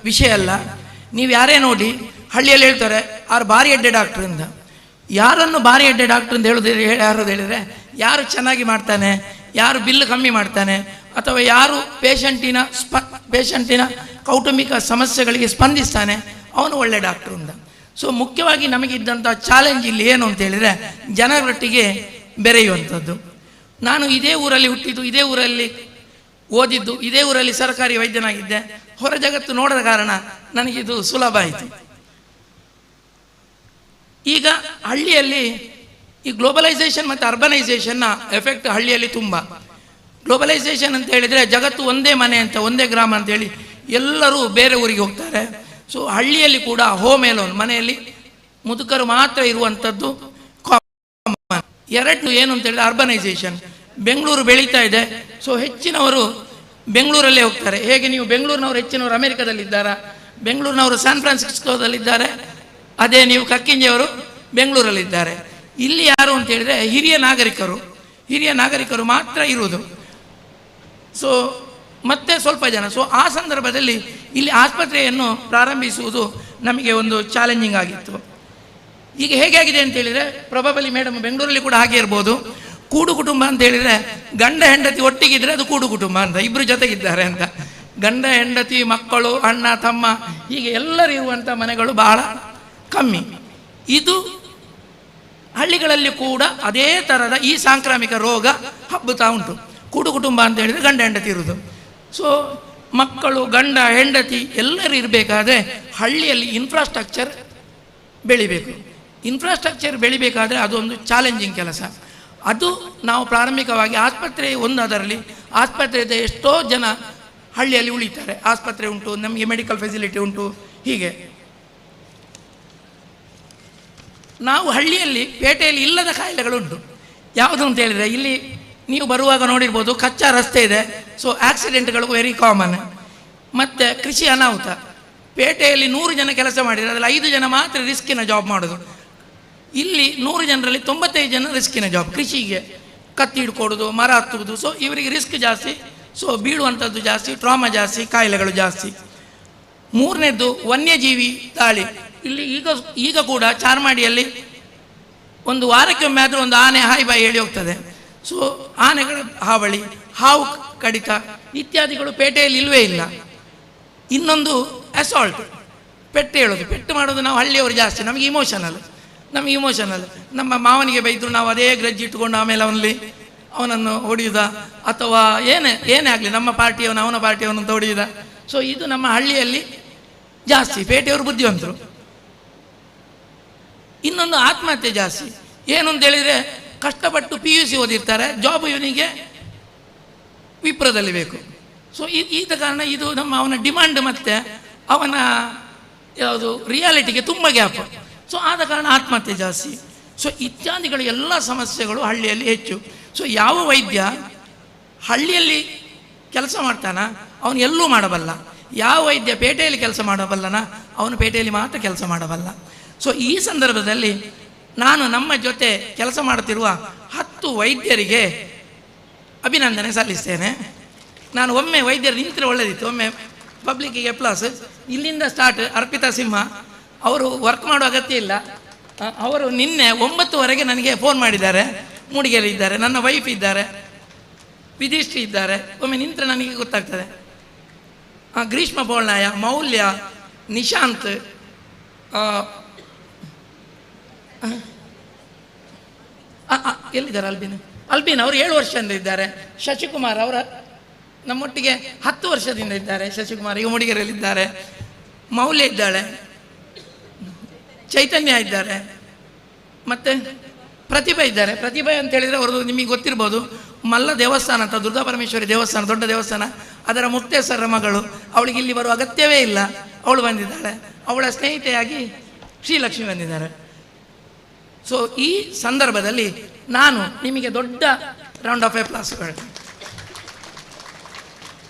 ವಿಷಯ ಅಲ್ಲ. ನೀವು ಯಾರೇ ನೋಡಿ ಹಳ್ಳಿಯಲ್ಲಿ ಹೇಳ್ತಾರೆ ಆರು ಭಾರಿ ಎಡ್ಡೆ ಡಾಕ್ಟ್ರ್ ಅಂತ. ಯಾರನ್ನು ಭಾರಿ ಎಡ್ಡೆ ಡಾಕ್ಟ್ರ್ ಅಂತ ಯಾರು ಹೇಳಿದರೆ ಯಾರು ಚೆನ್ನಾಗಿ ಮಾಡ್ತಾನೆ, ಯಾರು ಬಿಲ್ ಕಮ್ಮಿ ಮಾಡ್ತಾನೆ, ಅಥವಾ ಯಾರು ಪೇಷಂಟಿನ ಕೌಟುಂಬಿಕ ಸಮಸ್ಯೆಗಳಿಗೆ ಸ್ಪಂದಿಸ್ತಾನೆ ಅವನು ಒಳ್ಳೆ ಡಾಕ್ಟ್ರು ಅಂತ. ಸೊ ಮುಖ್ಯವಾಗಿ ನಮಗಿದ್ದಂಥ ಚಾಲೆಂಜ್ ಇಲ್ಲಿ ಏನು ಅಂತ ಹೇಳಿದರೆ ಜನರೊಟ್ಟಿಗೆ ಬೆರೆಯುವಂಥದ್ದು. ನಾನು ಇದೇ ಊರಲ್ಲಿ ಹುಟ್ಟಿದ್ದು, ಇದೇ ಊರಲ್ಲಿ ಓದಿದ್ದು, ಇದೇ ಊರಲ್ಲಿ ಸರ್ಕಾರಿ ವೈದ್ಯನಾಗಿದ್ದೆ. ಹೊರ ಜಗತ್ತು ನೋಡದ ಕಾರಣ ನನಗಿದು ಸುಲಭ ಆಯಿತು. ಈಗ ಹಳ್ಳಿಯಲ್ಲಿ ಈ ಗ್ಲೋಬಲೈಸೇಷನ್ ಮತ್ತು ಅರ್ಬನೈಸೇಷನ್ನ ಎಫೆಕ್ಟ್ ಹಳ್ಳಿಯಲ್ಲಿ ತುಂಬ. ಗ್ಲೋಬಲೈಸೇಷನ್ ಅಂತ ಹೇಳಿದರೆ ಜಗತ್ತು ಒಂದೇ ಮನೆ ಅಂತ, ಒಂದೇ ಗ್ರಾಮ ಅಂತೇಳಿ ಎಲ್ಲರೂ ಬೇರೆ ಊರಿಗೆ ಹೋಗ್ತಾರೆ. ಸೊ ಹಳ್ಳಿಯಲ್ಲಿ ಕೂಡ ಹೋಮ್ ಎಲೋನ್, ಮನೆಯಲ್ಲಿ ಮುದುಕರು ಮಾತ್ರ ಇರುವಂಥದ್ದು ಕಾಮನ್. ಎರಡು ಏನು ಅಂತ ಹೇಳಿದ್ರೆ ಅರ್ಬನೈಸೇಷನ್. ಬೆಂಗಳೂರು ಬೆಳೀತಾ ಇದೆ, ಸೊ ಹೆಚ್ಚಿನವರು ಬೆಂಗಳೂರಲ್ಲೇ ಹೋಗ್ತಾರೆ. ಹೇಗೆ ನೀವು ಬೆಂಗಳೂರಿನವರು ಹೆಚ್ಚಿನವರು ಅಮೆರಿಕದಲ್ಲಿದ್ದಾರಾ, ಬೆಂಗಳೂರಿನವರು ಸ್ಯಾನ್ ಫ್ರಾನ್ಸಿಸ್ಕೋದಲ್ಲಿದ್ದಾರೆ, ಅದೇ ನೀವು ಕಕ್ಕಿಂಜೆಯವರು ಬೆಂಗಳೂರಲ್ಲಿದ್ದಾರೆ. ಇಲ್ಲಿ ಯಾರು ಅಂತ ಹೇಳಿದರೆ ಹಿರಿಯ ನಾಗರಿಕರು ಮಾತ್ರ ಇರುವುದು. ಸೊ ಮತ್ತೆ ಸ್ವಲ್ಪ ಜನ. ಸೊ ಆ ಸಂದರ್ಭದಲ್ಲಿ ಇಲ್ಲಿ ಆಸ್ಪತ್ರೆಯನ್ನು ಪ್ರಾರಂಭಿಸುವುದು ನಮಗೆ ಒಂದು ಚಾಲೆಂಜಿಂಗ್ ಆಗಿತ್ತು. ಈಗ ಹೇಗಾಗಿದೆ ಅಂತ ಹೇಳಿದರೆ ಪ್ರೊಬಬಲಿ ಮೇಡಮ್ ಬೆಂಗಳೂರಲ್ಲಿ ಕೂಡ ಹಾಗೆ ಇರ್ಬೋದು. ಕೂಡು ಕುಟುಂಬ ಅಂತ ಹೇಳಿದರೆ ಗಂಡ ಹೆಂಡತಿ ಒಟ್ಟಿಗಿದ್ರೆ ಅದು ಕೂಡು ಕುಟುಂಬ ಅಂತ, ಇಬ್ಬರು ಜೊತೆಗಿದ್ದಾರೆ ಅಂತ. ಗಂಡ ಹೆಂಡತಿ ಮಕ್ಕಳು ಅಣ್ಣ ತಮ್ಮ ಹೀಗೆ ಎಲ್ಲರೂ ಇರುವಂಥ ಮನೆಗಳು ಬಹಳ ಕಮ್ಮಿ. ಇದು ಹಳ್ಳಿಗಳಲ್ಲಿ ಕೂಡ ಅದೇ ಥರದ ಈ ಸಾಂಕ್ರಾಮಿಕ ರೋಗ ಹಬ್ಬುತ್ತಾ ಉಂಟು. ಕೂಡು ಕುಟುಂಬ ಅಂತ ಹೇಳಿದರೆ ಗಂಡ ಹೆಂಡತಿ ಇರುವುದು. ಸೊ ಮಕ್ಕಳು ಗಂಡ ಹೆಂಡತಿ ಎಲ್ಲರೂ ಇರಬೇಕಾದ್ರೆ ಹಳ್ಳಿಯಲ್ಲಿ ಇನ್ಫ್ರಾಸ್ಟ್ರಕ್ಚರ್ ಬೆಳಿಬೇಕು. ಇನ್ಫ್ರಾಸ್ಟ್ರಕ್ಚರ್ ಬೆಳಿಬೇಕಾದ್ರೆ ಅದೊಂದು ಚಾಲೆಂಜಿಂಗ್ ಕೆಲಸ. ಅದು ನಾವು ಪ್ರಾರಂಭಿಕವಾಗಿ ಆಸ್ಪತ್ರೆ ಒಂದು, ಅದರಲ್ಲಿ ಆಸ್ಪತ್ರೆಯಿಂದ ಎಷ್ಟೋ ಜನ ಹಳ್ಳಿಯಲ್ಲಿ ಉಳಿತಾರೆ. ಆಸ್ಪತ್ರೆ ಉಂಟು, ನಮಗೆ ಮೆಡಿಕಲ್ ಫೆಸಿಲಿಟಿ ಉಂಟು. ಹೀಗೆ ನಾವು ಹಳ್ಳಿಯಲ್ಲಿ ಪೇಟೆಯಲ್ಲಿ ಇಲ್ಲದ ಕಾಯಿಲೆಗಳುಂಟು. ಯಾವುದು ಅಂತ ಹೇಳಿದರೆ ಇಲ್ಲಿ ನೀವು ಬರುವಾಗ ನೋಡಿರ್ಬೋದು, ಕಚ್ಚಾ ರಸ್ತೆ ಇದೆ. ಸೊ ಆಕ್ಸಿಡೆಂಟ್ಗಳು ವೆರಿ ಕಾಮನ್. ಮತ್ತು ಕೃಷಿ ಅನಾಹುತ. ಪೇಟೆಯಲ್ಲಿ 100 ಜನ ಕೆಲಸ ಮಾಡಿದರೆ ಅದರಲ್ಲಿ 5 ಜನ ಮಾತ್ರ ರಿಸ್ಕಿನ ಜಾಬ್ ಮಾಡೋದು. ಇಲ್ಲಿ 100 ಜನರಲ್ಲಿ 95 ಜನ ರಿಸ್ಕಿನ ಜಾಬ್. ಕೃಷಿಗೆ ಕತ್ತಿ ಹಿಡ್ಕೊಡೋದು, ಮರ ಹತ್ತುವುದು. ಸೊ ಇವರಿಗೆ ರಿಸ್ಕ್ ಜಾಸ್ತಿ. ಸೊ ಬೀಳುವಂಥದ್ದು ಜಾಸ್ತಿ, ಟ್ರಾಮಾ ಜಾಸ್ತಿ, ಕಾಯಿಲೆಗಳು ಜಾಸ್ತಿ. ಮೂರನೇದ್ದು ವನ್ಯಜೀವಿ ದಾಳಿ. ಇಲ್ಲಿ ಈಗ ಕೂಡ ಚಾರ್ಮಾಡಿಯಲ್ಲಿ ಒಂದು ವಾರಕ್ಕೊಮ್ಮೆ ಆದರೂ ಒಂದು ಆನೆ ಹಾಯ್ ಬಾಯಿ ಹೇಳಿ ಹೋಗ್ತದೆ. ಸೊ ಆನೆಗಳ ಹಾವಳಿ, ಹಾವು ಕಡಿತ ಇತ್ಯಾದಿಗಳು ಪೇಟೆಯಲ್ಲಿ ಇಲ್ಲವೇ ಇಲ್ಲ. ಇನ್ನೊಂದು ಅಸಾಲ್ಟ್, ಪೆಟ್ಟು ಹೇಳೋದು. ಪೆಟ್ಟು ಮಾಡೋದು ನಾವು ಹಳ್ಳಿಯವರು ಜಾಸ್ತಿ. ನಮಗೆ ಇಮೋಷನಲ್. ನಮ್ಮ ಮಾವನಿಗೆ ಬೈದರು, ನಾವು ಅದೇ ಗ್ರಜ್ಜಿ ಇಟ್ಕೊಂಡು ಆಮೇಲೆ ಅವನನ್ನು ಹೊಡೆಯುವುದ, ಅಥವಾ ಏನೇ ಆಗಲಿ ನಮ್ಮ ಪಾರ್ಟಿಯವನು ಅವನ ಪಾರ್ಟಿಯವನು ಅಂತ ಹೊಡೆಯುವುದ. ಸೊ ಇದು ನಮ್ಮ ಹಳ್ಳಿಯಲ್ಲಿ ಜಾಸ್ತಿ. ಪೇಟೆಯವರು ಬುದ್ಧಿವಂತರು. ಇನ್ನೊಂದು ಆತ್ಮಹತ್ಯೆ ಜಾಸ್ತಿ. ಏನು ಅಂತ ಹೇಳಿದರೆ ಕಷ್ಟಪಟ್ಟು PUC ಓದಿರ್ತಾರೆ, ಜಾಬ್ ಇವನಿಗೆ ವಿಪ್ರದಲ್ಲಿ ಬೇಕು. ಸೊ ಈದ ಕಾರಣ ಇದು ಅವನ ಡಿಮಾಂಡ್ ಮತ್ತು ಅವನ ಯಾವುದು ರಿಯಾಲಿಟಿಗೆ ತುಂಬ ಗ್ಯಾಪ್. ಸೊ ಆದ ಕಾರಣ ಆತ್ಮಹತ್ಯೆ ಜಾಸ್ತಿ. ಸೊ ಇತ್ಯಾದಿಗಳು ಎಲ್ಲ ಸಮಸ್ಯೆಗಳು ಹಳ್ಳಿಯಲ್ಲಿ ಹೆಚ್ಚು. ಸೊ ಯಾವ ವೈದ್ಯ ಹಳ್ಳಿಯಲ್ಲಿ ಕೆಲಸ ಮಾಡ್ತಾನ ಅವನು ಎಲ್ಲೂ ಮಾಡಬಲ್ಲ. ಯಾವ ವೈದ್ಯ ಪೇಟೆಯಲ್ಲಿ ಕೆಲಸ ಮಾಡಬಲ್ಲನ ಅವನು ಪೇಟೆಯಲ್ಲಿ ಮಾತ್ರ ಕೆಲಸ ಮಾಡಬಲ್ಲ. ಸೊ ಈ ಸಂದರ್ಭದಲ್ಲಿ ನಾನು ನಮ್ಮ ಜೊತೆ ಕೆಲಸ ಮಾಡುತ್ತಿರುವ 10 ವೈದ್ಯರಿಗೆ ಅಭಿನಂದನೆ ಸಲ್ಲಿಸ್ತೇನೆ. ನಾನು ಒಮ್ಮೆ ವೈದ್ಯರು ನಿಂತರೆ ಒಳ್ಳೆದಿತ್ತು, ಒಮ್ಮೆ ಪಬ್ಲಿಕ್ಕಿಗೆ ಪ್ಲಸ್. ಇಲ್ಲಿಂದ ಸ್ಟಾರ್ಟ್. ಅರ್ಪಿತಾ ಸಿಂಹ ಅವರು ವರ್ಕ್ ಮಾಡೋ ಅಗತ್ಯ ಇಲ್ಲ. ಅವರು ನಿನ್ನೆ 9ವರೆಗೆ ನನಗೆ ಫೋನ್ ಮಾಡಿದ್ದಾರೆ. ಮೂಡಿಗೆರೆ ಇದ್ದಾರೆ, ನನ್ನ ವೈಫ್ ಇದ್ದಾರೆ, ವಿಧಿಷ್ಠಿ ಇದ್ದಾರೆ. ಒಮ್ಮೆ ನಿಂತರೆ ನನಗೆ ಗೊತ್ತಾಗ್ತದೆ. ಗ್ರೀಷ್ಮ ಪೋಳ್ನಾಯ, ಮೌಲ್ಯ, ನಿಶಾಂತ್, ಎಲ್ಲಿದ್ದಾರೆ ಅಲ್ಬಿನ್ ಅವರು 7 ವರ್ಷದಿಂದ ಇದ್ದಾರೆ. ಶಶಿಕುಮಾರ್ ಅವರ ನಮ್ಮೊಟ್ಟಿಗೆ 10 ವರ್ಷದಿಂದ ಇದ್ದಾರೆ. ಶಶಿಕುಮಾರ್ ಈಗ ಮೂಡಿಗೆರೆಯಲ್ಲಿದ್ದಾರೆ. ಮೌಲ್ಯ ಇದ್ದಾಳೆ, ಚೈತನ್ಯ ಇದ್ದಾರೆ, ಮತ್ತು ಪ್ರತಿಭೆ ಇದ್ದಾರೆ. ಪ್ರತಿಭೆ ಅಂತ ಹೇಳಿದರೆ ಅವ್ರದ್ದು ನಿಮಗೆ ಗೊತ್ತಿರ್ಬೋದು, ಮಲ್ಲ ದೇವಸ್ಥಾನ ಅಂತ, ದುರ್ಗಾ ಪರಮೇಶ್ವರಿ ದೇವಸ್ಥಾನ, ದೊಡ್ಡ ದೇವಸ್ಥಾನ, ಅದರ ಮುಕ್ತೇಶ್ವರ ಮಗಳು. ಅವಳಿಗೆ ಇಲ್ಲಿ ಬರುವ ಅಗತ್ಯವೇ ಇಲ್ಲ, ಅವಳು ಬಂದಿದ್ದಾಳೆ. ಅವಳ ಸ್ನೇಹಿತೆಯಾಗಿ ಶ್ರೀಲಕ್ಷ್ಮಿ ಬಂದಿದ್ದಾರೆ. ಸೊ ಈ ಸಂದರ್ಭದಲ್ಲಿ ನಾನು ನಿಮಗೆ ದೊಡ್ಡ ರೌಂಡ್ ಆಫ್ ಅಪ್ಲಾಸ್ ಹೇಳ್ತೀನಿ.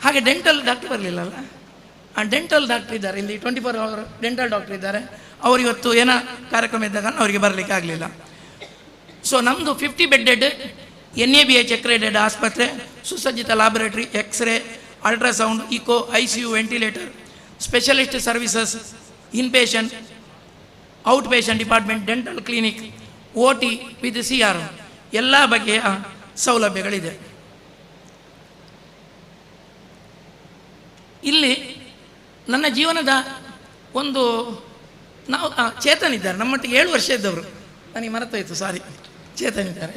ಹಾಗೆ ಡೆಂಟಲ್ ಡಾಕ್ಟರ್ ಬರಲಿಲ್ಲಲ್ಲ, ಡೆಂಟಲ್ ಡಾಕ್ಟರ್ ಇದ್ದಾರೆ ಇಲ್ಲಿ, 24 ಅವರ್ ಡೆಂಟಲ್ ಡಾಕ್ಟರ್ ಇದ್ದಾರೆ. ಅವರಿವತ್ತು ಏನೋ ಕಾರ್ಯಕ್ರಮ ಇದ್ದಾಗ ಅವರಿಗೆ ಬರಲಿಕ್ಕೆ ಆಗಲಿಲ್ಲ. ಸೊ ನಮ್ಮದು 50 ಬೆಡ್ಡೆಡ್ NABH ಅಕ್ರೆಡಿಟೆಡ್ ಆಸ್ಪತ್ರೆ, ಸುಸಜ್ಜಿತ laboratory, x ray, ultrasound, echo, ICU, ventilator, specialist services, inpatient, out patient department, dental clinic, OT with CR ಎಲ್ಲ ಬಗೆಯ ಸೌಲಭ್ಯಗಳಿದೆ. ಇಲ್ಲಿ ನನ್ನ ಜೀವನದ ಒಂದು ನಾವು ಚೇತನ್ ಇದ್ದಾರೆ ನಮ್ಮೊಟ್ಟಿಗೆ 7 ವರ್ಷ ಇದ್ದವರು, ನನಗೆ ಮರೆತೋಯ್ತು, ಸಾರಿ, ಚೇತನ್ ಇದ್ದಾರೆ.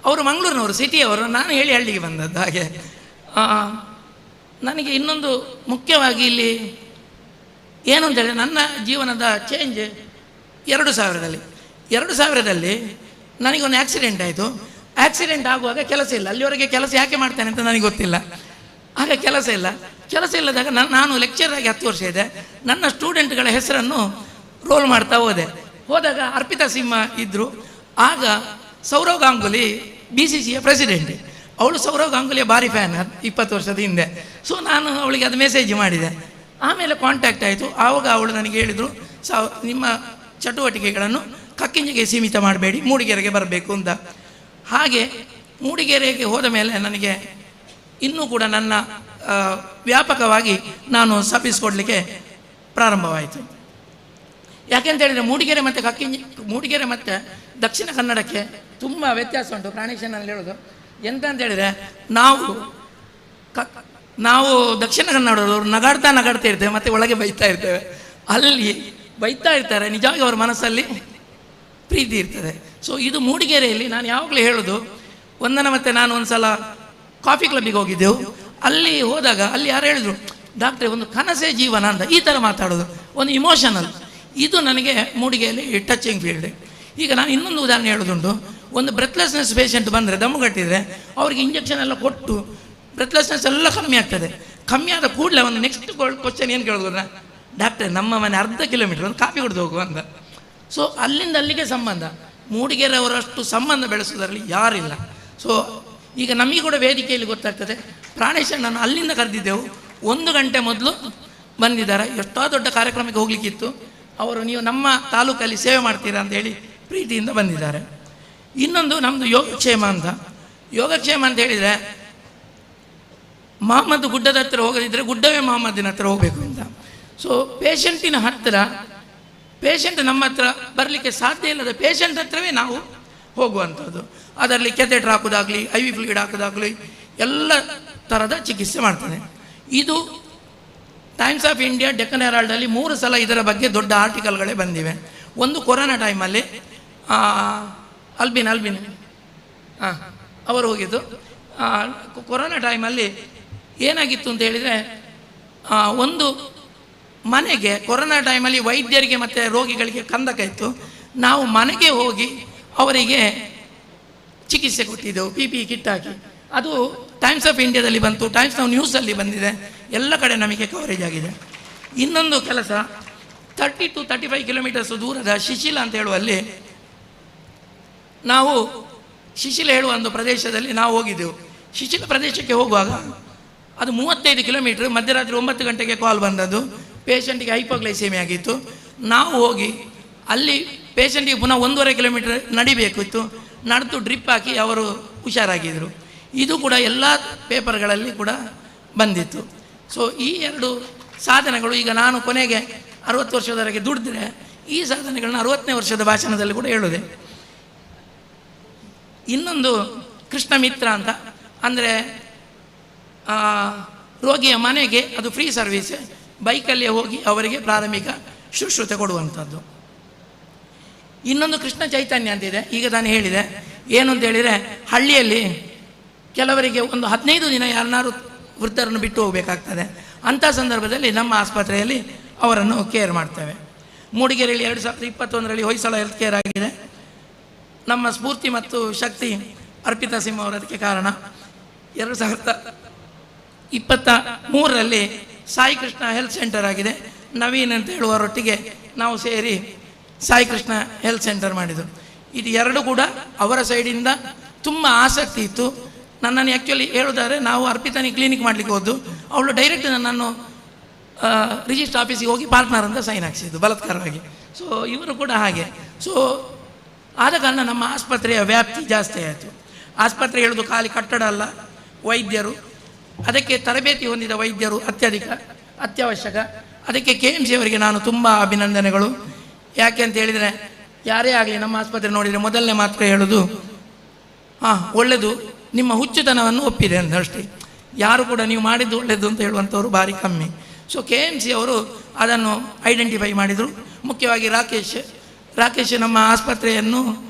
ಅವರು ಮಂಗಳೂರಿನವರು, ಸಿಟಿಯವರು, ನಾನು ಹೇಳಿ ಹಳ್ಳಿಗೆ ಬಂದದ್ದು. ಹಾಗೆ ನನಗೆ ಇನ್ನೊಂದು ಮುಖ್ಯವಾಗಿ ಇಲ್ಲಿ ಏನು ಅಂತೇಳಿ ನನ್ನ ಜೀವನದ ಚೇಂಜ್ 2000ರಲ್ಲಿ ನನಗೊಂದು ಆಕ್ಸಿಡೆಂಟ್ ಆಯಿತು. ಆಕ್ಸಿಡೆಂಟ್ ಆಗುವಾಗ ಕೆಲಸ ಇಲ್ಲ, ಅಲ್ಲಿವರೆಗೆ ಕೆಲಸ ಯಾಕೆ ಮಾಡ್ತೇನೆ ಅಂತ ನನಗೆ ಗೊತ್ತಿಲ್ಲ. ಆಗ ಕೆಲಸ ಇಲ್ಲದಾಗ ನಾನು ಲೆಕ್ಚರ್ ಆಗಿ 10 ವರ್ಷ ಇದೆ. ನನ್ನ ಸ್ಟೂಡೆಂಟ್ಗಳ ಹೆಸರನ್ನು ರೋಲ್ ಮಾಡ್ತಾ ಹೋದಾಗ ಅರ್ಪಿತಾ ಸಿಂಹ ಇದ್ದರು. ಆಗ ಸೌರವ್ ಗಾಂಗೂಲಿ BCCಯ ಪ್ರೆಸಿಡೆಂಟ್. ಅವಳು ಸೌರವ್ ಗಾಂಗೂಲಿಯ ಭಾರಿ ಫ್ಯಾನ್ 20 ವರ್ಷದ ಹಿಂದೆ. ಸೊ ನಾನು ಅವಳಿಗೆ ಅದು ಮೆಸೇಜ್ ಮಾಡಿದೆ. ಆಮೇಲೆ ಕಾಂಟ್ಯಾಕ್ಟ್ ಆಯಿತು. ಆವಾಗ ಅವಳು ನನಗೆ ಹೇಳಿದರು, ನಿಮ್ಮ ಚಟುವಟಿಕೆಗಳನ್ನು ಕಕ್ಕಿಂಜಿಗೆ ಸೀಮಿತ ಮಾಡಬೇಡಿ, ಮೂಡಿಗೆರೆಗೆ ಬರಬೇಕು ಅಂತ. ಹಾಗೆ ಮೂಡಿಗೆರೆಗೆ ಹೋದ ಮೇಲೆ ನನಗೆ ಇನ್ನೂ ಕೂಡ ನನ್ನ ವ್ಯಾಪಕವಾಗಿ ನಾನು ಸರ್ವಿಸ್ ಕೊಡಲಿಕ್ಕೆ ಪ್ರಾರಂಭವಾಯಿತು. ಯಾಕೆಂತೇಳಿದರೆ ಮೂಡಿಗೆರೆ ಮತ್ತು ದಕ್ಷಿಣ ಕನ್ನಡಕ್ಕೆ ತುಂಬ ವ್ಯತ್ಯಾಸ ಉಂಟು. ಪ್ರಾಣೇಶನಲ್ಲಿ ಹೇಳೋದು ಎಂತ ಅಂತೇಳಿದರೆ, ನಾವು ದಕ್ಷಿಣ ಕನ್ನಡದವರು ನಗಾಡ್ತಾ ಇರ್ತೇವೆ ಮತ್ತು ಒಳಗೆ ಬೈತಾ ಇರ್ತೇವೆ. ಅಲ್ಲಿ ಬೈತಾ ಇರ್ತಾರೆ, ನಿಜವಾಗಿ ಅವರ ಮನಸ್ಸಲ್ಲಿ ಪ್ರೀತಿ ಇರ್ತದೆ. ಸೊ ಇದು ಮೂಡಿಗೆರೆಯಲ್ಲಿ ನಾನು ಯಾವಾಗಲೂ ಹೇಳೋದು. ಮತ್ತು ನಾನು ಒಂದು ಸಲ ಕಾಫಿ ಕ್ಲಬ್ಬಿಗೆ ಹೋಗಿದ್ದೆವು. ಅಲ್ಲಿ ಹೋದಾಗ ಅಲ್ಲಿ ಯಾರು ಹೇಳಿದ್ರು, ಡಾಕ್ಟ್ರೆ ಒಂದು ಕನಸೇ ಜೀವನ ಅಂತ ಈ ಥರ ಮಾತಾಡೋದು, ಒಂದು ಇಮೋಷನಲ್. ಇದು ನನಗೆ ಮೂಡಿಗೆಯಲ್ಲಿ ಟಚಿಂಗ್ ಫೀಲ್ಡ್. ಈಗ ನಾನು ಇನ್ನೊಂದು ಉದಾಹರಣೆ ಹೇಳೋದುಂಟು. ಒಂದು ಬ್ರೆತ್ಲೆಸ್ನೆಸ್ ಪೇಷಂಟ್ ಬಂದರೆ, ದಮ್ಮುಗಟ್ಟಿದರೆ ಅವ್ರಿಗೆ ಇಂಜೆಕ್ಷನ್ ಎಲ್ಲ ಕೊಟ್ಟು ಬ್ರೆತ್ಲೆಸ್ನೆಸ್ ಎಲ್ಲ ಕಮ್ಮಿ ಆಗ್ತದೆ. ಕಮ್ಮಿ ಆದ ಕೂಡಲೇ ಒಂದು ನೆಕ್ಸ್ಟ್ ಕ್ವಶನ್ ಏನು ಕೇಳೋದು, ಡಾಕ್ಟ್ರೆ ನಮ್ಮ ಮನೆ 1/2 ಕಿಲೋಮೀಟರ್, ಒಂದು ಕಾಫಿ ಕುಡಿದು ಹೋಗುವ ಅಂತ. ಸೊ ಅಲ್ಲಿಂದ ಅಲ್ಲಿಗೆ ಸಂಬಂಧ. ಮೂಡಿಗೆರೆಯವರಷ್ಟು ಸಂಬಂಧ ಬೆಳೆಸೋದ್ರಲ್ಲಿ ಯಾರಿಲ್ಲ. ಸೊ ಈಗ ನಮಗೆ ಕೂಡ ವೇದಿಕೆಯಲ್ಲಿ ಗೊತ್ತಾಗ್ತದೆ. ಪ್ರಾಣೇಶಣ್ಣನ್ನು ಅಲ್ಲಿಂದ ಕರೆದಿದ್ದೆವು, 1 ಗಂಟೆ ಮೊದಲು ಬಂದಿದ್ದಾರೆ. ಎಷ್ಟೋ ದೊಡ್ಡ ಕಾರ್ಯಕ್ರಮಕ್ಕೆ ಹೋಗ್ಲಿಕ್ಕಿತ್ತು. ಅವರು ನೀವು ನಮ್ಮ ತಾಲೂಕಲ್ಲಿ ಸೇವೆ ಮಾಡ್ತೀರಾ ಅಂತ ಹೇಳಿ ಪ್ರೀತಿಯಿಂದ ಬಂದಿದ್ದಾರೆ. ಇನ್ನೊಂದು ನಮ್ಮದು ಯೋಗಕ್ಷೇಮ ಅಂತ ಹೇಳಿದರೆ, ಮಹಮ್ಮದ್ ಗುಡ್ಡದ ಹತ್ತಿರ ಹೋಗದಿದ್ದರೆ ಗುಡ್ಡವೇ ಮಹಮ್ಮದಿನ ಹತ್ತಿರ ಹೋಗಬೇಕು ಅಂತ. ಸೊ ಪೇಷಂಟಿನ ಹತ್ತಿರ, ಪೇಷಂಟ್ ನಮ್ಮ ಹತ್ರ ಬರಲಿಕ್ಕೆ ಸಾಧ್ಯ ಇಲ್ಲದ ಪೇಷಂಟ್ ಹತ್ರವೇ ನಾವು ಹೋಗುವಂಥದ್ದು. ಅದರಲ್ಲಿ ಕೆಥೆಟರ್ ಹಾಕೋದಾಗಲಿ, IV ಫ್ಲೂಯಿಡ್ ಹಾಕೋದಾಗಲಿ, ಎಲ್ಲ ಥರದ ಚಿಕಿತ್ಸೆ ಮಾಡ್ತಾನೆ. ಇದು ಟೈಮ್ಸ್ ಆಫ್ ಇಂಡಿಯಾ, ಡೆಕ್ಕನ್ ಹೆರಾಲ್ಡಲ್ಲಿ 3 ಸಲ ಇದರ ಬಗ್ಗೆ ದೊಡ್ಡ ಆರ್ಟಿಕಲ್ಗಳೇ ಬಂದಿವೆ. ಒಂದು ಕೊರೋನಾ ಟೈಮಲ್ಲಿ ಅಲ್ಬಿನ್ ಅವರು ಹೋಗಿದ್ದು. ಕೊರೋನಾ ಟೈಮಲ್ಲಿ ಏನಾಗಿತ್ತು ಅಂತ ಹೇಳಿದರೆ, ಒಂದು ಮನೆಗೆ ಕೊರೋನಾ ಟೈಮಲ್ಲಿ ವೈದ್ಯರಿಗೆ ಮತ್ತು ರೋಗಿಗಳಿಗೆ ಕಂದಕ ಇತ್ತು. ನಾವು ಮನೆಗೆ ಹೋಗಿ ಅವರಿಗೆ ಚಿಕಿತ್ಸೆ ಕೊಟ್ಟಿದ್ದೆವು, PPE ಕಿಟ್ ಹಾಕಿ. ಅದು ಟೈಮ್ಸ್ ಆಫ್ ಇಂಡಿಯಾದಲ್ಲಿ ಬಂತು, ಟೈಮ್ಸ್ ಆಫ್ ನ್ಯೂಸಲ್ಲಿ ಬಂದಿದೆ, ಎಲ್ಲ ಕಡೆ ನಮಗೆ ಕವರೇಜ್ ಆಗಿದೆ. ಇನ್ನೊಂದು ಕೆಲಸ, 30 to 35 ಕಿಲೋಮೀಟರ್ಸ್ ದೂರದ ಶಿಶಿಲ ಅಂತ ಹೇಳುವಲ್ಲಿ ನಾವು, ಶಿಶಿಲ ಹೇಳುವ ಒಂದು ಪ್ರದೇಶದಲ್ಲಿ ನಾವು ಹೋಗಿದ್ದೆವು. ಶಿಶಿಲ ಪ್ರದೇಶಕ್ಕೆ ಹೋಗುವಾಗ ಅದು 35 ಕಿಲೋಮೀಟ್ರ್. ಮಧ್ಯರಾತ್ರಿ 9 ಗಂಟೆಗೆ ಕಾಲ್ ಬಂದದ್ದು. ಪೇಷಂಟಿಗೆ ಹೈಪೋಗ್ಲೈಸೇಮಿ ಆಗಿತ್ತು. ನಾವು ಹೋಗಿ ಅಲ್ಲಿ ಪೇಷಂಟಿಗೆ ಪುನಃ 1.5 ಕಿಲೋಮೀಟ್ರ್ ನಡಿಬೇಕಿತ್ತು. ನಡೆದು ಡ್ರಿಪ್ ಹಾಕಿ ಅವರು ಹುಷಾರಾಗಿದ್ದರು. ಇದು ಕೂಡ ಎಲ್ಲ ಪೇಪರ್ಗಳಲ್ಲಿ ಕೂಡ ಬಂದಿತ್ತು. ಸೊ ಈ 2 ಸಾಧನೆಗಳು, ಈಗ ನಾನು ಕೊನೆಗೆ 60 ವರ್ಷದವರೆಗೆ ದುಡಿದ್ರೆ ಈ ಸಾಧನೆಗಳನ್ನ 60ನೇ ವರ್ಷದ ಭಾಷಣದಲ್ಲಿ ಕೂಡ ಹೇಳೋದೆ. ಇನ್ನೊಂದು ಕೃಷ್ಣ ಮಿತ್ರ ಅಂತ, ಅಂದರೆ ರೋಗಿಯ ಮನೆಗೆ ಅದು ಫ್ರೀ ಸರ್ವಿಸ್, ಬೈಕಲ್ಲೇ ಹೋಗಿ ಅವರಿಗೆ ಪ್ರಾಥಮಿಕ ಶುಶ್ರೂಷೆ ಕೊಡುವಂಥದ್ದು. ಇನ್ನೊಂದು ಕೃಷ್ಣ ಚೈತನ್ಯ ಅಂತಿದೆ. ಈಗ ನಾನು ಹೇಳಿದೆ, ಏನು ಅಂತ ಹೇಳಿದರೆ, ಹಳ್ಳಿಯಲ್ಲಿ ಕೆಲವರಿಗೆ ಒಂದು 15 ದಿನ ಯಾರನ್ನಾರು ವೃದ್ಧರನ್ನು ಬಿಟ್ಟು ಹೋಗಬೇಕಾಗ್ತದೆ. ಅಂಥ ಸಂದರ್ಭದಲ್ಲಿ ನಮ್ಮ ಆಸ್ಪತ್ರೆಯಲ್ಲಿ ಅವರನ್ನು ಕೇರ್ ಮಾಡ್ತೇವೆ. ಮೂಡಿಗೆರೆಯಲ್ಲಿ 2021ರಲ್ಲಿ ಹೊಯ್ಸಳ ಹೆಲ್ತ್ ಕೇರ್ ಆಗಿದೆ. ನಮ್ಮ ಸ್ಫೂರ್ತಿ ಮತ್ತು ಶಕ್ತಿ ಅರ್ಪಿತಾ ಸಿಂಹ ಅವರದಕ್ಕೆ ಕಾರಣ. 2023ರಲ್ಲಿ ಸಾಯಿ ಕೃಷ್ಣ ಹೆಲ್ತ್ ಸೆಂಟರ್ ಆಗಿದೆ. ನವೀನ್ ಅಂತ ಹೇಳುವವರೊಟ್ಟಿಗೆ ನಾವು ಸೇರಿ ಸಾಯಿ ಕೃಷ್ಣ ಹೆಲ್ತ್ ಸೆಂಟರ್ ಮಾಡಿದರು. ಇದು 2 ಕೂಡ ಅವರ ಸೈಡಿಂದ ತುಂಬ ಆಸಕ್ತಿ ಇತ್ತು. ನನ್ನನ್ನು ಆ್ಯಕ್ಚುಲಿ ಹೇಳೋದಾದರೆ, ನಾವು ಅರ್ಪಿತಾನಿಗೆ ಕ್ಲಿನಿಕ್ ಮಾಡಲಿಕ್ಕೆ ಹೋದ್ದು, ಅವಳು ಡೈರೆಕ್ಟ್ ನನ್ನನ್ನು ರಿಜಿಸ್ಟರ್ ಆಫೀಸಿಗೆ ಹೋಗಿ ಪಾರ್ಟ್ನರ್ ಅಂತ ಸೈನ್ ಹಾಕ್ಸಿದ್ದು ಬಲಾತ್ಕಾರವಾಗಿ. ಸೊ ಇವರು ಕೂಡ ಹಾಗೆ. ಸೊ ಆದ ಕಾರಣ ನಮ್ಮ ಆಸ್ಪತ್ರೆಯ ವ್ಯಾಪ್ತಿ ಜಾಸ್ತಿ ಆಯಿತು. ಆಸ್ಪತ್ರೆ ಹೇಳೋದು ಖಾಲಿ ಕಟ್ಟಡ ಅಲ್ಲ, ವೈದ್ಯರು, ಅದಕ್ಕೆ ತರಬೇತಿ ಹೊಂದಿದ ವೈದ್ಯರು ಅತ್ಯಧಿಕ. ಅತ್ಯವಶ್ಯಕ. ಅದಕ್ಕೆ KMC ಅವರಿಗೆ ನಾನು ತುಂಬ ಅಭಿನಂದನೆಗಳು. ಯಾಕೆ ಅಂತ ಹೇಳಿದರೆ, ಯಾರೇ ಆಗಲಿ ನಮ್ಮ ಆಸ್ಪತ್ರೆ ನೋಡಿದರೆ ಮೊದಲನೇ ಮಾತ್ರ ಹೇಳೋದು, ಒಳ್ಳೆಯದು, ನಿಮ್ಮ ಹುಚ್ಚುತನವನ್ನು ಒಪ್ಪಿದೆ ಅಂತ ಅಷ್ಟೇ. ಯಾರು ಕೂಡ ನೀವು ಮಾಡಿದ್ದು ಒಳ್ಳೆಯದು ಅಂತ ಹೇಳುವಂಥವ್ರು ಭಾರಿ ಕಮ್ಮಿ. ಸೊ KMC ಅವರು ಅದನ್ನು ಐಡೆಂಟಿಫೈ ಮಾಡಿದರು. ಮುಖ್ಯವಾಗಿ ರಾಕೇಶ್ ನಮ್ಮ ಆಸ್ಪತ್ರೆಯನ್ನು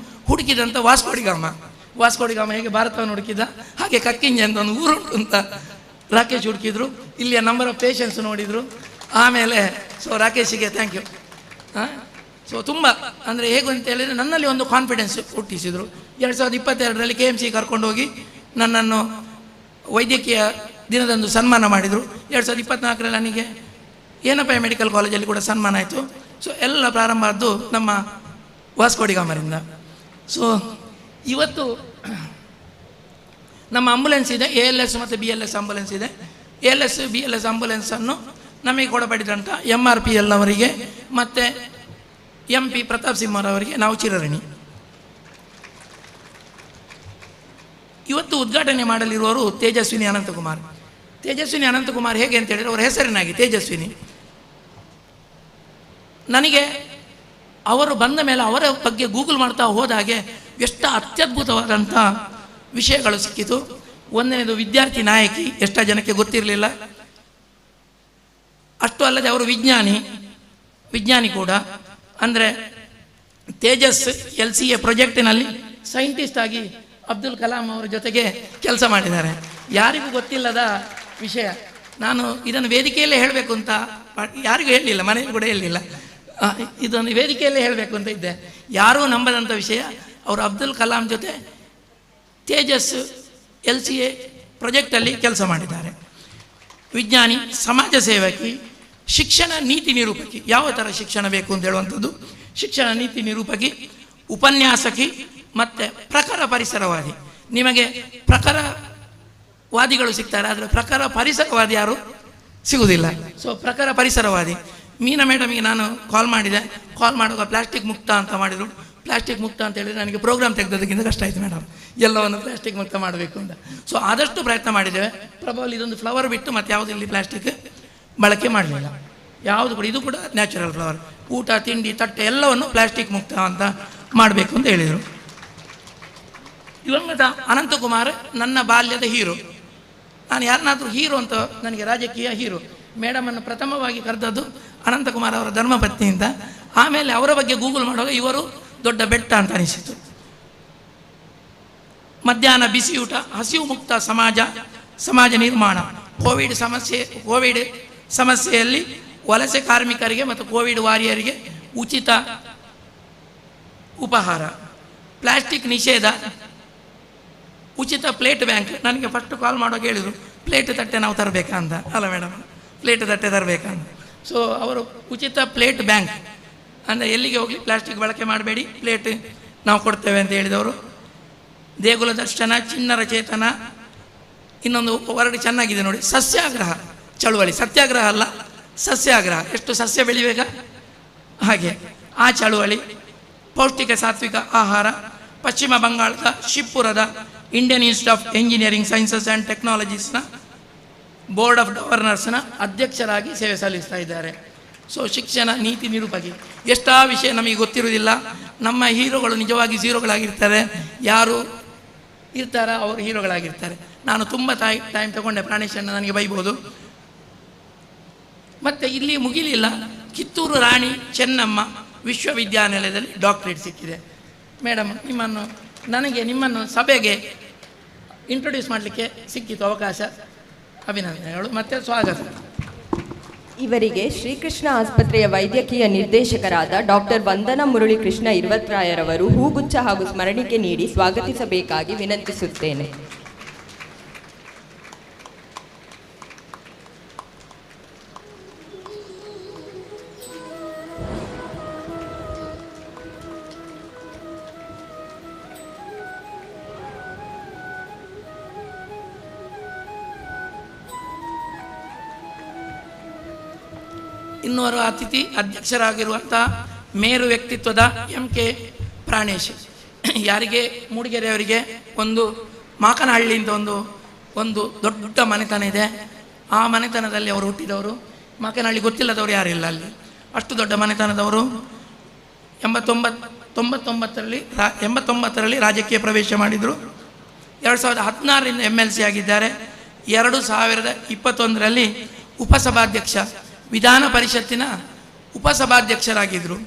ಹುಡುಕಿದಂಥ ವಾಸ್ಕೋಡಿಗಾಮ ಹೇಗೆ ಭಾರತವನ್ನು ಹುಡುಕಿದ ಹಾಗೆ ಕಕ್ಕಿಂಜೆ ಅಂತ ಒಂದು ಊರುಂಟು ಅಂತ ರಾಕೇಶ್ ಹುಡುಕಿದ್ರು. ಇಲ್ಲಿಯ ನಂಬರ್ ಆಫ್ ಪೇಷಂಟ್ಸ್ ನೋಡಿದರು. ಆಮೇಲೆ ರಾಕೇಶಿಗೆ ಥ್ಯಾಂಕ್ ಯು. ಸೊ ತುಂಬ ಅಂದರೆ ಹೇಗೆ ಅಂತ ಹೇಳಿದರೆ ನನ್ನಲ್ಲಿ ಒಂದು ಕಾನ್ಫಿಡೆನ್ಸ್ ಹುಟ್ಟಿಸಿದರು. 2022ರಲ್ಲಿ KMC ಕರ್ಕೊಂಡು ಹೋಗಿ ನನ್ನನ್ನು ವೈದ್ಯಕೀಯ ದಿನದಂದು ಸನ್ಮಾನ ಮಾಡಿದರು. 2024ರಲ್ಲಿ ನನಗೆ ಏನಪ್ಪ ಮೆಡಿಕಲ್ ಕಾಲೇಜಲ್ಲಿ ಕೂಡ ಸನ್ಮಾನ ಆಯಿತು. ಸೊ ಎಲ್ಲ ಪ್ರಾರಂಭ ಆದ್ದು ನಮ್ಮ ವಾಸ್ಕೋಡಿಗಾಮರಿಂದ. ಸೊ ಇವತ್ತು ನಮ್ಮ ಆಂಬುಲೆನ್ಸ್ ಇದೆ, ALS ಮತ್ತು BLS ಆಂಬುಲೆನ್ಸ್ ಇದೆ. ALS BLS ಆಂಬುಲೆನ್ಸನ್ನು ನಮಗೆ ಕೊಡಪಡಿದಂಥ MRPL ಅವರಿಗೆ ಮತ್ತು MP ಪ್ರತಾಪ್ ಸಿಂಹರವರಿಗೆ ನಾವು ಚಿರಋಣಿ. ಇವತ್ತು ಉದ್ಘಾಟನೆ ಮಾಡಲಿರುವವರು ತೇಜಸ್ವಿನಿ ಅನಂತಕುಮಾರ್ ಹೇಗೆ ಅಂತ ಹೇಳಿದರೆ ಅವರ ಹೆಸರಿನಾಗಿ ತೇಜಸ್ವಿನಿ. ನನಗೆ ಅವರು ಬಂದ ಮೇಲೆ ಅವರ ಬಗ್ಗೆ ಗೂಗಲ್ ಮಾಡ್ತಾ ಹೋದ ಹಾಗೆ ಎಷ್ಟು ಅತ್ಯದ್ಭುತವಾದಂಥ ವಿಷಯಗಳು ಸಿಕ್ಕಿತು. ಒಂದನೇದು ವಿದ್ಯಾರ್ಥಿ ನಾಯಕಿ, ಎಷ್ಟೋ ಜನಕ್ಕೆ ಗೊತ್ತಿರಲಿಲ್ಲ. ಅಷ್ಟು ಅಲ್ಲದೆ ಅವರು ವಿಜ್ಞಾನಿ ಕೂಡ. ಅಂದರೆ ತೇಜಸ್ LCA ಪ್ರಾಜೆಕ್ಟಿನಲ್ಲಿ ಸೈಂಟಿಸ್ಟ್ ಆಗಿ ಅಬ್ದುಲ್ ಕಲಾಂ ಅವರ ಜೊತೆಗೆ ಕೆಲಸ ಮಾಡಿದ್ದಾರೆ. ಯಾರಿಗೂ ಗೊತ್ತಿಲ್ಲದ ವಿಷಯ. ನಾನು ಇದನ್ನು ವೇದಿಕೆಯಲ್ಲೇ ಹೇಳಬೇಕು ಅಂತ ಯಾರಿಗೂ ಹೇಳಲಿಲ್ಲ, ಮನೆಯಲ್ಲಿ ಕೂಡ ಹೇಳಲಿಲ್ಲ. ಇದನ್ನು ವೇದಿಕೆಯಲ್ಲೇ ಹೇಳಬೇಕು ಅಂತ ಇದ್ದೆ. ಯಾರೂ ನಂಬದಂಥ ವಿಷಯ. ಅವರು ಅಬ್ದುಲ್ ಕಲಾಂ ಜೊತೆ ತೇಜಸ್ LCA ಪ್ರಾಜೆಕ್ಟಲ್ಲಿ ಕೆಲಸ ಮಾಡಿದ್ದಾರೆ. ವಿಜ್ಞಾನಿ, ಸಮಾಜ ಸೇವಕಿ, ಶಿಕ್ಷಣ ನೀತಿ ನಿರೂಪಕಿ. ಯಾವ ಥರ ಶಿಕ್ಷಣ ಬೇಕು ಅಂತ ಹೇಳುವಂಥದ್ದು, ಶಿಕ್ಷಣ ನೀತಿ ನಿರೂಪಕಿ, ಉಪನ್ಯಾಸಕಿ ಮತ್ತು ಪ್ರಖರ ಪರಿಸರವಾದಿ. ನಿಮಗೆ ಪ್ರಖರವಾದಿಗಳು ಸಿಗ್ತಾರೆ, ಆದರೆ ಪ್ರಖರ ಪರಿಸರವಾದಿ ಯಾರು ಸಿಗುವುದಿಲ್ಲ. ಸೊ ಪ್ರಖರ ಪರಿಸರವಾದಿ ಮೀನಾ ಮೇಡಮಿಗೆ ನಾನು ಕಾಲ್ ಮಾಡುವಾಗ ಪ್ಲಾಸ್ಟಿಕ್ ಮುಕ್ತ ಅಂತ ಮಾಡಿದರು. ಪ್ಲಾಸ್ಟಿಕ್ ಮುಕ್ತ ಅಂತ ಹೇಳಿದರೆ ನನಗೆ ಪ್ರೋಗ್ರಾಮ್ ತೆಗೆದೋದಕ್ಕಿಂತ ಕಷ್ಟ ಆಯಿತು ಮೇಡಮ್, ಎಲ್ಲವನ್ನು ಪ್ಲಾಸ್ಟಿಕ್ ಮುಕ್ತ ಮಾಡಬೇಕು ಅಂತ. ಸೊ ಆದಷ್ಟು ಪ್ರಯತ್ನ ಮಾಡಿದ್ದೇವೆ. ಪ್ರಭಾವಲ್ಲಿ ಇದೊಂದು ಫ್ಲವರ್ ಬಿಟ್ಟು ಮತ್ತು ಯಾವುದು ಇಲ್ಲಿ ಪ್ಲಾಸ್ಟಿಕ್ ಬಳಕೆ ಮಾಡಲಿಲ್ಲ, ಯಾವುದು ಕೂಡ. ಇದು ಕೂಡ ನ್ಯಾಚುರಲ್ ಫ್ಲವರ್. ಊಟ, ತಿಂಡಿ, ತಟ್ಟೆ ಎಲ್ಲವನ್ನು ಪ್ಲಾಸ್ಟಿಕ್ ಮುಕ್ತ ಅಂತ ಮಾಡಬೇಕು ಅಂತ ಹೇಳಿದರು. ದಿವಂಗತ ಅನಂತಕುಮಾರ್ ನನ್ನ ಬಾಲ್ಯದ ಹೀರೋ. ನಾನು ಯಾರನ್ನಾದರೂ ಹೀರೋ ಅಂತ, ನನಗೆ ರಾಜಕೀಯ ಹೀರೋ. ಮೇಡಮನ್ನು ಪ್ರಥಮವಾಗಿ ಕರೆದದ್ದು ಅನಂತಕುಮಾರ್ ಅವರ ಧರ್ಮಪತ್ನಿಯಿಂದ. ಆಮೇಲೆ ಅವರ ಬಗ್ಗೆ ಗೂಗಲ್ ಮಾಡುವಾಗ ಇವರು ದೊಡ್ಡ ಬೆಟ್ಟ ಅಂತ ಅನಿಸಿತು. ಮಧ್ಯಾಹ್ನ ಬಿಸಿಯೂಟ, ಹಸಿವು ಮುಕ್ತ ಸಮಾಜ ನಿರ್ಮಾಣ, ಕೋವಿಡ್ ಸಮಸ್ಯೆಯಲ್ಲಿ ವಲಸೆ ಕಾರ್ಮಿಕರಿಗೆ ಮತ್ತು ಕೋವಿಡ್ ವಾರಿಯರಿಗೆ ಉಚಿತ ಉಪಹಾರ, ಪ್ಲಾಸ್ಟಿಕ್ ನಿಷೇಧ, ಉಚಿತ ಪ್ಲೇಟ್ ಬ್ಯಾಂಕ್. ನನಗೆ ಫಸ್ಟ್ ಕಾಲ್ ಮಾಡುವಾಗ ಹೇಳಿದರು ಪ್ಲೇಟ್ ತಟ್ಟೆ ನಾವು ತರಬೇಕಾ ಅಂತ. ಅಲ್ಲ ಮೇಡಮ್, ಪ್ಲೇಟ್ ತಟ್ಟೆ ತರಬೇಕಾ ಅಂತ. ಸೊ ಅವರು ಉಚಿತ ಪ್ಲೇಟ್ ಬ್ಯಾಂಕ್ ಅಂದರೆ ಎಲ್ಲಿಗೆ ಹೋಗಿ ಪ್ಲಾಸ್ಟಿಕ್ ಬಳಕೆ ಮಾಡಬೇಡಿ, ಪ್ಲೇಟ್ ನಾವು ಕೊಡ್ತೇವೆ ಅಂತ ಹೇಳಿದವರು. ದೇಗುಲ ದರ್ಶನ, ಚಿಣ್ಣರ ಚೇತನ. ಇನ್ನೊಂದು ವರ್ಡ್ ಚೆನ್ನಾಗಿದೆ ನೋಡಿ, ಸಸ್ಯಾಗ್ರಹ ಚಳುವಳಿ. ಸತ್ಯಾಗ್ರಹ ಅಲ್ಲ, ಸಸ್ಯಾಗ್ರಹ. ಎಷ್ಟು ಸಸ್ಯ ಬೆಳಿಬೇಕಾ ಹಾಗೆ ಆ ಚಳುವಳಿ. ಪೌಷ್ಟಿಕ ಸಾತ್ವಿಕ ಆಹಾರ. ಪಶ್ಚಿಮ ಬಂಗಾಳದ ಶಿವಪುರದ Indian Institute of Engineering Sciences and ಟೆಕ್ನಾಲಜೀಸ್ನ ಬೋರ್ಡ್ ಆಫ್ ಗವರ್ನರ್ಸ್ನ ಅಧ್ಯಕ್ಷರಾಗಿ ಸೇವೆ ಸಲ್ಲಿಸ್ತಾ ಇದ್ದಾರೆ. ಸೊ ಶಿಕ್ಷಣ ನೀತಿ ನಿರೂಪಕಿ. ಎಷ್ಟೋ ವಿಷಯ ನಮಗೆ ಗೊತ್ತಿರುವುದಿಲ್ಲ. ನಮ್ಮ ಹೀರೋಗಳು ನಿಜವಾಗಿ ಝೀರೋಗಳಾಗಿರ್ತಾರೆ. ಯಾರು ಇರ್ತಾರೋ ಅವರು ಹೀರೋಗಳಾಗಿರ್ತಾರೆ. ನಾನು ತುಂಬ ಟೈಮ್ ತಗೊಂಡೆ, ಪ್ರಾಣೇಶನ್ನ ನನಗೆ ಬೈಬೋದು. ಮತ್ತು ಇಲ್ಲಿ ಮುಗಿಲಿಲ್ಲ. ಕಿತ್ತೂರು ರಾಣಿ ಚೆನ್ನಮ್ಮ ವಿಶ್ವವಿದ್ಯಾನಿಲಯದಲ್ಲಿ ಡಾಕ್ಟರೇಟ್ ಸಿಕ್ಕಿದೆ. ಮೇಡಮ್, ನಿಮ್ಮನ್ನು ಸಭೆಗೆ ಇಂಟ್ರೊಡ್ಯೂಸ್ ಮಾಡಲಿಕ್ಕೆ ಸಿಕ್ಕಿತು ಅವಕಾಶ. ಅಭಿನಂದನೆಗಳು ಮತ್ತು ಸ್ವಾಗತ. ಇವರಿಗೆ ಶ್ರೀಕೃಷ್ಣ ಆಸ್ಪತ್ರೆಯ ವೈದ್ಯಕೀಯ ನಿರ್ದೇಶಕರಾದ ಡಾಕ್ಟರ್ ವಂದನಾ ಮುರಳೀಕೃಷ್ಣ ಇರ್ವತ್ರಾಯರವರು ಹೂಗುಚ್ಛ ಹಾಗೂ ಸ್ಮರಣಿಕೆ ನೀಡಿ ಸ್ವಾಗತಿಸಬೇಕಾಗಿ ವಿನಂತಿಸುತ್ತೇನೆ. ಇನ್ನೋರ್ವ ಅತಿಥಿ ಅಧ್ಯಕ್ಷರಾಗಿರುವಂಥ ಮೇರು ವ್ಯಕ್ತಿತ್ವದ MK ಪ್ರಾಣೇಶ್. ಯಾರಿಗೆ ಮೂಡಿಗೆರೆಯವರಿಗೆ ಒಂದು ಮಾಕನಹಳ್ಳಿಯಿಂದ ಒಂದು ದೊಡ್ಡ ಮನೆತನ ಇದೆ. ಆ ಮನೆತನದಲ್ಲಿ ಅವರು ಹುಟ್ಟಿದವರು. ಮಾಕೇನಹಳ್ಳಿ ಗೊತ್ತಿಲ್ಲದವರು ಯಾರಿಲ್ಲ ಅಲ್ಲಿ, ಅಷ್ಟು ದೊಡ್ಡ ಮನೆತನದವರು. 89ರಲ್ಲಿ ರಾಜಕೀಯ ಪ್ರವೇಶ ಮಾಡಿದರು. 2016ರಿಂದ MLC ಆಗಿದ್ದಾರೆ. 2021ರಲ್ಲಿ ಉಪಸಭಾಧ್ಯಕ್ಷ, ವಿಧಾನ ಪರಿಷತ್ತಿನ ಉಪಸಭಾಧ್ಯಕ್ಷರಾಗಿದ್ದರು.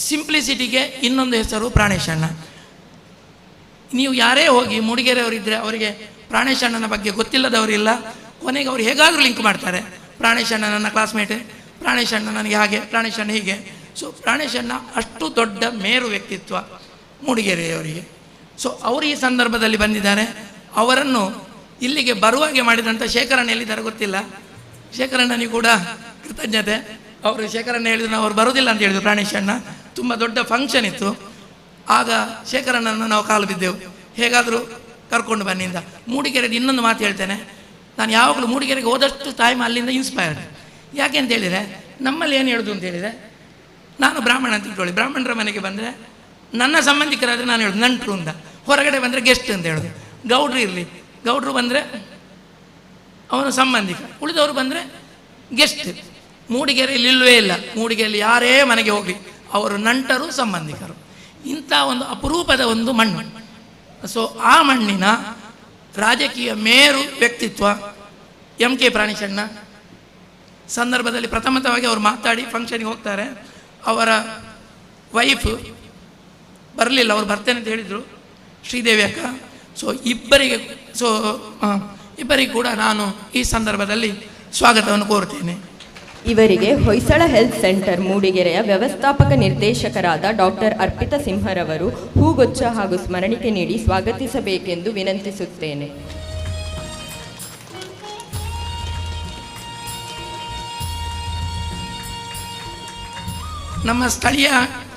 ಸಿಂಪ್ಲಿಸಿಟಿಗೆ ಇನ್ನೊಂದು ಹೆಸರು ಪ್ರಾಣೇಶಣ್ಣ. ನೀವು ಯಾರೇ ಹೋಗಿ ಮೂಡಿಗೆರೆಯವರಿದ್ದರೆ ಅವರಿಗೆ ಪ್ರಾಣೇಶಣ್ಣನ ಬಗ್ಗೆ ಗೊತ್ತಿಲ್ಲದವರಿಲ್ಲ. ಕೊನೆಗೆ ಅವರು ಹೇಗಾದರೂ ಲಿಂಕ್ ಮಾಡ್ತಾರೆ, ಪ್ರಾಣೇಶಣ್ಣ ನನ್ನ ಕ್ಲಾಸ್ಮೇಟ್, ಪ್ರಾಣೇಶಣ್ಣ ನನಗೆ ಹಾಗೆ, ಪ್ರಾಣೇಶಣ್ಣ ಹೀಗೆ. ಸೊ ಪ್ರಾಣೇಶಣ್ಣ ಅಷ್ಟು ದೊಡ್ಡ ಮೇರು ವ್ಯಕ್ತಿತ್ವ ಮೂಡಿಗೆರೆಯವರಿಗೆ. ಸೊ ಅವರು ಈ ಸಂದರ್ಭದಲ್ಲಿ ಬಂದಿದ್ದಾರೆ. ಅವರನ್ನು ಇಲ್ಲಿಗೆ ಬರುವಾಗೆ ಮಾಡಿದಂಥ ಶೇಖರಣ್ಣ ಎಲ್ಲಿದ್ದಾರೆ ಗೊತ್ತಿಲ್ಲ. ಶೇಖರಣ್ಣನಿಗೂ ಕೂಡ ಕೃತಜ್ಞತೆ. ಅವರು ಶೇಖರಣ್ಣ ಹೇಳಿದ್ರು ನಾವು ಅವ್ರು ಬರೋದಿಲ್ಲ ಅಂತ ಹೇಳಿದ್ರು. ಪ್ರಾಣೇಶಣ್ಣ ತುಂಬ ದೊಡ್ಡ ಫಂಕ್ಷನ್ ಇತ್ತು, ಆಗ ಶೇಖರಣ್ಣನ ನಾವು ಕಾಲು ಬಿದ್ದೆವು, ಹೇಗಾದರೂ ಕರ್ಕೊಂಡು ಬನ್ನಿಂದ. ಮೂಡಿಗೆರೆದು ಇನ್ನೊಂದು ಮಾತು ಹೇಳ್ತೇನೆ, ನಾನು ಯಾವಾಗಲೂ ಮೂಡಿಗೆರೆಗೆ ಹೋದಷ್ಟು ಟೈಮ್ ಅಲ್ಲಿಂದ ಇನ್ಸ್ಪೈರ್ಡ್. ಯಾಕೆ ಅಂತ ಹೇಳಿದರೆ, ನಮ್ಮಲ್ಲಿ ಏನು ಹೇಳೋದು ಅಂತ ಹೇಳಿದರೆ, ನಾನು ಬ್ರಾಹ್ಮಣ ಅಂತ ಇಟ್ಕೊಳ್ಳಿ, ಬ್ರಾಹ್ಮಣರ ಮನೆಗೆ ಬಂದರೆ ನನ್ನ ಸಂಬಂಧಿಕರಾದರೆ ನಾನು ಹೇಳೋದು ನಂಟರು ಅಂತ, ಹೊರಗಡೆ ಬಂದರೆ ಗೆಸ್ಟ್ ಅಂತ ಹೇಳೋದು. ಗೌಡ್ರು ಇರಲಿ, ಗೌಡ್ರು ಬಂದರೆ ಅವನು ಸಂಬಂಧಿಕ, ಉಳಿದವರು ಬಂದರೆ ಗೆಸ್ಟ್. ಮೂಡಿಗೆರೆಯಲ್ಲಿ ಇಲ್ಲವೇ ಇಲ್ಲ. ಮೂಡಿಗೆರೆಯಲ್ಲಿ ಯಾರೇ ಮನೆಗೆ ಹೋಗಿ ಅವರು ನಂಟರು, ಸಂಬಂಧಿಕರು. ಇಂಥ ಒಂದು ಅಪರೂಪದ ಒಂದು ಮಣ್ಣು. ಸೊ ಆ ಮಣ್ಣಿನ ರಾಜಕೀಯ ಮೇರು ವ್ಯಕ್ತಿತ್ವ MK ಪ್ರಾಣೇಶಣ್ಣ. ಸಂದರ್ಭದಲ್ಲಿ ಪ್ರಥಮತವಾಗಿ ಅವರು ಮಾತಾಡಿ ಫಂಕ್ಷನ್ಗೆ ಹೋಗ್ತಾರೆ. ಅವರ ವೈಫ್ ಬರಲಿಲ್ಲ, ಅವ್ರು ಬರ್ತೇನೆ ಅಂತ ಹೇಳಿದರು, ಶ್ರೀದೇವಿ ಅಕ್ಕ. ಸೊ ಇಬ್ಬರಿಗೆ ಕೂಡ ನಾನು ಈ ಸಂದರ್ಭದಲ್ಲಿ ಸ್ವಾಗತವನ್ನು ಕೋರುತ್ತೇನೆ. ಇವರಿಗೆ ಹೊಯ್ಸಳ ಹೆಲ್ತ್ ಸೆಂಟರ್ ಮೂಡಿಗೆರೆಯ ವ್ಯವಸ್ಥಾಪಕ ನಿರ್ದೇಶಕರಾದ ಡಾಕ್ಟರ್ ಅರ್ಪಿತಾ ಸಿಂಹರವರು ಹೂಗುಚ್ಛ ಹಾಗೂ ಸ್ಮರಣಿಕೆ ನೀಡಿ ಸ್ವಾಗತಿಸಬೇಕೆಂದು ವಿನಂತಿಸುತ್ತೇನೆ. ನಮ್ಮ ಸ್ಥಳೀಯ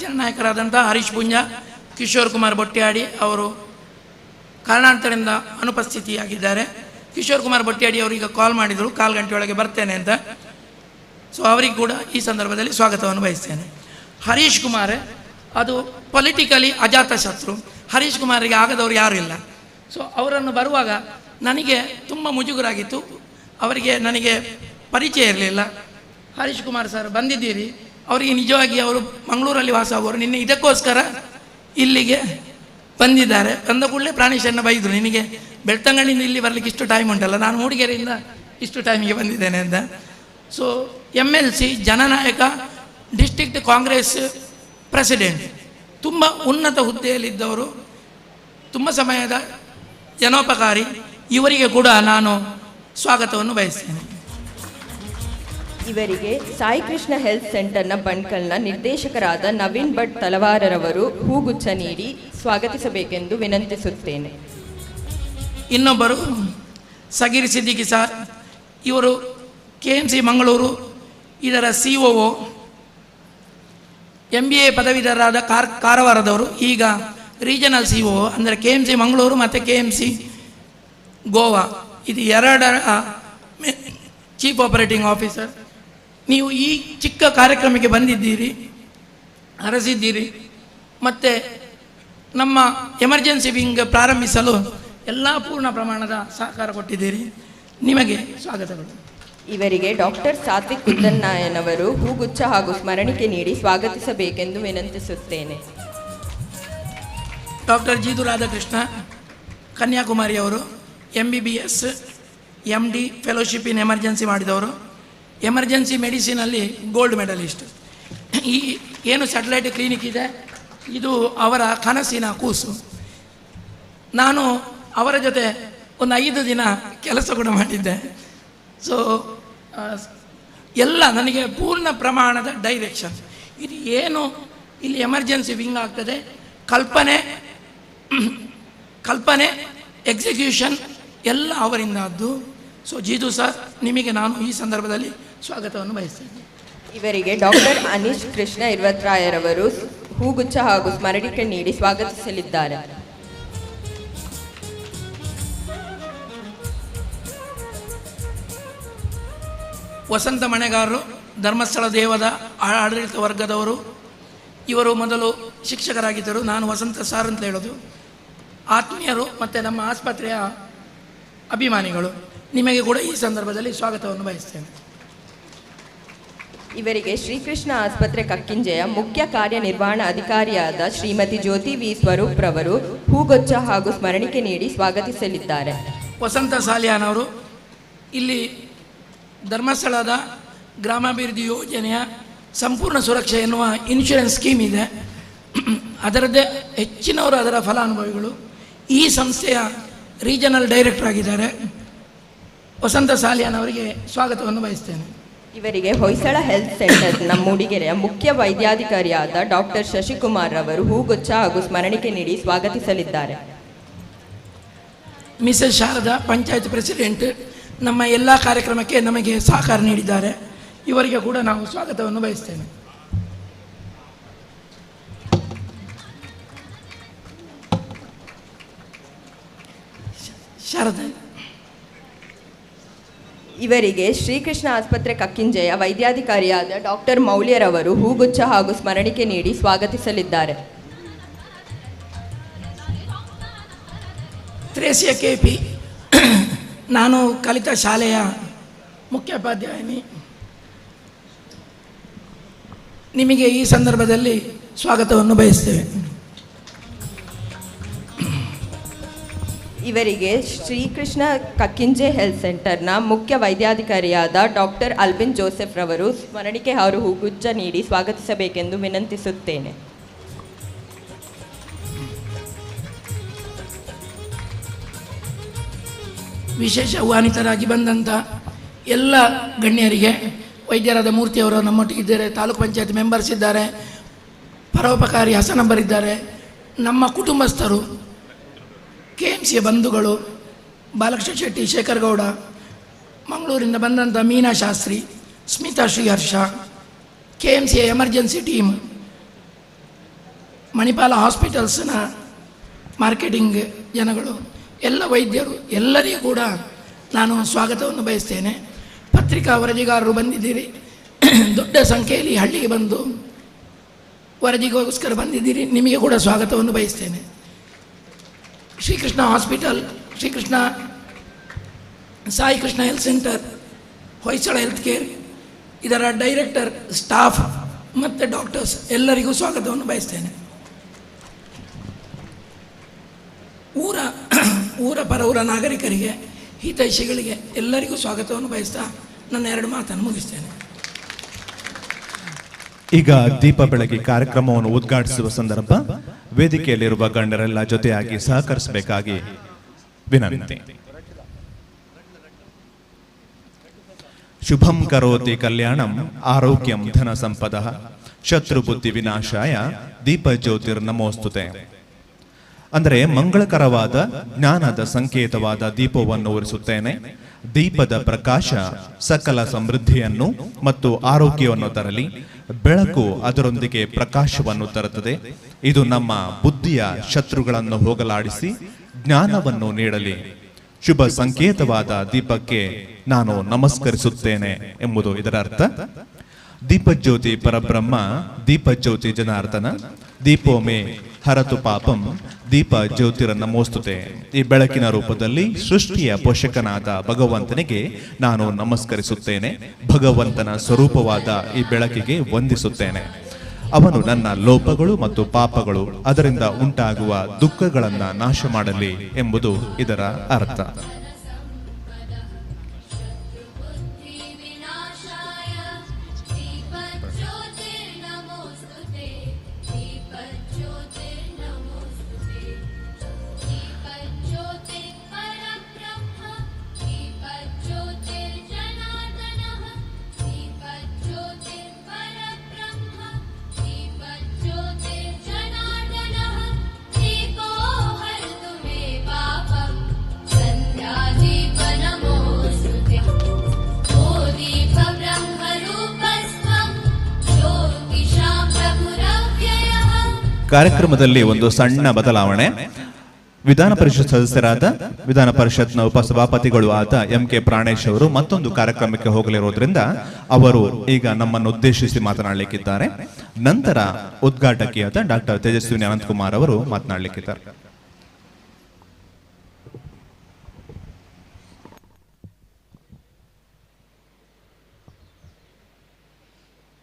ಜನನಾಯಕರಾದಂಥ ಹರೀಶ್ ಪುಂಜ, ಕಿಶೋರ್ ಕುಮಾರ್ ಬೊಟ್ಯಾಡಿ ಅವರು ಕಾರಣಾಂತರದಿಂದ ಅನುಪಸ್ಥಿತಿಯಾಗಿದ್ದಾರೆ. ಕಿಶೋರ್ ಕುಮಾರ್ ಬೊಟ್ಯಾಡಿ ಅವರೀಗ ಕಾಲ್ ಮಾಡಿದರು, 1/4 ಗಂಟೆಯೊಳಗೆ ಬರ್ತೇನೆ ಅಂತ. ಸೊ ಅವರಿಗೆ ಕೂಡ ಈ ಸಂದರ್ಭದಲ್ಲಿ ಸ್ವಾಗತವನ್ನು ಬಯಸ್ತೇನೆ. ಹರೀಶ್ ಕುಮಾರ್ ಅದು ಪೊಲಿಟಿಕಲಿ ಅಜಾತ ಶತ್ರು. ಹರೀಶ್ ಕುಮಾರಿಗೆ ಆಗದವರು ಯಾರೂ ಇಲ್ಲ. ಸೊ ಅವರನ್ನು ಬರುವಾಗ ನನಗೆ ತುಂಬ ಮುಜುಗರಾಗಿತ್ತು. ಅವರಿಗೆ ನನಗೆ ಪರಿಚಯ ಇರಲಿಲ್ಲ. ಹರೀಶ್ ಕುಮಾರ್ ಸರ್ ಬಂದಿದ್ದೀರಿ, ಅವರಿಗೆ ನಿಜವಾಗಿ ಅವರು ಮಂಗಳೂರಲ್ಲಿ ವಾಸ ಆಗುವರು, ನಿನ್ನೆ ಇದಕ್ಕೋಸ್ಕರ ಇಲ್ಲಿಗೆ ಬಂದಿದ್ದಾರೆ. ಬಂದ ಕೂಡಲೇ ಪ್ರಾಣೇಶಣ್ಣ ಬೈದರು, ನಿನಗೆ ಬೆಳ್ತಂಗಡಿಯಿಂದ ಇಲ್ಲಿ ಬರಲಿಕ್ಕೆ ಇಷ್ಟು ಟೈಮ್ ಉಂಟಲ್ಲ, ನಾನು ಮೂಡಿಗೆರೆಯಿಂದ ಇಷ್ಟು ಟೈಮಿಗೆ ಬಂದಿದ್ದೇನೆ ಅಂತ. ಸೊ MLC ಜನನಾಯಕ, ಡಿಸ್ಟ್ರಿಕ್ಟ್ ಕಾಂಗ್ರೆಸ್ ಪ್ರೆಸಿಡೆಂಟ್, ತುಂಬ ಉನ್ನತ ಹುದ್ದೆಯಲ್ಲಿದ್ದವರು, ತುಂಬ ಸಮಯದ ಜನೋಪಕಾರಿ. ಇವರಿಗೆ ಕೂಡ ನಾನು ಸ್ವಾಗತವನ್ನು ಬಯಸ್ತೇನೆ. ಇವರಿಗೆ ಸಾಯಿ ಕೃಷ್ಣ ಹೆಲ್ತ್ ಸೆಂಟರ್ನ ಬಣ್ಕಲ್ನ ನಿರ್ದೇಶಕರಾದ ನವೀನ್ ಭಟ್ ತಲವಾರರವರು ಹೂಗುಚ್ಛ ನೀಡಿ ಸ್ವಾಗತಿಸಬೇಕೆಂದು ವಿನಂತಿಸುತ್ತೇನೆ. ಇನ್ನೊಬ್ಬರು ಸಗೀರ್ ಸಿದ್ದಿಕಿ ಸಾರ್, ಇವರು KMC ಮಂಗಳೂರು ಇದರ COO, MBA ಪದವೀಧರರಾದ ಕಾರವಾರದವರು, ಈಗ ರೀಜನಲ್ COO ಅಂದರೆ KMC ಮಂಗಳೂರು ಮತ್ತು KMC ಗೋವಾ, ಇದು ಎರಡರ ಚೀಫ್ ಆಪರೇಟಿಂಗ್ ಆಫೀಸರ್. ನೀವು ಈ ಚಿಕ್ಕ ಕಾರ್ಯಕ್ರಮಕ್ಕೆ ಬಂದಿದ್ದೀರಿ, ಹರಸಿದ್ದೀರಿ, ಮತ್ತು ನಮ್ಮ ಎಮರ್ಜೆನ್ಸಿ ವಿಂಗ್ ಪ್ರಾರಂಭಿಸಲು ಎಲ್ಲ ಪೂರ್ಣ ಪ್ರಮಾಣದ ಸಹಕಾರ ಕೊಟ್ಟಿದ್ದೀರಿ. ನಿಮಗೆ ಸ್ವಾಗತಗಳು. ಇವರಿಗೆ ಡಾಕ್ಟರ್ ಸಾತ್ವಿಕ್ ಕುದ್ದನ್ನಾಯನವರು ಹೂಗುಚ್ಛ ಹಾಗೂ ಸ್ಮರಣಿಕೆ ನೀಡಿ ಸ್ವಾಗತಿಸಬೇಕೆಂದು ವಿನಂತಿಸುತ್ತೇನೆ. ಡಾಕ್ಟರ್ ಜೀದು ರಾಧಾಕೃಷ್ಣ, ಕನ್ಯಾಕುಮಾರಿಯವರು, MBBS MD fellowship in emergency ಮಾಡಿದವರು, ಎಮರ್ಜೆನ್ಸಿ ಮೆಡಿಸಿನಲ್ಲಿ ಗೋಲ್ಡ್ ಮೆಡಲಿಸ್ಟ್. ಈ ಏನು ಸ್ಯಾಟಲೈಟ್ ಕ್ಲಿನಿಕ್ ಇದೆ, ಇದು ಅವರ ಕನಸಿನ ಕೂಸು. ನಾನು ಅವರ ಜೊತೆ ಒಂದು 5 ದಿನ ಕೆಲಸ ಕೂಡ ಮಾಡಿದ್ದೆ. ಸೊ ಎಲ್ಲ ನನಗೆ ಪೂರ್ಣ ಪ್ರಮಾಣದ ಡೈರೆಕ್ಷನ್. ಇದು ಏನು ಇಲ್ಲಿ ಎಮರ್ಜೆನ್ಸಿ ವಿಂಗ್ ಆಗ್ತದೆ, ಕಲ್ಪನೆ ಎಕ್ಸಿಕ್ಯೂಷನ್ ಎಲ್ಲ ಅವರಿಂದದ್ದು. ಸೊ ಜೀದು ಸರ್, ನಿಮಗೆ ನಾನು ಈ ಸಂದರ್ಭದಲ್ಲಿ ಸ್ವಾಗತವನ್ನು ಬಯಸ್ತೇನೆ. ಇವರಿಗೆ ಡಾಕ್ಟರ್ ಅನೀಶ್ ಕೃಷ್ಣ ಇರ್ವತ್ರಾಯರವರು ಹೂಗುಚ್ಛ ಹಾಗೂ ಸ್ಮರಣಿಕೆ ನೀಡಿ ಸ್ವಾಗತಿಸಲಿದ್ದಾರೆ. ವಸಂತ ಮಣೆಗಾರರು, ಧರ್ಮಸ್ಥಳ ದೇವದ ಆಡಳಿತ ವರ್ಗದವರು. ಇವರು ಮೊದಲು ಶಿಕ್ಷಕರಾಗಿದ್ದರು. ನಾನು ವಸಂತ ಸಾರ್ ಅಂತ ಹೇಳೋದು. ಆತ್ಮೀಯರು ಮತ್ತು ನಮ್ಮ ಆಸ್ಪತ್ರೆಯ ಅಭಿಮಾನಿಗಳು, ನಿಮಗೆ ಕೂಡ ಈ ಸಂದರ್ಭದಲ್ಲಿ ಸ್ವಾಗತವನ್ನು ಬಯಸ್ತೇನೆ. ಇವರಿಗೆ ಶ್ರೀಕೃಷ್ಣ ಆಸ್ಪತ್ರೆ ಕಕ್ಕಿಂಜೆಯ ಮುಖ್ಯ ಕಾರ್ಯನಿರ್ವಹಣಾಧಿಕಾರಿಯಾದ ಶ್ರೀಮತಿ ಜ್ಯೋತಿ ವಿ ಸ್ವರೂಪ್ ರವರು ಹೂಗೊಚ್ಚ ಹಾಗೂ ಸ್ಮರಣಿಕೆ ನೀಡಿ ಸ್ವಾಗತಿಸಲಿದ್ದಾರೆ. ವಸಂತ ಸಾಲಿಯಾನ್ ಅವರು ಇಲ್ಲಿ ಧರ್ಮಸ್ಥಳದ ಗ್ರಾಮಾಭಿವೃದ್ಧಿ ಯೋಜನೆಯ ಸಂಪೂರ್ಣ ಸುರಕ್ಷೆ ಎನ್ನುವ ಇನ್ಶೂರೆನ್ಸ್ ಸ್ಕೀಮ್ ಇದೆ. ಅದರದ್ದೇ ಹೆಚ್ಚಿನವರು ಅದರ ಫಲಾನುಭವಿಗಳು. ಈ ಸಂಸ್ಥೆಯ ರೀಜನಲ್ ಡೈರೆಕ್ಟರ್ ಆಗಿದ್ದಾರೆ. ವಸಂತ ಸಾಲಿಯಾನ್ ಅವರಿಗೆ ಸ್ವಾಗತವನ್ನು ಬಯಸ್ತೇನೆ. ಇವರಿಗೆ ಹೊಯ್ಸಳ ಹೆಲ್ತ್ ಸೆಂಟರ್ನ ಮೂಡಿಗೆರೆಯ ಮುಖ್ಯ ವೈದ್ಯಾಧಿಕಾರಿಯಾದ ಡಾಕ್ಟರ್ ಶಶಿಕುಮಾರ್ ರವರು ಹೂಗುಚ್ಛ ಹಾಗೂ ಸ್ಮರಣಿಕೆ ನೀಡಿ ಸ್ವಾಗತಿಸಲಿದ್ದಾರೆ. ಮಿಸಸ್ ಶಾರದಾ ಪಂಚಾಯತ್ ಪ್ರೆಸಿಡೆಂಟ್ ನಮ್ಮ ಎಲ್ಲ ಕಾರ್ಯಕ್ರಮಕ್ಕೆ ನಮಗೆ ಸಹಕಾರ ನೀಡಿದ್ದಾರೆ. ಇವರಿಗೆ ಕೂಡ ನಾವು ಸ್ವಾಗತವನ್ನು ಬಯಸ್ತೇನೆ. ಶಾರದಾ ಇವರಿಗೆ ಶ್ರೀಕೃಷ್ಣ ಆಸ್ಪತ್ರೆ ಕಕ್ಕಿಂಜೆಯ ವೈದ್ಯಾಧಿಕಾರಿಯಾದ ಡಾಕ್ಟರ್ ಮೌಲ್ಯರವರು ಹೂಗುಚ್ಛ ಹಾಗೂ ಸ್ಮರಣಿಕೆ ನೀಡಿ ಸ್ವಾಗತಿಸಲಿದ್ದಾರೆ. ತ್ರೇಸಿಯ KP, ನಾನು ಕಲಿತ ಶಾಲೆಯ ಮುಖ್ಯೋಪಾಧ್ಯಾಯಿನಿ. ನಿಮಗೆ ಈ ಸಂದರ್ಭದಲ್ಲಿ ಸ್ವಾಗತವನ್ನು ಬಯಸ್ತೇವೆ. ಇವರಿಗೆ ಶ್ರೀಕೃಷ್ಣ ಕಕ್ಕಿಂಜೆ ಹೆಲ್ತ್ ಸೆಂಟರ್ನ ಮುಖ್ಯ ವೈದ್ಯಾಧಿಕಾರಿಯಾದ ಡಾಕ್ಟರ್ ಅಲ್ಬಿನ್ ಜೋಸೆಫ್ ರವರು ಸ್ಮರಣಿಕೆ ಹಾಗೂ ಹೂಗುಚ್ಛ ನೀಡಿ ಸ್ವಾಗತಿಸಬೇಕೆಂದು ವಿನಂತಿಸುತ್ತೇನೆ. ವಿಶೇಷ ಆಹ್ವಾನಿತರಾಗಿ ಬಂದಂಥ ಎಲ್ಲ ಗಣ್ಯರಿಗೆ, ವೈದ್ಯರಾದ ಮೂರ್ತಿಯವರು ನಮ್ಮೊಟ್ಟಿಗಿದ್ದಾರೆ, ತಾಲೂಕು ಪಂಚಾಯತ್ ಮೆಂಬರ್ಸ್ ಇದ್ದಾರೆ, ಪರೋಪಕಾರಿ ಹಸನಂಬರ್ ಇದ್ದಾರೆ, ನಮ್ಮ ಕುಟುಂಬಸ್ಥರು, KMCಯ ಬಂಧುಗಳು, ಬಾಲಕೃಷ್ಣ ಶೆಟ್ಟಿ, ಶೇಖರ್ ಗೌಡ, ಮಂಗಳೂರಿಂದ ಬಂದಂಥ ಮೀನಾ ಶಾಸ್ತ್ರಿ, ಸ್ಮಿತಾ ಶ್ರೀಹರ್ಷ, KMCಯ ಎಮರ್ಜೆನ್ಸಿ ಟೀಮ್, ಮಣಿಪಾಲ ಹಾಸ್ಪಿಟಲ್ಸ್ನ ಮಾರ್ಕೆಟಿಂಗ್ ಜನಗಳು, ಎಲ್ಲ ವೈದ್ಯರು, ಎಲ್ಲರಿಗೂ ಕೂಡ ನಾನು ಸ್ವಾಗತವನ್ನು ಬಯಸ್ತೇನೆ. ಪತ್ರಿಕಾ ವರದಿಗಾರರು ಬಂದಿದ್ದೀರಿ, ದೊಡ್ಡ ಸಂಖ್ಯೆಯಲ್ಲಿ ಹಳ್ಳಿಗೆ ಬಂದು ವರದಿಗೋಸ್ಕರ ಬಂದಿದ್ದೀರಿ, ನಿಮಗೆ ಕೂಡ ಸ್ವಾಗತವನ್ನು ಬಯಸ್ತೇನೆ. Srikrishna hospital, Srikrishna Sai Krishna health centre, Hoysala health care, ಇದರ ಡೈರೆಕ್ಟರ್, ಸ್ಟಾಫ್ ಮತ್ತು ಡಾಕ್ಟರ್ಸ್ ಎಲ್ಲರಿಗೂ ಸ್ವಾಗತವನ್ನು ಬಯಸ್ತೇನೆ. ಊರ ಪರವೂರ ನಾಗರಿಕರಿಗೆ, ಹಿತೈಷಿಗಳಿಗೆ ಎಲ್ಲರಿಗೂ ಸ್ವಾಗತವನ್ನು ಬಯಸ್ತಾ ನನ್ನ 2 ಮಾತನ್ನು ಮುಗಿಸ್ತೇನೆ. ಈಗ ದೀಪ ಬೆಳಗಿ ಕಾರ್ಯಕ್ರಮವನ್ನು ಉದ್ಘಾಟಿಸುವ ಸಂದರ್ಭ ವೇದಿಕೆಯಲ್ಲಿರುವ ಗಣ್ಯರೆಲ್ಲ ಜೊತೆಯಾಗಿ ಸಹಕರಿಸಬೇಕಾಗಿ ವಿನಂತಿ. ಶುಭಂ ಕರೋತಿ ಕಲ್ಯಾಣಂ ಆರೋಗ್ಯಂ ಧನ ಸಂಪದಃ ಶತ್ರುಬುದ್ಧಿ ವಿನಾಶಾಯ ದೀಪ ಜ್ಯೋತಿರ್ನಮೋಸ್ತುತೆ. ಅಂದರೆ ಮಂಗಳಕರವಾದ ಜ್ಞಾನದ ಸಂಕೇತವಾದ ದೀಪವನ್ನು ಉರಿಸುತ್ತೇನೆ. ದೀಪದ ಪ್ರಕಾಶ ಸಕಲ ಸಮೃದ್ಧಿಯನ್ನು ಮತ್ತು ಆರೋಗ್ಯವನ್ನು ತರಲಿ. ಬೆಳಕು ಅದರೊಂದಿಗೆ ಪ್ರಕಾಶವನ್ನು ತರುತ್ತದೆ. ಇದು ನಮ್ಮ ಬುದ್ಧಿಯ ಶತ್ರುಗಳನ್ನು ಹೋಗಲಾಡಿಸಿ ಜ್ಞಾನವನ್ನು ನೀಡಲಿ. ಶುಭ ಸಂಕೇತವಾದ ದೀಪಕ್ಕೆ ನಾನು ನಮಸ್ಕರಿಸುತ್ತೇನೆ ಎಂಬುದು ಇದರ ಅರ್ಥ. ದೀಪಜ್ಯೋತಿ ಪರಬ್ರಹ್ಮ, ದೀಪಜ್ಯೋತಿ ಜನಾರ್ದನ, ದೀಪೋ ಮೇ ಹರತು ಪಾಪಂ, ದೀಪ ಜ್ಯೋತಿರ ನಮೋಸ್ತುತೆ. ಈ ಬೆಳಕಿನ ರೂಪದಲ್ಲಿ ಸೃಷ್ಟಿಯ ಪೋಷಕನಾದ ಭಗವಂತನಿಗೆ ನಾನು ನಮಸ್ಕರಿಸುತ್ತೇನೆ. ಭಗವಂತನ ಸ್ವರೂಪವಾದ ಈ ಬೆಳಕಿಗೆ ವಂದಿಸುತ್ತೇನೆ. ಅವನು ನನ್ನ ಲೋಪಗಳು ಮತ್ತು ಪಾಪಗಳು, ಅದರಿಂದ ಉಂಟಾಗುವ ದುಃಖಗಳನ್ನು ನಾಶ ಮಾಡಲಿ ಎಂಬುದು ಇದರ ಅರ್ಥ. ಕಾರ್ಯಕ್ರಮದಲ್ಲಿ ಒಂದು ಸಣ್ಣ ಬದಲಾವಣೆ. ವಿಧಾನ ಪರಿಷತ್ ಸದಸ್ಯರಾದ ವಿಧಾನ ಪರಿಷತ್ನ ಉಪಸಭಾಪತಿಗಳು ಆದ MK ಪ್ರಾಣೇಶ್ ಅವರು ಮತ್ತೊಂದು ಕಾರ್ಯಕ್ರಮಕ್ಕೆ ಹೋಗಲಿರೋದ್ರಿಂದ ಅವರು ಈಗ ನಮ್ಮನ್ನು ಉದ್ದೇಶಿಸಿ ಮಾತನಾಡಲಿಕ್ಕಿದ್ದಾರೆ. ನಂತರ ಉದ್ಘಾಟಕಿಯಾದ ಡಾಕ್ಟರ್ ತೇಜಸ್ವಿನಿ ಅನಂತಕುಮಾರ್ ಅವರು ಮಾತನಾಡಲಿಕ್ಕಿದ್ದಾರೆ.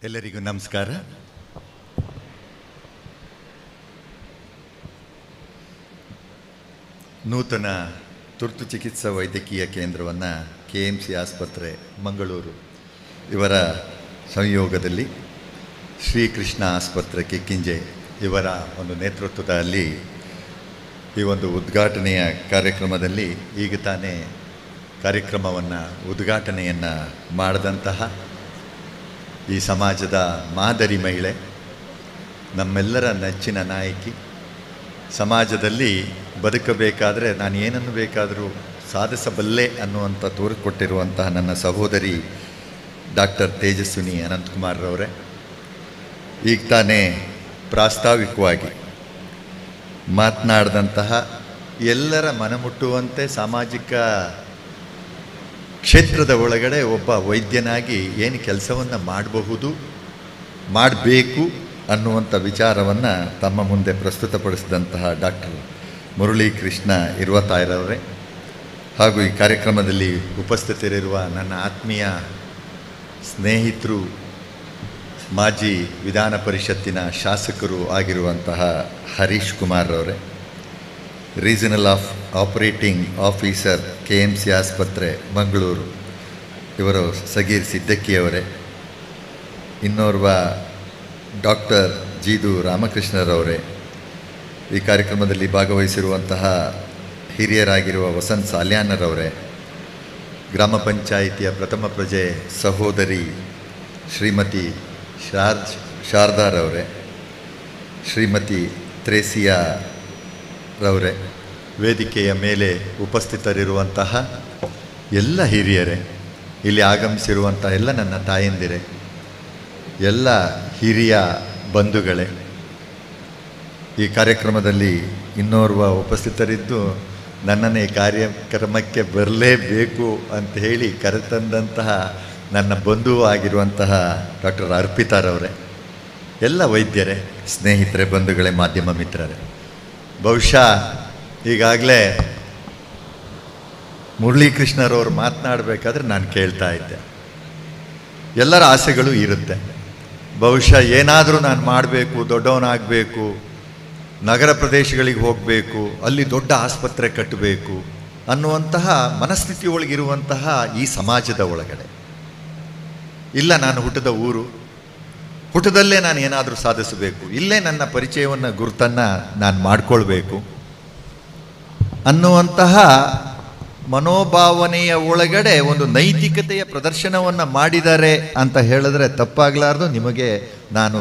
ಎಲ್ಲರಿಗೂ ನಮಸ್ಕಾರ. ನೂತನ ತುರ್ತು ಚಿಕಿತ್ಸಾ ವೈದ್ಯಕೀಯ ಕೇಂದ್ರವನ್ನು KMC ಆಸ್ಪತ್ರೆ ಮಂಗಳೂರು ಇವರ ಸಂಯೋಗದಲ್ಲಿ ಶ್ರೀಕೃಷ್ಣ ಆಸ್ಪತ್ರೆ ಕಿಕ್ಕಿಂಜೆ ಇವರ ಒಂದು ನೇತೃತ್ವದಲ್ಲಿ ಈ ಒಂದು ಉದ್ಘಾಟನೆಯ ಕಾರ್ಯಕ್ರಮದಲ್ಲಿ ಈಗ ತಾನೇ ಕಾರ್ಯಕ್ರಮವನ್ನು ಉದ್ಘಾಟನೆಯನ್ನು ಮಾಡಿದಂತಹ ಈ ಸಮಾಜದ ಮಾದರಿ ಮಹಿಳೆ, ನಮ್ಮೆಲ್ಲರ ನೆಚ್ಚಿನ ನಾಯಕಿ, ಸಮಾಜದಲ್ಲಿ ಬದುಕಬೇಕಾದರೆ ನಾನು ಏನನ್ನು ಬೇಕಾದರೂ ಸಾಧಿಸಬಲ್ಲೆ ಅನ್ನುವಂಥ ತೋರಿಕೊಟ್ಟಿರುವಂತಹ ನನ್ನ ಸಹೋದರಿ ಡಾಕ್ಟರ್ ತೇಜಸ್ವಿನಿ ಅನಂತಕುಮಾರ್ರವರೇ, ಈಗ ತಾನೇ ಪ್ರಾಸ್ತಾವಿಕವಾಗಿ ಮಾತನಾಡಿದಂತಹ ಎಲ್ಲರ ಮನಮುಟ್ಟುವಂತೆ ಸಾಮಾಜಿಕ ಕ್ಷೇತ್ರದ ಒಳಗಡೆ ಒಬ್ಬ ವೈದ್ಯನಾಗಿ ಏನು ಕೆಲಸವನ್ನು ಮಾಡಬೇಕು ಅನ್ನುವಂಥ ವಿಚಾರವನ್ನು ತಮ್ಮ ಮುಂದೆ ಪ್ರಸ್ತುತಪಡಿಸಿದಂತಹ ಡಾಕ್ಟರ್ ಮುರಳೀಕೃಷ್ಣ ಇರುವತಾಯರವರೇ, ಹಾಗೂ ಈ ಕಾರ್ಯಕ್ರಮದಲ್ಲಿ ಉಪಸ್ಥಿತರಿರುವ ನನ್ನ ಆತ್ಮೀಯ ಸ್ನೇಹಿತರು, ಮಾಜಿ ವಿಧಾನ ಪರಿಷತ್ತಿನ ಶಾಸಕರು ಆಗಿರುವಂತಹ ಹರೀಶ್ ಕುಮಾರ್ ಅವರೇ, ರೀಜನಲ್ ಆಪರೇಟಿಂಗ್ ಆಫೀಸರ್ KMC ಆಸ್ಪತ್ರೆ ಮಂಗಳೂರು ಇವರು ಸಗೀರ್ ಸಿದ್ದಕ್ಕಿಯವರೇ, ಇನ್ನೋರ್ವ ಡಾಕ್ಟರ್ ಜೀದು ರಾಮಕೃಷ್ಣರವರೇ, ಈ ಕಾರ್ಯಕ್ರಮದಲ್ಲಿ ಭಾಗವಹಿಸಿರುವಂತಹ ಹಿರಿಯರಾಗಿರುವ ವಸಂತ್ ಸಾಲ್ಯಾನರವರೇ, ಗ್ರಾಮ ಪಂಚಾಯಿತಿಯ ಪ್ರಥಮ ಪ್ರಜೆ ಸಹೋದರಿ ಶ್ರೀಮತಿ ಶಾರದಾರವರೇ, ಶ್ರೀಮತಿ ತ್ರೇಸಿಯಾ ರವರೇ, ವೇದಿಕೆಯ ಮೇಲೆ ಉಪಸ್ಥಿತರಿರುವಂತಹ ಎಲ್ಲ ಹಿರಿಯರೇ, ಇಲ್ಲಿ ಆಗಮಿಸಿರುವಂತಹ ಎಲ್ಲ ನನ್ನ ತಾಯಂದಿರೇ, ಎಲ್ಲ ಹಿರಿಯ ಬಂಧುಗಳೇ, ಈ ಕಾರ್ಯಕ್ರಮದಲ್ಲಿ ಇನ್ನೋರ್ವ ಉಪಸ್ಥಿತರಿದ್ದು ನನ್ನನ್ನೇ ಕಾರ್ಯಕ್ರಮಕ್ಕೆ ಬರಲೇಬೇಕು ಅಂತ ಹೇಳಿ ಕರೆತಂದಂತಹ ನನ್ನ ಬಂಧು ಆಗಿರುವಂತಹ ಡಾಕ್ಟರ್ ಅರ್ಪಿತಾರವರೇ, ಎಲ್ಲ ವೈದ್ಯರೇ, ಸ್ನೇಹಿತರೆ, ಬಂಧುಗಳೇ, ಮಾಧ್ಯಮ ಮಿತ್ರರೇ, ಬಹುಶಃ ಈಗಾಗಲೇ ಮುರಳೀಕೃಷ್ಣರವರು ಮಾತನಾಡಬೇಕಾದ್ರೆ ನಾನು ಕೇಳ್ತಾ ಇದ್ದೆ, ಎಲ್ಲರ ಆಸೆಗಳು ಇರುತ್ತೆ. ಬಹುಶಃ ಏನಾದರೂ ನಾನು ಮಾಡಬೇಕು, ದೊಡ್ಡವನಾಗಬೇಕು, ನಗರ ಪ್ರದೇಶಗಳಿಗೆ ಹೋಗಬೇಕು, ಅಲ್ಲಿ ದೊಡ್ಡ ಆಸ್ಪತ್ರೆ ಕಟ್ಟಬೇಕು ಅನ್ನುವಂತಹ ಮನಸ್ಥಿತಿ ಒಳಗಿರುವಂತಹ ಈ ಸಮಾಜದ ಒಳಗಡೆ, ಇಲ್ಲ ನಾನು ಹುಟ್ಟಿದ ಊರು, ಹುಟ್ಟದಲ್ಲೇ ನಾನು ಏನಾದರೂ ಸಾಧಿಸಬೇಕು, ಇಲ್ಲೇ ನನ್ನ ಪರಿಚಯವನ್ನು ಗುರುತನ್ನು ನಾನು ಮಾಡಿಕೊಳ್ಬೇಕು ಅನ್ನುವಂತಹ ಮನೋಭಾವನೆಯ ಒಳಗಡೆ ಒಂದು ನೈತಿಕತೆಯ ಪ್ರದರ್ಶನವನ್ನು ಮಾಡಿದ್ದಾರೆ ಅಂತ ಹೇಳಿದ್ರೆ ತಪ್ಪಾಗಲಾರ್ದು. ನಿಮಗೆ ನಾನು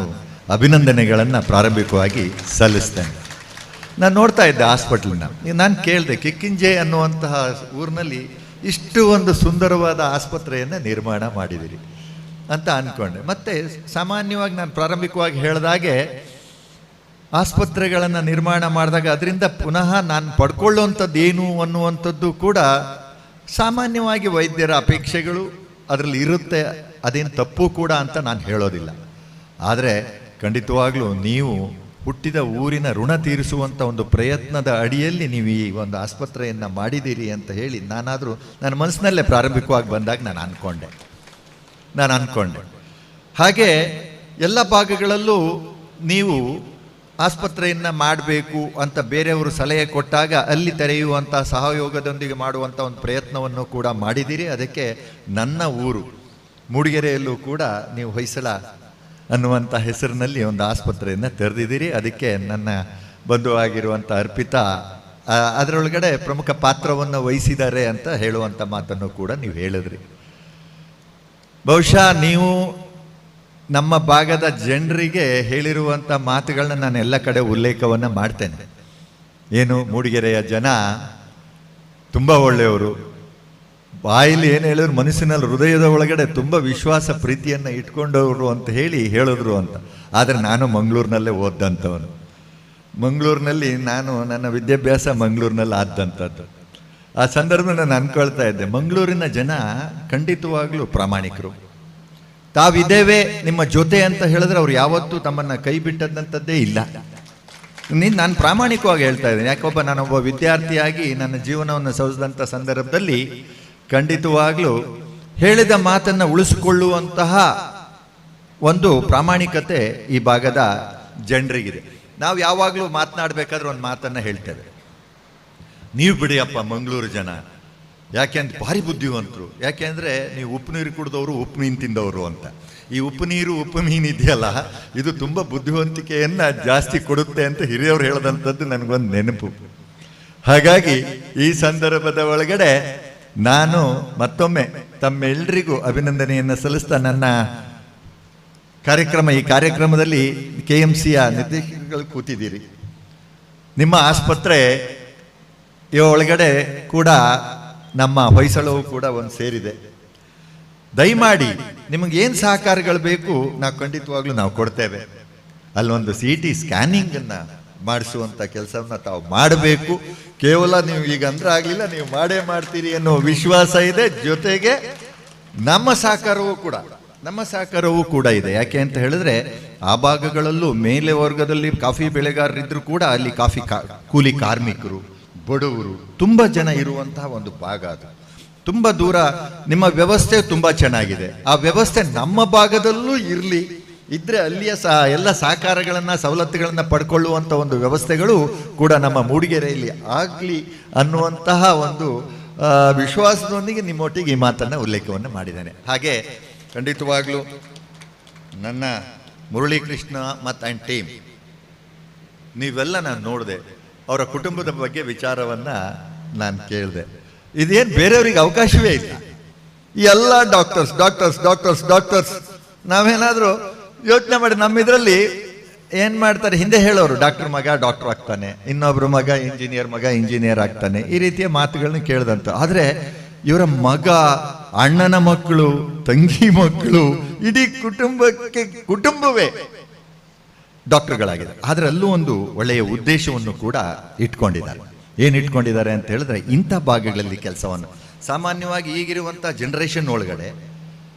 ಅಭಿನಂದನೆಗಳನ್ನು ಪ್ರಾರಂಭಿಕವಾಗಿ ಸಲ್ಲಿಸ್ತೇನೆ. ನಾನು ನೋಡ್ತಾ ಇದ್ದೆ ಹಾಸ್ಪಿಟ್ಲನ್ನ, ನಾನು ಕೇಳಿದೆ, ಕಿಕ್ಕಿಂಜೆ ಅನ್ನುವಂತಹ ಊರಿನಲ್ಲಿ ಇಷ್ಟು ಒಂದು ಸುಂದರವಾದ ಆಸ್ಪತ್ರೆಯನ್ನು ನಿರ್ಮಾಣ ಮಾಡಿದಿರಿ ಅಂತ ಅಂದ್ಕೊಂಡೆ. ಮತ್ತು ಸಾಮಾನ್ಯವಾಗಿ ನಾನು ಪ್ರಾರಂಭಿಕವಾಗಿ ಹೇಳಿದಾಗೆ ಆಸ್ಪತ್ರೆಗಳನ್ನು ನಿರ್ಮಾಣ ಮಾಡಿದಾಗ ಅದರಿಂದ ಪುನಃ ನಾನು ಪಡ್ಕೊಳ್ಳುವಂಥದ್ದು ಏನು ಅನ್ನುವಂಥದ್ದು ಕೂಡ ಸಾಮಾನ್ಯವಾಗಿ ವೈದ್ಯರ ಅಪೇಕ್ಷೆಗಳು ಅದರಲ್ಲಿ ಇರುತ್ತೆ, ಅದೇನು ತಪ್ಪು ಕೂಡ ಅಂತ ನಾನು ಹೇಳೋದಿಲ್ಲ. ಆದರೆ ಖಂಡಿತವಾಗ್ಲೂ ನೀವು ಹುಟ್ಟಿದ ಊರಿನ ಋಣ ತೀರಿಸುವಂಥ ಒಂದು ಪ್ರಯತ್ನದ ಅಡಿಯಲ್ಲಿ ನೀವು ಈ ಒಂದು ಆಸ್ಪತ್ರೆಯನ್ನು ಮಾಡಿದ್ದೀರಿ ಅಂತ ಹೇಳಿ ನಾನಾದರೂ ನನ್ನ ಮನಸ್ಸಿನಲ್ಲೇ ಪ್ರಾರಂಭಿಕವಾಗಿ ಬಂದಾಗ ನಾನು ಅಂದ್ಕೊಂಡೆ. ಹಾಗೆ ಎಲ್ಲ ಭಾಗಗಳಲ್ಲೂ ನೀವು ಆಸ್ಪತ್ರೆಯನ್ನು ಮಾಡಬೇಕು ಅಂತ ಬೇರೆಯವರು ಸಲಹೆ ಕೊಟ್ಟಾಗ ಅಲ್ಲಿ ತೆರೆಯುವಂಥ ಸಹಯೋಗದೊಂದಿಗೆ ಮಾಡುವಂಥ ಒಂದು ಪ್ರಯತ್ನವನ್ನು ಕೂಡ ಮಾಡಿದ್ದೀರಿ. ಅದಕ್ಕೆ ನನ್ನ ಊರು ಮೂಡಿಗೆರೆಯಲ್ಲೂ ಕೂಡ ನೀವು ಹೊಯ್ಸಳ ಅನ್ನುವಂಥ ಹೆಸರಿನಲ್ಲಿ ಒಂದು ಆಸ್ಪತ್ರೆಯನ್ನು ತೆರೆದಿದ್ದೀರಿ. ಅದಕ್ಕೆ ನನ್ನ ಬಂಧುವಾಗಿರುವಂಥ ಅರ್ಪಿತಾ ಅದರೊಳಗಡೆ ಪ್ರಮುಖ ಪಾತ್ರವನ್ನು ವಹಿಸಿದ್ದಾರೆ ಅಂತ ಹೇಳುವಂಥ ಮಾತನ್ನು ಕೂಡ ನೀವು ಹೇಳಿದ್ರಿ. ಬಹುಶಃ ನೀವು ನಮ್ಮ ಭಾಗದ ಜನರಿಗೆ ಹೇಳಿರುವಂಥ ಮಾತುಗಳನ್ನ ನಾನು ಎಲ್ಲ ಕಡೆ ಉಲ್ಲೇಖವನ್ನು ಮಾಡ್ತೇನೆ. ಏನು, ಮೂಡಿಗೆರೆಯ ಜನ ತುಂಬ ಒಳ್ಳೆಯವರು, ಬಾಯಲ್ಲಿ ಏನು ಹೇಳಿದ್ರು ಮನಸ್ಸಿನಲ್ಲಿ ಹೃದಯದ ಒಳಗಡೆ ತುಂಬ ವಿಶ್ವಾಸ ಪ್ರೀತಿಯನ್ನು ಇಟ್ಕೊಂಡವರು ಅಂತ ಹೇಳಿದ್ರು ಅಂತ. ಆದರೆ ನಾನು ಮಂಗಳೂರಿನಲ್ಲೇ ಓದಂಥವನು. ಮಂಗಳೂರಿನಲ್ಲಿ ನಾನು ನನ್ನ ವಿದ್ಯಾಭ್ಯಾಸ ಮಂಗಳೂರಿನಲ್ಲಿ ಆದಂಥದ್ದು. ಆ ಸಂದರ್ಭದಲ್ಲಿ ನಾನು ಅಂದ್ಕೊಳ್ತಾ ಇದ್ದೆ, ಮಂಗಳೂರಿನ ಜನ ಖಂಡಿತವಾಗ್ಲೂ ಪ್ರಾಮಾಣಿಕರು. ತಾವಿದ್ದೇವೆ ನಿಮ್ಮ ಜೊತೆ ಅಂತ ಹೇಳಿದ್ರೆ ಅವ್ರು ಯಾವತ್ತೂ ತಮ್ಮನ್ನು ಕೈ ಬಿಟ್ಟದಂಥದ್ದೇ ಇಲ್ಲ. ನಾನು ಪ್ರಾಮಾಣಿಕವಾಗಿ ಹೇಳ್ತಾ ಇದ್ದೀನಿ, ಯಾಕೊಬ್ಬ ನಾನೊಬ್ಬ ವಿದ್ಯಾರ್ಥಿಯಾಗಿ ನನ್ನ ಜೀವನವನ್ನು ಸವಿಸಿದಂಥ ಸಂದರ್ಭದಲ್ಲಿ ಖಂಡಿತವಾಗ್ಲೂ ಹೇಳಿದ ಮಾತನ್ನು ಉಳಿಸಿಕೊಳ್ಳುವಂತಹ ಒಂದು ಪ್ರಾಮಾಣಿಕತೆ ಈ ಭಾಗದ ಜನರಿಗಿದೆ. ನಾವು ಯಾವಾಗಲೂ ಮಾತನಾಡಬೇಕಾದ್ರೆ ಒಂದು ಮಾತನ್ನು ಹೇಳ್ತೇವೆ, ನೀವು ಬಿಡಿಯಪ್ಪ ಮಂಗಳೂರು ಜನ, ಯಾಕೆಂದ್ರೆ ಭಾರಿ ಬುದ್ಧಿವಂತರು, ಯಾಕೆಂದರೆ ನೀವು ಉಪ್ಪು ನೀರು ಕುಡಿದವರು ಉಪ್ಪು ಮೀನು ತಿಂದವರು ಅಂತ. ಈ ಉಪ್ಪು ನೀರು ಉಪ್ಪು ಮೀನು ಇದೆಯಲ್ಲ, ಇದು ತುಂಬ ಬುದ್ಧಿವಂತಿಕೆಯನ್ನು ಜಾಸ್ತಿ ಕೊಡುತ್ತೆ ಅಂತ ಹಿರಿಯವರು ಹೇಳದಂಥದ್ದು ನನಗೊಂದು ನೆನಪು. ಹಾಗಾಗಿ ಈ ಸಂದರ್ಭದ ಒಳಗಡೆ ನಾನು ಮತ್ತೊಮ್ಮೆ ತಮ್ಮೆಲ್ಲರಿಗೂ ಅಭಿನಂದನೆಯನ್ನು ಸಲ್ಲಿಸ್ತಾ ನನ್ನ ಈ ಕಾರ್ಯಕ್ರಮದಲ್ಲಿ KMCಯ ನಿರ್ದೇಶಕರು ಕೂತಿದ್ದೀರಿ. ನಿಮ್ಮ ಆಸ್ಪತ್ರೆ ಒಳಗಡೆ ಕೂಡ ನಮ್ಮ ಹೊಯ್ಸಳವು ಕೂಡ ಒಂದು ಸೇರಿದೆ. ದಯಮಾಡಿ ನಿಮಗೇನು ಸಹಕಾರಗಳು ಬೇಕು ನಾವು ಖಂಡಿತವಾಗ್ಲೂ ನಾವು ಕೊಡ್ತೇವೆ. ಅಲ್ಲೊಂದು CT ಸ್ಕ್ಯಾನಿಂಗನ್ನು ಮಾಡಿಸುವಂಥ ಕೆಲಸವನ್ನು ತಾವು ಮಾಡಬೇಕು. ಕೇವಲ ನೀವು ಈಗ ಅಂದ್ರೆ ಆಗಲಿಲ್ಲ, ನೀವು ಮಾಡೇ ಮಾಡ್ತೀರಿ ಅನ್ನೋ ವಿಶ್ವಾಸ ಇದೆ. ಜೊತೆಗೆ ನಮ್ಮ ಸಹಕಾರವೂ ಕೂಡ ಇದೆ. ಯಾಕೆ ಅಂತ ಹೇಳಿದ್ರೆ ಆ ಭಾಗಗಳಲ್ಲೂ ಮೇಲೆ ವರ್ಗದಲ್ಲಿ ಕಾಫಿ ಬೆಳೆಗಾರರಿದ್ರು ಕೂಡ ಅಲ್ಲಿ ಕೂಲಿ ಕಾರ್ಮಿಕರು, ಬಡವರು ತುಂಬ ಜನ ಇರುವಂತಹ ಒಂದು ಭಾಗ ಅದು. ತುಂಬ ದೂರ. ನಿಮ್ಮ ವ್ಯವಸ್ಥೆ ತುಂಬ ಚೆನ್ನಾಗಿದೆ. ಆ ವ್ಯವಸ್ಥೆ ನಮ್ಮ ಭಾಗದಲ್ಲೂ ಇದ್ರೆ ಅಲ್ಲಿಯ ಎಲ್ಲ ಸಹಕಾರಗಳನ್ನು ಸವಲತ್ತುಗಳನ್ನು ಪಡ್ಕೊಳ್ಳುವಂಥ ಒಂದು ವ್ಯವಸ್ಥೆಗಳು ಕೂಡ ನಮ್ಮ ಮೂಡಿಗೆರೆಯಲ್ಲಿ ಆಗಲಿ ಅನ್ನುವಂತಹ ಒಂದು ವಿಶ್ವಾಸದೊಂದಿಗೆ ನಿಮ್ಮೊಟ್ಟಿಗೆ ಈ ಮಾತನ್ನು ಉಲ್ಲೇಖವನ್ನು ಮಾಡಿದ್ದೇನೆ. ಹಾಗೆ ಖಂಡಿತವಾಗ್ಲೂ ನನ್ನ ಮುರಳೀಕೃಷ್ಣ ಮತ್ತು ಟೀಮ್ ನೀವೆಲ್ಲ ನಾನು ನೋಡಿದೆ, ಅವರ ಕುಟುಂಬದ ಬಗ್ಗೆ ವಿಚಾರವನ್ನು ನಾನು ಕೇಳಿದೆ. ಇದೇನು ಬೇರೆಯವ್ರಿಗೆ ಅವಕಾಶವೇ ಇಲ್ಲ. ಎಲ್ಲ ಡಾಕ್ಟರ್ಸ್ ನಾವೇನಾದರೂ ಯೋಚನೆ ಮಾಡಿ ನಮ್ಮ ಇದರಲ್ಲಿ ಏನು ಮಾಡ್ತಾರೆ, ಹಿಂದೆ ಹೇಳೋರು ಡಾಕ್ಟರ್ ಮಗ ಡಾಕ್ಟರ್ ಆಗ್ತಾನೆ, ಇನ್ನೊಬ್ರು ಮಗ ಇಂಜಿನಿಯರ್ ಆಗ್ತಾನೆ, ಈ ರೀತಿಯ ಮಾತುಗಳನ್ನ ಕೇಳಿದಂತ. ಆದರೆ ಇವರ ಮಗ, ಅಣ್ಣನ ಮಕ್ಕಳು, ತಂಗಿ ಮಕ್ಕಳು, ಇಡೀ ಕುಟುಂಬವೇ ಡಾಕ್ಟರ್ಗಳಾಗಿದೆ. ಆದರೆ ಅಲ್ಲೂ ಒಂದು ಒಳ್ಳೆಯ ಉದ್ದೇಶವನ್ನು ಕೂಡ ಇಟ್ಕೊಂಡಿದ್ದಾರೆ. ಏನು ಇಟ್ಕೊಂಡಿದ್ದಾರೆ ಅಂತ ಹೇಳಿದ್ರೆ, ಇಂಥ ಭಾಗಗಳಲ್ಲಿ ಕೆಲಸವನ್ನು ಸಾಮಾನ್ಯವಾಗಿ ಈಗಿರುವಂಥ ಜನ್ರೇಷನ್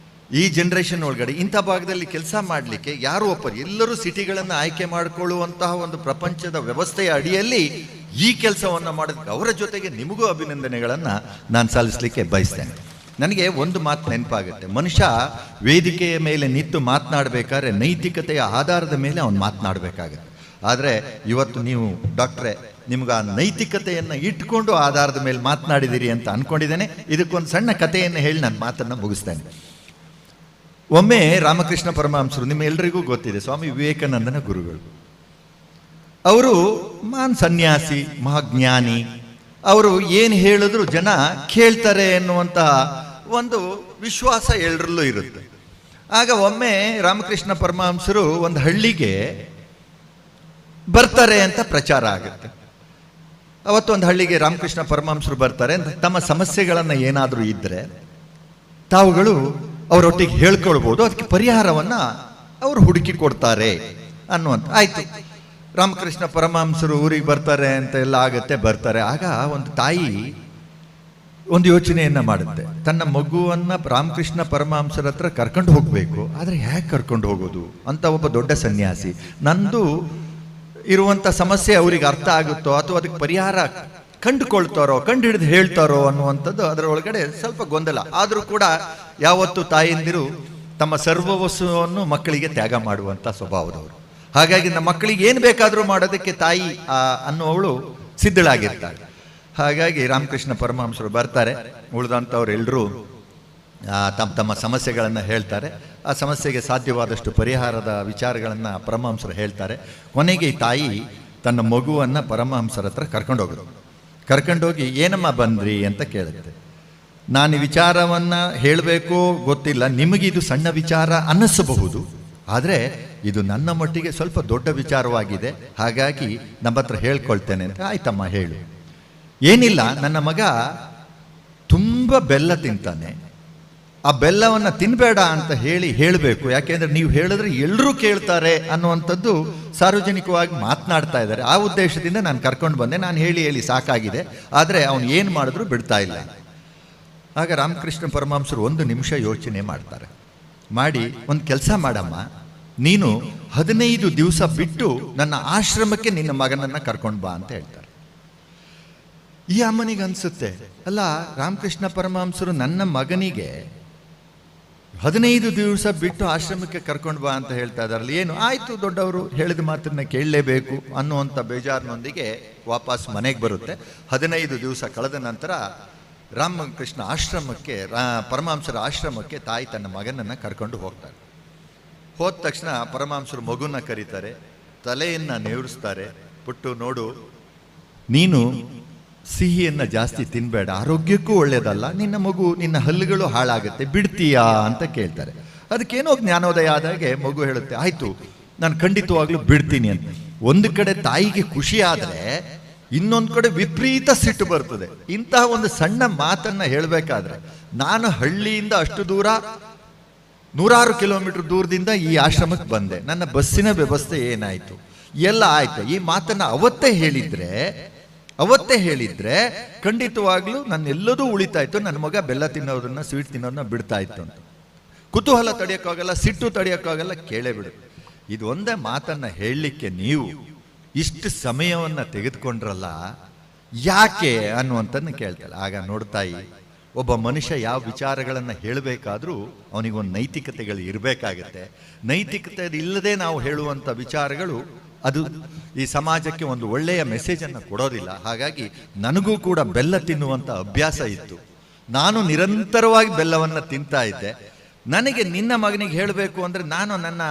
ಒಳಗಡೆ ಇಂಥ ಭಾಗದಲ್ಲಿ ಕೆಲಸ ಮಾಡಲಿಕ್ಕೆ ಯಾರು ಒಪ್ಪರು. ಎಲ್ಲರೂ ಸಿಟಿಗಳನ್ನು ಆಯ್ಕೆ ಮಾಡಿಕೊಳ್ಳುವಂತಹ ಒಂದು ಪ್ರಪಂಚದ ವ್ಯವಸ್ಥೆಯ ಅಡಿಯಲ್ಲಿ ಈ ಕೆಲಸವನ್ನು ಮಾಡೋದಕ್ಕೆ ಅವರ ಜೊತೆಗೆ ನಿಮಗೂ ಅಭಿನಂದನೆಗಳನ್ನು ನಾನು ಸಲ್ಲಿಸಲಿಕ್ಕೆ ಬಯಸ್ತೇನೆ. ನನಗೆ ಒಂದು ಮಾತು ನೆನಪಾಗುತ್ತೆ, ಮನುಷ್ಯ ವೇದಿಕೆಯ ಮೇಲೆ ನಿಂತು ಮಾತನಾಡಬೇಕಾದ್ರೆ ನೈತಿಕತೆಯ ಆಧಾರದ ಮೇಲೆ ಅವನು ಮಾತನಾಡಬೇಕಾಗತ್ತೆ. ಆದರೆ ಇವತ್ತು ನೀವು ಡಾಕ್ಟ್ರೇ ನಿಮ್ಗೆ ಆ ನೈತಿಕತೆಯನ್ನು ಇಟ್ಕೊಂಡು ಆಧಾರದ ಮೇಲೆ ಮಾತನಾಡಿದಿರಿ ಅಂತ ಅಂದ್ಕೊಂಡಿದ್ದೇನೆ. ಇದಕ್ಕೊಂದು ಸಣ್ಣ ಕಥೆಯನ್ನು ಹೇಳಿ ನನ್ನ ಮಾತನ್ನು ಮುಗಿಸ್ತೇನೆ. ಒಮ್ಮೆ ರಾಮಕೃಷ್ಣ ಪರಮಹಂಸರು, ನಿಮ್ಮ ಎಲ್ರಿಗೂ ಗೊತ್ತಿದೆ, ಸ್ವಾಮಿ ವಿವೇಕಾನಂದನ ಗುರುಗಳು. ಅವರು ಸನ್ಯಾಸಿ, ಮಹಾಜ್ಞಾನಿ. ಅವರು ಏನು ಹೇಳಿದ್ರು ಜನ ಕೇಳ್ತಾರೆ ಎನ್ನುವಂತಹ ಒಂದು ವಿಶ್ವಾಸ ಎಲ್ಲರಲ್ಲೂ ಇರುತ್ತೆ. ಆಗ ಒಮ್ಮೆ ರಾಮಕೃಷ್ಣ ಪರಮಹಂಸರು ಒಂದು ಹಳ್ಳಿಗೆ ಬರ್ತಾರೆ ಅಂತ ಪ್ರಚಾರ ಆಗುತ್ತೆ. ಅವತ್ತು ಒಂದು ಹಳ್ಳಿಗೆ ರಾಮಕೃಷ್ಣ ಪರಮಹಂಸರು ಬರ್ತಾರೆ ಅಂತ ತಮ್ಮ ಸಮಸ್ಯೆಗಳನ್ನು ಏನಾದರೂ ಇದ್ದರೆ ತಾವುಗಳು ಅವರೊಟ್ಟಿಗೆ ಹೇಳ್ಕೊಳ್ಬೋದು, ಅದಕ್ಕೆ ಪರಿಹಾರವನ್ನು ಅವರು ಹುಡುಕಿ ಕೊಡ್ತಾರೆ ಅನ್ನುವಂಥ. ಆಯಿತು, ರಾಮಕೃಷ್ಣ ಪರಮಹಂಸರು ಊರಿಗೆ ಬರ್ತಾರೆ ಅಂತ ಎಲ್ಲ ಆಗುತ್ತೆ, ಬರ್ತಾರೆ. ಆಗ ಒಂದು ತಾಯಿ ಒಂದು ಯೋಚನೆಯನ್ನು ಮಾಡುತ್ತೆ, ತನ್ನ ಮಗುವನ್ನು ರಾಮಕೃಷ್ಣ ಪರಮಹಂಸರ ಹತ್ರ ಕರ್ಕೊಂಡು ಹೋಗಬೇಕು, ಆದರೆ ಹೇಗೆ ಕರ್ಕೊಂಡು ಹೋಗೋದು ಅಂತ. ಒಬ್ಬ ದೊಡ್ಡ ಸನ್ಯಾಸಿ, ನಂದು ಇರುವಂಥ ಸಮಸ್ಯೆ ಅವರಿಗೆ ಅರ್ಥ ಆಗುತ್ತೋ ಅಥವಾ ಅದಕ್ಕೆ ಪರಿಹಾರ ಕಂಡುಕೊಳ್ತಾರೋ, ಕಂಡು ಹಿಡಿದು ಹೇಳ್ತಾರೋ ಅನ್ನುವಂಥದ್ದು ಅದರೊಳಗಡೆ ಸ್ವಲ್ಪ ಗೊಂದಲ. ಆದರೂ ಕೂಡ ಯಾವತ್ತು ತಾಯಂದಿರು ತಮ್ಮ ಸರ್ವವಸ್ಸುವನ್ನು ಮಕ್ಕಳಿಗೆ ತ್ಯಾಗ ಮಾಡುವಂಥ ಸ್ವಭಾವದವರು. ಹಾಗಾಗಿ ನಮ್ಮ ಮಕ್ಕಳಿಗೆ ಏನು ಬೇಕಾದರೂ ಮಾಡೋದಕ್ಕೆ ತಾಯಿ ಅನ್ನುವವಳು ಸಿದ್ಧಳಾಗಿರ್ತಾಳೆ. ಹಾಗಾಗಿ ರಾಮಕೃಷ್ಣ ಪರಮಹಂಸರು ಬರ್ತಾರೆ, ಉಳಿದಂಥವ್ರು ಎಲ್ಲರೂ ತಮ್ಮ ಸಮಸ್ಯೆಗಳನ್ನು ಹೇಳ್ತಾರೆ. ಆ ಸಮಸ್ಯೆಗೆ ಸಾಧ್ಯವಾದಷ್ಟು ಪರಿಹಾರದ ವಿಚಾರಗಳನ್ನು ಪರಮಹಂಸರು ಹೇಳ್ತಾರೆ. ಕೊನೆಗೆ ಈ ತಾಯಿ ತನ್ನ ಮಗುವನ್ನು ಪರಮಹಂಸರ ಹತ್ರ ಕರ್ಕೊಂಡೋಗಿ ಏನಮ್ಮ ಬಂದ್ರಿ ಅಂತ ಕೇಳುತ್ತೆ. ನಾನು ಈ ವಿಚಾರವನ್ನು ಹೇಳಬೇಕು ಗೊತ್ತಿಲ್ಲ, ನಿಮಗಿದು ಸಣ್ಣ ವಿಚಾರ ಅನ್ನಿಸಬಹುದು, ಆದರೆ ಇದು ನನ್ನ ಮಟ್ಟಿಗೆ ಸ್ವಲ್ಪ ದೊಡ್ಡ ವಿಚಾರವಾಗಿದೆ, ಹಾಗಾಗಿ ನಮ್ಮ ಹತ್ರ ಹೇಳ್ಕೊಳ್ತೇನೆ ಅಂತ. ಆಯ್ತಮ್ಮ ಹೇಳು. ಏನಿಲ್ಲ, ನನ್ನ ಮಗ ತುಂಬ ಬೆಲ್ಲ ತಿಂತಾನೆ, ಆ ಬೆಲ್ಲವನ್ನು ತಿನ್ನಬೇಡ ಅಂತ ಹೇಳಬೇಕು. ಯಾಕೆಂದರೆ ನೀವು ಹೇಳಿದ್ರೆ ಎಲ್ಲರೂ ಕೇಳ್ತಾರೆ ಅನ್ನುವಂಥದ್ದು ಸಾರ್ವಜನಿಕವಾಗಿ ಮಾತನಾಡ್ತಾ ಇದ್ದಾರೆ. ಆ ಉದ್ದೇಶದಿಂದ ನಾನು ಕರ್ಕೊಂಡು ಬಂದೆ. ನಾನು ಹೇಳಿ ಸಾಕಾಗಿದೆ, ಆದರೆ ಅವನು ಏನು ಮಾಡಿದ್ರು ಬಿಡ್ತಾ ಇಲ್ಲ. ಆಗ ರಾಮಕೃಷ್ಣ ಪರಮಹಂಸರು ಒಂದು ನಿಮಿಷ ಯೋಚನೆ ಮಾಡ್ತಾರೆ. ಮಾಡಿ, ಒಂದು ಕೆಲಸ ಮಾಡಮ್ಮ, ನೀನು 15 ದಿವಸ ಬಿಟ್ಟು ನನ್ನ ಆಶ್ರಮಕ್ಕೆ ನಿನ್ನ ಮಗನನ್ನು ಕರ್ಕೊಂಡು ಬಾ ಅಂತ ಹೇಳ್ತಾರೆ. ಈ ಅಮ್ಮನಿಗೆ ಅನಿಸುತ್ತೆ, ಅಲ್ಲ ರಾಮಕೃಷ್ಣ ಪರಮಹಂಸರು ನನ್ನ ಮಗನಿಗೆ 15 ದಿವಸ ಬಿಟ್ಟು ಆಶ್ರಮಕ್ಕೆ ಕರ್ಕೊಂಡು ಬಾ ಅಂತ ಹೇಳ್ತಾ ಇದ್ದಾರಲ್ಲ, ಏನು ಆಯಿತು, ದೊಡ್ಡವರು ಹೇಳಿದ ಮಾತನ್ನ ಕೇಳಲೇಬೇಕು ಅನ್ನುವಂಥ ಬೇಜಾರಿನೊಂದಿಗೆ ವಾಪಸ್ ಮನೆಗೆ ಬರುತ್ತೆ. 15 ದಿವಸ ಕಳೆದ ನಂತರ ರಾಮಕೃಷ್ಣ ಆಶ್ರಮಕ್ಕೆ, ಪರಮಹಂಸರ ಆಶ್ರಮಕ್ಕೆ ತಾಯಿ ತನ್ನ ಮಗನನ್ನು ಕರ್ಕೊಂಡು ಹೋಗ್ತಾರೆ. ಹೋದ ತಕ್ಷಣ ಪರಮಹಂಸರು ಮಗುನ ಕರೀತಾರೆ, ತಲೆಯನ್ನು ನೇವರಿಸ್ತಾರೆ. ಪುಟ್ಟು ನೋಡು, ನೀನು ಸಿಹಿಯನ್ನು ಜಾಸ್ತಿ ತಿನ್ನಬೇಡ, ಆರೋಗ್ಯಕ್ಕೂ ಒಳ್ಳೆಯದಲ್ಲ, ನಿನ್ನ ಮಗು, ನಿನ್ನ ಹಲ್ಲುಗಳು ಹಾಳಾಗುತ್ತೆ, ಬಿಡ್ತೀಯಾ ಅಂತ ಕೇಳ್ತಾರೆ. ಅದಕ್ಕೇನೋ ಜ್ಞಾನೋದಯ ಆದಾಗೆ ಮಗು ಹೇಳುತ್ತೆ, ಆಯಿತು ನಾನು ಖಂಡಿತವಾಗ್ಲೂ ಬಿಡ್ತೀನಿ ಅಂತ. ಒಂದು ಕಡೆ ತಾಯಿಗೆ ಖುಷಿ ಆದರೆ ಇನ್ನೊಂದು ಕಡೆ ವಿಪರೀತ ಸಿಟ್ಟು ಬರ್ತದೆ. ಇಂತಹ ಒಂದು ಸಣ್ಣ ಮಾತನ್ನ ಹೇಳಬೇಕಾದ್ರೆ, ನಾನು ಹಳ್ಳಿಯಿಂದ ಅಷ್ಟು ದೂರ 100 ಕಿಲೋಮೀಟರ್ ದೂರದಿಂದ ಈ ಆಶ್ರಮಕ್ಕೆ ಬಂದೆ, ನನ್ನ ಬಸ್ಸಿನ ವ್ಯವಸ್ಥೆ ಏನಾಯಿತು, ಎಲ್ಲ ಆಯ್ತು. ಈ ಮಾತನ್ನ ಅವತ್ತೇ ಹೇಳಿದ್ರೆ ಖಂಡಿತವಾಗ್ಲೂ ನನ್ನೆಲ್ಲದೂ ಉಳಿತಾ ಇತ್ತು, ನನ್ನ ಮಗ ಬೆಲ್ಲ ತಿನ್ನೋದನ್ನ, ಸ್ವೀಟ್ ತಿನ್ನೋದನ್ನ ಬಿಡ್ತಾ ಇತ್ತು ಅಂತ. ಕುತೂಹಲ ತಡೆಯೋಕ್ಕಾಗಲ್ಲ, ಸಿಟ್ಟು ತಡೆಯೋಕ್ಕಾಗಲ್ಲ, ಕೇಳೇ ಬಿಡು. ಇದು ಒಂದೇ ಮಾತನ್ನ ಹೇಳಲಿಕ್ಕೆ ನೀವು ಇಷ್ಟು ಸಮಯವನ್ನು ತೆಗೆದುಕೊಂಡ್ರಲ್ಲ, ಯಾಕೆ ಅನ್ನುವಂಥದ್ದನ್ನು ಕೇಳ್ತಾರೆ. ಆಗ ನೋಡ್ತಾಯಿ, ಒಬ್ಬ ಮನುಷ್ಯ ಯಾವ ವಿಚಾರಗಳನ್ನು ಹೇಳಬೇಕಾದ್ರೂ ಅವನಿಗೊಂದು ನೈತಿಕತೆಗಳು ಇರಬೇಕಾಗತ್ತೆ. ನೈತಿಕತೆ ಇಲ್ಲದೆ ನಾವು ಹೇಳುವಂಥ ವಿಚಾರಗಳು ಅದು ಈ ಸಮಾಜಕ್ಕೆ ಒಂದು ಒಳ್ಳೆಯ ಮೆಸೇಜನ್ನು ಕೊಡೋದಿಲ್ಲ. ಹಾಗಾಗಿ ನನಗೂ ಕೂಡ ಬೆಲ್ಲ ತಿನ್ನುವಂಥ ಅಭ್ಯಾಸ ಇತ್ತು. ನಾನು ನಿರಂತರವಾಗಿ ಬೆಲ್ಲವನ್ನು ತಿಂತಾ ಇದ್ದೆ. ನನಗೆ ನಿನ್ನ ಮಗನಿಗೆ ಹೇಳಬೇಕು ಅಂದರೆ ನಾನು ನನ್ನ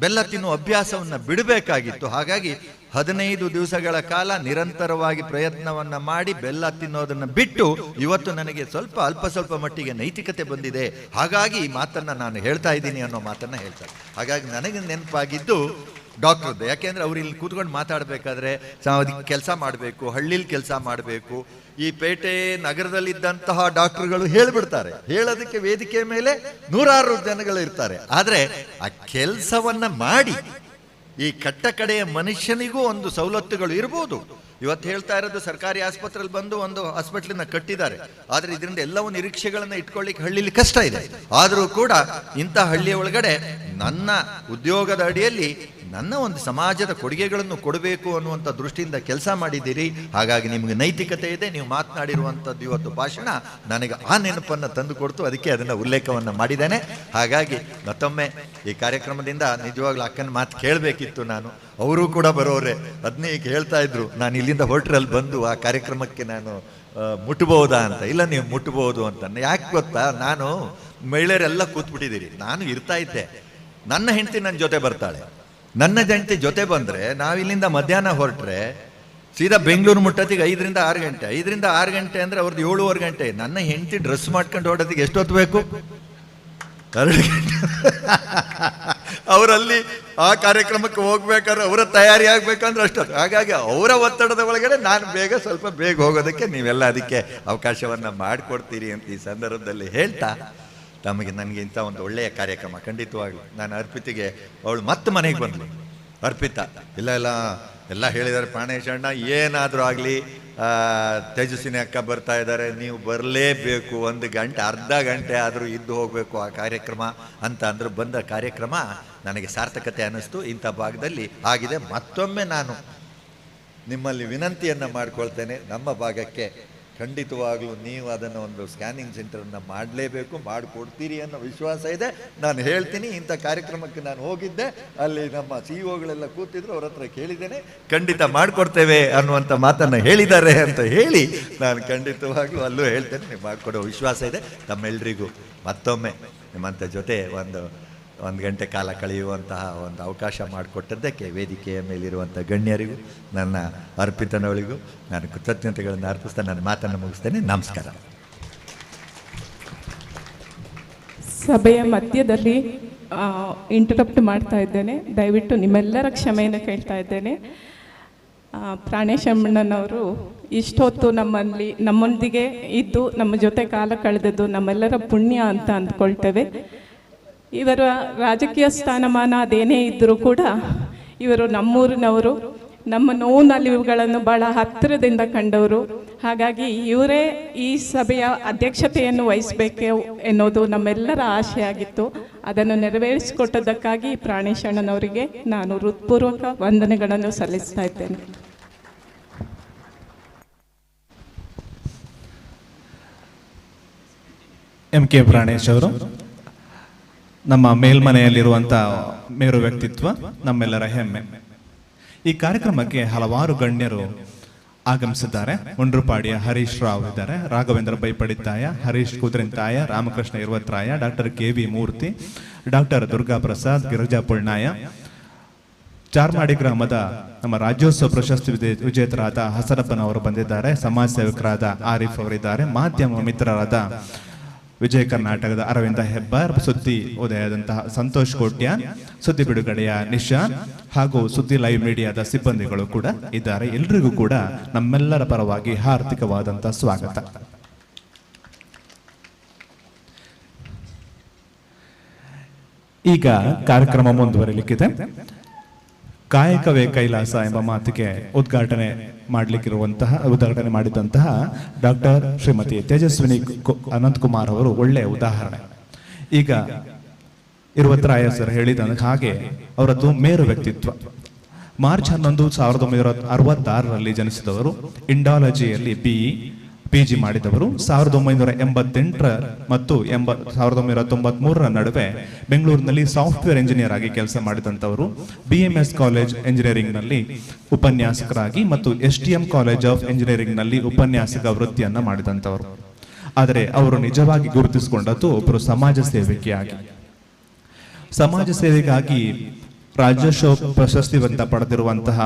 ಬೆಲ್ಲ ತಿನ್ನುವ ಅಭ್ಯಾಸವನ್ನು ಬಿಡಬೇಕಾಗಿತ್ತು. ಹಾಗಾಗಿ 15 ದಿವಸಗಳ ಕಾಲ ನಿರಂತರವಾಗಿ ಪ್ರಯತ್ನವನ್ನ ಮಾಡಿ ಬೆಲ್ಲ ತಿನ್ನೋದನ್ನ ಬಿಟ್ಟು ಇವತ್ತು ನನಗೆ ಅಲ್ಪ ಸ್ವಲ್ಪ ಮಟ್ಟಿಗೆ ನೈತಿಕತೆ ಬಂದಿದೆ. ಹಾಗಾಗಿ ಈ ಮಾತನ್ನ ನಾನು ಹೇಳ್ತಾ ಇದ್ದೀನಿ ಅನ್ನೋ ಮಾತನ್ನ ಹೇಳ್ತಾರೆ. ಹಾಗಾಗಿ ನನಗೆ ನೆನಪಾಗಿದ್ದು ಡಾಕ್ಟರ್ದು. ಯಾಕೆಂದ್ರೆ ಅವ್ರು ಇಲ್ಲಿ ಕೂತ್ಕೊಂಡು ಮಾತಾಡಬೇಕಾದ್ರೆ ಕೆಲಸ ಮಾಡಬೇಕು, ಹಳ್ಳಿಲಿ ಕೆಲಸ ಮಾಡಬೇಕು. ಈ ಪೇಟೆ ನಗರದಲ್ಲಿದ್ದಂತಹ ಡಾಕ್ಟರ್ಗಳು ಹೇಳ್ಬಿಡ್ತಾರೆ, ಹೇಳೋದಕ್ಕೆ ವೇದಿಕೆ ಮೇಲೆ 100 ಜನಗಳು ಇರ್ತಾರೆ. ಆದ್ರೆ ಆ ಕೆಲಸವನ್ನ ಮಾಡಿ ಈ ಕಟ್ಟ ಕಡೆಯ ಮನುಷ್ಯನಿಗೂ ಒಂದು ಸವಲತ್ತುಗಳು ಇರ್ಬೋದು. ಇವತ್ತು ಹೇಳ್ತಾ ಇರೋದು ಸರ್ಕಾರಿ ಆಸ್ಪತ್ರೆಯಲ್ಲಿ ಬಂದು ಒಂದು ಹಾಸ್ಪಿಟ್ಲನ್ನ ಕಟ್ಟಿದ್ದಾರೆ, ಆದ್ರೆ ಇದರಿಂದ ಎಲ್ಲವೂ ನಿರೀಕ್ಷೆಗಳನ್ನ ಇಟ್ಕೊಳ್ಳಿಕ್ಕೆ ಹಳ್ಳಿಲಿ ಕಷ್ಟ ಇದೆ. ಆದರೂ ಕೂಡ ಇಂಥ ಹಳ್ಳಿಯ ಒಳಗಡೆ ನನ್ನ ಉದ್ಯೋಗದ ಅಡಿಯಲ್ಲಿ ನನ್ನ ಒಂದು ಸಮಾಜದ ಕೊಡುಗೆಗಳನ್ನು ಕೊಡಬೇಕು ಅನ್ನುವಂಥ ದೃಷ್ಟಿಯಿಂದ ಕೆಲಸ ಮಾಡಿದ್ದೀರಿ. ಹಾಗಾಗಿ ನಿಮಗೆ ನೈತಿಕತೆ ಇದೆ. ನೀವು ಮಾತನಾಡಿರುವಂಥದ್ದು ಇವತ್ತು ಭಾಷಣ ನನಗೆ ಆ ನೆನಪನ್ನು ತಂದು ಕೊಡ್ತು, ಅದಕ್ಕೆ ಅದನ್ನು ಉಲ್ಲೇಖವನ್ನು ಮಾಡಿದ್ದೇನೆ. ಹಾಗಾಗಿ ಮತ್ತೊಮ್ಮೆ ಈ ಕಾರ್ಯಕ್ರಮದಿಂದ ನಿಜವಾಗ್ಲೂ ಅಕ್ಕನ ಮಾತು ಕೇಳಬೇಕಿತ್ತು ನಾನು. ಅವರು ಕೂಡ ಬರೋರೆ, ಅದನ್ನೇ ಈಗ ಹೇಳ್ತಾ ಇದ್ರು, ನಾನು ಇಲ್ಲಿಂದ ಹೋಟ್ರಲ್ಲಿ ಬಂದು ಆ ಕಾರ್ಯಕ್ರಮಕ್ಕೆ ನಾನು ಮುಟ್ಟಬಹುದಾ ಅಂತ. ಇಲ್ಲ, ನೀವು ಮುಟ್ಟಬಹುದು ಅಂತ. ಯಾಕೆ ಗೊತ್ತಾ, ನಾನು ಮಹಿಳೆಯರೆಲ್ಲ ಕೂತ್ಬಿಟ್ಟಿದ್ದೀರಿ, ನಾನು ಇರ್ತಾ ಇದ್ದೆ. ನನ್ನ ಹೆಂಡತಿ ನನ್ನ ಜೊತೆ ಬರ್ತಾಳೆ. ನನ್ನ ಹೆಂಡತಿ ಜೊತೆ ಬಂದರೆ ನಾವಿಲ್ಲಿಂದ ಮಧ್ಯಾಹ್ನ ಹೊರಟ್ರೆ ಸೀದಾ ಬೆಂಗಳೂರು ಮುಟ್ಟೋದಿಗೆ 5 ರಿಂದ 6 ಗಂಟೆ. 5 ರಿಂದ 6 ಗಂಟೆ ಅಂದರೆ ಅವ್ರದ್ದು 7:15 ಗಂಟೆ. ನನ್ನ ಹೆಂಡತಿ ಡ್ರೆಸ್ ಮಾಡ್ಕೊಂಡು ಹೊರಡೋದಿಗೆ ಎಷ್ಟೊತ್ತು ಬೇಕು? 2 ಗಂಟೆ. ಅವರಲ್ಲಿ ಆ ಕಾರ್ಯಕ್ರಮಕ್ಕೆ ಹೋಗ್ಬೇಕಾದ್ರೆ ಅವರ ತಯಾರಿ ಆಗ್ಬೇಕಂದ್ರೆ ಅಷ್ಟೊತ್ತು. ಹಾಗಾಗಿ ಅವರ ಒತ್ತಡದ ಒಳಗಡೆ ನಾನು ಸ್ವಲ್ಪ ಬೇಗ ಹೋಗೋದಕ್ಕೆ ನೀವೆಲ್ಲ ಅದಕ್ಕೆ ಅವಕಾಶವನ್ನು ಮಾಡಿಕೊಡ್ತೀರಿ ಅಂತ ಈ ಸಂದರ್ಭದಲ್ಲಿ ಹೇಳ್ತಾ, ನನಗೆ ಇಂಥ ಒಂದು ಒಳ್ಳೆಯ ಕಾರ್ಯಕ್ರಮ ಖಂಡಿತವಾಗ್ಲು. ನಾನು ಅರ್ಪಿತಿಗೆ ಅವಳು ಮತ್ತೆ ಮನೆಗೆ ಬಂದ್ಲು. ಅರ್ಪಿತಾ ಎಲ್ಲ ಹೇಳಿದ್ದಾರೆ, ಪ್ರಾಣೇಶ್ ಅಣ್ಣ ಏನಾದರೂ ಆಗಲಿ ತೇಜಸ್ವಿನಿ ಅಕ್ಕ ಬರ್ತಾ ಇದ್ದಾರೆ, ನೀವು ಬರಲೇಬೇಕು, 1 ಗಂಟೆ ಅರ್ಧ ಗಂಟೆ ಆದರೂ ಇದ್ದು ಹೋಗಬೇಕು ಆ ಕಾರ್ಯಕ್ರಮ ಅಂತ ಅಂದರು. ಬಂದ ಕಾರ್ಯಕ್ರಮ ನನಗೆ ಸಾರ್ಥಕತೆ ಅನ್ನಿಸ್ತು. ಇಂಥ ಭಾಗದಲ್ಲಿ ಆಗಿದೆ. ಮತ್ತೊಮ್ಮೆ ನಾನು ನಿಮ್ಮಲ್ಲಿ ವಿನಂತಿಯನ್ನು ಮಾಡ್ಕೊಳ್ತೇನೆ, ನಮ್ಮ ಭಾಗಕ್ಕೆ ಖಂಡಿತವಾಗ್ಲೂ ನೀವು ಅದನ್ನು ಒಂದು ಸ್ಕ್ಯಾನಿಂಗ್ ಸೆಂಟರನ್ನು ಮಾಡಲೇಬೇಕು, ಮಾಡಿಕೊಡ್ತೀರಿ ಅನ್ನೋ ವಿಶ್ವಾಸ ಇದೆ. ನಾನು ಹೇಳ್ತೀನಿ, ಇಂಥ ಕಾರ್ಯಕ್ರಮಕ್ಕೆ ನಾನು ಹೋಗಿದ್ದೆ, ಅಲ್ಲಿ ನಮ್ಮ CEO ಕೂತಿದ್ರು, ಅವ್ರ ಹತ್ರ ಕೇಳಿದ್ದೇನೆ, ಖಂಡಿತ ಮಾಡಿಕೊಡ್ತೇವೆ ಅನ್ನುವಂಥ ಮಾತನ್ನು ಹೇಳಿದ್ದಾರೆ ಅಂತ ಹೇಳಿ ನಾನು ಖಂಡಿತವಾಗ್ಲೂ ಅಲ್ಲೂ ಹೇಳ್ತೇನೆ, ನೀವು ಮಾಡಿಕೊಡೋ ವಿಶ್ವಾಸ ಇದೆ. ತಮ್ಮೆಲ್ಲರಿಗೂ ಮತ್ತೊಮ್ಮೆ ನಿಮ್ಮಂಥ ಜೊತೆ ಒಂದು ಗಂಟೆ ಕಾಲ ಕಳೆಯುವಂತಹ ಒಂದು ಅವಕಾಶ ಮಾಡಿಕೊಟ್ಟದ್ದಕ್ಕೆ ವೇದಿಕೆಯ ಮೇಲಿರುವಂಥ ಗಣ್ಯರಿಗೂ ನನ್ನ ಅರ್ಪಿತನವಳಿಗೂ ನಾನು ಕೃತಜ್ಞತೆಗಳನ್ನು ಅರ್ಪಿಸ್ತಾ ನನ್ನ ಮಾತನ್ನು ಮುಗಿಸ್ತೇನೆ. ನಮಸ್ಕಾರ. ಸಭೆಯ ಮಧ್ಯದಲ್ಲಿ ಇಂಟರಪ್ಟ್ ಮಾಡ್ತಾ ಇದ್ದೇನೆ, ದಯವಿಟ್ಟು ನಿಮ್ಮೆಲ್ಲರ ಕ್ಷಮೆಯನ್ನು ಕೇಳ್ತಾ ಇದ್ದೇನೆ. ಪ್ರಾಣೇಶ್ ಅಮ್ಮಣ್ಣನವರು ಇಷ್ಟೊತ್ತು ನಮ್ಮೊಂದಿಗೆ ಇದ್ದು ನಮ್ಮ ಜೊತೆ ಕಾಲ ಕಳೆದದ್ದು ನಮ್ಮೆಲ್ಲರ ಪುಣ್ಯ ಅಂತ ಅಂದ್ಕೊಳ್ತೇವೆ. ಇವರ ರಾಜಕೀಯ ಸ್ಥಾನಮಾನ ಅದೇನೇ ಇದ್ದರೂ ಕೂಡ ಇವರು ನಮ್ಮೂರಿನವರು, ನಮ್ಮ ನೋವು ನಲಿವುಗಳನ್ನು ಬಹಳ ಹತ್ತಿರದಿಂದ ಕಂಡವರು. ಹಾಗಾಗಿ ಇವರೇ ಈ ಸಭೆಯ ಅಧ್ಯಕ್ಷತೆಯನ್ನು ವಹಿಸಬೇಕು ಎನ್ನುವುದು ನಮ್ಮೆಲ್ಲರ ಆಶೆ ಆಗಿತ್ತು. ಅದನ್ನು ನೆರವೇರಿಸಿಕೊಟ್ಟದ್ದಕ್ಕಾಗಿ ಪ್ರಾಣೇಶ್ ಅಣ್ಣನವರಿಗೆ ನಾನು ಹೃತ್ಪೂರ್ವಕ ವಂದನೆಗಳನ್ನು ಸಲ್ಲಿಸ್ತಾ ಇದ್ದೇನೆ. MK ಪ್ರಾಣೇಶ್ ಅವರು ನಮ್ಮ ಮೇಲ್ಮನೆಯಲ್ಲಿರುವಂಥ ಮೇರು ವ್ಯಕ್ತಿತ್ವ ನಮ್ಮೆಲ್ಲರ ಹೆಮ್ಮೆ. ಈ ಕಾರ್ಯಕ್ರಮಕ್ಕೆ ಹಲವಾರು ಗಣ್ಯರು ಆಗಮಿಸಿದ್ದಾರೆ. ಮುಂಡ್ರುಪಾಡಿಯ ಹರೀಶ್ ರಾವ್ ಇದ್ದಾರೆ, ರಾಘವೇಂದ್ರ ಬೈಪಡಿತಾಯ, ಹರೀಶ್ ಕುದ್ರಿಂತಾಯ, ರಾಮಕೃಷ್ಣ ಇರ್ವತ್ರಾಯ, ಡಾಕ್ಟರ್ KV ಮೂರ್ತಿ, ಡಾಕ್ಟರ್ ದುರ್ಗಾ ಪ್ರಸಾದ್, ಗಿರಿಜಾ ಪುಳ್ನಾಯ, ಚಾರ್ಮಾಡಿ ಗ್ರಾಮದ ನಮ್ಮ ರಾಜ್ಯೋತ್ಸವ ಪ್ರಶಸ್ತಿ ವಿಜೇತರಾದ ಹಸರಪ್ಪನವರು ಬಂದಿದ್ದಾರೆ, ಸಮಾಜ ಸೇವಕರಾದ ಆರಿಫ್ ಅವರಿದ್ದಾರೆ, ಮಾಧ್ಯಮ ಮಿತ್ರರಾದ ವಿಜಯ ಕರ್ನಾಟಕದ ಅರವಿಂದ ಹೆಬ್ಬಾರ್, ಸುದ್ದಿ ಉದಯದಂತಹ ಸಂತೋಷ್ ಕೋಟ್ಯಾನ್, ಸುದ್ದಿ ಬಿಡುಗಡೆಯ ನಿಶಾನ್ ಹಾಗೂ ಸುದ್ದಿ ಲೈವ್ ಮೀಡಿಯಾದ ಸಿಬ್ಬಂದಿಗಳು ಕೂಡ ಇದ್ದಾರೆ. ಎಲ್ರಿಗೂ ಕೂಡ ನಮ್ಮೆಲ್ಲರ ಪರವಾಗಿ ಹಾರ್ದಿಕವಾದಂತಹ ಸ್ವಾಗತ. ಈಗ ಕಾರ್ಯಕ್ರಮ ಮುಂದುವರಿಲಿಕ್ಕಿದೆ. ಕಾಯಕವೇ ಕೈಲಾಸ ಎಂಬ ಮಾತಿಗೆ ಉದ್ಘಾಟನೆ ಮಾಡಿದಂತಹ ಡಾಕ್ಟರ್ ಶ್ರೀಮತಿ ತೇಜಸ್ವಿನಿ ಅನಂತಕುಮಾರ್ ಅವರು ಒಳ್ಳೆಯ ಉದಾಹರಣೆ. ಈಗ ಇರುವತ್ರಾಯ ಸರ್ ಹೇಳಿದ ಹಾಗೆ ಅವರದ್ದು ಮೇರು ವ್ಯಕ್ತಿತ್ವ. ಮಾರ್ಚ್ 11, 1966ರಲ್ಲಿ ಜನಿಸಿದವರು. ಇಂಡಾಲಜಿಯಲ್ಲಿ PG ಮಾಡಿದವರು. 1988 ಮತ್ತು 1993 ನಡುವೆ ಬೆಂಗಳೂರಿನಲ್ಲಿ ಸಾಫ್ಟ್ವೇರ್ ಇಂಜಿನಿಯರ್ ಆಗಿ ಕೆಲಸ ಮಾಡಿದಂಥವರು. BMS ಕಾಲೇಜ್ ಇಂಜಿನಿಯರಿಂಗ್ ನಲ್ಲಿ ಉಪನ್ಯಾಸಕರಾಗಿ ಮತ್ತು STM ಕಾಲೇಜ್ ಆಫ್ ಇಂಜಿನಿಯರಿಂಗ್ ನಲ್ಲಿ ಉಪನ್ಯಾಸಕ ವೃತ್ತಿಯನ್ನ ಮಾಡಿದಂಥವರು. ಆದರೆ ಅವರು ನಿಜವಾಗಿ ಗುರುತಿಸಿಕೊಂಡದ್ದು ಒಬ್ಬರು ಸಮಾಜ ಸೇವಕಿಯಾಗಿ. ಸಮಾಜ ಸೇವೆಗಾಗಿ ರಾಜ್ಯೋತ್ಸವ ಪ್ರಶಸ್ತಿವಂತ ಪಡೆದಿರುವಂತಹ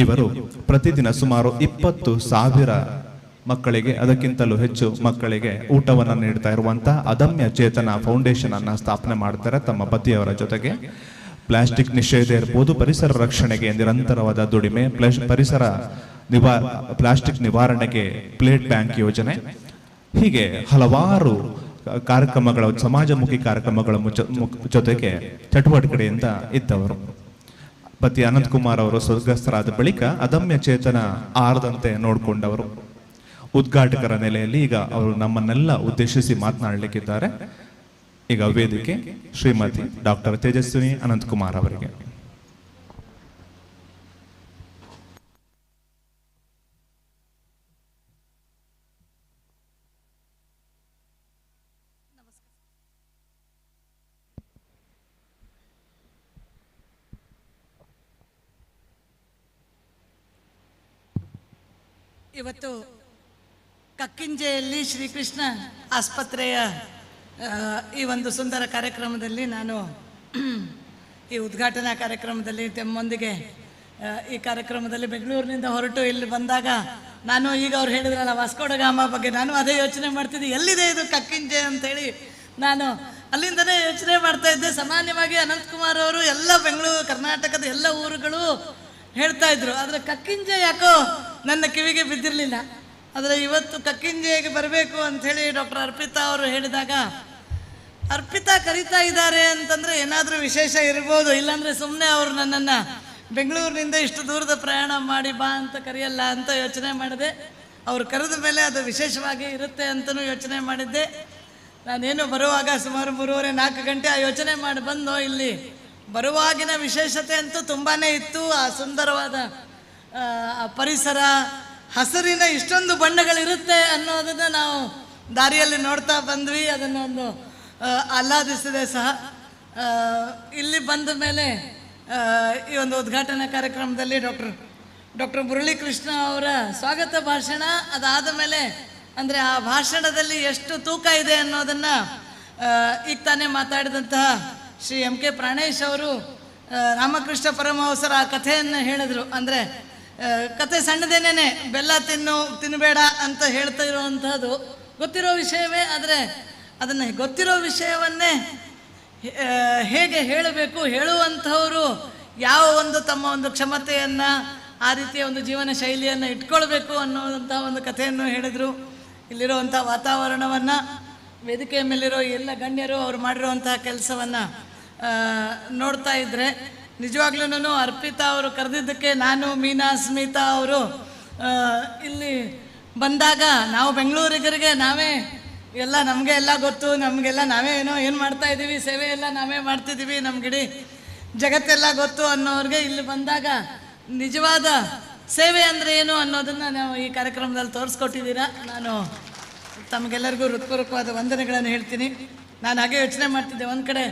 ಇವರು ಪ್ರತಿದಿನ ಸುಮಾರು 20,000 ಮಕ್ಕಳಿಗೆ, ಅದಕ್ಕಿಂತಲೂ ಹೆಚ್ಚು ಮಕ್ಕಳಿಗೆ ಊಟವನ್ನು ನೀಡ್ತಾ ಇರುವಂತಹ ಅದಮ್ಯ ಚೇತನ ಫೌಂಡೇಶನ್ ಅನ್ನ ಸ್ಥಾಪನೆ ಮಾಡ್ತಾರೆ ತಮ್ಮ ಪತಿಯವರ ಜೊತೆಗೆ. ಪ್ಲಾಸ್ಟಿಕ್ ನಿಷೇಧ ಇರ್ಬೋದು, ಪರಿಸರ ರಕ್ಷಣೆಗೆ ನಿರಂತರವಾದ ದುಡಿಮೆ, ಪ್ಲಾಸ್ಟಿಕ್ ನಿವಾರಣೆಗೆ ಪ್ಲೇಟ್ ಬ್ಯಾಂಕ್ ಯೋಜನೆ, ಹೀಗೆ ಹಲವಾರು ಕಾರ್ಯಕ್ರಮಗಳ, ಸಮಾಜಮುಖಿ ಕಾರ್ಯಕ್ರಮಗಳ ಜೊತೆಗೆ ಚಟುವಟಿಕೆಯಿಂದ ಇದ್ದವರು. ಪತಿ ಅನಂತಕುಮಾರ್ ಅವರು ಸ್ವರ್ಗಸ್ಥರಾದ ಬಳಿಕ ಅದಮ್ಯ ಚೇತನ ಆರದಂತೆ ನೋಡಿಕೊಂಡವರು. ಉದ್ಘಾಟಕರ ನೆಲೆಯಲ್ಲಿ ಈಗ ಅವರು ನಮ್ಮನ್ನೆಲ್ಲ ಉದ್ದೇಶಿಸಿ ಮಾತನಾಡಲಿಕ್ಕಿದ್ದಾರೆ. ಈಗ ವೇದಿಕೆ ಶ್ರೀಮತಿ ಡಾಕ್ಟರ್ ತೇಜಸ್ವಿನಿ ಅನಂತಕುಮಾರ್ ಅವರಿಗೆ. ಇವತ್ತು ಕಕ್ಕಿಂಜೆಯಲ್ಲಿ ಶ್ರೀಕೃಷ್ಣ ಆಸ್ಪತ್ರೆಯ ಈ ಒಂದು ಸುಂದರ ಕಾರ್ಯಕ್ರಮದಲ್ಲಿ ನಾನು ಈ ಉದ್ಘಾಟನಾ ಕಾರ್ಯಕ್ರಮದಲ್ಲಿ ತಮ್ಮೊಂದಿಗೆ ಈ ಕಾರ್ಯಕ್ರಮದಲ್ಲಿ ಬೆಂಗಳೂರಿನಿಂದ ಹೊರಟು ಇಲ್ಲಿ ಬಂದಾಗ ನಾನು ಈಗ ಅವ್ರು ಹೇಳಿದ್ರಲ್ಲ ವಾಸ್ಕೋ ಡ ಗಾಮ ಬಗ್ಗೆ, ನಾನು ಅದೇ ಯೋಚನೆ ಮಾಡ್ತಿದ್ದೆ, ಎಲ್ಲಿದೆ ಇದು ಕಕ್ಕಿಂಜೆ ಅಂತೇಳಿ ನಾನು ಅಲ್ಲಿಂದನೇ ಯೋಚನೆ ಮಾಡ್ತಾ ಇದ್ದೆ. ಸಾಮಾನ್ಯವಾಗಿ ಅನಂತಕುಮಾರ್ ಅವರು ಎಲ್ಲ ಬೆಂಗಳೂರು ಕರ್ನಾಟಕದ ಎಲ್ಲ ಊರುಗಳು ಹೇಳ್ತಾ ಇದ್ರು, ಆದರೆ ಕಕ್ಕಿಂಜೆ ಯಾಕೋ ನನ್ನ ಕಿವಿಗೆ ಬಿದ್ದಿರಲಿಲ್ಲ. ಆದರೆ ಇವತ್ತು ಕಕ್ಕಿಂಜೆಗೆ ಬರಬೇಕು ಅಂಥೇಳಿ ಡಾಕ್ಟರ್ ಅರ್ಪಿತಾ ಅವರು ಹೇಳಿದಾಗ, ಅರ್ಪಿತಾ ಕರೀತಾ ಇದ್ದಾರೆ ಅಂತಂದರೆ ಏನಾದರೂ ವಿಶೇಷ ಇರ್ಬೋದು, ಇಲ್ಲಾಂದರೆ ಸುಮ್ಮನೆ ಅವರು ನನ್ನನ್ನು ಬೆಂಗಳೂರಿನಿಂದ ಇಷ್ಟು ದೂರದ ಪ್ರಯಾಣ ಮಾಡಿ ಬಾ ಅಂತ ಕರೆಯಲ್ಲ ಅಂತ ಯೋಚನೆ ಮಾಡಿದೆ. ಅವ್ರು ಕರೆದ ಮೇಲೆ ಅದು ವಿಶೇಷವಾಗಿ ಇರುತ್ತೆ ಅಂತಲೂ ಯೋಚನೆ ಮಾಡಿದ್ದೆ. ನಾನೇನು ಬರುವಾಗ ಸುಮಾರು 3:30-4 ಗಂಟೆ ಆ ಯೋಚನೆ ಮಾಡಿ ಬಂದು ಇಲ್ಲಿ ಬರುವಾಗಿನ ವಿಶೇಷತೆ ಅಂತೂ ತುಂಬಾ ಇತ್ತು. ಆ ಸುಂದರವಾದ ಪರಿಸರ, ಹಸಿರಿನ ಇಷ್ಟೊಂದು ಬಣ್ಣಗಳಿರುತ್ತೆ ಅನ್ನೋದನ್ನು ನಾವು ದಾರಿಯಲ್ಲಿ ನೋಡ್ತಾ ಬಂದ್ವಿ. ಅದನ್ನೊಂದು ಆಹ್ಲಾದಿಸಿದೆ ಸಹ. ಇಲ್ಲಿ ಬಂದ ಮೇಲೆ ಈ ಒಂದು ಉದ್ಘಾಟನಾ ಕಾರ್ಯಕ್ರಮದಲ್ಲಿ ಡಾಕ್ಟರ್ ಮುರಳೀಕೃಷ್ಣ ಅವರ ಸ್ವಾಗತ ಭಾಷಣ, ಅದಾದ ಮೇಲೆ ಅಂದರೆ ಆ ಭಾಷಣದಲ್ಲಿ ಎಷ್ಟು ತೂಕ ಇದೆ ಅನ್ನೋದನ್ನು ಈಗ ತಾನೇ ಮಾತಾಡಿದಂತಹ ಶ್ರೀ MK ಪ್ರಾಣೇಶ್ ಅವರು ರಾಮಕೃಷ್ಣ ಪರಮಹಂಸರ ಆ ಕಥೆಯನ್ನು ಹೇಳಿದರು. ಅಂದರೆ ಕತೆ ಸಣ್ಣದೇನೇನೆ, ಬೆಲ್ಲ ತಿನ್ನಬೇಡ ಅಂತ ಹೇಳ್ತಾ ಇರುವಂತಹದ್ದು ಗೊತ್ತಿರೋ ವಿಷಯವೇ, ಆದರೆ ಅದನ್ನು ಗೊತ್ತಿರೋ ವಿಷಯವನ್ನೇ ಹೇಗೆ ಹೇಳಬೇಕು, ಹೇಳುವಂಥವರು ಯಾವ ಒಂದು ತಮ್ಮ ಒಂದು ಕ್ಷಮತೆಯನ್ನು, ಆ ರೀತಿಯ ಒಂದು ಜೀವನ ಶೈಲಿಯನ್ನು ಇಟ್ಕೊಳ್ಬೇಕು ಅನ್ನೋವಂಥ ಒಂದು ಕಥೆಯನ್ನು ಹೇಳಿದರು. ಇಲ್ಲಿರುವಂಥ ವಾತಾವರಣವನ್ನು, ವೇದಿಕೆಯ ಮೇಲಿರೋ ಎಲ್ಲ ಗಣ್ಯರು ಅವರು ಮಾಡಿರುವಂತಹ ಕೆಲಸವನ್ನು ನೋಡ್ತಾ ಇದ್ದರೆ ನಿಜವಾಗ್ಲೂ ಅರ್ಪಿತಾ ಅವರು ಕರೆದಿದ್ದಕ್ಕೆ ನಾನು, ಮೀನಾ, ಸ್ಮಿತಾ ಅವರು ಇಲ್ಲಿ ಬಂದಾಗ ನಾವು ಬೆಂಗಳೂರಿಗರಿಗೆ ನಾವೇ ಎಲ್ಲ ನಮಗೆ ಎಲ್ಲ ಗೊತ್ತು, ನಮಗೆಲ್ಲ ನಾವೇ ಏನು ಮಾಡ್ತಾ ಇದ್ದೀವಿ, ಸೇವೆ ಎಲ್ಲ ನಾವೇ ಮಾಡ್ತಿದ್ದೀವಿ, ನಮ್ಗಿಡೀ ಜಗತ್ತೆಲ್ಲ ಗೊತ್ತು ಅನ್ನೋರಿಗೆ ಇಲ್ಲಿ ಬಂದಾಗ ನಿಜವಾದ ಸೇವೆ ಅಂದರೆ ಏನು ಅನ್ನೋದನ್ನು ನಾವು ಈ ಕಾರ್ಯಕ್ರಮದಲ್ಲಿ ತೋರಿಸ್ಕೊಟ್ಟಿದ್ದೀರಾ. ನಾನು ತಮಗೆಲ್ಲರಿಗೂ ಹೃತ್ಪೂರ್ವಕವಾದ ವಂದನೆಗಳನ್ನು ಹೇಳ್ತೀನಿ. ನಾನು ಹಾಗೆ ಯೋಚನೆ ಮಾಡ್ತಿದ್ದೆ, ಒಂದು ಕಡೆ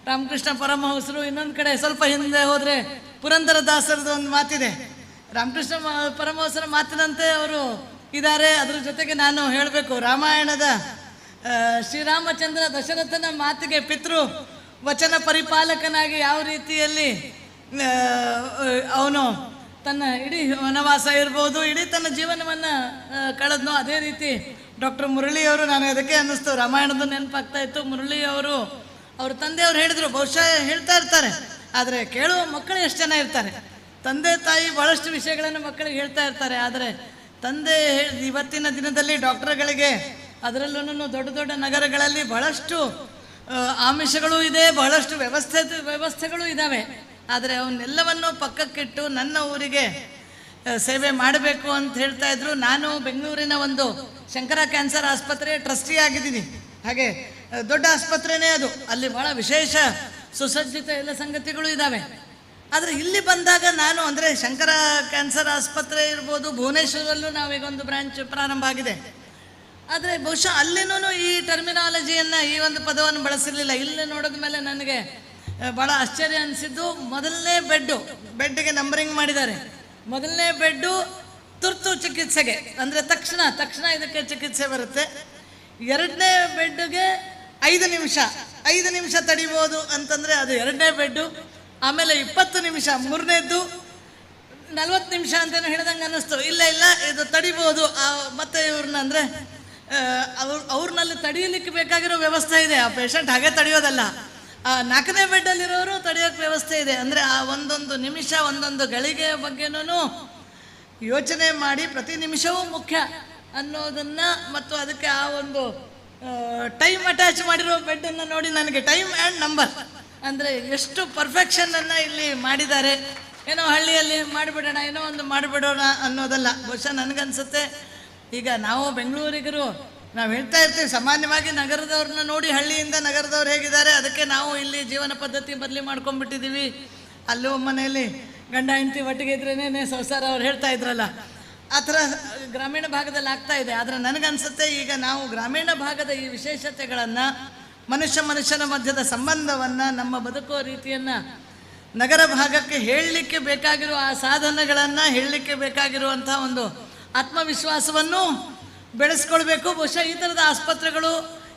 ರಾಮಕೃಷ್ಣ ಪರಮಹಂಸರು, ಇನ್ನೊಂದು ಕಡೆ ಸ್ವಲ್ಪ ಹಿಂದೆ ಹೋದರೆ ಪುರಂದರದಾಸರದ್ದು ಒಂದು ಮಾತಿದೆ. ರಾಮಕೃಷ್ಣ ಪರಮಹಂಸರ ಮಾತಿನಂತೆ ಅವರು ಇದ್ದಾರೆ. ಅದ್ರ ಜೊತೆಗೆ ನಾನು ಹೇಳಬೇಕು, ರಾಮಾಯಣದ ಶ್ರೀರಾಮಚಂದ್ರ ದಶರಥನ ಮಾತಿಗೆ ಪಿತೃ ವಚನ ಪರಿಪಾಲಕನಾಗಿ ಯಾವ ರೀತಿಯಲ್ಲಿ ಅವನು ತನ್ನ ಇಡೀ ವನವಾಸ ಇರ್ಬೋದು, ಇಡೀ ತನ್ನ ಜೀವನವನ್ನು ಕಳೆದ್ನೋ, ಅದೇ ರೀತಿ ಡಾಕ್ಟರ್ ಮುರಳಿಯವರು, ನಾನು ಅದಕ್ಕೆ ಅನ್ನಿಸ್ತು ರಾಮಾಯಣದ ನೆನಪಾಗ್ತಾ ಇತ್ತು. ಮುರಳಿಯವರು ಅವ್ರ ತಂದೆಯವರು ಹೇಳಿದರು, ಬಹುಶಃ ಹೇಳ್ತಾ ಇರ್ತಾರೆ, ಆದರೆ ಕೇಳುವ ಮಕ್ಕಳು ಎಷ್ಟು ಜನ ಇರ್ತಾರೆ. ತಂದೆ ತಾಯಿ ಭಾಳಷ್ಟು ವಿಷಯಗಳನ್ನು ಮಕ್ಕಳಿಗೆ ಹೇಳ್ತಾ ಇರ್ತಾರೆ, ಆದರೆ ತಂದೆ ಇವತ್ತಿನ ದಿನದಲ್ಲಿ ಡಾಕ್ಟರ್ಗಳಿಗೆ, ಅದರಲ್ಲೂ ದೊಡ್ಡ ದೊಡ್ಡ ನಗರಗಳಲ್ಲಿ ಬಹಳಷ್ಟು ಆಮಿಷಗಳು ಇದೆ, ಬಹಳಷ್ಟು ವ್ಯವಸ್ಥೆಗಳು ಇದ್ದಾವೆ. ಆದರೆ ಅವನ್ನೆಲ್ಲವನ್ನು ಪಕ್ಕಕ್ಕಿಟ್ಟು ನನ್ನ ಊರಿಗೆ ಸೇವೆ ಮಾಡಬೇಕು ಅಂತ ಹೇಳ್ತಾ ಇದ್ರು. ನಾನು ಬೆಂಗಳೂರಿನ ಒಂದು ಶಂಕರ ಕ್ಯಾನ್ಸರ್ ಆಸ್ಪತ್ರೆಯ ಟ್ರಸ್ಟಿ ಆಗಿದ್ದೀನಿ. ಹಾಗೆ ದೊಡ್ಡ ಆಸ್ಪತ್ರೆನೇ ಅದು, ಅಲ್ಲಿ ಭಾಳ ವಿಶೇಷ ಸುಸಜ್ಜಿತ ಎಲ್ಲ ಸಂಗತಿಗಳು ಇದ್ದಾವೆ. ಆದರೆ ಇಲ್ಲಿ ಬಂದಾಗ ನಾನು ಅಂದರೆ ಶಂಕರ ಕ್ಯಾನ್ಸರ್ ಆಸ್ಪತ್ರೆ ಇರ್ಬೋದು, ಭುವನೇಶ್ವರಲ್ಲೂ ನಾವೀಗ ಒಂದು ಬ್ರಾಂಚ್ ಪ್ರಾರಂಭ ಆಗಿದೆ. ಆದರೆ ಬಹುಶಃ ಅಲ್ಲಿನೂ ಈ ಟರ್ಮಿನಾಲಜಿಯನ್ನು, ಈ ಒಂದು ಪದವನ್ನು ಬಳಸಿರಲಿಲ್ಲ. ಇಲ್ಲಿ ನೋಡಿದ ಮೇಲೆ ನನಗೆ ಭಾಳ ಆಶ್ಚರ್ಯ ಅನಿಸಿದ್ದು, ಮೊದಲನೇ ಬೆಡ್ಗೆ ನಂಬರಿಂಗ್ ಮಾಡಿದ್ದಾರೆ. ಮೊದಲನೇ ಬೆಡ್ಡು ತುರ್ತು ಚಿಕಿತ್ಸೆಗೆ, ಅಂದರೆ ತಕ್ಷಣ ಇದಕ್ಕೆ ಚಿಕಿತ್ಸೆ ಬರುತ್ತೆ. ಎರಡನೇ ಬೆಡ್ಗೆ 5 ನಿಮಿಷ ತಡಿಬೋದು ಅಂತಂದರೆ ಅದು ಎರಡನೇ ಬೆಡ್ಡು. ಆಮೇಲೆ 20 ನಿಮಿಷ, ಮೂರನೇದ್ದು 40 ನಿಮಿಷ ಅಂತಲೂ ಹೇಳ್ದಂಗೆ ಅನ್ನಿಸ್ತು. ಇಲ್ಲ ಇದು ತಡಿಬೋದು. ಮತ್ತು ಇವ್ರನ್ನ ಅಂದರೆ ಅವ್ರನ್ನಲ್ಲಿ ತಡೆಯಲಿಕ್ಕೆ ಬೇಕಾಗಿರೋ ವ್ಯವಸ್ಥೆ ಇದೆ. ಆ ಪೇಷಂಟ್ ಹಾಗೆ ತಡೆಯೋದಲ್ಲ, ಆ 4ನೇ ಬೆಡ್ಡಲ್ಲಿರೋರು ತಡೆಯೋಕ್ಕೆ ವ್ಯವಸ್ಥೆ ಇದೆ. ಅಂದರೆ ಆ ಒಂದೊಂದು ನಿಮಿಷ, ಒಂದೊಂದು ಗಳಿಗೆಯ ಬಗ್ಗೆನೂ ಯೋಚನೆ ಮಾಡಿ ಪ್ರತಿ ನಿಮಿಷವೂ ಮುಖ್ಯ ಅನ್ನೋದನ್ನು, ಮತ್ತು ಅದಕ್ಕೆ ಆ ಒಂದು ಟೈಮ್ ಅಟ್ಯಾಚ್ ಮಾಡಿರೋ ಬೆಡ್ಡನ್ನು ನೋಡಿ ನನಗೆ ಟೈಮ್ ಆ್ಯಂಡ್ ನಂಬರ್ ಅಂದರೆ ಎಷ್ಟು ಪರ್ಫೆಕ್ಷನನ್ನು ಇಲ್ಲಿ ಮಾಡಿದ್ದಾರೆ. ಏನೋ ಹಳ್ಳಿಯಲ್ಲಿ ಮಾಡಿಬಿಡೋಣ, ಏನೋ ಒಂದು ಮಾಡಿಬಿಡೋಣ ಅನ್ನೋದಲ್ಲ. ಬಹುಶಃ ನನಗನ್ಸುತ್ತೆ, ಈಗ ನಾವು ಬೆಂಗಳೂರಿಗರು ನಾವು ಹೇಳ್ತಾ ಇರ್ತೀವಿ, ಸಾಮಾನ್ಯವಾಗಿ ನಗರದವ್ರನ್ನ ನೋಡಿ ಹಳ್ಳಿಯಿಂದ ನಗರದವ್ರು ಹೇಗಿದ್ದಾರೆ ಅದಕ್ಕೆ ನಾವು ಇಲ್ಲಿ ಜೀವನ ಪದ್ಧತಿ ಬದಲಿ ಮಾಡ್ಕೊಂಡ್ಬಿಟ್ಟಿದ್ದೀವಿ. ಅಲ್ಲೂ ಮನೆಯಲ್ಲಿ ಗಂಡ ಹೆಂಡತಿ ಒಟ್ಟಿಗೆ ಇದ್ರೇನೆ ಸಂಸಾರ ಅವ್ರು ಹೇಳ್ತಾ ಇದ್ರಲ್ಲ, ಆ ಥರ ಗ್ರಾಮೀಣ ಭಾಗದಲ್ಲಿ ಆಗ್ತಾ ಇದೆ. ಆದರೆ ನನಗನ್ಸುತ್ತೆ, ಈಗ ನಾವು ಗ್ರಾಮೀಣ ಭಾಗದ ಈ ವಿಶೇಷತೆಗಳನ್ನು, ಮನುಷ್ಯನ ಮಧ್ಯದ ಸಂಬಂಧವನ್ನು, ನಮ್ಮ ಬದುಕುವ ರೀತಿಯನ್ನು ನಗರ ಭಾಗಕ್ಕೆ ಹೇಳಲಿಕ್ಕೆ ಬೇಕಾಗಿರುವ ಆ ಸಾಧನಗಳನ್ನು, ಹೇಳಲಿಕ್ಕೆ ಬೇಕಾಗಿರುವಂಥ ಒಂದು ಆತ್ಮವಿಶ್ವಾಸವನ್ನು ಬೆಳೆಸ್ಕೊಳ್ಬೇಕು. ಬಹುಶಃ ಈ ಥರದ ಆಸ್ಪತ್ರೆಗಳು,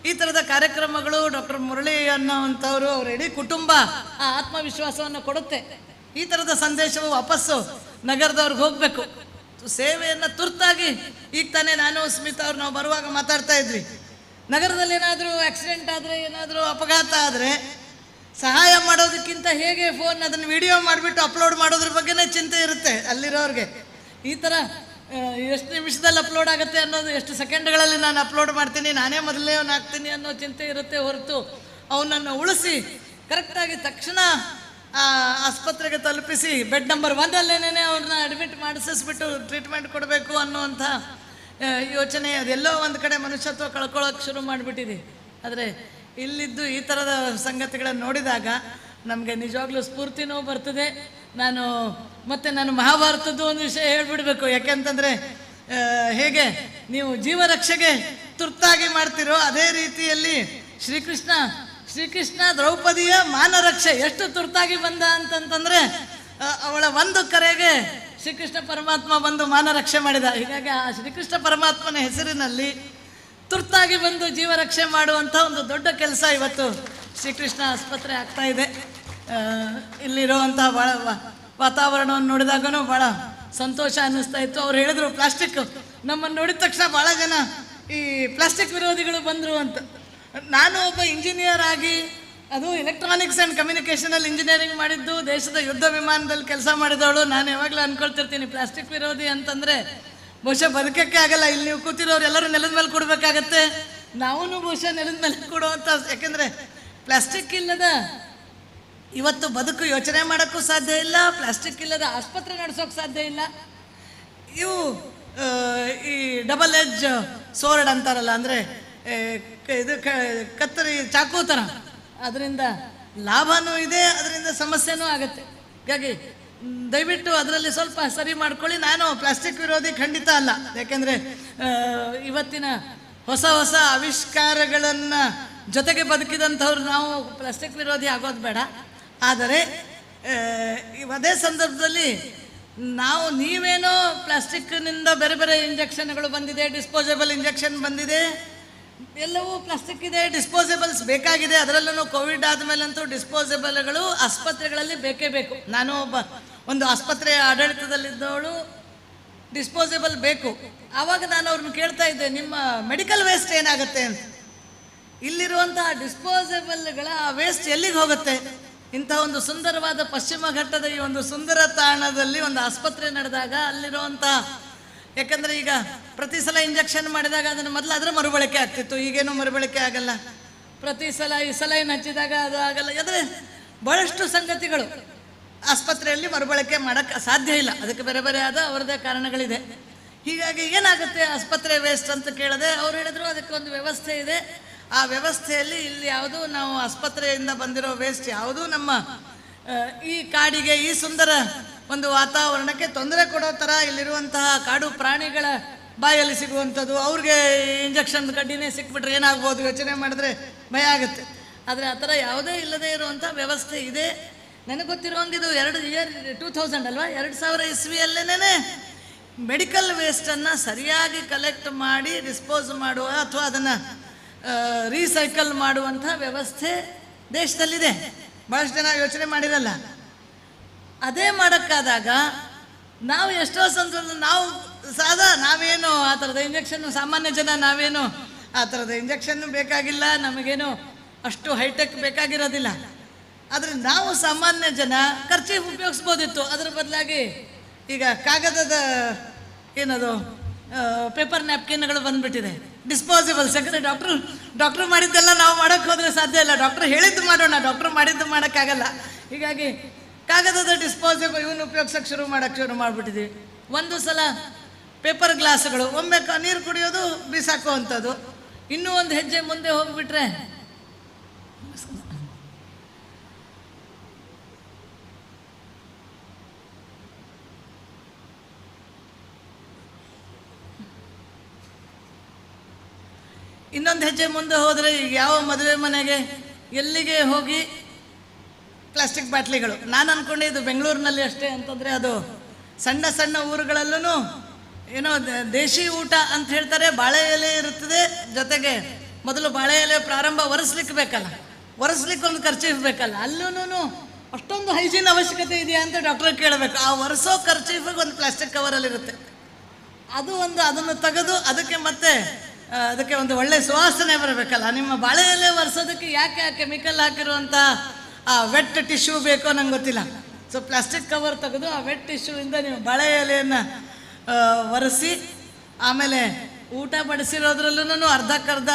ಈ ಥರದ ಕಾರ್ಯಕ್ರಮಗಳು, ಡಾಕ್ಟರ್ ಮುರಳಿ ಅನ್ನೋವಂಥವರು ಅವರ ಇಡೀ ಕುಟುಂಬ ಆ ಆತ್ಮವಿಶ್ವಾಸವನ್ನು ಕೊಡುತ್ತೆ. ಈ ಥರದ ಸಂದೇಶವು ವಾಪಸ್ಸು ನಗರದವ್ರಿಗೆ ಹೋಗಬೇಕು. ಸೇವೆಯನ್ನು ತುರ್ತಾಗಿ, ಈಗ ತಾನೇ ನಾನು ಸ್ಮಿತಾ ಅವ್ರು ನಾವು ಬರುವಾಗ ಮಾತಾಡ್ತಾ ಇದ್ವಿ, ನಗರದಲ್ಲಿ ಏನಾದರೂ ಆಕ್ಸಿಡೆಂಟ್ ಆದರೆ, ಏನಾದರೂ ಅಪಘಾತ ಆದರೆ ಸಹಾಯ ಮಾಡೋದಕ್ಕಿಂತ ಹೇಗೆ ಫೋನ್ ಅದನ್ನು ವಿಡಿಯೋ ಮಾಡಿಬಿಟ್ಟು ಅಪ್ಲೋಡ್ ಮಾಡೋದ್ರ ಬಗ್ಗೆನೇ ಚಿಂತೆ ಇರುತ್ತೆ ಅಲ್ಲಿರೋರಿಗೆ. ಈ ಥರ ಎಷ್ಟು ನಿಮಿಷದಲ್ಲಿ ಅಪ್ಲೋಡ್ ಆಗುತ್ತೆ ಅನ್ನೋದು, ಎಷ್ಟು ಸೆಕೆಂಡ್ಗಳಲ್ಲಿ ನಾನು ಅಪ್ಲೋಡ್ ಮಾಡ್ತೀನಿ, ನಾನೇ ಮೊದಲನೇ ಆಗ್ತೀನಿ ಅನ್ನೋ ಚಿಂತೆ ಇರುತ್ತೆ ಹೊರತು ಅವನನ್ನು ಉಳಿಸಿ ಕರೆಕ್ಟಾಗಿ ತಕ್ಷಣ ಆಸ್ಪತ್ರೆಗೆ ತಲುಪಿಸಿ ಬೆಡ್ ನಂಬರ್ 1 ಅವ್ರನ್ನ ಅಡ್ಮಿಟ್ ಮಾಡಿಸಿಸ್ಬಿಟ್ಟು ಟ್ರೀಟ್ಮೆಂಟ್ ಕೊಡಬೇಕು ಅನ್ನುವಂಥ ಯೋಚನೆ ಅದೆಲ್ಲೋ ಒಂದು ಕಡೆ ಮನುಷ್ಯತ್ವ ಕಳ್ಕೊಳ್ಳೋಕೆ ಶುರು ಮಾಡಿಬಿಟ್ಟಿದೆ. ಆದರೆ ಇಲ್ಲಿದ್ದು ಈ ಥರದ ಸಂಗತಿಗಳನ್ನು ನೋಡಿದಾಗ ನಮಗೆ ನಿಜವಾಗ್ಲೂ ಸ್ಫೂರ್ತಿನೂ ಬರ್ತದೆ. ನಾನು ಮಹಾಭಾರತದ್ದು ಒಂದು ವಿಷಯ ಹೇಳ್ಬಿಡ್ಬೇಕು. ಯಾಕೆಂತಂದರೆ ಹೇಗೆ ನೀವು ಜೀವರಕ್ಷೆಗೆ ತುರ್ತಾಗಿ ಮಾಡ್ತಿರೋ ಅದೇ ರೀತಿಯಲ್ಲಿ ಶ್ರೀಕೃಷ್ಣ ದ್ರೌಪದಿಯ ಮಾನರಕ್ಷೆ ಎಷ್ಟು ತುರ್ತಾಗಿ ಬಂದ ಅಂತಂತಂದರೆ, ಅವಳ ಒಂದು ಕರೆಗೆ ಶ್ರೀಕೃಷ್ಣ ಪರಮಾತ್ಮ ಬಂದು ಮಾನರಕ್ಷೆ ಮಾಡಿದ. ಹೀಗಾಗಿ ಆ ಶ್ರೀಕೃಷ್ಣ ಪರಮಾತ್ಮನ ಹೆಸರಿನಲ್ಲಿ ತುರ್ತಾಗಿ ಬಂದು ಜೀವರಕ್ಷೆ ಮಾಡುವಂಥ ಒಂದು ದೊಡ್ಡ ಕೆಲಸ ಇವತ್ತು ಶ್ರೀಕೃಷ್ಣ ಆಸ್ಪತ್ರೆ ಆಗ್ತಾ ಇದೆ. ಇಲ್ಲಿರುವಂಥ ಭಾಳ ವಾತಾವರಣವನ್ನು ನೋಡಿದಾಗೂ ಭಾಳ ಸಂತೋಷ ಅನ್ನಿಸ್ತಾ ಇತ್ತು. ಅವ್ರು ಹೇಳಿದ್ರು, ಪ್ಲಾಸ್ಟಿಕ್ ನಮ್ಮನ್ನು ನೋಡಿದ ತಕ್ಷಣ ಭಾಳ ಜನ ಈ ಪ್ಲಾಸ್ಟಿಕ್ ವಿರೋಧಿಗಳು ಬಂದರು ಅಂತ. ನಾನು ಒಬ್ಬ ಇಂಜಿನಿಯರ್ ಆಗಿ, ಅದು ಎಲೆಕ್ಟ್ರಾನಿಕ್ಸ್ ಆ್ಯಂಡ್ ಕಮ್ಯುನಿಕೇಷನಲ್ಲಿ ಇಂಜಿನಿಯರಿಂಗ್ ಮಾಡಿದ್ದು, ದೇಶದ ಯುದ್ಧ ವಿಮಾನದಲ್ಲಿ ಕೆಲಸ ಮಾಡಿದವಳು. ನಾನು ಯಾವಾಗಲೂ ಅಂದ್ಕೊಳ್ತಿರ್ತೀನಿ, ಪ್ಲಾಸ್ಟಿಕ್ ವಿರೋಧಿ ಅಂತಂದರೆ ಬಹುಶಃ ಬದುಕಕ್ಕೆ ಆಗಲ್ಲ. ಇಲ್ಲಿ ನೀವು ಕೂತಿರೋರು ಎಲ್ಲರೂ ನೆಲದ ಮೇಲೆ ಕೊಡಬೇಕಾಗತ್ತೆ, ನಾವೂ ಬಹುಶಃ ನೆಲದ ಮೇಲೆ ಕೊಡುವಂಥ. ಯಾಕೆಂದರೆ ಪ್ಲಾಸ್ಟಿಕ್ ಇಲ್ಲದ ಇವತ್ತು ಬದುಕು ಯೋಚನೆ ಮಾಡೋಕ್ಕೂ ಸಾಧ್ಯ ಇಲ್ಲ, ಪ್ಲಾಸ್ಟಿಕ್ ಇಲ್ಲದ ಆಸ್ಪತ್ರೆ ನಡೆಸೋಕೆ ಸಾಧ್ಯ ಇಲ್ಲ. ಇವು ಈ ಡಬಲ್ ಎಡ್ಜ್ ಸೋರ್ಡ್ ಅಂತಾರಲ್ಲ, ಅಂದರೆ ಇದು ಕತ್ತರಿ ಚಾಕು ಥರ, ಅದರಿಂದ ಲಾಭನೂ ಇದೆ, ಅದರಿಂದ ಸಮಸ್ಯೆನೂ ಆಗುತ್ತೆ. ಹೀಗಾಗಿ ದಯವಿಟ್ಟು ಅದರಲ್ಲಿ ಸ್ವಲ್ಪ ಸರಿ ಮಾಡ್ಕೊಳ್ಳಿ. ನಾನು ಪ್ಲಾಸ್ಟಿಕ್ ವಿರೋಧಿ ಖಂಡಿತ ಅಲ್ಲ. ಯಾಕೆಂದರೆ ಇವತ್ತಿನ ಹೊಸ ಆವಿಷ್ಕಾರಗಳನ್ನು ಜೊತೆಗೆ ಬದುಕಿದಂಥವ್ರು ನಾವು ಪ್ಲಾಸ್ಟಿಕ್ ವಿರೋಧಿ ಆಗೋದು ಬೇಡ. ಆದರೆ ಅದೇ ಸಂದರ್ಭದಲ್ಲಿ ನೀವೇನೋ ಪ್ಲಾಸ್ಟಿಕ್ನಿಂದ ಬೇರೆ ಬೇರೆ ಇಂಜೆಕ್ಷನ್ಗಳು ಬಂದಿದೆ, ಡಿಸ್ಪೋಸಬಲ್ ಇಂಜೆಕ್ಷನ್ ಬಂದಿದೆ, ಎಲ್ಲವೂ ಪ್ಲಾಸ್ಟಿಕ್ ಇದೆ, ಡಿಸ್ಪೋಸಬಲ್ಸ್ ಬೇಕಾಗಿದೆ. ಅದರಲ್ಲೂ ಕೋವಿಡ್ ಆದಮೇಲಂತೂ ಡಿಸ್ಪೋಸಬಲ್ಗಳು ಆಸ್ಪತ್ರೆಗಳಲ್ಲಿ ಬೇಕೇ ಬೇಕು. ನಾನು ಒಂದು ಆಸ್ಪತ್ರೆಯ ಆಡಳಿತದಲ್ಲಿದ್ದವಳು, ಡಿಸ್ಪೋಸಬಲ್ ಬೇಕು. ಆವಾಗ ನಾನು ಅವ್ರನ್ನ ಕೇಳ್ತಾ ಇದ್ದೆ, ನಿಮ್ಮ ಮೆಡಿಕಲ್ ವೇಸ್ಟ್ ಏನಾಗುತ್ತೆ ಅಂತ. ಇಲ್ಲಿರುವಂತಹ ಡಿಸ್ಪೋಸಬಲ್ಗಳ ವೇಸ್ಟ್ ಎಲ್ಲಿಗೆ ಹೋಗುತ್ತೆ? ಇಂಥ ಒಂದು ಸುಂದರವಾದ ಪಶ್ಚಿಮ ಘಟ್ಟದ ಈ ಒಂದು ಸುಂದರ ತಾಣದಲ್ಲಿ ಒಂದು ಆಸ್ಪತ್ರೆ ನಡೆದಾಗ ಅಲ್ಲಿರುವಂಥ, ಯಾಕಂದರೆ ಈಗ ಪ್ರತಿ ಸಲ ಇಂಜೆಕ್ಷನ್ ಮಾಡಿದಾಗ ಅದನ್ನು ಮೊದಲು ಅದರ ಮರುಬಳಕೆ ಆಗ್ತಿತ್ತು, ಈಗೇನು ಮರುಬಳಕೆ ಆಗಲ್ಲ. ಪ್ರತಿ ಸಲ ಈ ಸಲೈನ್ ಹಚ್ಚಿದಾಗ ಅದು ಆಗಲ್ಲ. ಆದರೆ ಬಹಳಷ್ಟು ಸಂಗತಿಗಳು ಆಸ್ಪತ್ರೆಯಲ್ಲಿ ಮರುಬಳಕೆ ಮಾಡೋಕ್ಕೆ ಸಾಧ್ಯ ಇಲ್ಲ. ಅದಕ್ಕೆ ಬೇರೆ ಬೇರೆ ಆದ ಅವರದೇ ಕಾರಣಗಳಿದೆ. ಹೀಗಾಗಿ ಏನಾಗುತ್ತೆ ಆಸ್ಪತ್ರೆ ವೇಸ್ಟ್ ಅಂತ ಕೇಳಿದೆ. ಅವ್ರು ಹೇಳಿದ್ರು ಅದಕ್ಕೆ ಒಂದು ವ್ಯವಸ್ಥೆ ಇದೆ. ಆ ವ್ಯವಸ್ಥೆಯಲ್ಲಿ ಇಲ್ಲಿ ಯಾವುದೂ ನಾವು ಆಸ್ಪತ್ರೆಯಿಂದ ಬಂದಿರೋ ವೇಸ್ಟ್ ಯಾವುದೂ ನಮ್ಮ ಈ ಕಾಡಿಗೆ, ಈ ಸುಂದರ ಒಂದು ವಾತಾವರಣಕ್ಕೆ ತೊಂದರೆ ಕೊಡೋ ಥರ ಇಲ್ಲಿರುವಂತಹ ಕಾಡು ಪ್ರಾಣಿಗಳ ಬಾಯಲ್ಲಿ ಸಿಗುವಂಥದ್ದು, ಅವ್ರಿಗೆ ಇಂಜೆಕ್ಷನ್ ಕಡ್ಡಿನೇ ಸಿಕ್ಬಿಟ್ರೆ ಏನಾಗ್ಬೋದು ಯೋಚನೆ ಮಾಡಿದ್ರೆ ಭಯ ಆಗುತ್ತೆ. ಆದರೆ ಆ ಥರ ಯಾವುದೇ ಇಲ್ಲದೇ ಇರುವಂಥ ವ್ಯವಸ್ಥೆ ಇದೆ. ನನಗೆ ಗೊತ್ತಿರೋಂಗಿದು 2000 ಅಲ್ವಾ, 2000 ಇಸ್ವಿಯಲ್ಲೇನೆ ಮೆಡಿಕಲ್ ವೇಸ್ಟನ್ನು ಸರಿಯಾಗಿ ಕಲೆಕ್ಟ್ ಮಾಡಿ ಡಿಸ್ಪೋಸ್ ಮಾಡುವ ಅಥವಾ ಅದನ್ನು ರೀಸೈಕಲ್ ಮಾಡುವಂಥ ವ್ಯವಸ್ಥೆ ದೇಶದಲ್ಲಿದೆ. ಭಾಳಷ್ಟು ಜನ ಯೋಚನೆ ಮಾಡಿರಲ್ಲ. ಅದೇ ಮಾಡೋಕ್ಕಾದಾಗ ನಾವು ಎಷ್ಟೋ ಸಂದರ್ಭ ನಾವೇನು ಆ ಥರದ ಇಂಜೆಕ್ಷನ್ನು, ಸಾಮಾನ್ಯ ಜನ ನಾವೇನು ಆ ಥರದ ಇಂಜೆಕ್ಷನ್ನು ಬೇಕಾಗಿಲ್ಲ, ನಮಗೇನು ಅಷ್ಟು ಹೈಟೆಕ್ ಬೇಕಾಗಿರೋದಿಲ್ಲ. ಆದರೆ ನಾವು ಸಾಮಾನ್ಯ ಜನ ಖರ್ಚಿಗೆ ಉಪಯೋಗಿಸ್ಬೋದಿತ್ತು. ಅದರ ಬದಲಾಗಿ ಈಗ ಕಾಗದದ ಏನದು ಪೇಪರ್ ನ್ಯಾಪ್ಕಿನ್ಗಳು ಬಂದುಬಿಟ್ಟಿದೆ, ಡಿಸ್ಪೋಸಿಬಲ್ಸ್. ಯಾಕಂದರೆ ಡಾಕ್ಟ್ರು ಮಾಡಿದ್ದೆಲ್ಲ ನಾವು ಮಾಡೋಕ್ಕೆ ಹೋದರೆ ಸಾಧ್ಯ ಇಲ್ಲ. ಡಾಕ್ಟ್ರು ಹೇಳಿದ್ದು ಮಾಡೋಣ, ಡಾಕ್ಟ್ರು ಮಾಡಿದ್ದು ಮಾಡೋಕ್ಕಾಗಲ್ಲ. ಹೀಗಾಗಿ ಕಾಗದದ ಡಿಸ್ಪೋಸಿಬಲ್ ಇವನು ಉಪಯೋಗಿಸೋಕ್ಕೆ ಶುರು ಮಾಡಿಬಿಟ್ಟಿದ್ದೀವಿ. ಒಂದು ಸಲ ಪೇಪರ್ ಗ್ಲಾಸ್ಗಳು, ಒಮ್ಮೆ ನೀರು ಕುಡಿಯೋದು ಬಿಸಾಕುವಂಥದ್ದು. ಇನ್ನೂ ಒಂದು ಹೆಜ್ಜೆ ಮುಂದೆ ಹೋಗಿಬಿಟ್ರೆ ಇನ್ನೊಂದು ಹೆಜ್ಜೆ ಮುಂದೆ ಹೋದರೆ ಈಗ ಯಾವ ಮದುವೆ ಮನೆಗೆ ಎಲ್ಲಿಗೆ ಹೋಗಿ ಪ್ಲಾಸ್ಟಿಕ್ ಬಾಟ್ಲಿಗಳು. ನಾನು ಅಂದ್ಕೊಂಡೆ ಇದು ಬೆಂಗಳೂರಿನಲ್ಲಿ ಅಷ್ಟೇ ಅಂತಂದರೆ, ಅದು ಸಣ್ಣ ಸಣ್ಣ ಊರುಗಳಲ್ಲೂ ಏನೋ ದೇಶಿ ಊಟ ಅಂತ ಹೇಳ್ತಾರೆ, ಬಾಳೆ ಎಲೆ ಇರುತ್ತದೆ. ಜೊತೆಗೆ ಮೊದಲು ಬಾಳೆ ಎಲೆ ಪ್ರಾರಂಭ ಒರೆಸ್ಲಿಕ್ಕೆ ಬೇಕಲ್ಲ, ಒರೆಸ್ಲಿಕ್ಕೆ ಒಂದು ಖರ್ಚೀಫ್ ಬೇಕಲ್ಲ, ಅಲ್ಲೂ ಅಷ್ಟೊಂದು ಹೈಜೀನ್ ಅವಶ್ಯಕತೆ ಇದೆಯಾ ಅಂತ ಡಾಕ್ಟ್ರ್ ಕೇಳಬೇಕು. ಆ ಒರೆಸೋ ಖರ್ಚೀಫಿಗೆ ಒಂದು ಪ್ಲಾಸ್ಟಿಕ್ ಕವರಲ್ಲಿರುತ್ತೆ. ಅದು ಒಂದು ಅದನ್ನು ತೆಗೆದು ಅದಕ್ಕೆ ಒಂದು ಒಳ್ಳೆ ಸುವಾಸನೆ ಬರಬೇಕಲ್ಲ. ನಿಮ್ಮ ಬಾಳೆ ಎಲೆ ಒರೆಸೋದಕ್ಕೆ ಯಾಕೆ ಆ ಕೆಮಿಕಲ್ ಹಾಕಿರುವಂಥ ಆ ವೆಟ್ ಟಿಶ್ಯೂ ಬೇಕೋ ನಂಗೆ ಗೊತ್ತಿಲ್ಲ. ಸೊ ಪ್ಲಾಸ್ಟಿಕ್ ಕವರ್ ತೆಗೆದು ಆ ವೆಟ್ ಟಿಶ್ಯೂಯಿಂದ ನೀವು ಬಾಳೆ ಎಲೆಯನ್ನು ಒರೆಸಿ, ಆಮೇಲೆ ಊಟ ಬಡಿಸಿರೋದ್ರಲ್ಲೂ ಅರ್ಧಕ್ಕರ್ಧ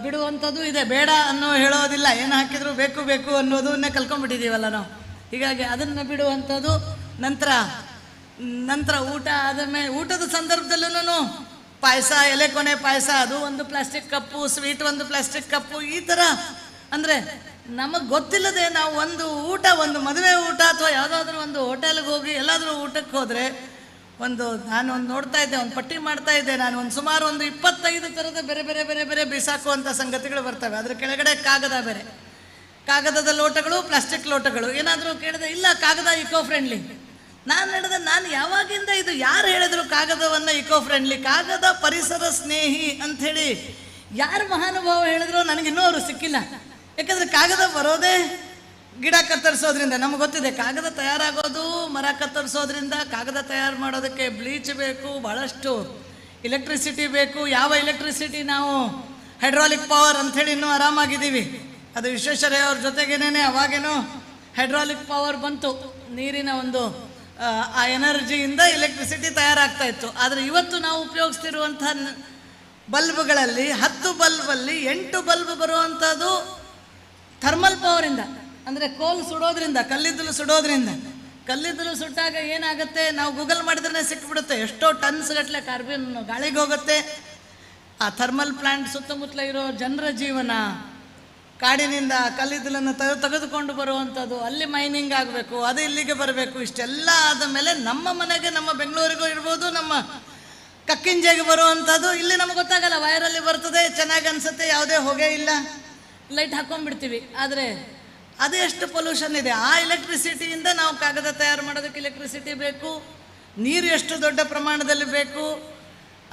ಬಿಡುವಂಥದ್ದು ಇದೆ. ಬೇಡ ಅನ್ನೋ ಹೇಳೋದಿಲ್ಲ, ಏನು ಹಾಕಿದ್ರು ಬೇಕು ಬೇಕು ಅನ್ನೋದನ್ನೇ ಕಲ್ಕೊಂಡ್ಬಿಟ್ಟಿದ್ದೀವಲ್ಲ ನಾವು. ಹೀಗಾಗಿ ಅದನ್ನು ಬಿಡುವಂಥದ್ದು. ನಂತರ ಊಟ ಆದಮೇಲೆ ಊಟದ ಸಂದರ್ಭದಲ್ಲೂ ಪಾಯಸ, ಎಲೆ ಕೊನೆ ಪಾಯಸ, ಅದು ಒಂದು ಪ್ಲಾಸ್ಟಿಕ್ ಕಪ್ಪು, ಸ್ವೀಟ್ ಒಂದು ಪ್ಲಾಸ್ಟಿಕ್ ಕಪ್ಪು, ಈ ಥರ. ಅಂದರೆ ನಮಗೆ ಗೊತ್ತಿಲ್ಲದೆ ನಾವು ಒಂದು ಮದುವೆ ಊಟ ಅಥವಾ ಯಾವುದಾದ್ರೂ ಒಂದು ಹೋಟೆಲ್ಗೆ ಹೋಗಿ ಎಲ್ಲಾದರೂ ಊಟಕ್ಕೆ ಹೋದರೆ ನಾನು ನೋಡ್ತಾ ಇದ್ದೆ, ಒಂದು ಪಟ್ಟಿ ಮಾಡ್ತಾ ಇದ್ದೆ ನಾನು, ಸುಮಾರು 25 ಥರದ ಬೇರೆ ಬೇರೆ ಬೇರೆ ಬೇರೆ ಬಿಸಾಕುವಂಥ ಸಂಗತಿಗಳು ಬರ್ತವೆ. ಅದ್ರ ಕೆಳಗಡೆ ಬೇರೆ ಕಾಗದದ ಲೋಟಗಳು, ಪ್ಲಾಸ್ಟಿಕ್ ಲೋಟಗಳು. ಏನಾದರೂ ಕೇಳಿದೆ, ಇಲ್ಲ ಕಾಗದ ಇಕೋ ಫ್ರೆಂಡ್ಲಿ. ನಾನು ಯಾವಾಗಿಂದ ಇದು ಯಾರು ಹೇಳಿದ್ರು ಕಾಗದವನ್ನು ಇಕೋ ಫ್ರೆಂಡ್ಲಿ, ಕಾಗದ ಪರಿಸರ ಸ್ನೇಹಿ ಅಂಥೇಳಿ ಯಾರು ಮಹಾನುಭಾವ ಹೇಳಿದ್ರು ನನಗಿನ್ನೂ ಅವರು ಸಿಕ್ಕಿಲ್ಲ. ಯಾಕಂದರೆ ಕಾಗದ ಬರೋದೇ ಗಿಡ ಕತ್ತರಿಸೋದ್ರಿಂದ. ನಮ್ಗೆ ಗೊತ್ತಿದೆ ಕಾಗದ ತಯಾರಾಗೋದು ಮರ ಕತ್ತರಿಸೋದ್ರಿಂದ. ಕಾಗದ ತಯಾರು ಮಾಡೋದಕ್ಕೆ ಬ್ಲೀಚ್ ಬೇಕು, ಭಾಳಷ್ಟು ಎಲೆಕ್ಟ್ರಿಸಿಟಿ ಬೇಕು. ಯಾವ ಎಲೆಕ್ಟ್ರಿಸಿಟಿ ನಾವು ಹೈಡ್ರಾಲಿಕ್ ಪವರ್ ಅಂಥೇಳಿ ಇನ್ನೂ ಆರಾಮಾಗಿದ್ದೀವಿ. ಅದು ವಿಶ್ವೇಶ್ವರಯ್ಯ ಅವ್ರ ಜೊತೆಗೇನೆ ಅವಾಗೇನೋ ಹೈಡ್ರಾಲಿಕ್ ಪವರ್ ಬಂತು. ನೀರಿನ ಒಂದು ಆ ಎನರ್ಜಿಯಿಂದ ಎಲೆಕ್ಟ್ರಿಸಿಟಿ ತಯಾರಾಗ್ತಾ ಇತ್ತು. ಆದರೆ ಇವತ್ತು ನಾವು ಉಪಯೋಗಿಸ್ತಿರುವಂಥ ಬಲ್ಬ್ಗಳಲ್ಲಿ 10 ಬಲ್ಬಲ್ಲಿ 8 ಬಲ್ಬ್ ಬರುವಂಥದ್ದು ಥರ್ಮಲ್ ಪವರಿಂದ, ಅಂದರೆ ಕೋಲ್ ಸುಡೋದ್ರಿಂದ, ಕಲ್ಲಿದ್ದಲು ಸುಡೋದ್ರಿಂದ. ಕಲ್ಲಿದ್ದಲು ಸುಟ್ಟಾಗ ಏನಾಗುತ್ತೆ, ನಾವು ಗೂಗಲ್ ಮಾಡಿದ್ರೆ ಸಿಕ್ಕಿಬಿಡುತ್ತೆ, ಎಷ್ಟೋ ಟನ್ಸ್ ಗಟ್ಟಲೆ ಕಾರ್ಬನ್ ಗಾಳಿಗೆ ಹೋಗುತ್ತೆ. ಆ ಥರ್ಮಲ್ ಪ್ಲಾಂಟ್ ಸುತ್ತಮುತ್ತಲ ಇರೋ ಜನರ ಜೀವನ, ಕಾಡಿನಿಂದ ಕಲ್ಲಿದ್ದಲನ್ನು ತೆಗೆದುಕೊಂಡು ಬರುವಂಥದ್ದು, ಅಲ್ಲಿ ಮೈನಿಂಗ್ ಆಗಬೇಕು, ಅದು ಇಲ್ಲಿಗೆ ಬರಬೇಕು. ಇಷ್ಟೆಲ್ಲ ಆದ ಮೇಲೆ ನಮ್ಮ ಮನೆಗೆ, ನಮ್ಮ ಬೆಂಗಳೂರಿಗೂ ಇರ್ಬೋದು, ನಮ್ಮ ಕಕ್ಕಿಂಜೆಗೆ ಬರುವಂಥದ್ದು ಇಲ್ಲಿ ನಮ್ಗೆ ಗೊತ್ತಾಗಲ್ಲ, ವೈರಲ್ಲಿ ಬರ್ತದೆ, ಚೆನ್ನಾಗಿ ಅನಿಸುತ್ತೆ, ಯಾವುದೇ ಹೊಗೆ ಇಲ್ಲ, ಲೈಟ್ ಹಾಕ್ಕೊಂಡ್ಬಿಡ್ತೀವಿ. ಆದರೆ ಅದು ಎಷ್ಟು ಪೊಲ್ಯೂಷನ್ ಇದೆ. ಆ ಎಲೆಕ್ಟ್ರಿಸಿಟಿಯಿಂದ ನಾವು ಕಾಗದ ತಯಾರು ಮಾಡೋದಕ್ಕೆ ಎಲೆಕ್ಟ್ರಿಸಿಟಿ ಬೇಕು, ನೀರು ಎಷ್ಟು ದೊಡ್ಡ ಪ್ರಮಾಣದಲ್ಲಿ ಬೇಕು,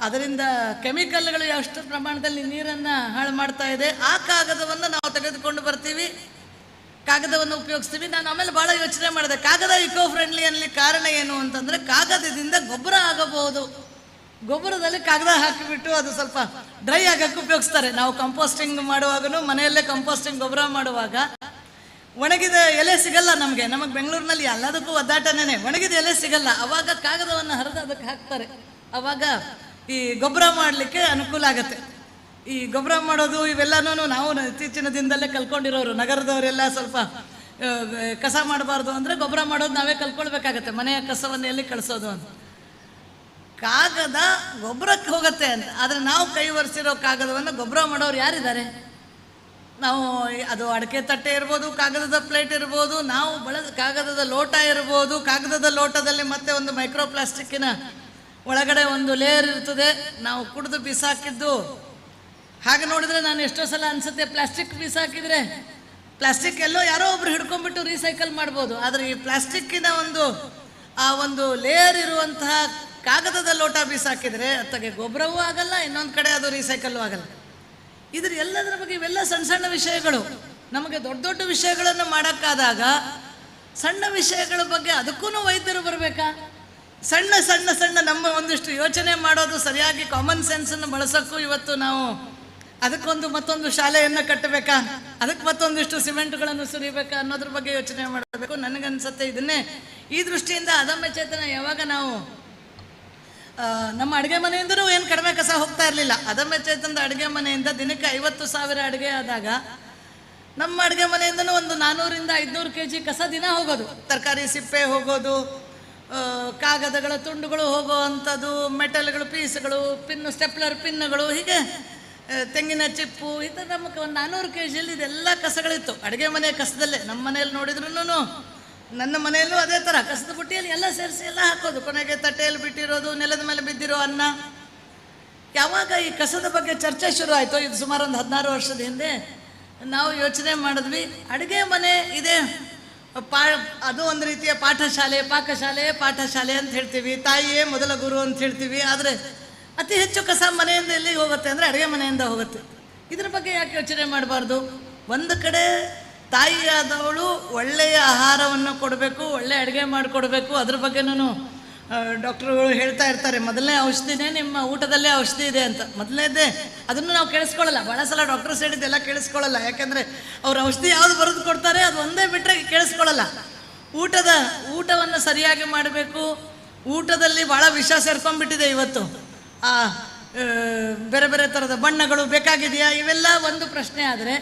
ಅದರಿಂದ ಕೆಮಿಕಲ್ಗಳು ಎಷ್ಟು ಪ್ರಮಾಣದಲ್ಲಿ ನೀರನ್ನು ಹಾಳು ಮಾಡ್ತಾ ಇದೆ. ಆ ಕಾಗದವನ್ನು ನಾವು ತೆಗೆದುಕೊಂಡು ಬರ್ತೀವಿ, ಕಾಗದವನ್ನು ಉಪಯೋಗಿಸ್ತೀವಿ. ನಾನು ಆಮೇಲೆ ಭಾಳ ಯೋಚನೆ ಮಾಡಿದೆ, ಕಾಗದ ಇಕೋ ಫ್ರೆಂಡ್ಲಿ ಅನ್ನಲಿ ಕಾರಣ ಏನು ಅಂತಂದರೆ, ಕಾಗದದಿಂದ ಗೊಬ್ಬರ ಆಗಬಹುದು. ಗೊಬ್ಬರದಲ್ಲಿ ಕಾಗದ ಹಾಕಿಬಿಟ್ಟು ಅದು ಸ್ವಲ್ಪ ಡ್ರೈ ಆಗಕ್ಕೆ ಉಪಯೋಗಿಸ್ತಾರೆ. ನಾವು ಕಂಪೋಸ್ಟಿಂಗ್ ಮಾಡುವಾಗೂ ಮನೆಯಲ್ಲೇ ಕಂಪೋಸ್ಟಿಂಗ್ ಗೊಬ್ಬರ ಮಾಡುವಾಗ ಒಣಗಿದ ಎಲೆ ಸಿಗಲ್ಲ ನಮಗೆ ಬೆಂಗಳೂರಿನಲ್ಲಿ ಎಲ್ಲದಕ್ಕೂ ಒದ್ದಾಟನೇ, ಒಣಗಿದ ಎಲೆ ಸಿಗಲ್ಲ. ಅವಾಗ ಕಾಗದವನ್ನು ಹರಿದು ಅದಕ್ಕೆ ಹಾಕ್ತಾರೆ, ಅವಾಗ ಈ ಗೊಬ್ಬರ ಮಾಡಲಿಕ್ಕೆ ಅನುಕೂಲ ಆಗುತ್ತೆ. ಈ ಗೊಬ್ಬರ ಮಾಡೋದು ಇವೆಲ್ಲನೂ ನಾವು ಇತ್ತೀಚಿನ ದಿನದಲ್ಲೇ ಕಲ್ತ್ಕೊಂಡಿರೋರು. ನಗರದವರೆಲ್ಲ ಸ್ವಲ್ಪ ಕಸ ಮಾಡಬಾರ್ದು ಅಂದರೆ ಗೊಬ್ಬರ ಮಾಡೋದು ನಾವೇ ಕಲ್ತ್ಕೊಳ್ಬೇಕಾಗತ್ತೆ, ಮನೆಯ ಕಸವನ್ನು ಎಲ್ಲಿ ಕಳಿಸೋದು ಅಂತ. ಕಾಗದ ಗೊಬ್ಬರಕ್ಕೆ ಹೋಗುತ್ತೆ ಅಂತ, ಆದರೆ ನಾವು ಕೈ ಒರೆಸಿರೋ ಕಾಗದವನ್ನು ಗೊಬ್ಬರ ಮಾಡೋರು ಯಾರಿದ್ದಾರೆ? ನಾವು ಅದು ಅಡಿಕೆ ತಟ್ಟೆ ಇರ್ಬೋದು, ಕಾಗದದ ಪ್ಲೇಟ್ ಇರ್ಬೋದು, ನಾವು ಕಾಗದದ ಲೋಟ ಇರ್ಬೋದು. ಕಾಗದದ ಲೋಟದಲ್ಲಿ ಮತ್ತೆ ಒಂದು ಮೈಕ್ರೋ ಪ್ಲಾಸ್ಟಿಕ್ಕಿನ ಒಳಗಡೆ ಒಂದು ಲೇಯರ್ ಇರ್ತದೆ, ನಾವು ಕುಡಿದು ಬಿಸಾಕಿದ್ದು. ಹಾಗೆ ನೋಡಿದರೆ ನಾನು ಎಷ್ಟೋ ಸಲ ಅನಿಸುತ್ತೆ, ಪ್ಲಾಸ್ಟಿಕ್ ಬಿಸಾಕಿದರೆ ಪ್ಲಾಸ್ಟಿಕ್ ಎಲ್ಲೋ ಯಾರೋ ಒಬ್ರು ಹಿಡ್ಕೊಂಡ್ಬಿಟ್ಟು ರೀಸೈಕಲ್ ಮಾಡ್ಬೋದು. ಆದರೆ ಈ ಪ್ಲಾಸ್ಟಿಕ್ಕಿನ ಒಂದು ಲೇಯರ್ ಇರುವಂತಹ ಕಾಗದದ ಲೋಟ ಬಿಸಾಕಿದರೆ ಅತ್ತಗೆ ಗೊಬ್ಬರವೂ ಆಗಲ್ಲ, ಇನ್ನೊಂದು ಕಡೆ ಅದು ರೀಸೈಕಲ್ಲು ಆಗಲ್ಲ. ಎಲ್ಲದರ ಬಗ್ಗೆ ಇವೆಲ್ಲ ಸಣ್ಣ ಸಣ್ಣ ವಿಷಯಗಳು. ನಮಗೆ ದೊಡ್ಡ ದೊಡ್ಡ ವಿಷಯಗಳನ್ನು ಮಾಡೋಕ್ಕಾದಾಗ ಸಣ್ಣ ವಿಷಯಗಳ ಬಗ್ಗೆ ಅದಕ್ಕೂ ವೈದ್ಯರು ಬರಬೇಕಾ? ಸಣ್ಣ ಸಣ್ಣ ಸಣ್ಣ ನಮ್ಮ ಒಂದಿಷ್ಟು ಯೋಚನೆ ಮಾಡೋದು, ಸರಿಯಾಗಿ ಕಾಮನ್ ಸೆನ್ಸನ್ನು ಬಳಸೋಕ್ಕೂ ಇವತ್ತು ನಾವು ಅದಕ್ಕೊಂದು ಮತ್ತೊಂದು ಶಾಲೆಯನ್ನು ಕಟ್ಟಬೇಕಾ, ಅದಕ್ಕೆ ಮತ್ತೊಂದಿಷ್ಟು ಸಿಮೆಂಟ್ಗಳನ್ನು ಸುರಿಬೇಕಾ ಅನ್ನೋದ್ರ ಬಗ್ಗೆ ಯೋಚನೆ ಮಾಡಬೇಕು. ನನಗನ್ಸುತ್ತೆ ಇದನ್ನೇ ಈ ದೃಷ್ಟಿಯಿಂದ ಅದಮ್ಯ ಚೇತನ ಯಾವಾಗ ನಾವು ನಮ್ಮ ಅಡುಗೆ ಮನೆಯಿಂದನೂ ಏನು ಕಡಿಮೆ ಕಸ ಹೋಗ್ತಾ ಇರಲಿಲ್ಲ. ಅದಮ್ಯ ಚೇತನದ ಅಡುಗೆ ಮನೆಯಿಂದ ದಿನಕ್ಕೆ 50,000 ಅಡುಗೆ ಆದಾಗ ನಮ್ಮ ಅಡುಗೆ ಮನೆಯಿಂದನೂ ಒಂದು 400 ರಿಂದ 500 kg ಕಸ ದಿನ ಹೋಗೋದು. ತರಕಾರಿ ಸಿಪ್ಪೆ ಹೋಗೋದು, ಕಾಗದಗಳ ತುಂಡುಗಳು ಹೋಗುವಂಥದ್ದು, ಮೆಟಲ್ಗಳು ಪೀಸ್ಗಳು, ಸ್ಟೆಪ್ಲರ್ ಪಿನ್ನುಗಳು, ಹೀಗೆ ತೆಂಗಿನ ಚಿಪ್ಪು, ಈ ಥರ ನಮಗೆ ಒಂದು 400 kg ಇದೆಲ್ಲ ಕಸಗಳಿತ್ತು ಅಡುಗೆ ಮನೆ ಕಸದಲ್ಲೇ. ನಮ್ಮ ಮನೆಯಲ್ಲಿ ನೋಡಿದ್ರೂ, ನನ್ನ ಮನೆಯಲ್ಲೂ ಅದೇ ಥರ ಕಸದ ಬುಟ್ಟಿಯಲ್ಲಿ ಎಲ್ಲ ಸೇರಿಸಿ ಎಲ್ಲ ಹಾಕೋದು, ಕೊನೆಗೆ ತಟ್ಟೆಯಲ್ಲಿ ಬಿಟ್ಟಿರೋದು, ನೆಲದ ಮೇಲೆ ಬಿದ್ದಿರೋ ಅನ್ನ. ಯಾವಾಗ ಈ ಕಸದ ಬಗ್ಗೆ ಚರ್ಚೆ ಶುರು ಆಯಿತು, ಇದು ಸುಮಾರು ಒಂದು 16 ವರ್ಷದ ಹಿಂದೆ ನಾವು ಯೋಚನೆ ಮಾಡಿದ್ವಿ, ಅಡುಗೆ ಮನೆ ಇದೆ, ಅದು ಒಂದು ರೀತಿಯ ಪಾಠಶಾಲೆ, ಪಾಠಶಾಲೆ ಅಂತ ಹೇಳ್ತೀವಿ, ತಾಯಿಯೇ ಮೊದಲ ಗುರು ಅಂತ ಹೇಳ್ತೀವಿ. ಆದರೆ ಅತಿ ಹೆಚ್ಚು ಕಸ ಮನೆಯಿಂದ ಎಲ್ಲಿಗೆ ಹೋಗುತ್ತೆ ಅಂದರೆ ಅಡುಗೆ ಮನೆಯಿಂದ ಹೋಗುತ್ತೆ. ಇದ್ರ ಬಗ್ಗೆ ಯಾಕೆ ಯೋಚನೆ ಮಾಡಬಾರ್ದು? ಒಂದು ಕಡೆ ತಾಯಿಯಾದವಳು ಒಳ್ಳೆಯ ಆಹಾರವನ್ನು ಕೊಡಬೇಕು, ಒಳ್ಳೆಯ ಅಡುಗೆ ಮಾಡಿಕೊಡ್ಬೇಕು. ಅದ್ರ ಬಗ್ಗೆನೂ ಡಾಕ್ಟ್ರುಗಳು ಹೇಳ್ತಾ ಇರ್ತಾರೆ, ಮೊದಲನೇ ಔಷಧಿನೇ ನಿಮ್ಮ ಊಟದಲ್ಲೇ ಔಷಧಿ ಇದೆ ಅಂತ. ಮೊದಲನೇದೇ ಅದನ್ನು ನಾವು ಕೇಳಿಸ್ಕೊಳ್ಳಲ್ಲ. ಭಾಳ ಸಲ ಡಾಕ್ಟರ್ಸ್ ಹೇಳಿದ್ದೆಲ್ಲ ಕೇಳಿಸ್ಕೊಳ್ಳಲ್ಲ, ಯಾಕೆಂದರೆ ಅವ್ರು ಔಷಧಿ ಯಾವುದು ಬರೆದು ಕೊಡ್ತಾರೆ ಅದು ಒಂದೇ ಬಿಟ್ಟರೆ ಕೇಳಿಸ್ಕೊಳ್ಳಲ್ಲ. ಊಟವನ್ನು ಸರಿಯಾಗಿ ಮಾಡಬೇಕು. ಊಟದಲ್ಲಿ ಭಾಳ ವಿಷ ಸೇರ್ಕೊಂಡ್ಬಿಟ್ಟಿದೆ ಇವತ್ತು. ಬೇರೆ ಬೇರೆ ಥರದ ಬಣ್ಣಗಳು ಬೇಕಾಗಿದೆಯಾ, ಇವೆಲ್ಲ ಒಂದು ಪ್ರಶ್ನೆ. ಆದರೆ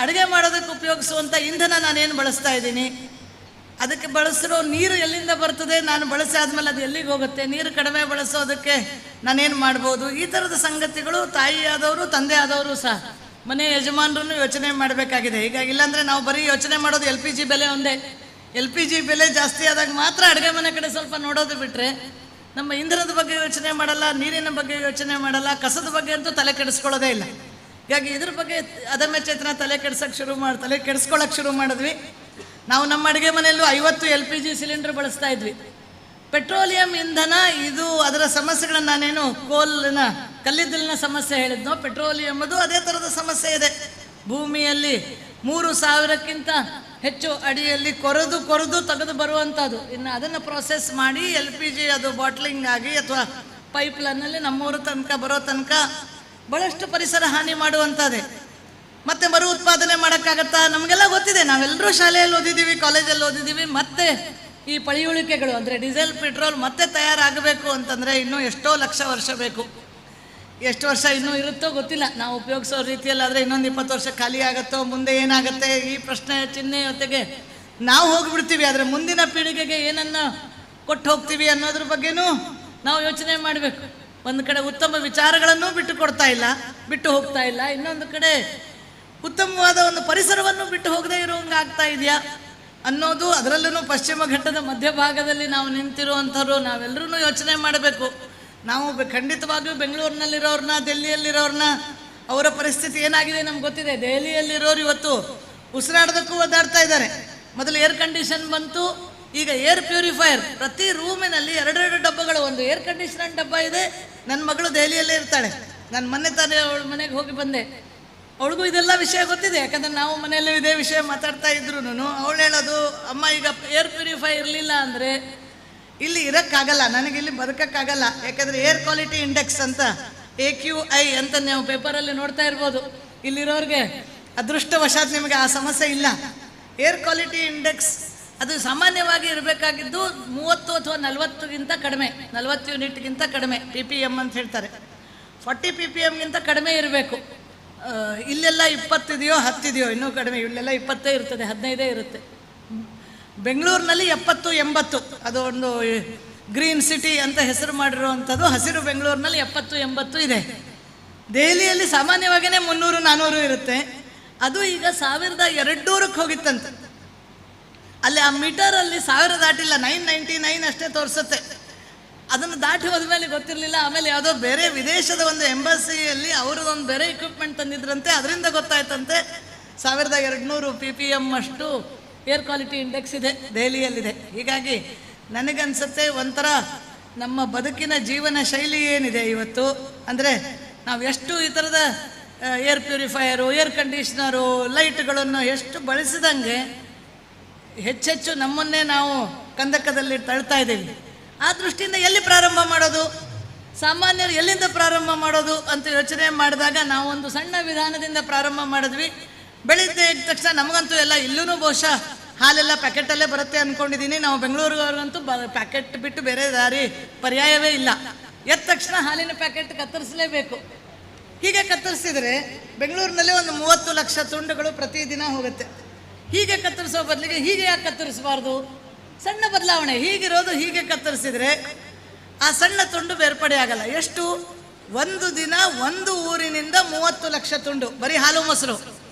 ಅಡುಗೆ ಮಾಡೋದಕ್ಕೆ ಉಪಯೋಗಿಸುವಂಥ ಇಂಧನ ನಾನೇನು ಬಳಸ್ತಾ ಇದ್ದೀನಿ, ಅದಕ್ಕೆ ಬಳಸಿರೋ ನೀರು ಎಲ್ಲಿಂದ ಬರ್ತದೆ, ನಾನು ಬಳಸಿ ಆದಮೇಲೆ ಅದು ಎಲ್ಲಿಗೆ ಹೋಗುತ್ತೆ, ನೀರು ಕಡಿಮೆ ಬಳಸೋದಕ್ಕೆ ನಾನೇನು ಮಾಡ್ಬೋದು, ಈ ಥರದ ಸಂಗತಿಗಳು ತಾಯಿ ಆದವರು ತಂದೆ ಆದವರು ಸಹ ಮನೆ ಯಜಮಾನರನ್ನು ಯೋಚನೆ ಮಾಡಬೇಕಾಗಿದೆ. ಹೀಗಾಗಿ ಇಲ್ಲಾಂದರೆ ನಾವು ಬರೀ ಯೋಚನೆ ಮಾಡೋದು LPG ಬೆಲೆ ಒಂದೇ. LPG ಬೆಲೆ ಜಾಸ್ತಿ ಆದಾಗ ಮಾತ್ರ ಅಡುಗೆ ಮನೆ ಕಡೆ ಸ್ವಲ್ಪ ನೋಡೋದು ಬಿಟ್ಟರೆ ನಮ್ಮ ಇಂಧನದ ಬಗ್ಗೆ ಯೋಚನೆ ಮಾಡಲ್ಲ, ನೀರಿನ ಬಗ್ಗೆ ಯೋಚನೆ ಮಾಡಲ್ಲ, ಕಸದ ಬಗ್ಗೆ ಅಂತೂ ತಲೆ ಕೆಡಿಸ್ಕೊಳ್ಳೋದೇ ಇಲ್ಲ. ಹೀಗಾಗಿ ಇದ್ರ ಬಗ್ಗೆ ಅದಮ್ಯ ಚೇತನ ತಲೆ ಕೆಡಿಸ್ಕೊಳ್ಳೋಕೆ ಶುರು ಮಾಡಿದ್ವಿ. ನಾವು ನಮ್ಮ ಅಡುಗೆ ಮನೆಯಲ್ಲೂ 50 LPG ಸಿಲಿಂಡರ್ ಬಳಸ್ತಾ ಇದ್ವಿ. ಪೆಟ್ರೋಲಿಯಂ ಇಂಧನ ಇದು ಅದರ ಸಮಸ್ಯೆಗಳನ್ನು ನಾನೇನು ಕಲ್ಲಿದ್ದಲಿನ ಸಮಸ್ಯೆ ಹೇಳಿದ್ನೋ, ಪೆಟ್ರೋಲಿಯಮ್ಮದು ಅದೇ ಥರದ ಸಮಸ್ಯೆ ಇದೆ. ಭೂಮಿಯಲ್ಲಿ 3000ಕ್ಕಿಂತ ಹೆಚ್ಚು ಅಡಿಯಲ್ಲಿ ಕೊರೆದು ತೆಗೆದು ಬರುವಂಥದ್ದು. ಇನ್ನು ಅದನ್ನು ಪ್ರೊಸೆಸ್ ಮಾಡಿ LPG ಅದು ಬಾಟ್ಲಿಂಗ್ ಆಗಿ ಅಥವಾ ಪೈಪ್ಲೈನಲ್ಲಿ ನಮ್ಮೂರು ತನಕ ಬರೋ ತನಕ ಭಾಳಷ್ಟು ಪರಿಸರ ಹಾನಿ ಮಾಡುವಂಥದ್ದೇ. ಮತ್ತೆ ಮರು ಉತ್ಪಾದನೆ ಮಾಡೋಕ್ಕಾಗತ್ತಾ? ನಮಗೆಲ್ಲ ಗೊತ್ತಿದೆ, ನಾವೆಲ್ಲರೂ ಶಾಲೆಯಲ್ಲಿ ಓದಿದ್ದೀವಿ, ಕಾಲೇಜಲ್ಲಿ ಓದಿದ್ದೀವಿ. ಮತ್ತೆ ಈ ಪಳಿಯುಳಿಕೆಗಳು ಅಂದರೆ ಡೀಸೆಲ್ ಪೆಟ್ರೋಲ್ ಮತ್ತೆ ತಯಾರಾಗಬೇಕು ಅಂತಂದರೆ ಇನ್ನೂ ಎಷ್ಟೋ ಲಕ್ಷ ವರ್ಷ ಬೇಕು. ಎಷ್ಟು ವರ್ಷ ಇನ್ನೂ ಇರುತ್ತೋ ಗೊತ್ತಿಲ್ಲ. ನಾವು ಉಪಯೋಗಿಸೋ ರೀತಿಯಲ್ಲಾದರೆ ಇನ್ನೊಂದು 20 ವರ್ಷ ಖಾಲಿ ಆಗುತ್ತೋ, ಮುಂದೆ ಏನಾಗುತ್ತೆ ಈ ಪ್ರಶ್ನೆ ಚಿಹ್ನೆ ಜೊತೆಗೆ ನಾವು ಹೋಗಿಬಿಡ್ತೀವಿ. ಆದರೆ ಮುಂದಿನ ಪೀಳಿಗೆಗೆ ಏನನ್ನು ಕೊಟ್ಟು ಹೋಗ್ತೀವಿ ಅನ್ನೋದ್ರ ಬಗ್ಗೆನೂ ನಾವು ಯೋಚನೆ ಮಾಡಬೇಕು. ಒಂದು ಕಡೆ ಉತ್ತಮ ವಿಚಾರಗಳನ್ನು ಬಿಟ್ಟು ಹೋಗ್ತಾ ಇಲ್ಲ, ಇನ್ನೊಂದು ಕಡೆ ಉತ್ತಮವಾದ ಒಂದು ಪರಿಸರವನ್ನು ಬಿಟ್ಟು ಹೋಗದೇ ಇರೋಂಗೆ ಆಗ್ತಾ ಇದೆಯಾ ಅನ್ನೋದು. ಅದರಲ್ಲೂ ಪಶ್ಚಿಮ ಘಟ್ಟದ ಮಧ್ಯಭಾಗದಲ್ಲಿ ನಾವು ನಿಂತಿರುವಂಥವ್ರು ನಾವೆಲ್ಲರೂ ಯೋಚನೆ ಮಾಡಬೇಕು. ನಾವು ಖಂಡಿತವಾಗಿಯೂ ಬೆಂಗಳೂರಿನಲ್ಲಿರೋರನ್ನ, ಡೆಲ್ಲಿಯಲ್ಲಿರೋರನ್ನ, ಅವರ ಪರಿಸ್ಥಿತಿ ಏನಾಗಿದೆ ನಮ್ಗೆ ಗೊತ್ತಿದೆ. ದೆಹಲಿಯಲ್ಲಿರೋರು ಇವತ್ತು ಉಸಿರಾಡೋದಕ್ಕೂ ಒದ್ದಾಡ್ತಾ ಇದ್ದಾರೆ. ಮೊದಲು ಏರ್ ಕಂಡೀಷನ್ ಬಂತು, ಈಗ ಏರ್ ಪ್ಯೂರಿಫೈಯರ್. ಪ್ರತಿ ರೂಮಿನಲ್ಲಿ 2 ಡಬ್ಬಗಳು, ಒಂದು ಏರ್ ಕಂಡೀಷನರ್ ಡಬ್ಬ ಇದೆ. ನನ್ನ ಮಗಳು ದೆಹಲಿಯಲ್ಲೇ ಇರ್ತಾಳೆ. ನಾನು ಮೊನ್ನೆ ತಾನೇ ಅವಳ ಮನೆಗೆ ಹೋಗಿ ಬಂದೆ. ಅವಳಿಗೂ ಇದೆಲ್ಲ ವಿಷಯ ಗೊತ್ತಿದೆ, ಯಾಕಂದರೆ ನಾವು ಮನೆಯಲ್ಲೂ ಇದೇ ವಿಷಯ ಮಾತಾಡ್ತಾ ಇದ್ರು. ಅವಳು ಹೇಳೋದು, ಅಮ್ಮ ಈಗ ಏರ್ ಪ್ಯೂರಿಫೈ ಇರಲಿಲ್ಲ ಅಂದರೆ ಇಲ್ಲಿ ಇರೋಕ್ಕಾಗಲ್ಲ, ನನಗಿಲ್ಲಿ ಬದುಕೋಕ್ಕಾಗಲ್ಲ. ಯಾಕಂದರೆ ಏರ್ ಕ್ವಾಲಿಟಿ ಇಂಡೆಕ್ಸ್ ಅಂತ AQI ಅಂತ ನೀವು ಪೇಪರಲ್ಲಿ ನೋಡ್ತಾ ಇರ್ಬೋದು. ಇಲ್ಲಿರೋರಿಗೆ ಅದೃಷ್ಟವಶಾತ್ ನಿಮಗೆ ಆ ಸಮಸ್ಯೆ ಇಲ್ಲ. ಏರ್ ಕ್ವಾಲಿಟಿ ಇಂಡೆಕ್ಸ್ ಅದು ಸಾಮಾನ್ಯವಾಗಿ ಇರಬೇಕಾಗಿದ್ದು 30 ಅಥವಾ 40ಗಿಂತ ಕಡಿಮೆ, 40 ಯೂನಿಟ್ಗಿಂತ ಕಡಿಮೆ, PPM ಅಂತ ಹೇಳ್ತಾರೆ. 40 PPMಗಿಂತ ಕಡಿಮೆ ಇರಬೇಕು. ಇಲ್ಲೆಲ್ಲ 20 ಇದೆಯೋ 10 ಇದೆಯೋ, ಇನ್ನೂ ಕಡಿಮೆ. ಇಲ್ಲೆಲ್ಲ 20 ಇರ್ತದೆ, 15 ಇರುತ್ತೆ. ಬೆಂಗಳೂರಿನಲ್ಲಿ 70-80, ಅದು ಒಂದು ಗ್ರೀನ್ ಸಿಟಿ ಅಂತ ಹೆಸರು ಮಾಡಿರುವಂಥದ್ದು. ಹಸಿರು ಬೆಂಗಳೂರಿನಲ್ಲಿ 70-80 ಇದೆ. ದೆಹಲಿಯಲ್ಲಿ ಸಾಮಾನ್ಯವಾಗಿಯೇ 300-400 ಇರುತ್ತೆ. ಅದು ಈಗ 1200ಕ್ಕೆ ಹೋಗಿತ್ತಂತೆ. ಅಲ್ಲಿ ಆ ಮೀಟರಲ್ಲಿ 1000 ದಾಟಿಲ್ಲ, 999 ಅಷ್ಟೇ ತೋರಿಸುತ್ತೆ. ಅದನ್ನು ದಾಟಿ ಹೋದ್ಮೇಲೆ ಗೊತ್ತಿರಲಿಲ್ಲ. ಆಮೇಲೆ ಯಾವುದೋ ಬೇರೆ ವಿದೇಶದ ಒಂದು ಎಂಬಸಿಯಲ್ಲಿ ಅವರದೊಂದು ಬೇರೆ ಇಕ್ವಿಪ್ಮೆಂಟ್ ತಂದಿದ್ರಂತೆ, ಅದರಿಂದ ಗೊತ್ತಾಯ್ತಂತೆ 1200 PPM ಅಷ್ಟು ಏರ್ ಕ್ವಾಲಿಟಿ ಇಂಡೆಕ್ಸ್ ಇದೆ, ದೆಹಲಿಯಲ್ಲಿದೆ. ಹೀಗಾಗಿ ನನಗನ್ಸುತ್ತೆ ಒಂಥರ ನಮ್ಮ ಬದುಕಿನ ಜೀವನ ಶೈಲಿ ಏನಿದೆ ಇವತ್ತು, ಅಂದರೆ ನಾವು ಎಷ್ಟು ಈ ಥರದ ಏರ್ ಪ್ಯೂರಿಫೈಯರು, ಏರ್ ಕಂಡೀಷ್ನರು, ಲೈಟ್ಗಳನ್ನು ಎಷ್ಟು ಬಳಸಿದಂಗೆ ಹೆಚ್ಚೆಚ್ಚು ನಮ್ಮನ್ನೇ ನಾವು ಕಂದಕದಲ್ಲಿ ತಳ್ತಾ ಇದ್ದೀವಿ. ಆ ದೃಷ್ಟಿಯಿಂದ ಎಲ್ಲಿ ಪ್ರಾರಂಭ ಮಾಡೋದು, ಸಾಮಾನ್ಯರು ಎಲ್ಲಿಂದ ಪ್ರಾರಂಭ ಮಾಡೋದು ಅಂತ ಯೋಚನೆ ಮಾಡಿದಾಗ ನಾವು ಒಂದು ಸಣ್ಣ ವಿಧಾನದಿಂದ ಪ್ರಾರಂಭ ಮಾಡಿದ್ವಿ. ಬೆಳಿಗ್ಗೆ ಎದ್ದ ತಕ್ಷಣ ನಮಗಂತೂ ಎಲ್ಲ ಇಲ್ಲೂ ಬಹುಶಃ ಹಾಲೆಲ್ಲ ಪ್ಯಾಕೆಟಲ್ಲೇ ಬರುತ್ತೆ ಅಂದ್ಕೊಂಡಿದ್ದೀನಿ. ನಾವು ಬೆಂಗಳೂರಿಗವ್ರಿಗಂತೂ ಪ್ಯಾಕೆಟ್ ಬಿಟ್ಟು ಬೇರೆ ದಾರಿ ಪರ್ಯಾಯವೇ ಇಲ್ಲ. ಎದ್ದ ತಕ್ಷಣ ಹಾಲಿನ ಪ್ಯಾಕೆಟ್ ಕತ್ತರಿಸಲೇಬೇಕು. ಹೀಗೆ ಕತ್ತರಿಸಿದರೆ ಬೆಂಗಳೂರಿನಲ್ಲಿ ಒಂದು 30 ಲಕ್ಷ ತುಂಡುಗಳು ಪ್ರತಿದಿನ ಹೋಗುತ್ತೆ. ಹೀಗೆ ಕತ್ತರಿಸೋ ಬದಲಿಗೆ ಹೀಗೆ ಯಾಕೆ ಕತ್ತರಿಸಬಾರ್ದು? ಸಣ್ಣ ಬದಲಾವಣೆ. ಹೀಗಿರೋದು ಹೀಗೆ ಕತ್ತರಿಸಿದರೆ ಆ ಸಣ್ಣ ತುಂಡು ಬೇರ್ಪಡೆ ಆಗಲ್ಲ. ಎಷ್ಟು? ಒಂದು ದಿನ ಒಂದು ಊರಿನಿಂದ 30 ಲಕ್ಷ ತುಂಡು, ಬರೀ ಹಾಲು ಮೊಸರು.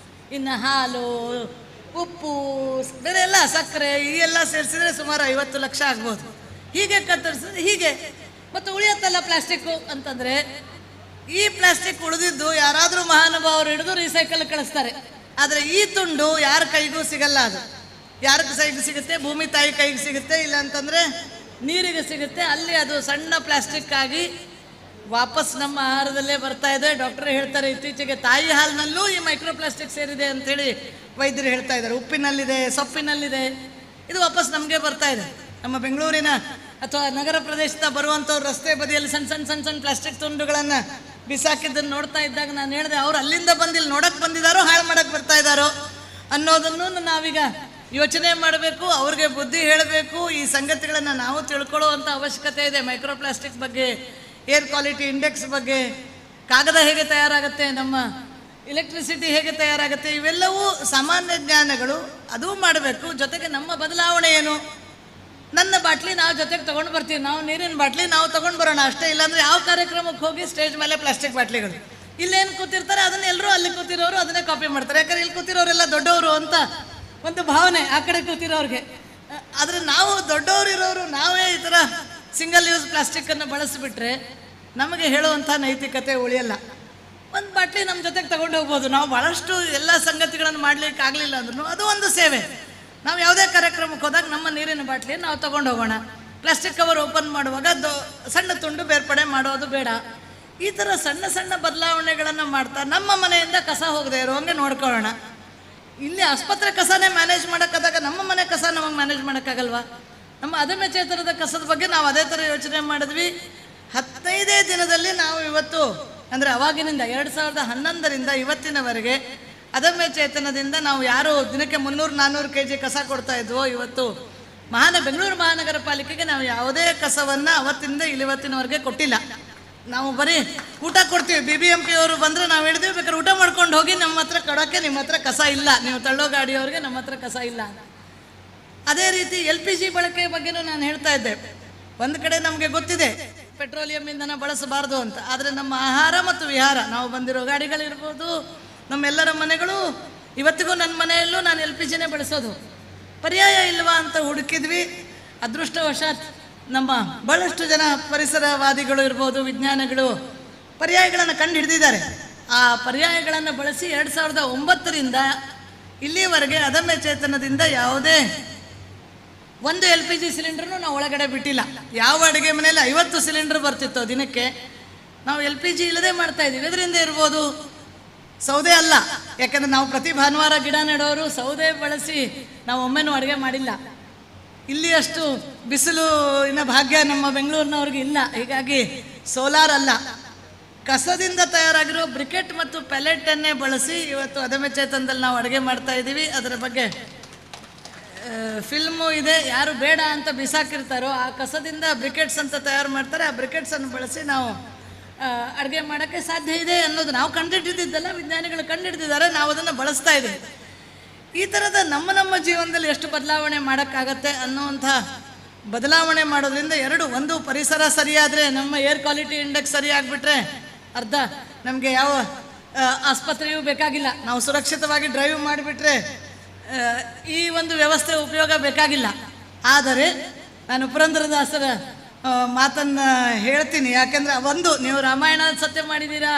ಇನ್ನು ಹಾಲು, ಉಪ್ಪು, ಬೇರೆ ಎಲ್ಲ ಸಕ್ಕರೆ ಈ ಎಲ್ಲ ಸೇರಿಸಿದ್ರೆ ಸುಮಾರು 50 ಲಕ್ಷ ಆಗ್ಬೋದು. ಹೀಗೆ ಕತ್ತರಿಸಿದ್ರೆ ಹೀಗೆ. ಮತ್ತು ಉಳಿಯತ್ತಲ್ಲ ಪ್ಲಾಸ್ಟಿಕ್ಕು ಅಂತಂದರೆ, ಈ ಪ್ಲಾಸ್ಟಿಕ್ ಉಳಿದಿದ್ದು ಯಾರಾದರೂ ಮಹಾನುಭಾವರು ಹಿಡಿದು ರೀಸೈಕಲ್ ಕಳಿಸ್ತಾರೆ. ಆದರೆ ಈ ತುಂಡು ಯಾರ ಕೈಗೂ ಸಿಗಲ್ಲ. ಅದು ಯಾರ ಕೈಗೆ ಸಿಗುತ್ತೆ? ಭೂಮಿ ತಾಯಿ ಕೈಗೆ ಸಿಗುತ್ತೆ, ಇಲ್ಲ ಅಂತಂದರೆ ನೀರಿಗೆ ಸಿಗುತ್ತೆ. ಅಲ್ಲಿ ಅದು ಸಣ್ಣ ಪ್ಲಾಸ್ಟಿಕ್ ಆಗಿ ವಾಪಸ್ ನಮ್ಮ ಆಹಾರದಲ್ಲೇ ಬರ್ತಾ ಇದೆ. ಡಾಕ್ಟರ್ ಹೇಳ್ತಾರೆ, ಇತ್ತೀಚೆಗೆ ತಾಯಿ ಹಾಲಿನಲ್ಲೂ ಈ ಮೈಕ್ರೋ ಪ್ಲಾಸ್ಟಿಕ್ ಸೇರಿದೆ ಅಂಥೇಳಿ ವೈದ್ಯರು ಹೇಳ್ತಾ ಇದ್ದಾರೆ. ಉಪ್ಪಿನಲ್ಲಿದೆ, ಸೊಪ್ಪಿನಲ್ಲಿದೆ, ಇದು ವಾಪಸ್ ನಮಗೆ ಬರ್ತಾ ಇದೆ. ನಮ್ಮ ಬೆಂಗಳೂರಿನ ಅಥವಾ ನಗರ ಪ್ರದೇಶದ ಬರುವಂಥವ್ರು ರಸ್ತೆ ಬದಿಯಲ್ಲಿ ಸಣ್ಣ ಸಣ್ಣ ಸಣ್ಣ ಸಣ್ಣ ಪ್ಲಾಸ್ಟಿಕ್ ತುಂಡುಗಳನ್ನು ಬಿಸಾಕಿದ್ದನ್ನು ನೋಡ್ತಾ ಇದ್ದಾಗ ನಾನು ಹೇಳಿದೆ, ಅವ್ರು ಅಲ್ಲಿಂದ ಬಂದು ಇಲ್ಲಿ ನೋಡಕ್ಕೆ ಬಂದಿದ್ದಾರೋ ಹಾಳು ಮಾಡೋಕ್ಕೆ ಬರ್ತಾ ಇದ್ದಾರೋ ಅನ್ನೋದನ್ನು ನಾವೀಗ ಯೋಚನೆ ಮಾಡಬೇಕು. ಅವ್ರಿಗೆ ಬುದ್ಧಿ ಹೇಳಬೇಕು. ಈ ಸಂಗತಿಗಳನ್ನು ನಾವು ತಿಳ್ಕೊಳ್ಳುವಂಥ ಅವಶ್ಯಕತೆ ಇದೆ. ಮೈಕ್ರೋ ಪ್ಲಾಸ್ಟಿಕ್ ಬಗ್ಗೆ, ಏರ್ ಕ್ವಾಲಿಟಿ ಇಂಡೆಕ್ಸ್ ಬಗ್ಗೆ, ಕಾಗದ ಹೇಗೆ ತಯಾರಾಗುತ್ತೆ, ನಮ್ಮ ಎಲೆಕ್ಟ್ರಿಸಿಟಿ ಹೇಗೆ ತಯಾರಾಗುತ್ತೆ, ಇವೆಲ್ಲವೂ ಸಾಮಾನ್ಯ ಜ್ಞಾನಗಳು. ಅದೂ ಮಾಡಬೇಕು. ಜೊತೆಗೆ ನಮ್ಮ ಬದಲಾವಣೆ ಏನು? ನನ್ನ ಬಾಟ್ಲಿ ನಾವು ಜೊತೆಗೆ ತೊಗೊಂಡು ಬರ್ತೀವಿ. ನಾವು ನೀರಿನ ಬಾಟ್ಲಿ ನಾವು ತೊಗೊಂಡು ಬರೋಣ ಅಷ್ಟೇ. ಇಲ್ಲಾಂದರೆ ಯಾವ ಕಾರ್ಯಕ್ರಮಕ್ಕೆ ಹೋಗಿ ಸ್ಟೇಜ್ ಮೇಲೆ ಪ್ಲಾಸ್ಟಿಕ್ ಬಾಟ್ಲಿಗಳು, ಇಲ್ಲೇನು ಕೂತಿರ್ತಾರೆ ಅದನ್ನ ಎಲ್ಲರೂ ಅಲ್ಲಿ ಕೂತಿರೋರು ಅದನ್ನೇ ಕಾಪಿ ಮಾಡ್ತಾರೆ. ಯಾಕಂದರೆ ಇಲ್ಲಿ ಕೂತಿರೋರೆಲ್ಲ ದೊಡ್ಡವರು ಅಂತ ಒಂದು ಭಾವನೆ ಆ ಕಡೆ ಕೂತಿರೋರಿಗೆ. ಆದರೆ ನಾವು ದೊಡ್ಡವರು ಇರೋರು ನಾವೇ ಈ ಥರ ಸಿಂಗಲ್ ಯೂಸ್ ಪ್ಲಾಸ್ಟಿಕ್ಕನ್ನು ಬಳಸಿಬಿಟ್ರೆ ನಮಗೆ ಹೇಳುವಂಥ ನೈತಿಕತೆ ಉಳಿಯಲ್ಲ. ಒಂದು ಬಾಟ್ಲಿ ನಮ್ಮ ಜೊತೆಗೆ ತಗೊಂಡು ಹೋಗ್ಬೋದು. ನಾವು ಭಾಳಷ್ಟು ಎಲ್ಲ ಸಂಗತಿಗಳನ್ನು ಮಾಡಲಿಕ್ಕೆ ಆಗಲಿಲ್ಲ ಅಂದ್ರೂ ಅದು ಒಂದು ಸೇವೆ. ನಾವು ಯಾವುದೇ ಕಾರ್ಯಕ್ರಮಕ್ಕೆ ಹೋದಾಗ ನಮ್ಮ ನೀರಿನ ಬಾಟ್ಲಿ ನಾವು ತೊಗೊಂಡು ಹೋಗೋಣ. ಪ್ಲಾಸ್ಟಿಕ್ ಕವರ್ ಓಪನ್ ಮಾಡುವಾಗ ಸಣ್ಣ ತುಂಡು ಬೇರ್ಪಡೆ ಮಾಡೋದು ಬೇಡ. ಈ ಥರ ಸಣ್ಣ ಸಣ್ಣ ಬದಲಾವಣೆಗಳನ್ನು ಮಾಡ್ತಾ ನಮ್ಮ ಮನೆಯಿಂದ ಕಸ ಹೋಗದೆ ಇರೋ ಹಂಗೆ ನೋಡ್ಕೊಳ್ಳೋಣ. ಇಲ್ಲಿ ಆಸ್ಪತ್ರೆ ಕಸನೇ ಮ್ಯಾನೇಜ್ ಮಾಡೋಕ್ಕಾದಾಗ ನಮ್ಮ ಮನೆ ಕಸ ನಮಗೆ ಮ್ಯಾನೇಜ್ ಮಾಡೋಕ್ಕಾಗಲ್ವಾ? ನಮ್ಮ ಅದಮ್ಯ ಚೇತನದ ಕಸದ ಬಗ್ಗೆ ನಾವು ಅದೇ ಥರ ಯೋಚನೆ ಮಾಡಿದ್ವಿ. 15 ದಿನದಲ್ಲಿ ನಾವು ಇವತ್ತು, ಅಂದರೆ ಅವಾಗಿನಿಂದ 2011ರಿಂದ ಇವತ್ತಿನವರೆಗೆ ಅದಮ್ಯ ಚೇತನದಿಂದ ನಾವು ಯಾರು ದಿನಕ್ಕೆ 300-400 kg ಕಸ ಕೊಡ್ತಾ ಇದ್ವೋ, ಇವತ್ತು ಬೆಂಗಳೂರು ಮಹಾನಗರ ಪಾಲಿಕೆಗೆ ನಾವು ಯಾವುದೇ ಕಸವನ್ನು ಅವತ್ತಿಂದ ಇವತ್ತಿನವರೆಗೆ ಕೊಟ್ಟಿಲ್ಲ. ನಾವು ಬರೀ ಊಟ ಕೊಡ್ತೀವಿ. BBMP ಅವರು ಬಂದರೆ ನಾವು ಹೇಳಿದ್ವಿ, ಬೇಕಾದ್ರೆ ಊಟ ಮಾಡ್ಕೊಂಡು ಹೋಗಿ, ನಮ್ಮ ಹತ್ರ ಕೊಡೋಕ್ಕೆ ನಿಮ್ಮ ಹತ್ರ ಕಸ ಇಲ್ಲ, ನೀವು ತಳ್ಳೋ ಗಾಡಿಯವ್ರಿಗೆ ನಮ್ಮ ಹತ್ರ ಕಸ ಇಲ್ಲ. ಅದೇ ರೀತಿ LPG ಬಳಕೆ ಬಗ್ಗೆನೂ ನಾನು ಹೇಳ್ತಾ ಇದ್ದೆ. ಒಂದು ಕಡೆ ನಮಗೆ ಗೊತ್ತಿದೆ ಪೆಟ್ರೋಲಿಯಂ ಇಂಧನ ಬಳಸಬಾರ್ದು ಅಂತ, ಆದರೆ ನಮ್ಮ ಆಹಾರ ಮತ್ತು ವಿಹಾರ, ನಾವು ಬಂದಿರೋ ಗಾಡಿಗಳಿರ್ಬೋದು, ನಮ್ಮೆಲ್ಲರ ಮನೆಗಳು, ಇವತ್ತಿಗೂ ನನ್ನ ಮನೆಯಲ್ಲೂ ನಾನು LPGನೇ ಬಳಸೋದು. ಪರ್ಯಾಯ ಇಲ್ವಾ ಅಂತ ಹುಡುಕಿದ್ವಿ. ಅದೃಷ್ಟವಶಾತ್ ನಮ್ಮ ಬಹಳಷ್ಟು ಜನ ಪರಿಸರವಾದಿಗಳು ಇರ್ಬೋದು, ವಿಜ್ಞಾನಿಗಳು ಪರ್ಯಾಯಗಳನ್ನು ಕಂಡು ಹಿಡಿದಿದ್ದಾರೆ. ಆ ಪರ್ಯಾಯಗಳನ್ನು ಬಳಸಿ 2009ರಿಂದ ಇಲ್ಲಿಯವರೆಗೆ ಅದಮ್ಯ ಚೇತನದಿಂದ ಯಾವುದೇ ಒಂದು LPG ಸಿಲಿಂಡ್ರನ್ನು ನಾವು ಒಳಗಡೆ ಬಿಟ್ಟಿಲ್ಲ. ಯಾವ ಅಡುಗೆ ಮನೆಯಲ್ಲಿ 50 ಸಿಲಿಂಡರ್ ಬರ್ತಿತ್ತು ದಿನಕ್ಕೆ, ನಾವು LPG ಇಲ್ಲದೆ ಮಾಡ್ತಾ ಇದ್ದೀವಿ. ಇದರಿಂದ ಇರ್ಬೋದು ಸೌದೆ ಅಲ್ಲ, ಯಾಕಂದರೆ ನಾವು ಪ್ರತಿ ಭಾನುವಾರ ಗಿಡ ನೆಡೋರು ಸೌದೆ ಬಳಸಿ ನಾವು ಒಮ್ಮೆನೂ ಅಡುಗೆ ಮಾಡಿಲ್ಲ. ಇಲ್ಲಿ ಅಷ್ಟು ಬಿಸಿಲು ಭಾಗ್ಯ ನಮ್ಮ ಬೆಂಗಳೂರಿನವ್ರಿಗೆ ಇಲ್ಲ. ಹೀಗಾಗಿ ಸೋಲಾರ್ ಅಲ್ಲ, ಕಸದಿಂದ ತಯಾರಾಗಿರೋ ಬ್ರಿಕೆಟ್ ಮತ್ತು ಪೆಲೆಟನ್ನೇ ಬಳಸಿ ಇವತ್ತು ಅದಮ್ಯ ಚೇತನದಲ್ಲಿ ನಾವು ಅಡುಗೆ ಮಾಡ್ತಾ ಇದ್ದೀವಿ. ಅದರ ಬಗ್ಗೆ ಫಿಲ್ಮು ಇದೆ. ಯಾರು ಬೇಡ ಅಂತ ಬಿಸಾಕಿರ್ತಾರೋ ಆ ಕಸದಿಂದ ಬ್ರಿಕೆಟ್ಸ್ ಅಂತ ತಯಾರು ಮಾಡ್ತಾರೆ. ಆ ಬ್ರಿಕೆಟ್ಸನ್ನು ಬಳಸಿ ನಾವು ಅಡುಗೆ ಮಾಡೋಕ್ಕೆ ಸಾಧ್ಯ ಇದೆ ಅನ್ನೋದು ನಾವು ಕಂಡುಹಿಡಿದಿದ್ದಲ್ಲ, ವಿಜ್ಞಾನಿಗಳು ಕಂಡುಹಿಡಿದಿದ್ದಾರೆ. ನಾವು ಅದನ್ನು ಬಳಸ್ತಾ ಇದ್ದೀವಿ. ಈ ಥರದ ನಮ್ಮ ಜೀವನದಲ್ಲಿ ಎಷ್ಟು ಬದಲಾವಣೆ ಮಾಡೋಕ್ಕಾಗತ್ತೆ ಅನ್ನುವಂಥ ಬದಲಾವಣೆ ಮಾಡೋದ್ರಿಂದ ಒಂದು ಪರಿಸರ ಸರಿಯಾದರೆ, ನಮ್ಮ ಏರ್ ಕ್ವಾಲಿಟಿ ಇಂಡೆಕ್ಸ್ ಸರಿಯಾಗಿಬಿಟ್ರೆ ಅರ್ಧ ನಮಗೆ ಯಾವ ಆಸ್ಪತ್ರೆಯೂ ಬೇಕಾಗಿಲ್ಲ. ನಾವು ಸುರಕ್ಷಿತವಾಗಿ ಡ್ರೈವ್ ಮಾಡಿಬಿಟ್ರೆ ಈ ಒಂದು ವ್ಯವಸ್ಥೆ ಉಪಯೋಗ ಬೇಕಾಗಿಲ್ಲ. ಆದರೆ ನಾನು ಪುರಂದರದಾಸರ ಮಾತನ್ನು ಹೇಳ್ತೀನಿ. ಯಾಕೆಂದರೆ ಒಂದು, ನೀವು ರಾಮಾಯಣ ಸತ್ಯ ಮಾಡಿದ್ದೀರಾ,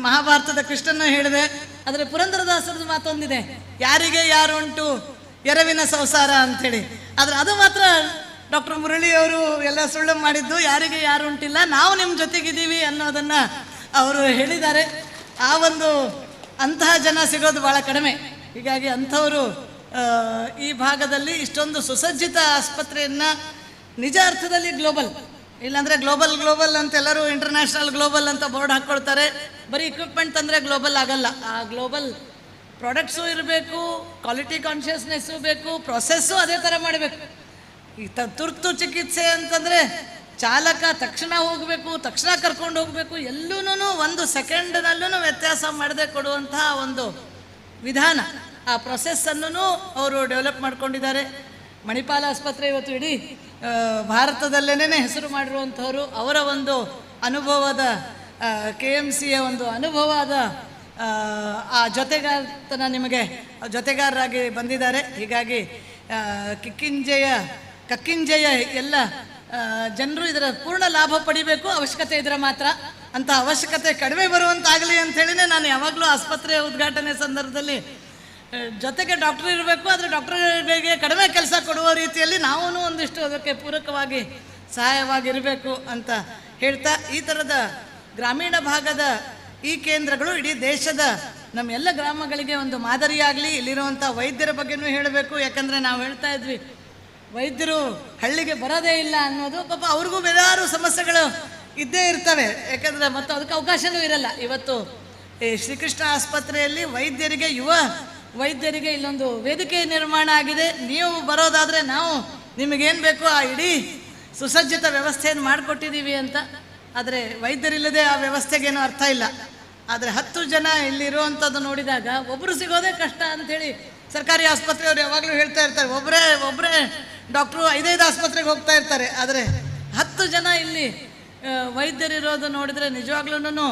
ಮಹಾಭಾರತದ ಕೃಷ್ಣನ ಹೇಳಿದೆ. ಆದರೆ ಪುರಂದರದಾಸರದ್ದು ಮಾತೊಂದಿದೆ, ಯಾರಿಗೆ ಯಾರುಂಟು ಎರವಿನ ಸಂಸಾರ ಅಂಥೇಳಿ. ಆದರೆ ಅದು ಮಾತ್ರ ಡಾಕ್ಟರ್ ಮುರಳಿಯವರು ಎಲ್ಲ ಸುಳ್ಳು ಮಾಡಿದ್ದು. ಯಾರಿಗೆ ಯಾರು ಉಂಟಿಲ್ಲ, ನಾವು ನಿಮ್ಮ ಜೊತೆಗಿದ್ದೀವಿ ಅನ್ನೋದನ್ನು ಅವರು ಹೇಳಿದ್ದಾರೆ. ಆ ಅಂತಹ ಜನ ಸಿಗೋದು ಭಾಳ ಕಡಿಮೆ. ಹೀಗಾಗಿ ಅಂಥವರು ಈ ಭಾಗದಲ್ಲಿ ಇಷ್ಟೊಂದು ಸುಸಜ್ಜಿತ ಆಸ್ಪತ್ರೆಯನ್ನು ನಿಜ ಅರ್ಥದಲ್ಲಿ ಗ್ಲೋಬಲ್, ಇಲ್ಲಾಂದರೆ ಗ್ಲೋಬಲ್ ಅಂತ ಎಲ್ಲರೂ ಇಂಟರ್ನ್ಯಾಷನಲ್ ಗ್ಲೋಬಲ್ ಅಂತ ಬೋರ್ಡ್ ಹಾಕ್ಕೊಳ್ತಾರೆ. ಬರೀ ಇಕ್ವಿಪ್ಮೆಂಟ್ ತಂದರೆ ಗ್ಲೋಬಲ್ ಆಗಲ್ಲ. ಆ ಗ್ಲೋಬಲ್ ಪ್ರಾಡಕ್ಟ್ಸು ಇರಬೇಕು, ಕ್ವಾಲಿಟಿ ಕಾನ್ಷಿಯಸ್ನೆಸ್ಸು ಬೇಕು, ಪ್ರೊಸೆಸ್ಸು ಅದೇ ಥರ ಮಾಡಬೇಕು. ಈ ತುರ್ತು ಚಿಕಿತ್ಸೆ ಅಂತಂದರೆ ಚಾಲಕ ತಕ್ಷಣ ಹೋಗಬೇಕು, ತಕ್ಷಣ ಕರ್ಕೊಂಡು ಹೋಗಬೇಕು, ಎಲ್ಲೂ 1 ಸೆಕೆಂಡ್ನಲ್ಲೂ ವ್ಯತ್ಯಾಸ ಮಾಡದೆ ಕೊಡುವಂತಹ ಒಂದು ವಿಧಾನ, ಆ ಪ್ರೊಸೆಸ್ಸನ್ನು ಅವರು ಡೆವಲಪ್ ಮಾಡ್ಕೊಂಡಿದ್ದಾರೆ. ಮಣಿಪಾಲ ಆಸ್ಪತ್ರೆ ಇವತ್ತು ಇಡೀ ಭಾರತದಲ್ಲೇನೇ ಹೆಸರು ಮಾಡಿರುವಂಥವರು. ಅವರ ಒಂದು ಅನುಭವದ KMCಯ ಒಂದು ಅನುಭವದ ಆ ಜೊತೆಗಾರತನ ನಿಮಗೆ ಜೊತೆಗಾರರಾಗಿ ಬಂದಿದ್ದಾರೆ. ಹೀಗಾಗಿ ಕಕ್ಕಿಂಜೆಯ ಎಲ್ಲ ಜನರು ಇದರ ಪೂರ್ಣ ಲಾಭ ಪಡಿಬೇಕು. ಅವಶ್ಯಕತೆ ಇದ್ರೆ ಮಾತ್ರ, ಅಂತ ಅವಶ್ಯಕತೆ ಕಡಿಮೆ ಬರುವಂತಾಗಲಿ ಅಂಥೇಳಿನೇ ನಾನು ಯಾವಾಗಲೂ ಆಸ್ಪತ್ರೆಯ ಉದ್ಘಾಟನೆ ಸಂದರ್ಭದಲ್ಲಿ ಜೊತೆಗೆ ಡಾಕ್ಟರ್ ಇರಬೇಕು, ಆದರೆ ಡಾಕ್ಟರ್ಗಳಿಗೆ ಕಡಿಮೆ ಕೆಲಸ ಕೊಡುವ ರೀತಿಯಲ್ಲಿ ನಾವು ಒಂದಿಷ್ಟು ಅದಕ್ಕೆ ಪೂರಕವಾಗಿ ಸಹಾಯವಾಗಿರಬೇಕು ಅಂತ ಹೇಳ್ತಾ, ಈ ಥರದ ಗ್ರಾಮೀಣ ಭಾಗದ ಈ ಕೇಂದ್ರಗಳು ಇಡೀ ದೇಶದ ನಮ್ಮ ಎಲ್ಲ ಗ್ರಾಮಗಳಿಗೆ ಒಂದು ಮಾದರಿಯಾಗಲಿ. ಇಲ್ಲಿರುವಂಥ ವೈದ್ಯರ ಬಗ್ಗೆನೂ ಹೇಳಬೇಕು. ಯಾಕಂದರೆ ನಾವು ಹೇಳ್ತಾ ಇದ್ವಿ, ವೈದ್ಯರು ಹಳ್ಳಿಗೆ ಬರೋದೇ ಇಲ್ಲ ಅನ್ನೋದು. ಪಾಪ ಅವ್ರಿಗೂ ಬೇರಾರು ಸಮಸ್ಯೆಗಳು ಇದ್ದೇ ಇರ್ತವೆ, ಯಾಕಂದರೆ ಮತ್ತು ಅದಕ್ಕೆ ಅವಕಾಶವೂ ಇರಲ್ಲ. ಇವತ್ತು ಈ ಶ್ರೀಕೃಷ್ಣ ಆಸ್ಪತ್ರೆಯಲ್ಲಿ ವೈದ್ಯರಿಗೆ, ಯುವ ವೈದ್ಯರಿಗೆ ಇಲ್ಲೊಂದು ವೇದಿಕೆ ನಿರ್ಮಾಣ ಆಗಿದೆ. ನೀವು ಬರೋದಾದರೆ ನಾವು ನಿಮಗೇನು ಬೇಕು ಆ ಇಡೀ ಸುಸಜ್ಜಿತ ವ್ಯವಸ್ಥೆಯನ್ನು ಮಾಡಿಕೊಟ್ಟಿದ್ದೀವಿ ಅಂತ. ಆದರೆ ವೈದ್ಯರಿಲ್ಲದೆ ಆ ವ್ಯವಸ್ಥೆಗೇನು ಅರ್ಥ ಇಲ್ಲ. ಆದರೆ 10 ಜನ ಇಲ್ಲಿರುವಂಥದ್ದು ನೋಡಿದಾಗ ಒಬ್ಬರು ಸಿಗೋದೇ ಕಷ್ಟ ಅಂಥೇಳಿ ಸರ್ಕಾರಿ ಆಸ್ಪತ್ರೆಯವರು ಯಾವಾಗಲೂ ಹೇಳ್ತಾ ಇರ್ತಾರೆ. ಒಬ್ಬರೇ ಡಾಕ್ಟ್ರು 5 ಆಸ್ಪತ್ರೆಗೆ ಹೋಗ್ತಾ ಇರ್ತಾರೆ. ಆದರೆ 10 ಜನ ಇಲ್ಲಿ ವೈದ್ಯರಿರೋದು ನೋಡಿದರೆ ನಿಜವಾಗ್ಲೂ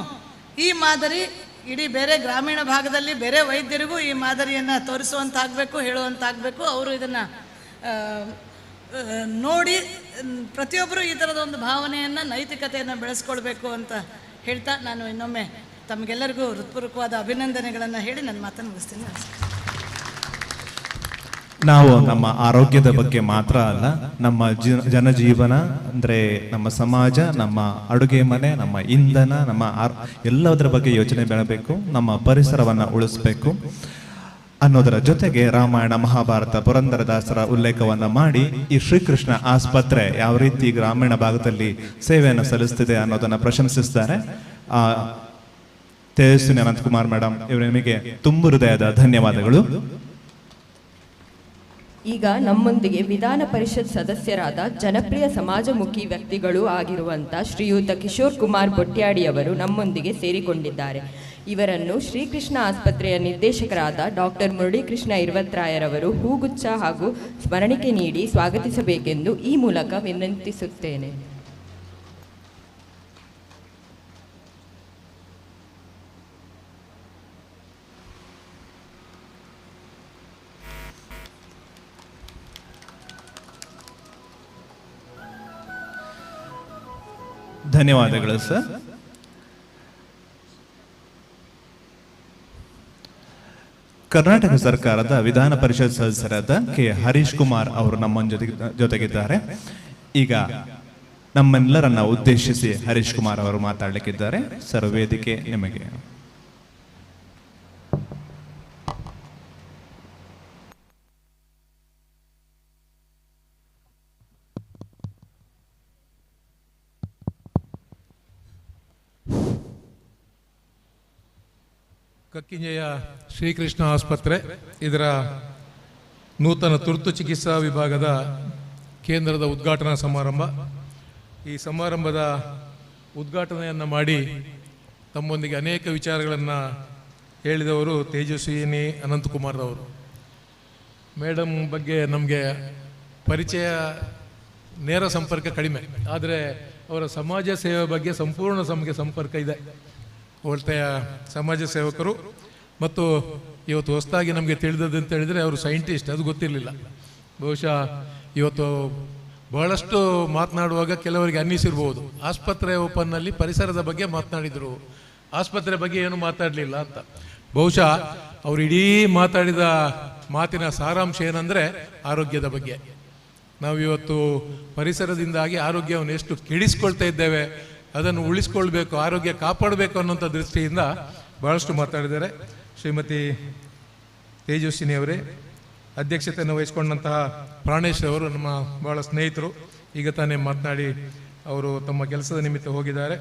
ಈ ಮಾದರಿ ಇಡೀ ಬೇರೆ ಗ್ರಾಮೀಣ ಭಾಗದಲ್ಲಿ ಬೇರೆ ವೈದ್ಯರಿಗೂ ಈ ಮಾದರಿಯನ್ನು ತೋರಿಸುವಂತಾಗಬೇಕು, ಹೇಳುವಂತಾಗಬೇಕು. ಅವರು ಇದನ್ನು ನೋಡಿ ಪ್ರತಿಯೊಬ್ಬರು ಈ ಥರದ ಒಂದು ಭಾವನೆಯನ್ನು, ನೈತಿಕತೆಯನ್ನು ಬೆಳೆಸ್ಕೊಳ್ಬೇಕು ಅಂತ ಹೇಳ್ತಾ ನಾನು ಇನ್ನೊಮ್ಮೆ ತಮಗೆಲ್ಲರಿಗೂ ಹೃತ್ಪೂರ್ವಕವಾದ ಅಭಿನಂದನೆಗಳನ್ನು ಹೇಳಿ ನನ್ನ ಮಾತನ್ನು ಮುಗಿಸ್ತೀನಿ. ನಾವು ನಮ್ಮ ಆರೋಗ್ಯದ ಬಗ್ಗೆ ಮಾತ್ರ ಅಲ್ಲ, ನಮ್ಮ ಜನಜೀವನ ಅಂದರೆ ನಮ್ಮ ಸಮಾಜ, ನಮ್ಮ ಅಡುಗೆ ಮನೆ, ನಮ್ಮ ಇಂಧನ, ನಮ್ಮ ಎಲ್ಲದರ ಬಗ್ಗೆ ಯೋಚನೆ ಮಾಡಬೇಕು. ನಮ್ಮ ಪರಿಸರವನ್ನು ಉಳಿಸ್ಬೇಕು ಅನ್ನೋದರ ಜೊತೆಗೆ ರಾಮಾಯಣ, ಮಹಾಭಾರತ, ಪುರಂದರದಾಸರ ಉಲ್ಲೇಖವನ್ನು ಮಾಡಿ ಈ ಶ್ರೀಕೃಷ್ಣ ಆಸ್ಪತ್ರೆ ಯಾವ ರೀತಿ ಗ್ರಾಮೀಣ ಭಾಗದಲ್ಲಿ ಸೇವೆಯನ್ನು ಸಲ್ಲಿಸ್ತಿದೆ ಅನ್ನೋದನ್ನು ಪ್ರಶಂಸಿಸಿದ್ದಾರೆ. ತೇಜಸ್ವಿನಿ ಅನಂತಕುಮಾರ್ ಮೇಡಮ್, ಇವರು ನಿಮಗೆ ತುಂಬ ಹೃದಯದ ಧನ್ಯವಾದಗಳು. ಈಗ ನಮ್ಮೊಂದಿಗೆ ವಿಧಾನ ಪರಿಷತ್ ಸದಸ್ಯರಾದ ಜನಪ್ರಿಯ ಸಮಾಜಮುಖಿ ವ್ಯಕ್ತಿಗಳೂ ಆಗಿರುವಂಥ ಶ್ರೀಯುತ ಕಿಶೋರ್ ಕುಮಾರ್ ಬೊಟ್ಯಾಡಿಯವರು ನಮ್ಮೊಂದಿಗೆ ಸೇರಿಕೊಂಡಿದ್ದಾರೆ. ಇವರನ್ನು ಶ್ರೀಕೃಷ್ಣ ಆಸ್ಪತ್ರೆಯ ನಿರ್ದೇಶಕರಾದ ಡಾಕ್ಟರ್ ಮುರಳೀಕೃಷ್ಣ ಇರ್ವತ್ರಾಯರವರು ಹೂಗುಚ್ಛ ಹಾಗೂ ಸ್ಮರಣಿಕೆ ನೀಡಿ ಸ್ವಾಗತಿಸಬೇಕೆಂದು ಈ ಮೂಲಕ ವಿನಂತಿಸುತ್ತೇನೆ. ಧನ್ಯವಾದಗಳು ಸರ್. ಕರ್ನಾಟಕ ಸರ್ಕಾರದ ವಿಧಾನ ಪರಿಷತ್ ಸದಸ್ಯರಾದ ಕೆ ಹರೀಶ್ ಕುಮಾರ್ ಅವರು ನಮ್ಮ ಜೊತೆಗಿದ್ದಾರೆ. ಈಗ ನಮ್ಮೆಲ್ಲರನ್ನ ಉದ್ದೇಶಿಸಿ ಹರೀಶ್ ಕುಮಾರ್ ಅವರು ಮಾತಾಡಲಿಕ್ಕಿದ್ದಾರೆ. ಸರ್, ವೇದಿಕೆ ನಿಮಗೆ. ಕಕ್ಕಿಂಜೆಯ ಶ್ರೀಕೃಷ್ಣ ಆಸ್ಪತ್ರೆ ಇದರ ನೂತನ ತುರ್ತು ಚಿಕಿತ್ಸಾ ವಿಭಾಗದ ಕೇಂದ್ರದ ಉದ್ಘಾಟನಾ ಸಮಾರಂಭ. ಈ ಸಮಾರಂಭದ ಉದ್ಘಾಟನೆಯನ್ನು ಮಾಡಿ ತಮ್ಮೊಂದಿಗೆ ಅನೇಕ ವಿಚಾರಗಳನ್ನು ಹೇಳಿದವರು ತೇಜಸ್ವಿನಿ ಅನಂತಕುಮಾರ್ ಅವರು. ಮೇಡಮ್ ಬಗ್ಗೆ ನಮಗೆ ಪರಿಚಯ, ನೇರ ಸಂಪರ್ಕ ಕಡಿಮೆ, ಆದರೆ ಅವರ ಸಮಾಜ ಸೇವೆ ಬಗ್ಗೆ ಸಂಪೂರ್ಣ ನಮಗೆ ಸಂಪರ್ಕ ಇದೆ. ಒಳ್ಳೆಯ ಸಮಾಜ ಸೇವಕರು. ಮತ್ತು ಇವತ್ತು ಹೊಸದಾಗಿ ನಮಗೆ ತಿಳಿದದ್ದು ಅಂತ ಹೇಳಿದರೆ ಅವರು ಸೈಂಟಿಸ್ಟ್, ಅದು ಗೊತ್ತಿರಲಿಲ್ಲ. ಬಹುಶಃ ಇವತ್ತು ಬಹಳಷ್ಟು ಮಾತನಾಡುವಾಗ ಕೆಲವರಿಗೆ ಅನ್ನಿಸಿರ್ಬೋದು, ಆಸ್ಪತ್ರೆ ಓಪನ್ನಲ್ಲಿ ಪರಿಸರದ ಬಗ್ಗೆ ಮಾತನಾಡಿದರು, ಆಸ್ಪತ್ರೆ ಬಗ್ಗೆ ಏನು ಮಾತಾಡಲಿಲ್ಲ ಅಂತ. ಬಹುಶಃ ಅವರು ಇಡೀ ಮಾತಾಡಿದ ಮಾತಿನ ಸಾರಾಂಶ ಏನಂದರೆ ಆರೋಗ್ಯದ ಬಗ್ಗೆ. ನಾವಿವತ್ತು ಪರಿಸರದಿಂದಾಗಿ ಆರೋಗ್ಯವನ್ನು ಎಷ್ಟು ಕೆಡಿಸ್ಕೊಳ್ತಾ ಇದ್ದೇವೆ, ಅದನ್ನು ಉಳಿಸ್ಕೊಳ್ಬೇಕು, ಆರೋಗ್ಯ ಕಾಪಾಡಬೇಕು ಅನ್ನೋಂಥ ದೃಷ್ಟಿಯಿಂದ ಬಹಳಷ್ಟು ಮಾತಾಡಿದ್ದಾರೆ. ಶ್ರೀಮತಿ ತೇಜಸ್ವಿನಿ ಅವರೇ, ಅಧ್ಯಕ್ಷತೆಯನ್ನು ವಹಿಸಿಕೊಂಡಂತಹ ಪ್ರಾಣೇಶ್ ಅವರು ನಮ್ಮ ಬಹಳ ಸ್ನೇಹಿತರು, ಈಗ ತಾನೇ ಮಾತನಾಡಿ ಅವರು ತಮ್ಮ ಕೆಲಸದ ನಿಮಿತ್ತ ಹೋಗಿದ್ದಾರೆ.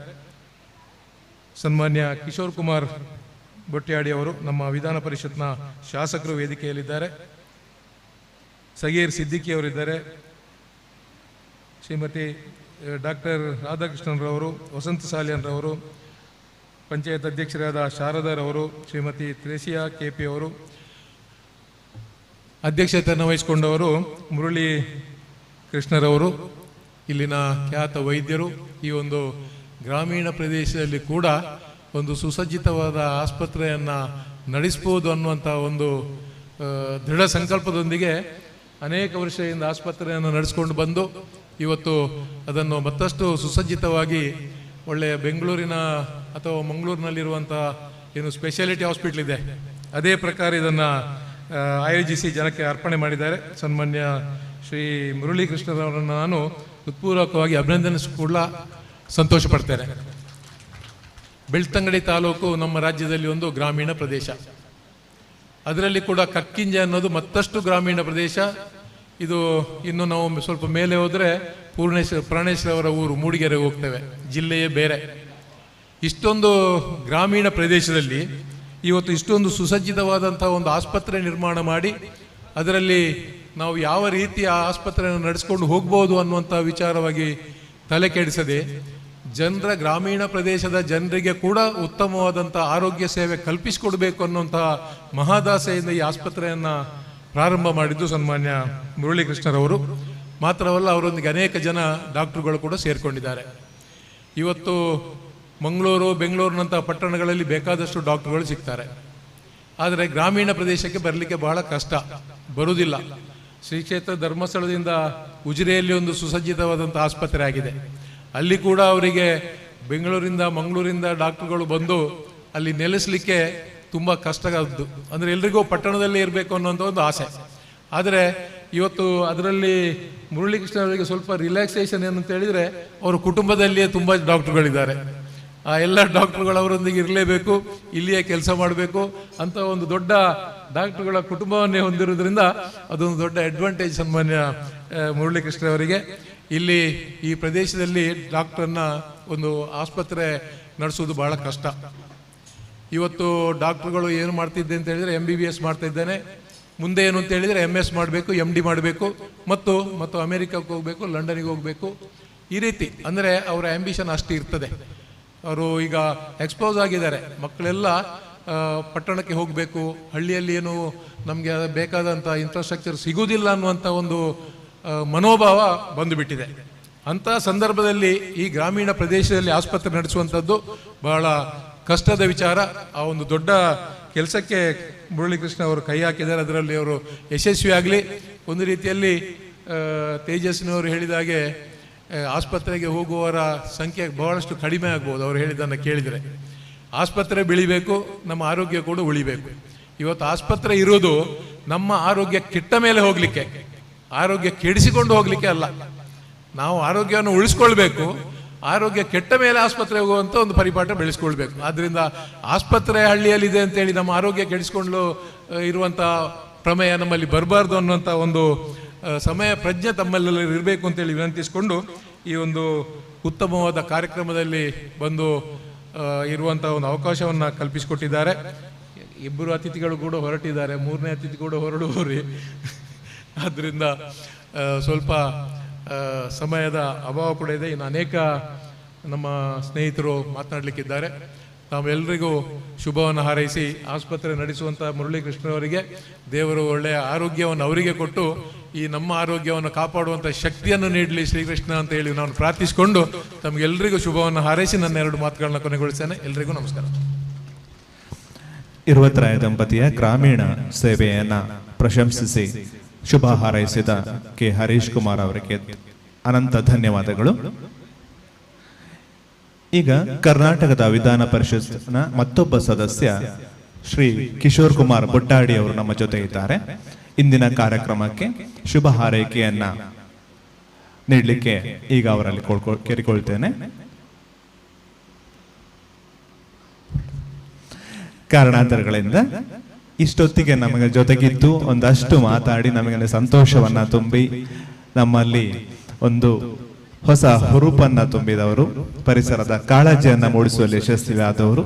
ಸನ್ಮಾನ್ಯ ಕಿಶೋರ್ ಕುಮಾರ್ ಬೊಟ್ಯಾಡಿ ಅವರು ನಮ್ಮ ವಿಧಾನ ಪರಿಷತ್ನ ಶಾಸಕರು ವೇದಿಕೆಯಲ್ಲಿದ್ದಾರೆ. ಸಗೀರ್ ಸಿದ್ದಿಕಿ ಅವರಿದ್ದಾರೆ. ಶ್ರೀಮತಿ ಡಾಕ್ಟರ್ ರಾಧಾಕೃಷ್ಣನ್ರವರು, ವಸಂತ ಸಾಲಿಯನ್ರವರು, ಪಂಚಾಯತ್ ಅಧ್ಯಕ್ಷರಾದ ಶಾರದಾರವರು, ಶ್ರೀಮತಿ ತ್ರೇಸಿಯಾ ಕೆಪಿ ಅವರು, ಅಧ್ಯಕ್ಷತೆಯನ್ನು ವಹಿಸಿಕೊಂಡವರು ಮುರಳಿ ಕೃಷ್ಣರವರು, ಇಲ್ಲಿನ ಖ್ಯಾತ ವೈದ್ಯರು. ಈ ಒಂದು ಗ್ರಾಮೀಣ ಪ್ರದೇಶದಲ್ಲಿ ಕೂಡ ಒಂದು ಸುಸಜ್ಜಿತವಾದ ಆಸ್ಪತ್ರೆಯನ್ನು ನಡೆಸ್ಬೋದು ಅನ್ನುವಂಥ ಒಂದು ದೃಢ ಸಂಕಲ್ಪದೊಂದಿಗೆ ಅನೇಕ ವರ್ಷದಿಂದ ಆಸ್ಪತ್ರೆಯನ್ನು ನಡೆಸ್ಕೊಂಡು ಬಂದು ಇವತ್ತು ಅದನ್ನು ಮತ್ತಷ್ಟು ಸುಸಜ್ಜಿತವಾಗಿ ಒಳ್ಳೆಯ ಬೆಂಗಳೂರಿನ ಅಥವಾ ಮಂಗಳೂರಿನಲ್ಲಿರುವಂಥ ಏನು ಸ್ಪೆಷಾಲಿಟಿ ಹಾಸ್ಪಿಟ್ಲ್ ಇದೆ ಅದೇ ಪ್ರಕಾರ ಇದನ್ನು ಆಯೋಜಿಸಿ ಜನಕ್ಕೆ ಅರ್ಪಣೆ ಮಾಡಿದ್ದಾರೆ. ಸನ್ಮಾನ್ಯ ಶ್ರೀ ಮುರಳಿ ಕೃಷ್ಣರವರನ್ನು ನಾನು ಹೃತ್ಪೂರ್ವಕವಾಗಿ ಅಭಿನಂದನಿಸಿಕೊಳ್ಳ ಸಂತೋಷ ಪಡ್ತೇನೆ. ಬೆಳ್ತಂಗಡಿ ತಾಲೂಕು ನಮ್ಮ ರಾಜ್ಯದಲ್ಲಿ ಒಂದು ಗ್ರಾಮೀಣ ಪ್ರದೇಶ, ಅದರಲ್ಲಿ ಕೂಡ ಕಕ್ಕಿಂಜೆ ಅನ್ನೋದು ಮತ್ತಷ್ಟು ಗ್ರಾಮೀಣ ಪ್ರದೇಶ. ಇದು ಇನ್ನು ನಾವು ಸ್ವಲ್ಪ ಮೇಲೆ ಹೋದರೆ ಪ್ರಾಣೇಶ್ವರ ಊರು ಮೂಡಿಗೆರೆಗೆ ಹೋಗ್ತೇವೆ, ಜಿಲ್ಲೆಯೇ ಬೇರೆ. ಇಷ್ಟೊಂದು ಗ್ರಾಮೀಣ ಪ್ರದೇಶದಲ್ಲಿ ಇವತ್ತು ಇಷ್ಟೊಂದು ಸುಸಜ್ಜಿತವಾದಂಥ ಒಂದು ಆಸ್ಪತ್ರೆ ನಿರ್ಮಾಣ ಮಾಡಿ ಅದರಲ್ಲಿ ನಾವು ಯಾವ ರೀತಿಯ ಆಸ್ಪತ್ರೆಯನ್ನು ನಡೆಸ್ಕೊಂಡು ಹೋಗ್ಬೋದು ಅನ್ನುವಂಥ ವಿಚಾರವಾಗಿ ತಲೆ ಕೆಡಿಸದೆ ಜನರ, ಗ್ರಾಮೀಣ ಪ್ರದೇಶದ ಜನರಿಗೆ ಕೂಡ ಉತ್ತಮವಾದಂಥ ಆರೋಗ್ಯ ಸೇವೆ ಕಲ್ಪಿಸಿಕೊಡ್ಬೇಕು ಅನ್ನುವಂಥ ಮಹಾದಾಸೆಯಿಂದ ಈ ಆಸ್ಪತ್ರೆಯನ್ನು ಪ್ರಾರಂಭ ಮಾಡಿದ್ದು ಸನ್ಮಾನ್ಯ ಮುರಳಿ ಕೃಷ್ಣರವರು. ಮಾತ್ರವಲ್ಲ, ಅವರೊಂದಿಗೆ ಅನೇಕ ಜನ ಡಾಕ್ಟರ್ಗಳು ಕೂಡ ಸೇರಿಕೊಂಡಿದ್ದಾರೆ. ಇವತ್ತು ಮಂಗಳೂರು, ಬೆಂಗಳೂರಿನಂಥ ಪಟ್ಟಣಗಳಲ್ಲಿ ಬೇಕಾದಷ್ಟು ಡಾಕ್ಟರ್ಗಳು ಸಿಗ್ತಾರೆ, ಆದರೆ ಗ್ರಾಮೀಣ ಪ್ರದೇಶಕ್ಕೆ ಬರಲಿಕ್ಕೆ ಬಹಳ ಕಷ್ಟ, ಬರುವುದಿಲ್ಲ. ಶ್ರೀ ಕ್ಷೇತ್ರ ಧರ್ಮಸ್ಥಳದಿಂದ ಉಜಿರೆಯಲ್ಲಿ ಒಂದು ಸುಸಜ್ಜಿತವಾದಂಥ ಆಸ್ಪತ್ರೆ ಆಗಿದೆ. ಅಲ್ಲಿ ಕೂಡ ಅವರಿಗೆ ಬೆಂಗಳೂರಿಂದ, ಮಂಗಳೂರಿಂದ ಡಾಕ್ಟರ್ಗಳು ಬಂದು ಅಲ್ಲಿ ನೆಲೆಸಲಿಕ್ಕೆ ತುಂಬ ಕಷ್ಟವಾದ್ದು. ಅಂದರೆ ಎಲ್ರಿಗೂ ಪಟ್ಟಣದಲ್ಲಿ ಇರಬೇಕು ಅನ್ನೋಂಥ ಒಂದು ಆಸೆ. ಆದರೆ ಇವತ್ತು ಅದರಲ್ಲಿ ಮುರಳೀಕೃಷ್ಣ ಅವರಿಗೆ ಸ್ವಲ್ಪ ರಿಲ್ಯಾಕ್ಸೇಷನ್ ಏನಂತ ಹೇಳಿದರೆ ಅವರ ಕುಟುಂಬದಲ್ಲಿಯೇ ತುಂಬ ಡಾಕ್ಟರ್ಗಳಿದ್ದಾರೆ. ಆ ಎಲ್ಲ ಡಾಕ್ಟರ್ಗಳು ಅವರೊಂದಿಗೆ ಇರಲೇಬೇಕು, ಇಲ್ಲಿಯೇ ಕೆಲಸ ಮಾಡಬೇಕು ಅಂತ ಒಂದು ದೊಡ್ಡ ಡಾಕ್ಟರ್ಗಳ ಕುಟುಂಬವನ್ನೇ ಹೊಂದಿರೋದ್ರಿಂದ ಅದೊಂದು ದೊಡ್ಡ ಅಡ್ವಾಂಟೇಜ್ ಸನ್ಮಾನ್ಯ ಮುರಳೀಕೃಷ್ಣ ಅವರಿಗೆ. ಇಲ್ಲಿ ಈ ಪ್ರದೇಶದಲ್ಲಿ ಡಾಕ್ಟರ್ನ ಒಂದು ಆಸ್ಪತ್ರೆ ನಡೆಸೋದು ಬಹಳ ಕಷ್ಟ. ಇವತ್ತು ಡಾಕ್ಟರ್ಗಳು ಏನು ಮಾಡ್ತಿದ್ದೆ ಅಂತ ಹೇಳಿದರೆ MBBS ಮಾಡ್ತಾ ಇದ್ದೇನೆ, ಮುಂದೆ ಏನು ಅಂತ ಹೇಳಿದರೆ MS ಮಾಡಬೇಕು, MD ಮಾಡಬೇಕು, ಮತ್ತು ಅಮೇರಿಕಕ್ಕೆ ಹೋಗಬೇಕು, ಲಂಡನಿಗೆ ಹೋಗಬೇಕು, ಈ ರೀತಿ. ಅಂದರೆ ಅವರ ಆ್ಯಂಬಿಷನ್ ಅಷ್ಟು ಇರ್ತದೆ. ಅವರು ಈಗ ಎಕ್ಸ್ಪೋಸ್ ಆಗಿದ್ದಾರೆ, ಮಕ್ಕಳೆಲ್ಲ ಪಟ್ಟಣಕ್ಕೆ ಹೋಗಬೇಕು, ಹಳ್ಳಿಯಲ್ಲಿ ಏನು ನಮಗೆ ಬೇಕಾದಂಥ ಇನ್ಫ್ರಾಸ್ಟ್ರಕ್ಚರ್ ಸಿಗುವುದಿಲ್ಲ ಅನ್ನುವಂಥ ಒಂದು ಮನೋಭಾವ ಬಂದುಬಿಟ್ಟಿದೆ. ಅಂಥ ಸಂದರ್ಭದಲ್ಲಿ ಈ ಗ್ರಾಮೀಣ ಪ್ರದೇಶದಲ್ಲಿ ಆಸ್ಪತ್ರೆ ನಡೆಸುವಂಥದ್ದು ಬಹಳ ಕಷ್ಟದ ವಿಚಾರ. ಆ ಒಂದು ದೊಡ್ಡ ಕೆಲಸಕ್ಕೆ ಮುರಳೀಕೃಷ್ಣ ಅವರು ಕೈ ಹಾಕಿದ್ದಾರೆ, ಅದರಲ್ಲಿ ಅವರು ಯಶಸ್ವಿಯಾಗಲಿ. ಒಂದು ರೀತಿಯಲ್ಲಿ ತೇಜಸ್ವಿನವರು ಹೇಳಿದ ಹಾಗೆ ಆಸ್ಪತ್ರೆಗೆ ಹೋಗುವವರ ಸಂಖ್ಯೆ ಬಹಳಷ್ಟು ಕಡಿಮೆ ಆಗ್ಬೋದು ಅವರು ಹೇಳಿದ್ದನ್ನು ಕೇಳಿದರೆ. ಆಸ್ಪತ್ರೆ ಬೆಳಿಬೇಕು, ನಮ್ಮ ಆರೋಗ್ಯ ಕೂಡ ಉಳಿಬೇಕು. ಇವತ್ತು ಆಸ್ಪತ್ರೆ ಇರೋದು ನಮ್ಮ ಆರೋಗ್ಯ ಕೆಟ್ಟ ಮೇಲೆ ಹೋಗಲಿಕ್ಕೆ, ಆರೋಗ್ಯ ಕೆಡಿಸಿಕೊಂಡು ಹೋಗಲಿಕ್ಕೆ ಅಲ್ಲ. ನಾವು ಆರೋಗ್ಯವನ್ನು ಉಳಿಸ್ಕೊಳ್ಬೇಕು, ಆರೋಗ್ಯ ಕೆಟ್ಟ ಮೇಲೆ ಆಸ್ಪತ್ರೆ ಹೋಗುವಂಥ ಒಂದು ಪರಿಪಾಠ ಬೆಳೆಸ್ಕೊಳ್ಬೇಕು. ಆದ್ದರಿಂದ ಆಸ್ಪತ್ರೆ ಹಳ್ಳಿಯಲ್ಲಿದೆ ಅಂತೇಳಿ ನಮ್ಮ ಆರೋಗ್ಯ ಕೆಡಿಸ್ಕೊಂಡು ಇರುವಂಥ ಪ್ರಮೇಯ ನಮ್ಮಲ್ಲಿ ಬರಬಾರ್ದು ಅನ್ನುವಂಥ ಒಂದು ಸಮಯ ಪ್ರಜ್ಞೆ ತಮ್ಮಲ್ಲೆಲ್ಲ ಇರಬೇಕು ಅಂತೇಳಿ ವಿನಂತಿಸಿಕೊಂಡು ಈ ಒಂದು ಉತ್ತಮವಾದ ಕಾರ್ಯಕ್ರಮದಲ್ಲಿ ಬಂದು ಇರುವಂಥ ಒಂದು ಅವಕಾಶವನ್ನು ಕಲ್ಪಿಸಿಕೊಟ್ಟಿದ್ದಾರೆ. ಇಬ್ಬರು ಅತಿಥಿಗಳು ಕೂಡ ಹೊರಟಿದ್ದಾರೆ, ಮೂರನೇ ಅತಿಥಿ ಕೂಡ ಹೊರಡುವವರೇ. ಆದ್ದರಿಂದ ಸ್ವಲ್ಪ ಸಮಯದ ಅಭಾವ ಕೂಡ ಇದೆ. ಇನ್ನು ಅನೇಕ ನಮ್ಮ ಸ್ನೇಹಿತರು ಮಾತನಾಡಲಿಕ್ಕಿದ್ದಾರೆ. ನಾವೆಲ್ಲರಿಗೂ ಶುಭವನ್ನು ಹಾರೈಸಿ ಆಸ್ಪತ್ರೆ ನಡೆಸುವಂಥ ಮುರಳೀಕೃಷ್ಣವರಿಗೆ ದೇವರು ಒಳ್ಳೆಯ ಆರೋಗ್ಯವನ್ನು ಅವರಿಗೆ ಕೊಟ್ಟು ಈ ನಮ್ಮ ಆರೋಗ್ಯವನ್ನು ಕಾಪಾಡುವಂಥ ಶಕ್ತಿಯನ್ನು ನೀಡಲಿ ಶ್ರೀಕೃಷ್ಣ ಅಂತ ಹೇಳಿ ನಾನು ಪ್ರಾರ್ಥಿಸಿಕೊಂಡು ತಮಗೆಲ್ಲರಿಗೂ ಶುಭವನ್ನು ಹಾರೈಸಿ ನನ್ನ 2 ಮಾತುಗಳನ್ನ ಕೊನೆಗೊಳಿಸ್ತೇನೆ. ಎಲ್ರಿಗೂ ನಮಸ್ಕಾರ. ಇರುವತ್ತರಾಯ ದಂಪತಿಯ ಗ್ರಾಮೀಣ ಸೇವೆಯನ್ನ ಪ್ರಶಂಸಿಸಿ ಶುಭ ಹಾರೈಸಿದ ಕೆ ಹರೀಶ್ ಕುಮಾರ್ ಅವರಿಗೆ ಅನಂತ ಧನ್ಯವಾದಗಳು. ಈಗ ಕರ್ನಾಟಕದ ವಿಧಾನ ಪರಿಷತ್ನ ಮತ್ತೊಬ್ಬ ಸದಸ್ಯ ಶ್ರೀ ಕಿಶೋರ್ ಕುಮಾರ್ ಬೊಟ್ಟಾಡಿ ಅವರು ನಮ್ಮ ಜೊತೆ ಇದ್ದಾರೆ. ಇಂದಿನ ಕಾರ್ಯಕ್ರಮಕ್ಕೆ ಶುಭ ಹಾರೈಕೆಯನ್ನ ನೀಡಲಿಕ್ಕೆ ಈಗ ಅವರಲ್ಲಿ ಕೇಳಿಕೊಳ್ತೇನೆ. ಕಾರಣಾಂತರಗಳಿಂದ ಇಷ್ಟೊತ್ತಿಗೆ ನಮಗೆ ಜೊತೆಗಿದ್ದು ಒಂದಷ್ಟು ಮಾತಾಡಿ ನಮಗೆ ಸಂತೋಷವನ್ನ ತುಂಬಿ ನಮ್ಮಲ್ಲಿ ಒಂದು ಹೊಸ ಹುರುಪನ್ನ ತುಂಬಿದವರು, ಪರಿಸರದ ಕಾಳಜಿಯನ್ನ ಮೂಡಿಸುವಲ್ಲಿ ಯಶಸ್ವಿಯಾದವರು,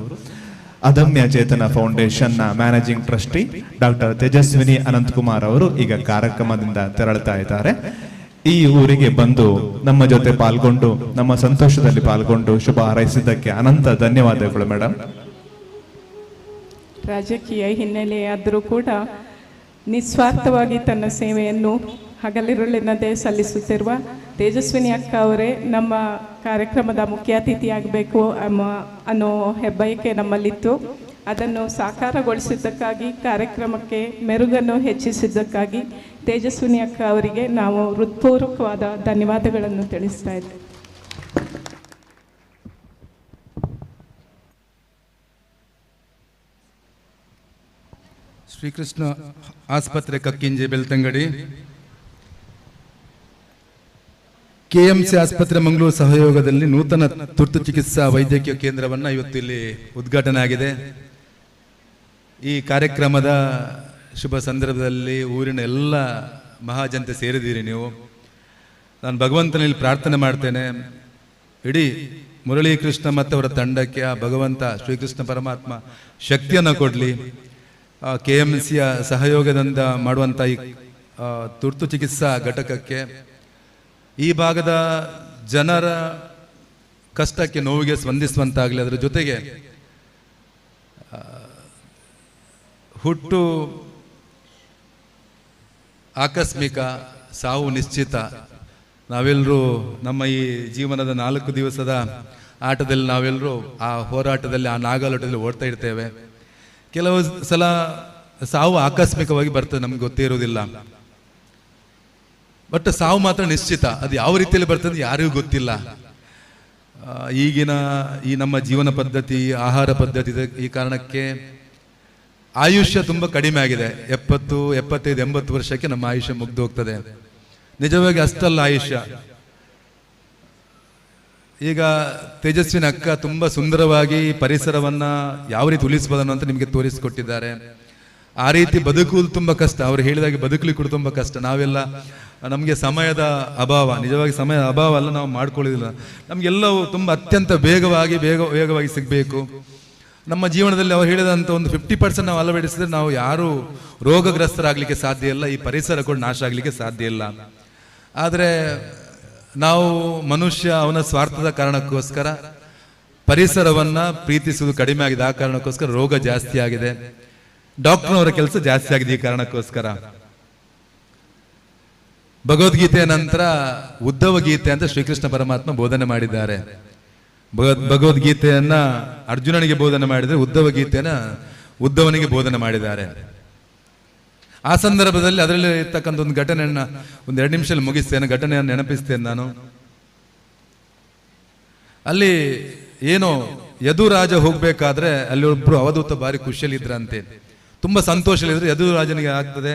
ಅದಮ್ಯ ಚೇತನ ಫೌಂಡೇಶನ್ನ managing trustee doctor Tejaswini Ananthkumar ಅವರು ಈಗ ಕಾರ್ಯಕ್ರಮದಿಂದ ತೆರಳುತ್ತಾ ಇದ್ದಾರೆ. ಈ ಊರಿಗೆ ಬಂದು ನಮ್ಮ ಜೊತೆ ಪಾಲ್ಗೊಂಡು ನಮ್ಮ ಸಂತೋಷದಲ್ಲಿ ಪಾಲ್ಗೊಂಡು ಶುಭ ಹಾರೈಸಿದ್ದಕ್ಕೆ ಅನಂತ ಧನ್ಯವಾದಗಳು ಮೇಡಮ್. ರಾಜಕೀಯ ಹಿನ್ನೆಲೆಯಾದರೂ ಕೂಡ ನಿಸ್ವಾರ್ಥವಾಗಿ ತನ್ನ ಸೇವೆಯನ್ನು ಹಗಲಿರುಳೆನ್ನದೇ ಸಲ್ಲಿಸುತ್ತಿರುವ ತೇಜಸ್ವಿನಿ ಅಕ್ಕ ಅವರೇ ನಮ್ಮ ಕಾರ್ಯಕ್ರಮದ ಮುಖ್ಯ ಅತಿಥಿಯಾಗಬೇಕು ಅನ್ನೋ ಹೆಬ್ಬಯಕೆ ನಮ್ಮಲ್ಲಿತ್ತು. ಅದನ್ನು ಸಾಕಾರಗೊಳಿಸಿದ್ದಕ್ಕಾಗಿ, ಕಾರ್ಯಕ್ರಮಕ್ಕೆ ಮೆರುಗನ್ನು ಹೆಚ್ಚಿಸಿದ್ದಕ್ಕಾಗಿ ತೇಜಸ್ವಿನಿ ಅಕ್ಕ ಅವರಿಗೆ ನಾವು ಹೃತ್ಪೂರ್ವಕವಾದ ಧನ್ಯವಾದಗಳನ್ನು ತಿಳಿಸ್ತಾ ಇದ್ದೇವೆ. ಶ್ರೀಕೃಷ್ಣ ಆಸ್ಪತ್ರೆ ಕಕ್ಕಿಂಜೆ ಬೆಳ್ತಂಗಡಿ, ಕೆಎಂಸಿ ಆಸ್ಪತ್ರೆ ಮಂಗಳೂರು ಸಹಯೋಗದಲ್ಲಿ ನೂತನ ತುರ್ತು ಚಿಕಿತ್ಸಾ ವೈದ್ಯಕೀಯ ಕೇಂದ್ರವನ್ನು ಇವತ್ತು ಇಲ್ಲಿ ಉದ್ಘಾಟನೆ ಆಗಿದೆ. ಈ ಕಾರ್ಯಕ್ರಮದ ಶುಭ ಸಂದರ್ಭದಲ್ಲಿ ಊರಿನ ಎಲ್ಲ ಮಹಾಜನತೆ ಸೇರಿದ್ದೀರಿ ನೀವು. ನಾನು ಭಗವಂತನಲ್ಲಿ ಪ್ರಾರ್ಥನೆ ಮಾಡ್ತೇನೆ, ಇಡೀ ಮುರಳೀಕೃಷ್ಣ ಮತ್ತು ಅವರ ತಂಡಕ್ಕೆ ಆ ಭಗವಂತ ಶ್ರೀಕೃಷ್ಣ ಪರಮಾತ್ಮ ಶಕ್ತಿಯನ್ನು ಕೊಡಲಿ. ಕೆಎಂಸಿಯ ಸಹಯೋಗದಿಂದ ಮಾಡುವಂಥ ಈ ತುರ್ತು ಚಿಕಿತ್ಸಾ ಘಟಕಕ್ಕೆ ಈ ಭಾಗದ ಜನರ ಕಷ್ಟಕ್ಕೆ, ನೋವಿಗೆ ಸ್ಪಂದಿಸುವಂತಾಗಲಿ. ಅದರ ಜೊತೆಗೆ ಹುಟ್ಟು ಆಕಸ್ಮಿಕ, ಸಾವು ನಿಶ್ಚಿತ. ನಾವೆಲ್ಲರೂ ನಮ್ಮ ಈ ಜೀವನದ 4 ದಿವಸದ ಆಟದಲ್ಲಿ ನಾವೆಲ್ಲರೂ ಆ ಹೋರಾಟದಲ್ಲಿ, ಆ ನಾಗಾಲೋಟದಲ್ಲಿ ಓಡ್ತಾ ಇರ್ತೇವೆ. ಕೆಲವು ಸಲ ಸಾವು ಆಕಸ್ಮಿಕವಾಗಿ ಬರ್ತದೆ, ನಮ್ಗೆ ಗೊತ್ತೇ ಇರೋದಿಲ್ಲ. ಬಟ್ ಸಾವು ಮಾತ್ರ ನಿಶ್ಚಿತ. ಅದು ಯಾವ ರೀತಿಯಲ್ಲಿ ಬರ್ತದೆ ಯಾರಿಗೂ ಗೊತ್ತಿಲ್ಲ. ಈಗಿನ ಈ ನಮ್ಮ ಜೀವನ ಪದ್ಧತಿ, ಆಹಾರ ಪದ್ಧತಿ, ಈ ಕಾರಣಕ್ಕೆ ಆಯುಷ್ಯ ತುಂಬ ಕಡಿಮೆ ಆಗಿದೆ. 70, 75, 80 ವರ್ಷಕ್ಕೆ ನಮ್ಮ ಆಯುಷ್ಯ ಮುಗ್ದು ಹೋಗ್ತದೆ. ನಿಜವಾಗಿ ಅಷ್ಟಲ್ಲ ಆಯುಷ್ಯ. ಈಗ ತೇಜಸ್ವಿನ ಅಕ್ಕ ತುಂಬ ಸುಂದರವಾಗಿ ಪರಿಸರವನ್ನ ಯಾವ ರೀತಿ ಉಳಿಸಬಹುದು ಅಂತ ನಿಮಗೆ ತೋರಿಸಿಕೊಟ್ಟಿದ್ದಾರೆ. ಆ ರೀತಿ ಬದುಕುವುದು ತುಂಬ ಕಷ್ಟ. ಅವರು ಹೇಳಿದಾಗೆ ಬದುಕಲಿಕ್ಕೆ ಕೂಡ ತುಂಬ ಕಷ್ಟ. ನಾವೆಲ್ಲ ನಮಗೆ ಸಮಯದ ಅಭಾವ, ನಿಜವಾಗಿ ಸಮಯ ಅಭಾವ ಅಲ್ಲ, ನಾವು ಮಾಡ್ಕೊಳ್ಳೋದಿಲ್ಲ. ನಮಗೆಲ್ಲವೂ ತುಂಬ ಅತ್ಯಂತ ವೇಗವಾಗಿ ಸಿಗಬೇಕು. ನಮ್ಮ ಜೀವನದಲ್ಲಿ ಅವರು ಹೇಳಿದಂಥ ಒಂದು 50% ನಾವು ಅಳವಡಿಸಿದ್ರೆ ನಾವು ಯಾರು ರೋಗಗ್ರಸ್ತರಾಗಲಿಕ್ಕೆ ಸಾಧ್ಯ ಇಲ್ಲ. ಈ ಪರಿಸರ ಕೂಡ ನಾಶ ಆಗಲಿಕ್ಕೆ ಸಾಧ್ಯ ಇಲ್ಲ. ಆದರೆ ನಾವು ಮನುಷ್ಯ ಅವನ ಸ್ವಾರ್ಥದ ಕಾರಣಕ್ಕೋಸ್ಕರ ಪರಿಸರವನ್ನ ಪ್ರೀತಿಸುವುದು ಕಡಿಮೆ ಆಗಿದೆ. ಆ ಕಾರಣಕ್ಕೋಸ್ಕರ ರೋಗ ಜಾಸ್ತಿ ಆಗಿದೆ. ಡಾಕ್ಟರ್ನವರ ಕೆಲಸ ಜಾಸ್ತಿ ಆಗಿದೆ. ಈ ಕಾರಣಕ್ಕೋಸ್ಕರ ಭಗವದ್ಗೀತೆಯ ನಂತರ ಉದ್ಧವ ಗೀತೆ ಅಂತ ಶ್ರೀಕೃಷ್ಣ ಪರಮಾತ್ಮ ಬೋಧನೆ ಮಾಡಿದ್ದಾರೆ. ಭಗವದ್ಗೀತೆಯನ್ನ ಅರ್ಜುನನಿಗೆ ಬೋಧನೆ ಮಾಡಿದರೆ ಉದ್ಧವ ಗೀತೆಯನ್ನ ಉದ್ಧವನಿಗೆ ಬೋಧನೆ ಮಾಡಿದ್ದಾರೆ. ಆ ಸಂದರ್ಭದಲ್ಲಿ ಅದರಲ್ಲಿ ಇರ್ತಕ್ಕಂಥ ಒಂದು ಘಟನೆಯನ್ನ 2 ನಿಮಿಷದಲ್ಲಿ ಮುಗಿಸ್ತೇನೆ. ಘಟನೆಯನ್ನು ನೆನಪಿಸ್ತೇನೆ ನಾನು. ಅಲ್ಲಿ ಏನೋ ಯದುರಾಜ ಹೋಗ್ಬೇಕಾದ್ರೆ ಅಲ್ಲಿ ಒಬ್ರು ಅವಧೂತ ಬಾರಿ ಖುಷಿಯಲ್ಲಿದ್ರಂತೆ, ತುಂಬ ಸಂತೋಷದಲ್ಲಿದ್ರೆ ಯದುರಾಜನಿಗೆ ಆಗ್ತದೆ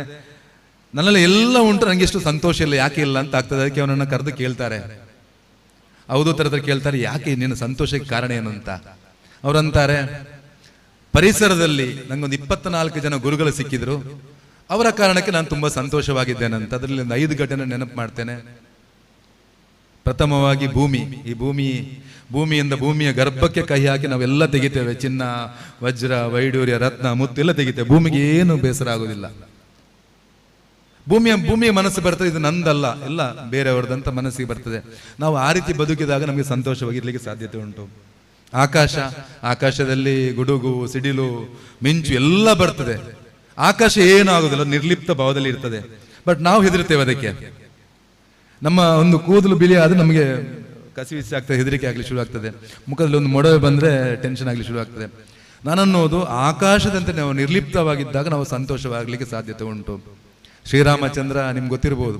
ನನ್ನಲ್ಲಿ ಎಲ್ಲ ಉಂಟು, ನನಗೆ ಎಷ್ಟು ಸಂತೋಷ ಇಲ್ಲ, ಯಾಕೆ ಇಲ್ಲ ಅಂತ ಆಗ್ತದೆ. ಅದಕ್ಕೆ ಅವನನ್ನು ಕರೆದು ಕೇಳ್ತಾರೆ, ಅವಧೂತರ ಹತ್ರ ಕೇಳ್ತಾರೆ, ಯಾಕೆ ನಿನ್ನ ಸಂತೋಷಕ್ಕೆ ಕಾರಣ ಏನು ಅಂತ. ಅವರಂತಾರೆ, ಪರಿಸರದಲ್ಲಿ ನಂಗೊಂದು 24 ಜನ ಗುರುಗಳು ಸಿಕ್ಕಿದ್ರು, ಅವರ ಕಾರಣಕ್ಕೆ ನಾನು ತುಂಬ ಸಂತೋಷವಾಗಿದ್ದೇನಂತ. ಅದರಲ್ಲಿ ಒಂದು 5 ಘಟನೆ ನೆನಪು ಮಾಡ್ತೇನೆ. ಪ್ರಥಮವಾಗಿ ಭೂಮಿ. ಈ ಭೂಮಿಯಿಂದ ಭೂಮಿಯ ಗರ್ಭಕ್ಕೆ ಕೈ ಹಾಕಿ ನಾವೆಲ್ಲ ತೆಗಿತೇವೆ, ಚಿನ್ನ, ವಜ್ರ, ವೈಡೂರ್ಯ, ರತ್ನ, ಮುತ್ತು ಎಲ್ಲ ತೆಗಿತೇವೆ. ಭೂಮಿಗೆ ಏನು ಬೇಸರ ಆಗೋದಿಲ್ಲ. ಭೂಮಿಯ ಮನಸ್ಸು ಬರ್ತದೆ, ಇದು ನಂದಲ್ಲ, ಎಲ್ಲ ಬೇರೆಯವ್ರದಂತ ಮನಸ್ಸಿಗೆ ಬರ್ತದೆ. ನಾವು ಆ ರೀತಿ ಬದುಕಿದಾಗ ನಮಗೆ ಸಂತೋಷವಾಗಿರ್ಲಿಕ್ಕೆ ಸಾಧ್ಯತೆ ಉಂಟು. ಆಕಾಶದಲ್ಲಿ ಗುಡುಗು, ಸಿಡಿಲು, ಮಿಂಚು ಎಲ್ಲ ಬರ್ತದೆ. ಆಕಾಶ ಏನೂ ಆಗೋದಿಲ್ಲ, ನಿರ್ಲಿಪ್ತ ಭಾವದಲ್ಲಿ ಇರ್ತದೆ. ಬಟ್ ನಾವು ಹೆದರ್ತೇವೆ ಅದಕ್ಕೆ. ನಮ್ಮ ಒಂದು ಕೂದಲು ಬಿಳಿ ಆದ್ರೆ ನಮಗೆ ಕಸಿವಿಸಿ ಆಗ್ತದೆ, ಹೆದರಿಕೆ ಆಗಲಿ ಶುರು ಆಗ್ತದೆ. ಮುಖದಲ್ಲಿ ಒಂದು ಮೊಡವೆ ಬಂದ್ರೆ ಟೆನ್ಷನ್ ಆಗಲಿ ಶುರು ಆಗ್ತದೆ. ನಾನನ್ನೋದು ಆಕಾಶದಂತೆ ನಾವು ನಿರ್ಲಿಪ್ತವಾಗಿದ್ದಾಗ ನಾವು ಸಂತೋಷವಾಗಲಿಕ್ಕೆ ಸಾಧ್ಯತೆ ಉಂಟು. ಶ್ರೀರಾಮಚಂದ್ರ ನಿಮ್ಗೆ ಗೊತ್ತಿರ್ಬೋದು,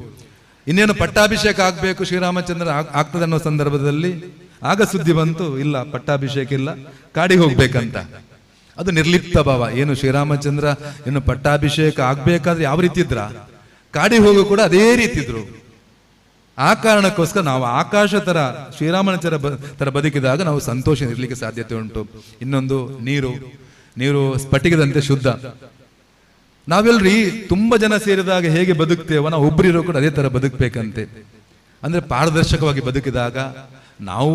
ಇನ್ನೇನು ಪಟ್ಟಾಭಿಷೇಕ ಆಗಬೇಕು, ಶ್ರೀರಾಮಚಂದ್ರ ಆಗ್ತದೆ ಅನ್ನೋ ಸಂದರ್ಭದಲ್ಲಿ ಆಗ ಸುದ್ದಿ ಬಂತು, ಇಲ್ಲ ಪಟ್ಟಾಭಿಷೇಕ ಇಲ್ಲ, ಕಾಡಿಗೆ ಹೋಗ್ಬೇಕಂತ. ಅದು ನಿರ್ಲಿಪ್ತ ಭಾವ. ಏನು ಶ್ರೀರಾಮಚಂದ್ರ ಏನು ಪಟ್ಟಾಭಿಷೇಕ ಆಗ್ಬೇಕಾದ್ರೆ ಯಾವ ರೀತಿ ಇದ್ರ, ಕಾಡಿಗೆ ಹೋಗೋ ಕೂಡ ಅದೇ ರೀತಿ ಇದ್ರು. ಆ ಕಾರಣಕ್ಕೋಸ್ಕರ ನಾವು ಆಕಾಶ ತರ ಶ್ರೀರಾಮಚಂದ್ರ ತರ ಬದುಕಿದಾಗ ನಾವು ಸಂತೋಷ ಇರ್ಲಿಕ್ಕೆ ಸಾಧ್ಯತೆ ಉಂಟು. ಇನ್ನೊಂದು ನೀರು ಸ್ಫಟಿಕದಂತೆ ಶುದ್ಧ. ನಾವೆಲ್ರಿ ತುಂಬಾ ಜನ ಸೇರಿದಾಗ ಹೇಗೆ ಬದುಕ್ತೇವೋ ನಾವು ಒಬ್ಬರಿರೋ ಕೂಡ ಅದೇ ತರ ಬದುಕಬೇಕಂತೆ. ಅಂದ್ರೆ ಪಾರದರ್ಶಕವಾಗಿ ಬದುಕಿದಾಗ ನಾವು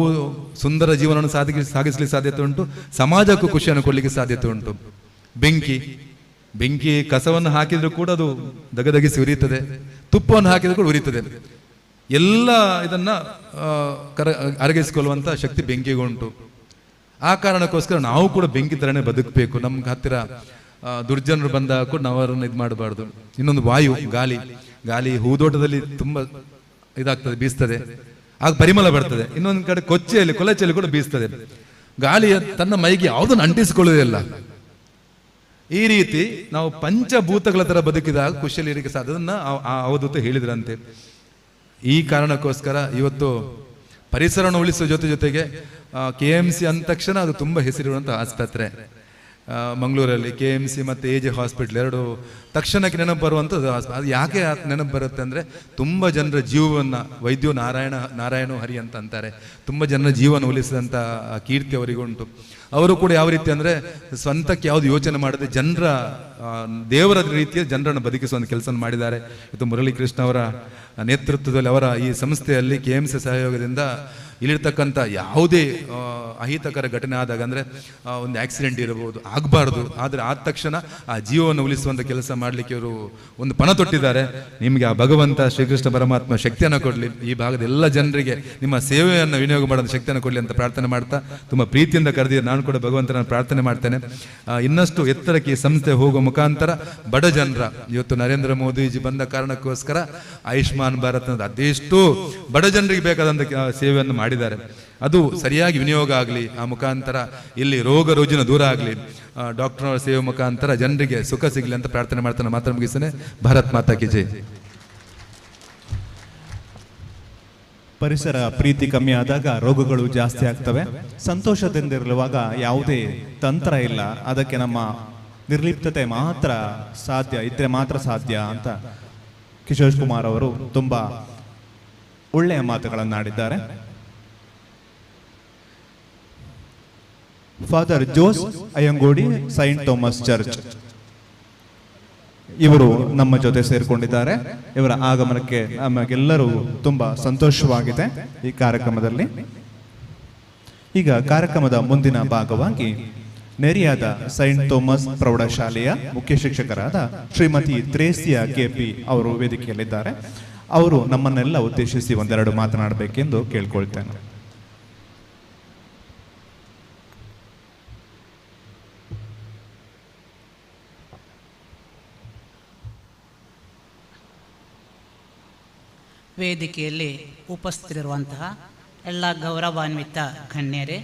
ಸುಂದರ ಜೀವನವನ್ನು ಸಾಗಿಸ್ಲಿಕ್ಕೆ ಸಾಧ್ಯತೆ ಉಂಟು, ಸಮಾಜಕ್ಕೂ ಖುಷಿಯನ್ನು ಕೊಡ್ಲಿಕ್ಕೆ ಸಾಧ್ಯತೆ ಉಂಟು. ಬೆಂಕಿ ಕಸವನ್ನು ಹಾಕಿದ್ರು ಕೂಡ ಅದು ದಗದಗಿಸಿ ಉರಿಯುತ್ತದೆ, ತುಪ್ಪವನ್ನು ಹಾಕಿದ್ರು ಕೂಡ ಉರಿಯುತ್ತದೆ. ಎಲ್ಲ ಇದನ್ನ ಅರಗಿಸಿಕೊಳ್ಳುವಂತ ಶಕ್ತಿ ಬೆಂಕಿಗುಂಟು. ಆ ಕಾರಣಕ್ಕೋಸ್ಕರ ನಾವು ಕೂಡ ಬೆಂಕಿ ತರನೇ ಬದುಕಬೇಕು. ನಮ್ಗೆ ಹತ್ತಿರ ದುರ್ಜನರು ಬಂದಾಗ ಕೂಡ ನಾವು ಅವರನ್ನು ಇದು ಮಾಡಬಾರ್ದು. ಇನ್ನೊಂದು ವಾಯು, ಗಾಳಿ ಹೂದೋಟದಲ್ಲಿ ತುಂಬಾ ಇದಾಗ್ತದೆ, ಬೀಸ್ತದೆ, ಆಗ ಪರಿಮಳ ಬರ್ತದೆ. ಇನ್ನೊಂದು ಕಡೆ ಕೊಳಚೆಯಲ್ಲಿ ಕೂಡ ಬೀಸ್ತದೆ. ಗಾಳಿ ತನ್ನ ಮೈಗೆ ಯಾವುದನ್ನು ಅಂಟಿಸಿಕೊಳ್ಳುವುದಿಲ್ಲ. ಈ ರೀತಿ ನಾವು ಪಂಚಭೂತಗಳ ತರ ಬದುಕಿದಾಗ ಖುಷಿಯಲ್ಲಿ ಇರಲಿಕ್ಕೆ ಸಾಧ್ಯ. ಅದನ್ನ ಅವಧೂತ ಹೇಳಿದ್ರಂತೆ. ಈ ಕಾರಣಕ್ಕೋಸ್ಕರ ಇವತ್ತು ಪರಿಸರವನ್ನು ಉಳಿಸುವ ಜೊತೆಗೆ KMC ಅಂದ ತಕ್ಷಣ ಅದು ತುಂಬಾ ಹೆಸರಿರುವಂತಹ ಆಸ್ಪತ್ರೆ. ಮಂಗಳೂರಲ್ಲಿ KMC ಮತ್ತು AJ ಹಾಸ್ಪಿಟಲ್ ಎರಡು ತಕ್ಷಣಕ್ಕೆ ನೆನಪು ಬರುವಂಥದ್ದು. ಅದು ಯಾಕೆ ನೆನಪು ಬರುತ್ತೆ ಅಂದರೆ, ತುಂಬ ಜನರ ಜೀವವನ್ನು ವೈದ್ಯೋ ನಾರಾಯಣೋ ಹರಿ ಅಂತ ಅಂತಾರೆ. ತುಂಬ ಜನರ ಜೀವನ ಉಳಿಸಿದಂಥ ಕೀರ್ತಿ ಅವರಿಗುಂಟು. ಅವರು ಕೂಡ ಯಾವ ರೀತಿ ಅಂದರೆ ಸ್ವಂತಕ್ಕೆ ಯಾವುದು ಯೋಚನೆ ಮಾಡದೆ ಜನರ ದೇವರ ರೀತಿಯ ಜನರನ್ನು ಬದುಕಿಸುವಂಥ ಕೆಲಸ ಮಾಡಿದ್ದಾರೆ. ಇವತ್ತು ಮುರಳೀಕೃಷ್ಣ ಅವರ ನೇತೃತ್ವದಲ್ಲಿ ಅವರ ಈ ಸಂಸ್ಥೆಯಲ್ಲಿ KMC ಸಹಯೋಗದಿಂದ ಇಲ್ಲಿರ್ತಕ್ಕಂಥ ಯಾವುದೇ ಅಹಿತಕರ ಘಟನೆ ಆದಾಗ, ಅಂದರೆ ಒಂದು ಆಕ್ಸಿಡೆಂಟ್ ಇರಬಹುದು, ಆಗಬಾರ್ದು, ಆದರೆ ಆದ ತಕ್ಷಣ ಆ ಜೀವವನ್ನು ಉಳಿಸುವಂಥ ಕೆಲಸ ಮಾಡಲಿಕ್ಕೆ ಅವರು ಒಂದು ಪಣ ತೊಟ್ಟಿದ್ದಾರೆ. ನಿಮಗೆ ಆ ಭಗವಂತ ಶ್ರೀಕೃಷ್ಣ ಪರಮಾತ್ಮ ಶಕ್ತಿಯನ್ನು ಕೊಡಲಿ, ಈ ಭಾಗದ ಎಲ್ಲ ಜನರಿಗೆ ನಿಮ್ಮ ಸೇವೆಯನ್ನು ವಿನಿಯೋಗ ಮಾಡೋದು ಶಕ್ತಿಯನ್ನು ಕೊಡಲಿ ಅಂತ ಪ್ರಾರ್ಥನೆ ಮಾಡ್ತಾ, ತುಂಬ ಪ್ರೀತಿಯಿಂದ ಕರೆದಿದ್ದು ನಾನು ಕೂಡ ಭಗವಂತನ ಪ್ರಾರ್ಥನೆ ಮಾಡ್ತೇನೆ. ಇನ್ನಷ್ಟು ಎತ್ತರಕ್ಕೆ ಈ ಸಂಸ್ಥೆ ಹೋಗುವ ಮುಖಾಂತರ ಬಡ ಜನರ, ಇವತ್ತು ನರೇಂದ್ರ ಮೋದಿಜಿ ಬಂದ ಕಾರಣಕ್ಕೋಸ್ಕರ ಆಯುಷ್ಮಾನ್ ಭಾರತ್ ಅದೆಷ್ಟು ಬಡ ಜನರಿಗೆ ಬೇಕಾದಂಥ ಸೇವೆಯನ್ನು ಮಾಡಿದ್ದಾರೆ. ಅದು ಸರಿಯಾಗಿ ವಿನಿಯೋಗ ಆಗಲಿ, ಆ ಮುಖಾಂತರ ಇಲ್ಲಿ ರೋಗ ರುಜಿನ ದೂರ ಆಗಲಿ, ಡಾಕ್ಟರ್ ಸೇವೆ ಮುಖಾಂತರ ಜನರಿಗೆ ಸುಖ ಸಿಗಲಿ ಅಂತ ಪ್ರಾರ್ಥನೆ ಮಾಡ್ತಾನೆ ಮಾತ್ರ ಮುಗಿಸ್ತೇನೆ. ಭಾರತ್ ಮಾತಾ ಕಿ ಜೈ. ಪರಿಸರ ಪ್ರೀತಿ ಕಮ್ಮಿ ಆದಾಗ ರೋಗಗಳು ಜಾಸ್ತಿ ಆಗ್ತವೆ. ಸಂತೋಷದಿಂದಿರುವಾಗ ಯಾವುದೇ ತಂತ್ರ ಇಲ್ಲ, ಅದಕ್ಕೆ ನಮ್ಮ ನಿರ್ಲಿಪ್ತತೆ ಮಾತ್ರ ಸಾಧ್ಯ, ಇದ್ರೆ ಮಾತ್ರ ಸಾಧ್ಯ ಅಂತ ಕಿಶೋರ್ ಕುಮಾರ್ ಅವರು ತುಂಬಾ ಒಳ್ಳೆಯ ಮಾತುಗಳನ್ನಾಡಿದ್ದಾರೆ. Father Jose Ayyangodi, saint Thomas church, ಇವರು ನಮ್ಮ ಜೊತೆ ಸೇರಿಕೊಂಡಿದ್ದಾರೆ. ಇವರ ಆಗಮನಕ್ಕೆ ನಮಗೆಲ್ಲರೂ ತುಂಬಾ ಸಂತೋಷವಾಗಿದೆ ಈ ಕಾರ್ಯಕ್ರಮದಲ್ಲಿ. ಈಗ ಕಾರ್ಯಕ್ರಮದ ಮುಂದಿನ ಭಾಗವಾಗಿ ನೆರಿಯಾದ ಸೈಂಟ್ ಥಾಮಸ್ ಪ್ರೌಢಶಾಲೆಯ ಮುಖ್ಯ ಶಿಕ್ಷಕರಾದ ಶ್ರೀಮತಿ ತ್ರೇಸಿಯಾ KP ಅವರು ವೇದಿಕೆಯಲ್ಲಿದ್ದಾರೆ. ಅವರು ನಮ್ಮನ್ನೆಲ್ಲ ಉದ್ದೇಶಿಸಿ ಒಂದೆರಡು ಮಾತನಾಡಬೇಕೆಂದು ಕೇಳ್ಕೊಳ್ತೇನೆ. ವೇದಿಕೆಯಲ್ಲಿ ಉಪಸ್ಥಿತರಿರುವಂತಹ ಎಲ್ಲ ಗೌರವಾನ್ವಿತ ಗಣ್ಯರೇ,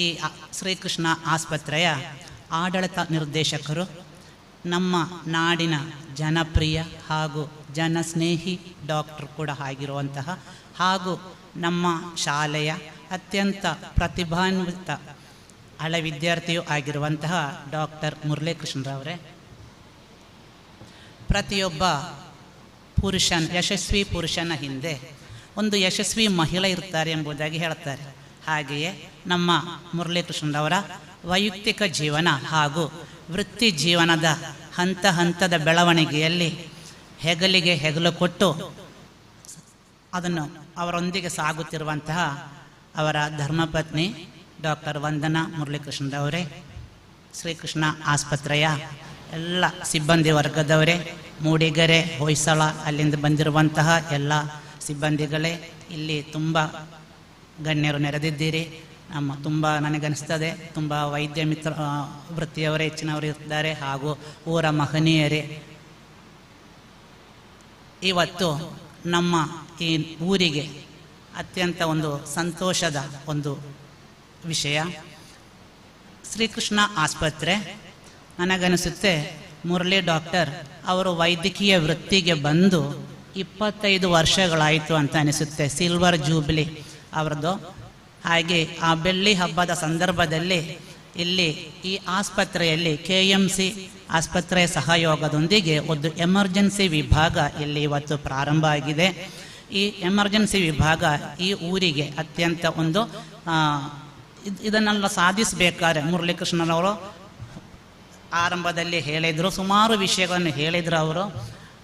ಈ ಶ್ರೀಕೃಷ್ಣ ಆಸ್ಪತ್ರೆಯ ಆಡಳಿತ ನಿರ್ದೇಶಕರು, ನಮ್ಮ ನಾಡಿನ ಜನಪ್ರಿಯ ಹಾಗೂ ಜನಸ್ನೇಹಿ ಡಾಕ್ಟರ್ ಕೂಡ ಆಗಿರುವಂತಹ ಹಾಗೂ ನಮ್ಮ ಶಾಲೆಯ ಅತ್ಯಂತ ಪ್ರತಿಭಾನ್ವಿತ ಹಳೆ ವಿದ್ಯಾರ್ಥಿಯೂ ಆಗಿರುವಂತಹ ಡಾಕ್ಟರ್ ಮುರಳೀಕೃಷ್ಣರವರೇ, ಪ್ರತಿಯೊಬ್ಬ ಯಶಸ್ವಿ ಪುರುಷನ ಹಿಂದೆ ಒಂದು ಯಶಸ್ವಿ ಮಹಿಳೆ ಇರ್ತಾರೆ ಎಂಬುದಾಗಿ ಹೇಳ್ತಾರೆ. ಹಾಗೆಯೇ ನಮ್ಮ ಮುರಳೀಕೃಷ್ಣರವರ ವೈಯಕ್ತಿಕ ಜೀವನ ಹಾಗೂ ವೃತ್ತಿ ಜೀವನದ ಹಂತ ಹಂತದ ಬೆಳವಣಿಗೆಯಲ್ಲಿ ಹೆಗಲಿಗೆ ಹೆಗಲು ಕೊಟ್ಟು ಅದನ್ನು ಅವರೊಂದಿಗೆ ಸಾಗುತ್ತಿರುವಂತಹ ಅವರ ಧರ್ಮಪತ್ನಿ ಡಾಕ್ಟರ್ ವಂದನಾ ಮುರಳೀಕೃಷ್ಣರವರೇ, ಶ್ರೀಕೃಷ್ಣ ಆಸ್ಪತ್ರೆಯ ಎಲ್ಲ ಸಿಬ್ಬಂದಿ ವರ್ಗದವರೇ, ಮೂಡಿಗೆರೆ, ಹೊಯ್ಸಳ ಅಲ್ಲಿಂದ ಬಂದಿರುವಂತಹ ಎಲ್ಲ ಸಿಬ್ಬಂದಿಗಳೇ, ಇಲ್ಲಿ ತುಂಬ ಗಣ್ಯರು ನೆರೆದಿದ್ದೀರಿ. ತುಂಬ ನನಗನ್ನಿಸ್ತದೆ ತುಂಬ ವೈದ್ಯ ಮಿತ್ರ ವೃತ್ತಿಯವರೇ ಹೆಚ್ಚಿನವರು ಇರ್ತಾರೆ, ಹಾಗೂ ಊರ ಮಹನೀಯರೇ. ಇವತ್ತು ನಮ್ಮ ಈ ಊರಿಗೆ ಅತ್ಯಂತ ಒಂದು ಸಂತೋಷದ ಒಂದು ವಿಷಯ. ಶ್ರೀಕೃಷ್ಣ ಆಸ್ಪತ್ರೆ ನನಗನ್ನಿಸುತ್ತೆ ಮುರಳಿ ಡಾಕ್ಟರ್ ಅವರು ವೈದ್ಯಕೀಯ ವೃತ್ತಿಗೆ ಬಂದು 25 ವರ್ಷಗಳಾಯಿತು ಅಂತ ಅನಿಸುತ್ತೆ. ಸಿಲ್ವರ್ ಜೂಬ್ಲಿ ಅವರದ್ದು. ಹಾಗೆ ಆ ಬೆಳ್ಳಿ ಹಬ್ಬದ ಸಂದರ್ಭದಲ್ಲಿ ಇಲ್ಲಿ ಈ ಆಸ್ಪತ್ರೆಯಲ್ಲಿ KMC ಆಸ್ಪತ್ರೆಯ ಸಹಯೋಗದೊಂದಿಗೆ ಒಂದು ಎಮರ್ಜೆನ್ಸಿ ವಿಭಾಗ ಇಲ್ಲಿ ಇವತ್ತು ಪ್ರಾರಂಭ ಆಗಿದೆ. ಈ ಎಮರ್ಜೆನ್ಸಿ ವಿಭಾಗ ಈ ಊರಿಗೆ ಅತ್ಯಂತ ಒಂದು ಇದನ್ನೆಲ್ಲ ಸಾಧಿಸಬೇಕಾದ್ರೆ ಮುರಳೀಕೃಷ್ಣರವರು ಆರಂಭದಲ್ಲಿ ಹೇಳಿದರು, ಸುಮಾರು ವಿಷಯಗಳನ್ನು ಹೇಳಿದರು.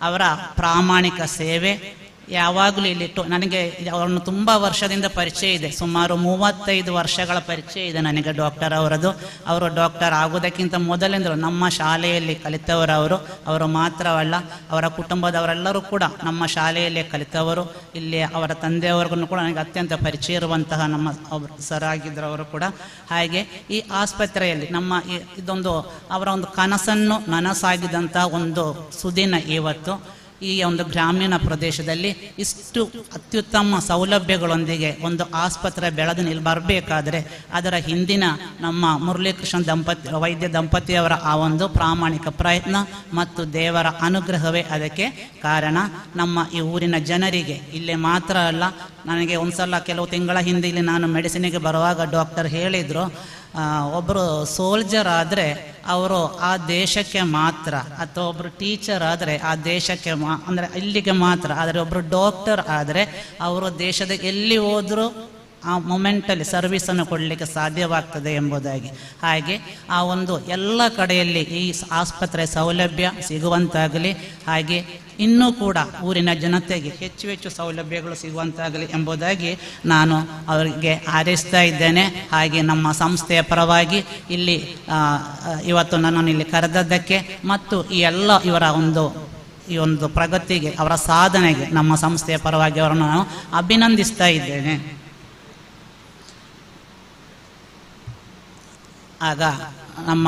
ಅವರ ಪ್ರಾಮಾಣಿಕ ಸೇವೆ ಯಾವಾಗಲೂ ಇಲ್ಲಿಟ್ಟು ನನಗೆ ಅವರನ್ನು ತುಂಬ ವರ್ಷದಿಂದ ಪರಿಚಯ ಇದೆ, ಸುಮಾರು 35 ವರ್ಷಗಳ ಪರಿಚಯ ಇದೆ ನನಗೆ ಡಾಕ್ಟರ್ ಅವರದು. ಅವರು ಡಾಕ್ಟರ್ ಆಗೋದಕ್ಕಿಂತ ಮೊದಲಿಂದಲೂ ನಮ್ಮ ಶಾಲೆಯಲ್ಲಿ ಕಲಿತವರು. ಅವರು ಮಾತ್ರವಲ್ಲ, ಅವರ ಕುಟುಂಬದವರೆಲ್ಲರೂ ಕೂಡ ನಮ್ಮ ಶಾಲೆಯಲ್ಲೇ ಕಲಿತವರು. ಇಲ್ಲಿ ಅವರ ತಂದೆಯವರಿಗೂ ಕೂಡ ನನಗೆ ಅತ್ಯಂತ ಪರಿಚಯ ಇರುವಂತಹ ನಮ್ಮ ಸರ್ ಆಗಿದ್ದರು ಅವರು ಕೂಡ. ಹಾಗೆ ಈ ಆಸ್ಪತ್ರೆಯಲ್ಲಿ ನಮ್ಮ ಇದೊಂದು ಅವರ ಒಂದು ಕನಸನ್ನು ನನಸಾಗಿದಂಥ ಒಂದು ಸುದಿನ ಇವತ್ತು. ಈ ಒಂದು ಗ್ರಾಮೀಣ ಪ್ರದೇಶದಲ್ಲಿ ಇಷ್ಟು ಅತ್ಯುತ್ತಮ ಸೌಲಭ್ಯಗಳೊಂದಿಗೆ ಒಂದು ಆಸ್ಪತ್ರೆ ಬೆಳೆದು ಬರಬೇಕಾದ್ರೆ ಅದರ ಹಿಂದಿನ ನಮ್ಮ ಮುರಳೀಕೃಷ್ಣ ವೈದ್ಯ ದಂಪತಿಯವರ ಆ ಒಂದು ಪ್ರಾಮಾಣಿಕ ಪ್ರಯತ್ನ ಮತ್ತು ದೇವರ ಅನುಗ್ರಹವೇ ಅದಕ್ಕೆ ಕಾರಣ. ನಮ್ಮ ಈ ಊರಿನ ಜನರಿಗೆ ಇಲ್ಲಿ ಮಾತ್ರ ಅಲ್ಲ, ನನಗೆ ಒಂದ್ಸಲ ಕೆಲವು ತಿಂಗಳ ಹಿಂದೆ ಇಲ್ಲಿ ನಾನು ಮೆಡಿಸಿನಿಗೆ ಬರುವಾಗ ಡಾಕ್ಟರ್ ಹೇಳಿದರು, ಒಬ್ಬರು ಸೋಲ್ಜರ್ ಆದರೆ ಅವರು ಆ ದೇಶಕ್ಕೆ ಮಾತ್ರ, ಅಥವಾ ಒಬ್ಬರು ಟೀಚರ್ ಆದರೆ ಆ ದೇಶಕ್ಕೆ ಅಂದರೆ ಇಲ್ಲಿಗೆ ಮಾತ್ರ, ಆದರೆ ಒಬ್ಬರು ಡಾಕ್ಟರ್ ಆದರೆ ಅವರು ದೇಶದ ಎಲ್ಲಿ ಹೋದರೂ ಆ ಮೊಮೆಂಟಲ್ಲಿ ಸರ್ವಿಸನ್ನು ಕೊಡಲಿಕ್ಕೆ ಸಾಧ್ಯವಾಗ್ತದೆ ಎಂಬುದಾಗಿ. ಹಾಗೆ ಆ ಒಂದು ಎಲ್ಲ ಕಡೆಯಲ್ಲಿ ಈ ಆಸ್ಪತ್ರೆ ಸೌಲಭ್ಯ ಸಿಗುವಂತಾಗಲಿ, ಹಾಗೆ ಇನ್ನೂ ಕೂಡ ಊರಿನ ಜನತೆಗೆ ಹೆಚ್ಚು ಹೆಚ್ಚು ಸೌಲಭ್ಯಗಳು ಸಿಗುವಂತಾಗಲಿ ಎಂಬುದಾಗಿ ನಾನು ಅವರಿಗೆ ಹಾರೈಸ್ತಾ ಇದ್ದೇನೆ. ಹಾಗೆ ನಮ್ಮ ಸಂಸ್ಥೆಯ ಪರವಾಗಿ ಇಲ್ಲಿ ಇವತ್ತು ನನ್ನನ್ನು ಇಲ್ಲಿ ಕರೆದದ್ದಕ್ಕೆ ಮತ್ತು ಈ ಎಲ್ಲ ಈ ಒಂದು ಪ್ರಗತಿಗೆ, ಅವರ ಸಾಧನೆಗೆ ನಮ್ಮ ಸಂಸ್ಥೆಯ ಪರವಾಗಿ ಅವರನ್ನು ನಾನು ಅಭಿನಂದಿಸ್ತಾ ಇದ್ದೇನೆ. ಆಗ ನಮ್ಮ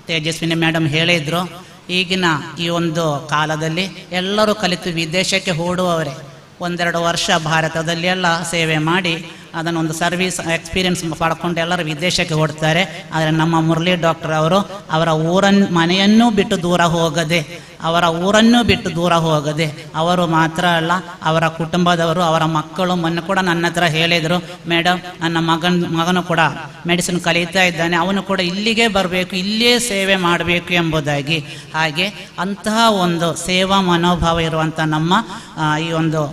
ತೇಜಸ್ವಿನಿ ಮೇಡಮ್ ಹೇಳಿದ್ರು, ಈಗಿನ ಈ ಒಂದು ಕಾಲದಲ್ಲಿ ಎಲ್ಲರೂ ಕಲಿತು ವಿದೇಶಕ್ಕೆ ಓಡುವವರೇ. 1-2 ವರ್ಷ ಭಾರತದಲ್ಲಿ ಎಲ್ಲ ಸೇವೆ ಮಾಡಿ ಅದನ್ನೊಂದು ಸರ್ವಿಸ್ ಎಕ್ಸ್ಪೀರಿಯನ್ಸ್ ಪಡ್ಕೊಂಡು ಎಲ್ಲರೂ ವಿದೇಶಕ್ಕೆ ಓಡ್ತಾರೆ. ಆದರೆ ನಮ್ಮ ಮುರಳಿ ಡಾಕ್ಟರ್ ಅವರು ಅವರ ಮನೆಯನ್ನೂ ಬಿಟ್ಟು ದೂರ ಹೋಗದೆ, ಅವರ ಊರನ್ನೂ ಬಿಟ್ಟು ದೂರ ಹೋಗದೆ, ಅವರು ಮಾತ್ರ ಅಲ್ಲ ಅವರ ಕುಟುಂಬದವರು, ಅವರ ಮಕ್ಕಳು ಮೊನ್ನೆ ಕೂಡ ನನ್ನ ಹತ್ರ ಹೇಳಿದರು, ಮೇಡಮ್ ನನ್ನ ಮಗನು ಕೂಡ ಮೆಡಿಸಿನ್ ಕಲಿತಾ ಇದ್ದಾನೆ, ಅವನು ಕೂಡ ಇಲ್ಲಿಗೆ ಬರಬೇಕು, ಇಲ್ಲೇ ಸೇವೆ ಮಾಡಬೇಕು ಎಂಬುದಾಗಿ. ಹಾಗೆ ಅಂತಹ ಒಂದು ಸೇವಾ ಮನೋಭಾವ ಇರುವಂಥ ನಮ್ಮ ಈ ಒಂದು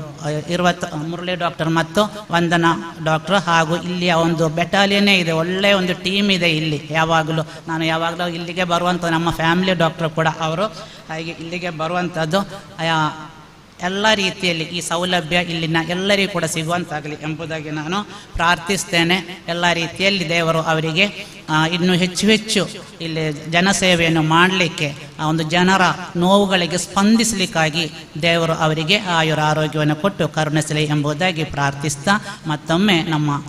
ಮುರಳಿ ಡಾಕ್ಟರ್ ಮತ್ತು ವಂದನಾ ಡಾಕ್ಟರ್ ಹಾಗೂ ಇಲ್ಲಿಯ ಒಂದು ಬೆಟಾಲಿಯನ್ನೇ ಇದೆ, ಒಳ್ಳೆಯ ಒಂದು ಟೀಮ್ ಇದೆ ಇಲ್ಲಿ. ನಾನು ಯಾವಾಗಲೂ ಇಲ್ಲಿಗೆ ಬರುವಂಥ ನಮ್ಮ ಫ್ಯಾಮಿಲಿ ಡಾಕ್ಟರ್ ಕೂಡ ಅವರು ಹಾಗೆ ಇಲ್ಲಿಗೆ ಬರುವಂಥದ್ದು. ಎಲ್ಲ ರೀತಿಯಲ್ಲಿ ಈ ಸೌಲಭ್ಯ ಇಲ್ಲಿನ ಎಲ್ಲರಿಗೂ ಕೂಡ ಸಿಗುವಂತಾಗಲಿ ಎಂಬುದಾಗಿ ನಾನು ಪ್ರಾರ್ಥಿಸ್ತೇನೆ. ಎಲ್ಲ ರೀತಿಯಲ್ಲಿ ದೇವರು ಅವರಿಗೆ ಇನ್ನೂ ಹೆಚ್ಚು ಹೆಚ್ಚು ಇಲ್ಲಿ ಜನಸೇವೆಯನ್ನು ಮಾಡಲಿಕ್ಕೆ, ಆ ಒಂದು ಜನರ ನೋವುಗಳಿಗೆ ಸ್ಪಂದಿಸಲಿಕ್ಕಾಗಿ ದೇವರು ಅವರಿಗೆ ಆರೋಗ್ಯವನ್ನು ಕೊಟ್ಟು ಕರುಣಿಸಲಿ ಎಂಬುದಾಗಿ ಪ್ರಾರ್ಥಿಸ್ತಾ, ಮತ್ತೊಮ್ಮೆ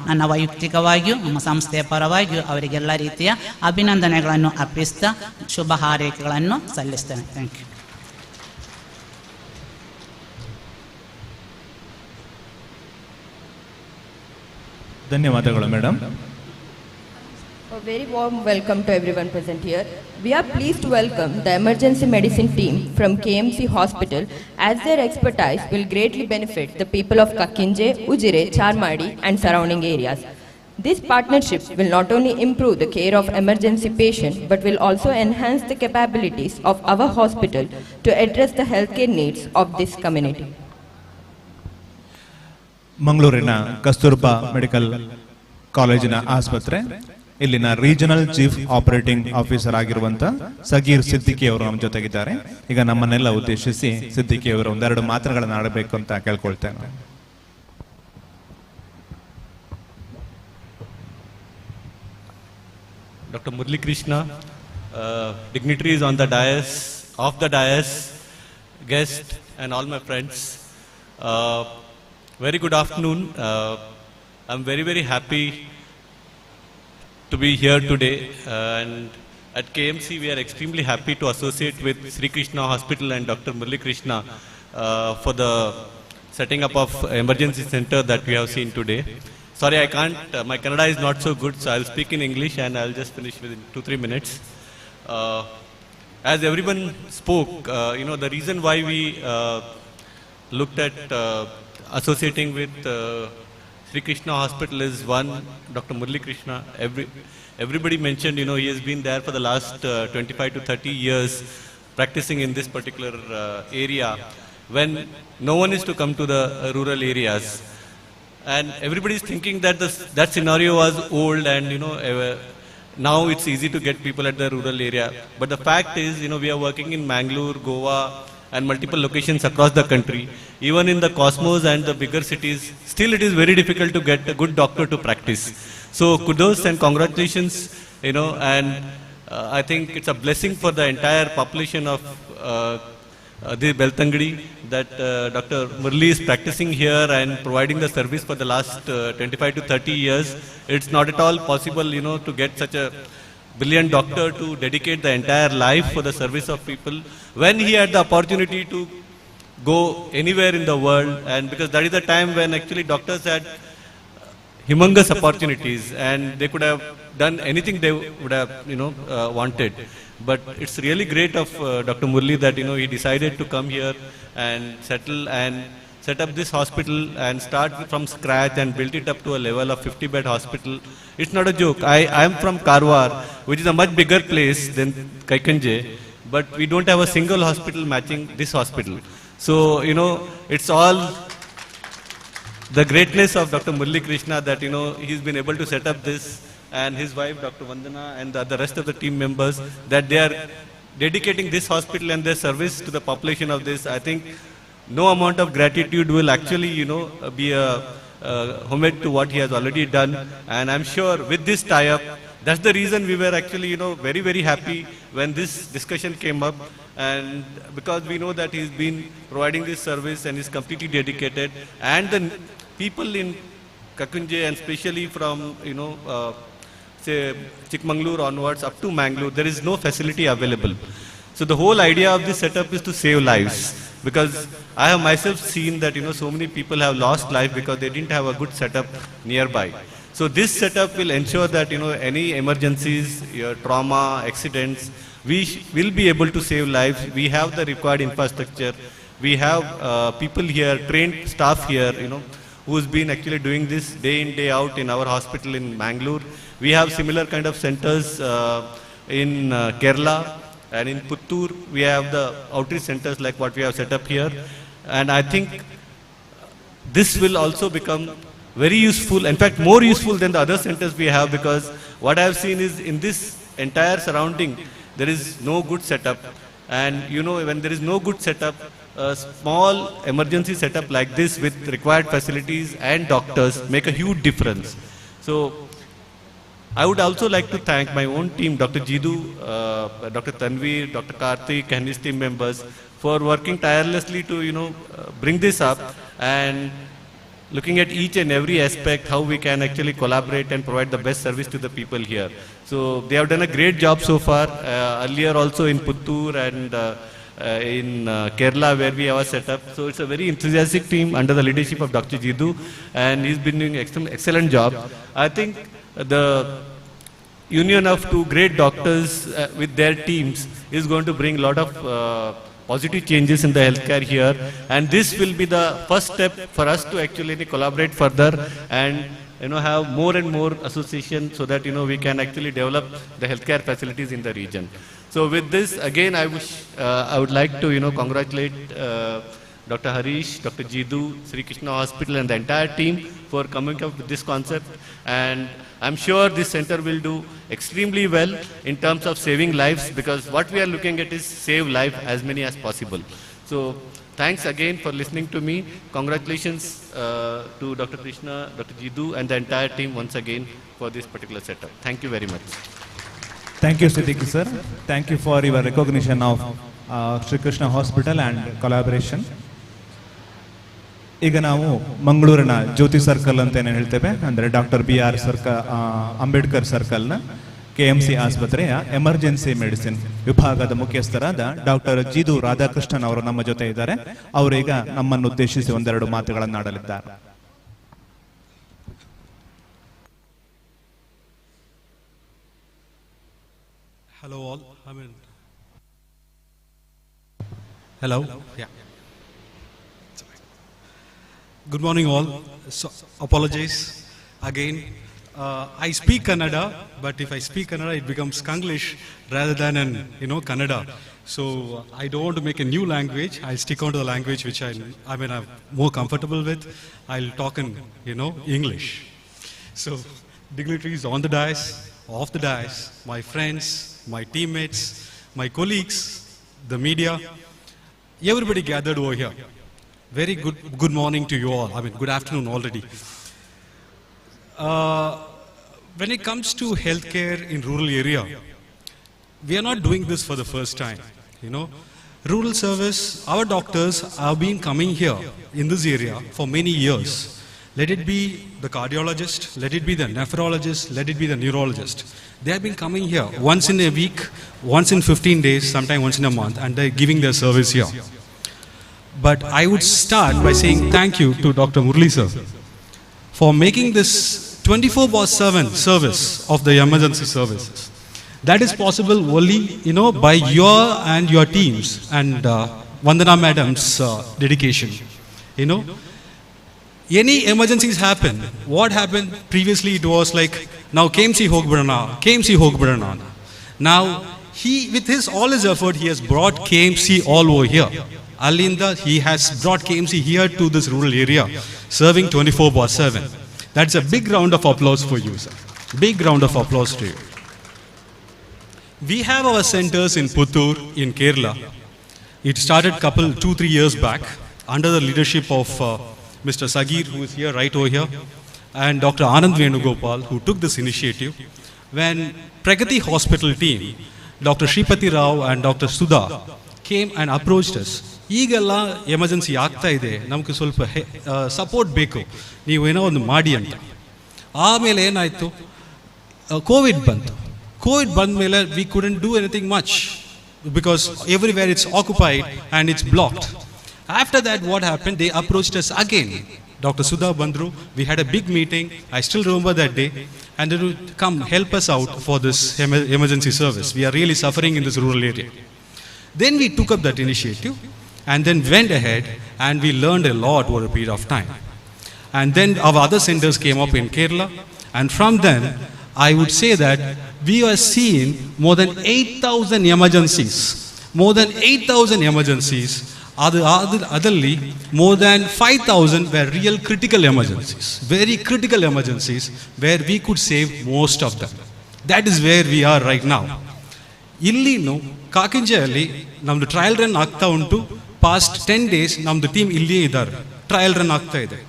ನನ್ನ ವೈಯಕ್ತಿಕವಾಗಿಯೂ ನಮ್ಮ ಸಂಸ್ಥೆಯ ಪರವಾಗಿಯೂ ಅವರಿಗೆಲ್ಲ ರೀತಿಯ ಅಭಿನಂದನೆಗಳನ್ನು ಅರ್ಪಿಸ್ತಾ ಶುಭ ಹಾರೈಕೆಗಳನ್ನು ಸಲ್ಲಿಸ್ತೇನೆ. Thank you. ಧನ್ಯವಾದಗಳು madam. very warm welcome to everyone present here. We are pleased to welcome the emergency medicine team from KMC Hospital, as their expertise will greatly benefit the people of Kakkinje, Ujire, Charmadi and surrounding areas. This partnership will not only improve the care of emergency patients but will also enhance the capabilities of our hospital to address the healthcare needs of this community. ಮಂಗಳೂರಿನ Kasturba medical ಕಾಲೇಜಿನ ಆಸ್ಪತ್ರೆ, ಇಲ್ಲಿನ regional chief operating officer ಆಗಿರುವಂತ ಸಗೀರ್ ಸಿದ್ದಿಕಿ ಅವರು ನಮ್ಮ ಜೊತೆಗಿದ್ದಾರೆ. ಈಗ ನಮ್ಮನ್ನೆಲ್ಲ ಉದ್ದೇಶಿಸಿ ಸಿದ್ದಿಕಿ ಅವರು ಒಂದೆರಡು ಮಾತುಗಳನ್ನು ಆಡಬೇಕು ಅಂತ ಕೇಳ್ಕೊಳ್ತೇನೆ. Dr. Murli Krishna, dignitaries on the dais, off the dais, guests and all my friends. Very good afternoon. I'm very, very happy to be here today. And at KMC, we are extremely happy to associate with Sri Krishna Hospital and Dr. Murli Krishna for the setting up of emergency center that we have seen today. Sorry, I can't, my Kannada is not so good, so I'll speak in English and I'll just finish within 2-3 minutes. As everyone spoke, the reason why we looked at associating with Sri Krishna Hospital is one, Dr. Murli Krishna. Everybody mentioned, he has been there for the last 25 to 30 years practicing in this particular area when no one is to come to the rural areas. And everybody is thinking that that scenario was old and, now it's easy to get people at the rural area. But the fact is, we are working in Mangalore, Goa, and multiple locations across the country. Even in the Cosmos and the bigger cities, still it is very difficult to get a good doctor to practice. So kudos and congratulations, and I think it's a blessing for the entire population of the Beltangadi that Dr. Murli is practicing here and providing the service for the last 25 to 30 years. It's not at all possible, to get such a brilliant doctor to dedicate the entire life for the service of people when he had the opportunity to go anywhere in the world. And because that is the time when actually doctors had humongous opportunities and they could have done anything they would have, wanted. But it's really great of Dr. Murli that, he decided to come here and settle and set up this hospital and start from scratch and build it up to a level of 50-bed hospital. It's not a joke. I am from Karwar, which is a much bigger place than Kaikanje, but we don't have a single hospital matching this hospital. So, it's all the greatness of Dr. Murli Krishna that, he's been able to set up this, and his wife, Dr. Vandana, and the rest of the team members, that they are dedicating this hospital and their service to the population of this. I think no amount of gratitude will actually, be a homage to what he has already done. And I'm sure with this tie-up, that's the reason we were actually, very, very happy when this discussion came up. And because we know that he's been providing this service and is completely dedicated. And the people in Kakkunje, and especially from, say, Chikmagalur onwards up to Mangalore, there is no facility available. So the whole idea of this setup is to save lives. Because I have myself seen that, so many people have lost life because they didn't have a good setup nearby. So this setup will ensure that, any emergencies, trauma, accidents, we will be able to save lives. We have the required infrastructure. We have people here, trained staff here, who's been actually doing this day in, day out in our hospital in Mangalore. We have similar kind of centers in Kerala, and in Puttur we have the outreach centers like what we have set up here. And I think this will also become very useful, in fact more useful than the other centers we have, because what I have seen is in this entire surrounding there is no good setup. And when there is no good setup, a small emergency setup like this with required facilities and doctors make a huge difference. So I would also like to thank my own team, Dr. Jidu, Dr. Tanveer, Dr. Karthik and his team members for working tirelessly to, bring this up and looking at each and every aspect, how we can actually collaborate and provide the best service to the people here. So they have done a great job so far. Earlier also in Puttur and in Kerala where we have a setup. So it's a very enthusiastic team under the leadership of Dr. Jidu, and he's been doing excellent job. I think the union of two great doctors with their teams is going to bring a lot of positive changes in the healthcare here, and this will be the first step for us to actually collaborate further and have more and more association, so that we can actually develop the healthcare facilities in the region. So with this, again, I would like to congratulate Dr. Harish, Dr. Jidu, Sri Krishna Hospital and the entire team for coming up with this concept, and I'm sure this center will do extremely well in terms of saving lives, because what we are looking at is save life as many as possible. So thanks again for listening to me. Congratulations to Dr. Krishna, Dr. Jidu and the entire team once again for this particular setup. Thank you very much. Thank you, Siddiqui sir. Thank you for your recognition of Sri Krishna Hospital and collaboration. ಈಗ ನಾವು ಮಂಗಳೂರಿನ ಜ್ಯೋತಿ circle ಅಂತ ಏನು ಹೇಳ್ತೇವೆ, ಅಂದರೆ doctor BR Ambedkar ಸರ್ಕಲ್ನ KMC ಆಸ್ಪತ್ರೆಯ emergency medicine ವಿಭಾಗದ ಮುಖ್ಯಸ್ಥರಾದ ಡಾಕ್ಟರ್ ಜಿದು ರಾಧಾಕೃಷ್ಣನ್ ಅವರು ನಮ್ಮ ಜೊತೆ ಇದ್ದಾರೆ. ಅವರೀಗ ನಮ್ಮನ್ನು ಉದ್ದೇಶಿಸಿ ಒಂದೆರಡು ಮಾತುಗಳನ್ನಾಡಲಿದ್ದಾರೆ. Hello all. Hello. Yeah. Good morning all. So, apologies again. I speak Kannada, but if I speak Kannada, it becomes Kanglish rather than Kannada. So I don't want to make a new language. I'll stick on to the language which I'm more comfortable with. I'll talk in English. So dignitaries on the dais, off the dais, my friends, my teammates, my colleagues, the media, everybody gathered over here. Very good morning to you all. Good afternoon already. When it comes to healthcare in rural area, we are not doing this for the first time. Rural service, our doctors have been coming here in this area for many years. Let it be the cardiologist, let it be the nephrologist, let it be the neurologist. They have been coming here once in a week, once in 15 days, sometimes once in a month, and they're giving their service here. But I would start by saying thank you to Dr. Murli sir for making this 24/7 service of the emergency services. That is possible only, by your and your teams and Vandana madam's dedication. Any emergencies happen. What happened previously? It was like, now KMC Hogbadana. Now he, with all his effort, he has brought KMC all over here. Alinda, he has brought KMC here to this rural area, serving 24/7. That's a big round of applause for you, sir. Big round of applause to you. We have our centers in Puttur, in Kerala. It started 2-3 years back under the leadership of Mr. Sagir, who is here, right over here, and Dr. Anand Venugopal, who took this initiative. When Pragati Hospital team, Dr. Shripati Rao and Dr. Sudha came and approached us. ಈಗೆಲ್ಲ emergency ಆಗ್ತಾ ಇದೆ, ನಮಗೆ ಸ್ವಲ್ಪ support ಬೇಕು, ನೀವೇನೋ ಒಂದು ಮಾಡಿ ಅಂತ. ಆಮೇಲೆ ಏನಾಯಿತು, ಕೋವಿಡ್ ಬಂತು. ಕೋವಿಡ್ ಬಂದ ಮೇಲೆ V couldn't do anything much because everywhere it's occupied and it's blocked. After that what happen, they approached us again. Dr. Sudha Bandru, we had a big meeting, I still remember that day, and they would come help us out for this emergency service. We are really suffering in this rural area. Then we took up that initiative and then went ahead and we learned a lot over a period of time. And then our other centers came up in Kerala, and from then I would say that we are seeing more than 8,000 emergencies. More than 8,000 emergencies. Otherly, more than 5,000 were real critical emergencies. Very critical emergencies where we could save most of them. That is where we are right now. Illi no Kakinjayalli namdu trial run ಆಗ್ತಾ ಉಂಟು. Past 10 days namdu team illi idare, trial run ಆಗ್ತಾ ಇದೆ.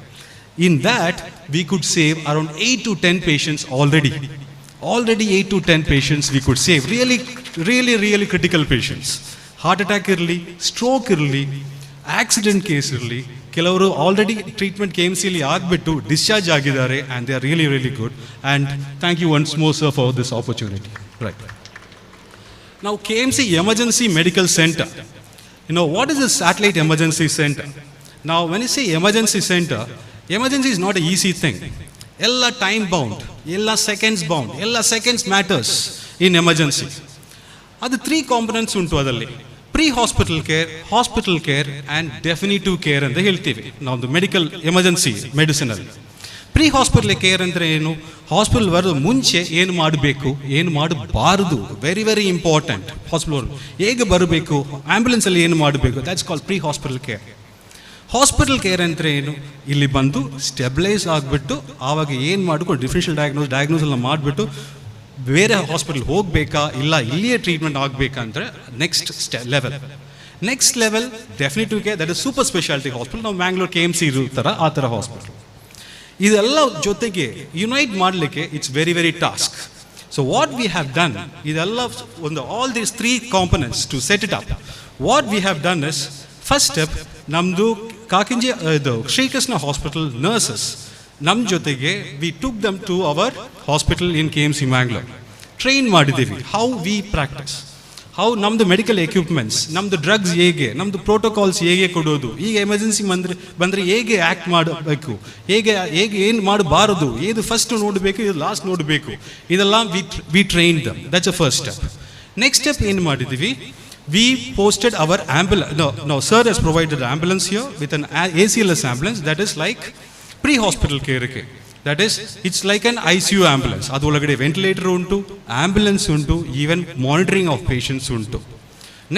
In that we could save around 8 to 10 patients already. 8 to 10 patients we could save. Really critical patients. Heart attack irli, stroke irli, accident case irli, ಕೆಲವರು already treatment KMCಲಿ ಆಗಿಬಿಟ್ಟು discharge ಆಗಿದ್ದಾರೆ, and they are really good. And thank you once more sir for this opportunity. Right. Now KMC Emergency Medical Center. What is a satellite emergency center? Now when you say emergency center, emergency is not an easy thing. Ella time bound. ಎಲ್ಲ seconds bound, ಎಲ್ಲ seconds matters in emergency. ಅದು 3 components ಉಂಟು ಅದರಲ್ಲಿ. Pre hospital care and definitive care ಅಂತ ಹೇಳ್ತೀವಿ ನಾವು medical emergency ಮೆಡಿಸಿನಲ್ಲಿ. Pre hospital care ಅಂದರೆ ಏನು? ಹಾಸ್ಪಿಟಲ್ ಬರೋದು ಮುಂಚೆ ಏನು ಮಾಡಬೇಕು, ಏನು ಮಾಡಬಾರದು, ವೆರಿ ವೆರಿ ಇಂಪಾರ್ಟೆಂಟ್. ಹಾಸ್ಪಿಟಲ್ ಹೇಗೆ ಬರಬೇಕು, ಆ್ಯಂಬುಲೆನ್ಸಲ್ಲಿ ಏನು ಮಾಡಬೇಕು, that's called pre hospital care. Hospital care ಅಂದರೆ ಏನು? ಇಲ್ಲಿ ಬಂದು ಸ್ಟೆಬಿಲೈಸ್ ಆಗಿಬಿಟ್ಟು ಆವಾಗ ಏನು ಮಾಡಿಕೊಂಡು ಡಿಫ್ರೆನ್ಷಿಯಲ್ ಡಯಾಗ್ನೋಸ್ ಎಲ್ಲ ಮಾಡಿಬಿಟ್ಟು ಬೇರೆ ಹಾಸ್ಪಿಟಲ್ ಹೋಗಬೇಕಾ ಇಲ್ಲ ಇಲ್ಲಿಯೇ ಟ್ರೀಟ್ಮೆಂಟ್ ಆಗಬೇಕಾ ಅಂದರೆ next level definitive care, that is super speciality hospital. ನಾವು ಮ್ಯಾಂಗ್ಳೂರ್ KMC ಇರೋ ಆ ಥರ ಹಾಸ್ಪಿಟಲ್. ಇದೆಲ್ಲ ಜೊತೆಗೆ ಯುನೈಟ್ ಮಾಡಲಿಕ್ಕೆ it's very very task. So what we have done, ಇದೆಲ್ಲ ಒಂದು all these 3 components to set it up. What we have done is, first step ನಮ್ಮದು ಕಾಕಿಂಜಿ ಇದು ಶ್ರೀಕೃಷ್ಣ ಹಾಸ್ಪಿಟಲ್ ನರ್ಸಸ್ ನಮ್ಮ ಜೊತೆಗೆ we took them to our hospital in KMC Mangalore. Train ಮಾಡಿದ್ದೀವಿ how we practise, how ನಮ್ಮದು medical equipments, ನಮ್ಮದು drugs ಹೇಗೆ, ನಮ್ಮದು ಪ್ರೋಟೋಕಾಲ್ಸ್ ಹೇಗೆ ಕೊಡೋದು, ಈಗ ಎಮರ್ಜೆನ್ಸಿ ಬಂದರೆ ಹೇಗೆ ಆ್ಯಕ್ಟ್ ಮಾಡಬೇಕು, ಹೇಗೆ ಏನು ಮಾಡಬಾರದು, ಏದು ಫಸ್ಟ್ ನೋಡಬೇಕು ಇದು ಲಾಸ್ಟ್ ನೋಡಬೇಕು, ಇದೆಲ್ಲ we train them. That's a first step. Next step ಏನು ಮಾಡಿದ್ದೀವಿ, we posted our ambulance. No, sir has provided the ambulance here with an ACLS ambulance that is like pre-hospital care. That is, it's like an ICU ambulance. ಅದು ಒಳಗಡೆ ventilator ಉಂಟು, ambulance ಉಂಟು, even monitoring of patients ಉಂಟು.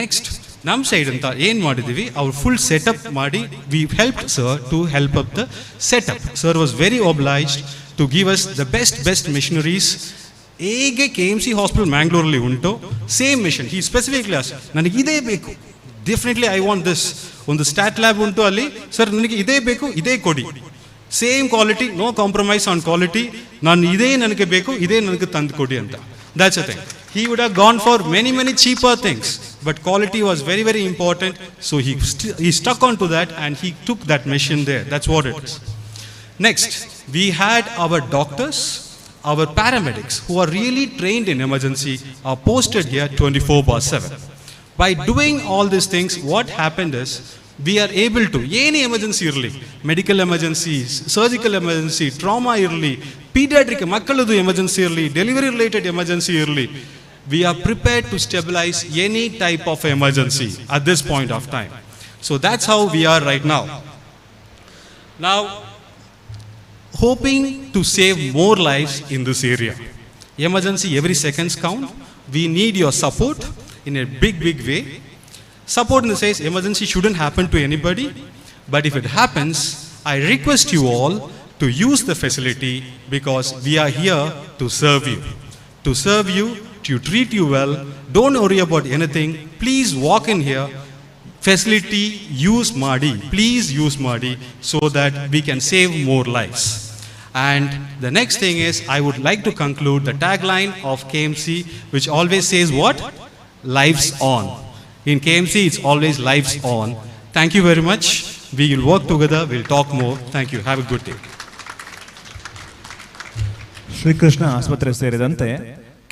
Next ನಮ್ಮ side ಅಂತ ಏನು ಮಾಡಿದ್ದೀವಿ, ಅವ್ರು ಫುಲ್ ಸೆಟಪ್ ಮಾಡಿ we helped sir to help up the setup. Sir was very obliged to give us the best machineries. ಹೇಗೆ KMC ಹಾಸ್ಪಿಟಲ್ ಮ್ಯಾಂಗ್ಳೂರಲ್ಲಿ ಉಂಟು ಸೇಮ್ ಮಿಷನ್. ಈ ಸ್ಪೆಸಿಫಿಕ್ಲಿ ನನಗೆ ಇದೇ ಬೇಕು, ಡೆಫಿನೆಟ್ಲಿ ಐ ವಾಂಟ್ ದಿಸ್. ಒಂದು ಸ್ಟ್ಯಾಟ್ ಲ್ಯಾಬ್ ಉಂಟು ಅಲ್ಲಿ, ಸರ್ ನನಗೆ ಇದೇ ಬೇಕು, ಇದೇ ಕೊಡಿ, same quality, no compromise on quality, ನನಗೆ ಬೇಕು, ಇದೇ ನನಗೆ ತಂದು ಕೊಡಿ ಅಂತ. That's a thing. He would have gone for many cheaper things, but quality was very very important, so he stuck on to that and he took that mission there. That's what it is. Next, we had our doctors, our paramedics who are really trained in emergency are posted here 24/7. By doing all these things, what happened is we are able to, any emergency early, medical emergencies, surgical emergency, trauma early, pediatric makkaladu emergency early, delivery related emergency early, we are prepared to stabilize any type of emergency at this point of time. So that's how we are right now. Now, hoping to save more lives in this area. Emergency, every seconds count. We need your support in a big way. Support in the sense, emergency shouldn't happen to anybody, but if it happens, I request you all to use the facility because we are here to serve you. To serve you, to treat you well. Don't worry about anything. Please walk in here. Facility, use Madi. Please use Madi so that we can save more lives. And the next thing is, I would like to conclude the tagline of KMC, which always says what? Lives on. In KMC, it's always lives on. Thank you very much. We will work together. We'll talk more. Thank you. Have a good day. Srikrishna ಆಸ್ಪತ್ರೆ ಸೇರಿದಂತೆ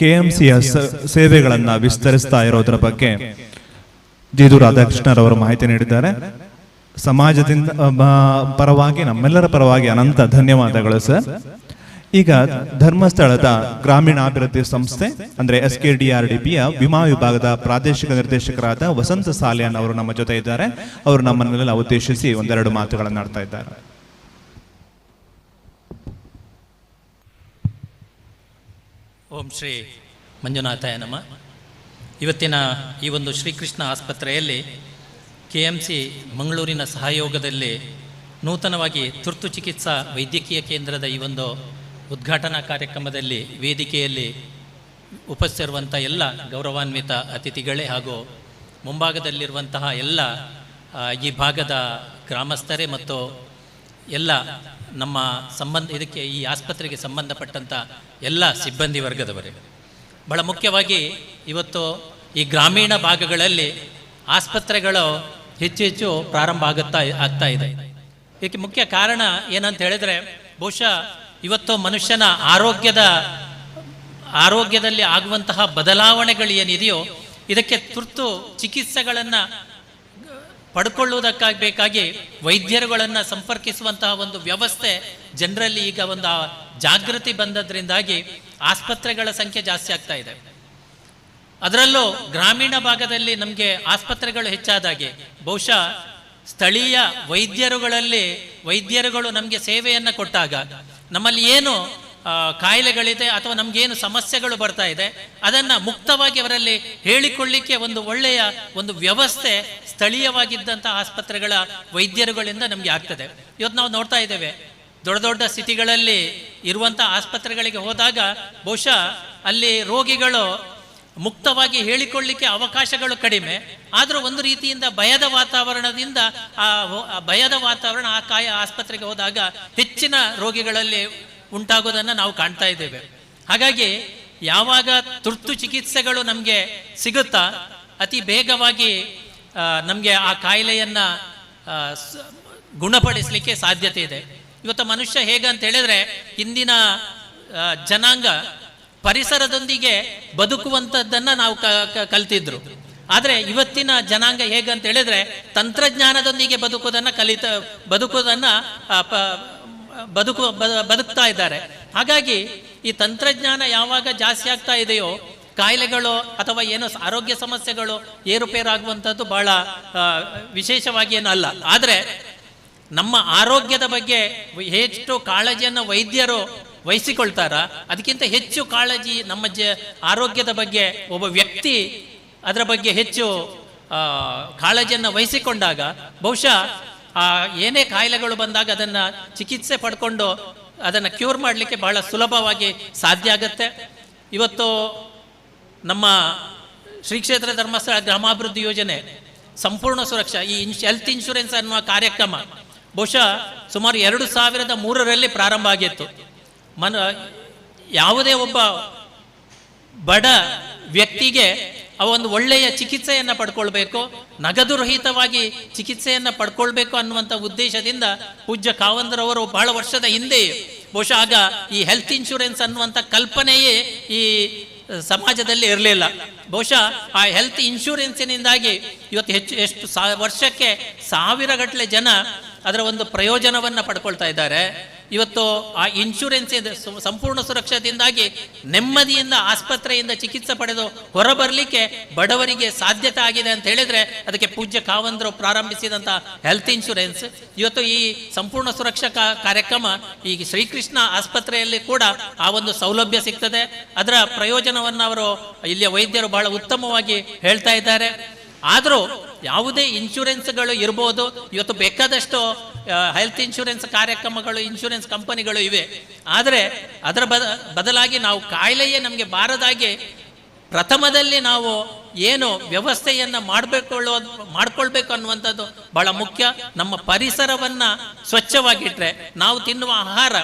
KMCಯ ಸೇವೆಗಳನ್ನು ವಿಸ್ತರಿಸ್ತಾ ಇರೋದ್ರ ಬಗ್ಗೆ ಜೀದು ರಾಧಾಕೃಷ್ಣರವರು ಮಾಹಿತಿ ನೀಡಿದ್ದಾರೆ. ಸಮಾಜದಿಂದ ಪರವಾಗಿ, ನಮ್ಮೆಲ್ಲರ ಪರವಾಗಿ ಅನಂತ ಧನ್ಯವಾದಗಳು ಸರ್. ಈಗ ಧರ್ಮಸ್ಥಳದ ಗ್ರಾಮೀಣಾಭಿವೃದ್ಧಿ ಸಂಸ್ಥೆ ಅಂದ್ರೆ SKDRDPಯ ವಿಮಾ ವಿಭಾಗದ ಪ್ರಾದೇಶಿಕ ನಿರ್ದೇಶಕರಾದ ವಸಂತ ಸಾಲಿಯಾನ್ ಅವರು ನಮ್ಮ ಜೊತೆ ಇದ್ದಾರೆ. ಅವರು ನಮ್ಮನ್ನೆಲ್ಲ ಉದ್ದೇಶಿಸಿ ಒಂದೆರಡು ಮಾತುಗಳನ್ನು ಆಡ್ತಾ ಇದ್ದಾರೆ. ಓಂ ಶ್ರೀ ಮಂಜುನಾಥಾಯ ನಮಃ. ಇವತ್ತಿನ ಈ ಒಂದು ಶ್ರೀಕೃಷ್ಣ ಆಸ್ಪತ್ರೆಯಲ್ಲಿ KMC ಮಂಗಳೂರಿನ ಸಹಯೋಗದಲ್ಲಿ ನೂತನವಾಗಿ ತುರ್ತು ಚಿಕಿತ್ಸಾ ವೈದ್ಯಕೀಯ ಕೇಂದ್ರದ ಈ ಒಂದು ಉದ್ಘಾಟನಾ ಕಾರ್ಯಕ್ರಮದಲ್ಲಿ ವೇದಿಕೆಯಲ್ಲಿ ಉಪಸ್ಥಿತಿರುವಂಥ ಎಲ್ಲ ಗೌರವಾನ್ವಿತ ಅತಿಥಿಗಳೇ ಹಾಗೂ ಮುಂಭಾಗದಲ್ಲಿರುವಂತಹ ಎಲ್ಲ ಈ ಭಾಗದ ಗ್ರಾಮಸ್ಥರೇ ಮತ್ತು ಎಲ್ಲ ನಮ್ಮ ಇದಕ್ಕೆ ಈ ಆಸ್ಪತ್ರೆಗೆ ಸಂಬಂಧಪಟ್ಟಂಥ ಎಲ್ಲ ಸಿಬ್ಬಂದಿ ವರ್ಗದವರೇ. ಬಹಳ ಮುಖ್ಯವಾಗಿ ಇವತ್ತು ಈ ಗ್ರಾಮೀಣ ಭಾಗಗಳಲ್ಲಿ ಆಸ್ಪತ್ರೆಗಳು ಹೆಚ್ಚು ಪ್ರಾರಂಭ ಆಗ್ತಾ ಇದೆ. ಇದಕ್ಕೆ ಮುಖ್ಯ ಕಾರಣ ಏನಂತ ಹೇಳಿದರೆ, ಬಹುಶಃ ಇವತ್ತು ಮನುಷ್ಯನ ಆರೋಗ್ಯದಲ್ಲಿ ಆಗುವಂತಹ ಬದಲಾವಣೆಗಳು ಏನಿದೆಯೋ ಇದಕ್ಕೆ ತುರ್ತು ಚಿಕಿತ್ಸೆಗಳನ್ನು ಪಡ್ಕೊಳ್ಳುವುದಕ್ಕಾಗಿ ಬೇಕಾಗಿ ವೈದ್ಯರುಗಳನ್ನು ಸಂಪರ್ಕಿಸುವಂತಹ ಒಂದು ವ್ಯವಸ್ಥೆ ಜನರಲ್ಲಿ ಈಗ ಒಂದು ಜಾಗೃತಿ ಬಂದದ್ರಿಂದಾಗಿ ಆಸ್ಪತ್ರೆಗಳ ಸಂಖ್ಯೆ ಜಾಸ್ತಿ ಆಗ್ತಾ ಇದೆ. ಅದರಲ್ಲೂ ಗ್ರಾಮೀಣ ಭಾಗದಲ್ಲಿ ನಮಗೆ ಆಸ್ಪತ್ರೆಗಳು ಹೆಚ್ಚಾದಾಗೆ ಬಹುಶಃ ಸ್ಥಳೀಯ ವೈದ್ಯರುಗಳು ನಮಗೆ ಸೇವೆಯನ್ನು ಕೊಟ್ಟಾಗ ನಮ್ಮಲ್ಲಿ ಏನು ಕಾಯಿಲೆಗಳಿದೆ ಅಥವಾ ನಮಗೇನು ಸಮಸ್ಯೆಗಳು ಬರ್ತಾ ಇದೆ ಅದನ್ನು ಮುಕ್ತವಾಗಿ ಅವರಲ್ಲಿ ಹೇಳಿಕೊಳ್ಳಿಕ್ಕೆ ಒಂದು ಒಳ್ಳೆಯ ಒಂದು ವ್ಯವಸ್ಥೆ ಸ್ಥಳೀಯವಾಗಿದ್ದಂಥ ಆಸ್ಪತ್ರೆಗಳ ವೈದ್ಯರುಗಳಿಂದ ನಮಗೆ ಆಗ್ತದೆ. ಇವತ್ತು ನಾವು ನೋಡ್ತಾ ಇದ್ದೇವೆ, ದೊಡ್ಡ ದೊಡ್ಡ ಸಿಟಿಗಳಲ್ಲಿ ಇರುವಂಥ ಆಸ್ಪತ್ರೆಗಳಿಗೆ ಹೋದಾಗ ಬಹುಶಃ ಅಲ್ಲಿ ರೋಗಿಗಳು ಮುಕ್ತವಾಗಿ ಹೇಳಿಕೊಳ್ಳಿಕ್ಕೆ ಅವಕಾಶಗಳು ಕಡಿಮೆ. ಆದರೂ ಒಂದು ರೀತಿಯಿಂದ ಭಯದ ವಾತಾವರಣದಿಂದ ಭಯದ ವಾತಾವರಣ ಆಸ್ಪತ್ರೆಗೆ ಹೋದಾಗ ಹೆಚ್ಚಿನ ರೋಗಿಗಳಲ್ಲಿ ಉಂಟಾಗೋದನ್ನು ನಾವು ಕಾಣ್ತಾ ಇದ್ದೇವೆ. ಹಾಗಾಗಿ ಯಾವಾಗ ತುರ್ತು ಚಿಕಿತ್ಸೆಗಳು ನಮಗೆ ಸಿಗುತ್ತಾ ಅತಿ ಬೇಗವಾಗಿ ನಮಗೆ ಆ ಕಾಯಿಲೆಯನ್ನು ಗುಣಪಡಿಸಲಿಕ್ಕೆ ಸಾಧ್ಯತೆ ಇದೆ. ಇವತ್ತು ಮನುಷ್ಯ ಹೇಗಂತ ಹೇಳಿದ್ರೆ ಹಿಂದಿನ ಜನಾಂಗ ಪರಿಸರದೊಂದಿಗೆ ಬದುಕುವಂಥದ್ದನ್ನು ನಾವು ಕಲ್ತಿದ್ರು. ಆದರೆ ಇವತ್ತಿನ ಜನಾಂಗ ಹೇಗಂತ ಹೇಳಿದ್ರೆ ತಂತ್ರಜ್ಞಾನದೊಂದಿಗೆ ಬದುಕ್ತಾ ಇದ್ದಾರೆ. ಹಾಗಾಗಿ ಈ ತಂತ್ರಜ್ಞಾನ ಯಾವಾಗ ಜಾಸ್ತಿ ಆಗ್ತಾ ಇದೆಯೋ ಕಾಯಿಲೆಗಳು ಅಥವಾ ಏನೋ ಆರೋಗ್ಯ ಸಮಸ್ಯೆಗಳು ಏರುಪೇರಾಗುವಂಥದ್ದು ಬಹಳ ವಿಶೇಷವಾಗಿ ಏನು ಅಲ್ಲ. ಆದರೆ ನಮ್ಮ ಆರೋಗ್ಯದ ಬಗ್ಗೆ ಎಷ್ಟು ಕಾಳಜಿಯನ್ನು ವೈದ್ಯರು ವಹಿಸಿಕೊಳ್ತಾರ ಅದಕ್ಕಿಂತ ಹೆಚ್ಚು ಕಾಳಜಿ ನಮ್ಮ ಆರೋಗ್ಯದ ಬಗ್ಗೆ ಒಬ್ಬ ವ್ಯಕ್ತಿ ಅದರ ಬಗ್ಗೆ ಹೆಚ್ಚು ಕಾಳಜಿಯನ್ನು ವಹಿಸಿಕೊಂಡಾಗ ಬಹುಶಃ ಏನೇ ಕಾಯಿಲೆಗಳು ಬಂದಾಗ ಅದನ್ನು ಚಿಕಿತ್ಸೆ ಪಡ್ಕೊಂಡು ಅದನ್ನು ಕ್ಯೂರ್ ಮಾಡಲಿಕ್ಕೆ ಬಹಳ ಸುಲಭವಾಗಿ ಸಾಧ್ಯ ಆಗುತ್ತೆ. ಇವತ್ತು ನಮ್ಮ ಶ್ರೀ ಕ್ಷೇತ್ರ ಧರ್ಮಸ್ಥಳ ಗ್ರಾಮಾಭಿವೃದ್ಧಿ ಯೋಜನೆ ಸಂಪೂರ್ಣ ಸುರಕ್ಷಾ ಈ ಹೆಲ್ತ್ ಇನ್ಶೂರೆನ್ಸ್ ಅನ್ನುವ ಕಾರ್ಯಕ್ರಮ ಬಹುಶಃ ಸುಮಾರು 2003ರಲ್ಲಿ ಪ್ರಾರಂಭ ಆಗಿತ್ತು. ಯಾವುದೇ ಒಬ್ಬ ಬಡ ವ್ಯಕ್ತಿಗೆ ಒಂದು ಒಳ್ಳೆಯ ಚಿಕಿತ್ಸೆಯನ್ನು ಪಡ್ಕೊಳ್ಬೇಕು, ನಗದು ರಹಿತವಾಗಿ ಚಿಕಿತ್ಸೆಯನ್ನು ಪಡ್ಕೊಳ್ಬೇಕು ಅನ್ನುವಂಥ ಉದ್ದೇಶದಿಂದ ಪೂಜ್ಯ ಕಾವಂದ್ರವರು ಬಹಳ ವರ್ಷದ ಹಿಂದೆ ಬಹುಶಃ ಆಗ ಈ ಹೆಲ್ತ್ ಇನ್ಶೂರೆನ್ಸ್ ಅನ್ನುವಂಥ ಕಲ್ಪನೆಯೇ ಈ ಸಮಾಜದಲ್ಲಿ ಇರಲಿಲ್ಲ. ಬಹುಶಃ ಆ ಹೆಲ್ತ್ ಇನ್ಶೂರೆನ್ಸಿನಿಂದಾಗಿ ಇವತ್ತು ಎಷ್ಟು ವರ್ಷಕ್ಕೆ 1000 ಗಟ್ಟಲೆ ಜನ ಅದರ ಒಂದು ಪ್ರಯೋಜನವನ್ನು ಪಡ್ಕೊಳ್ತಾ ಇದ್ದಾರೆ. ಇವತ್ತು ಆ ಇನ್ಶೂರೆನ್ಸ್ ಸಂಪೂರ್ಣ ಸುರಕ್ಷತೆಯಿಂದಾಗಿ ನೆಮ್ಮದಿಯಿಂದ ಆಸ್ಪತ್ರೆಯಿಂದ ಚಿಕಿತ್ಸೆ ಪಡೆದು ಹೊರಬರಲಿಕ್ಕೆ ಬಡವರಿಗೆ ಸಾಧ್ಯತೆ ಆಗಿದೆ ಅಂತ ಹೇಳಿದ್ರೆ ಅದಕ್ಕೆ ಪೂಜ್ಯ ಕಾವಂದ್ರು ಪ್ರಾರಂಭಿಸಿದಂಥ ಹೆಲ್ತ್ ಇನ್ಶೂರೆನ್ಸ್. ಇವತ್ತು ಈ ಸಂಪೂರ್ಣ ಸುರಕ್ಷಾ ಕಾರ್ಯಕ್ರಮ ಈ ಶ್ರೀಕೃಷ್ಣ ಆಸ್ಪತ್ರೆಯಲ್ಲಿ ಕೂಡ ಆ ಒಂದು ಸೌಲಭ್ಯ ಸಿಗ್ತದೆ. ಅದರ ಪ್ರಯೋಜನವನ್ನು ಅವರು ಇಲ್ಲಿಯ ವೈದ್ಯರು ಬಹಳ ಉತ್ತಮವಾಗಿ ಹೇಳ್ತಾ ಇದ್ದಾರೆ. ಆದರೂ ಯಾವುದೇ ಇನ್ಶೂರೆನ್ಸ್ಗಳು ಇರ್ಬೋದು, ಇವತ್ತು ಬೇಕಾದಷ್ಟು ಹೆಲ್ತ್ ಇನ್ಶೂರೆನ್ಸ್ ಕಾರ್ಯಕ್ರಮಗಳು ಇನ್ಶೂರೆನ್ಸ್ ಕಂಪನಿಗಳು ಇವೆ. ಆದರೆ ಅದರ ಬದಲಾಗಿ ನಾವು ಕಾಯಿಲೆಯೇ ನಮಗೆ ಬಾರದಾಗಿ ಪ್ರಥಮದಲ್ಲಿ ನಾವು ಏನು ವ್ಯವಸ್ಥೆಯನ್ನು ಮಾಡ್ಕೊಳ್ಬೇಕು ಅನ್ನುವಂಥದ್ದು ಬಹಳ ಮುಖ್ಯ. ನಮ್ಮ ಪರಿಸರವನ್ನು ಸ್ವಚ್ಛವಾಗಿಟ್ಟರೆ ನಾವು ತಿನ್ನುವ ಆಹಾರ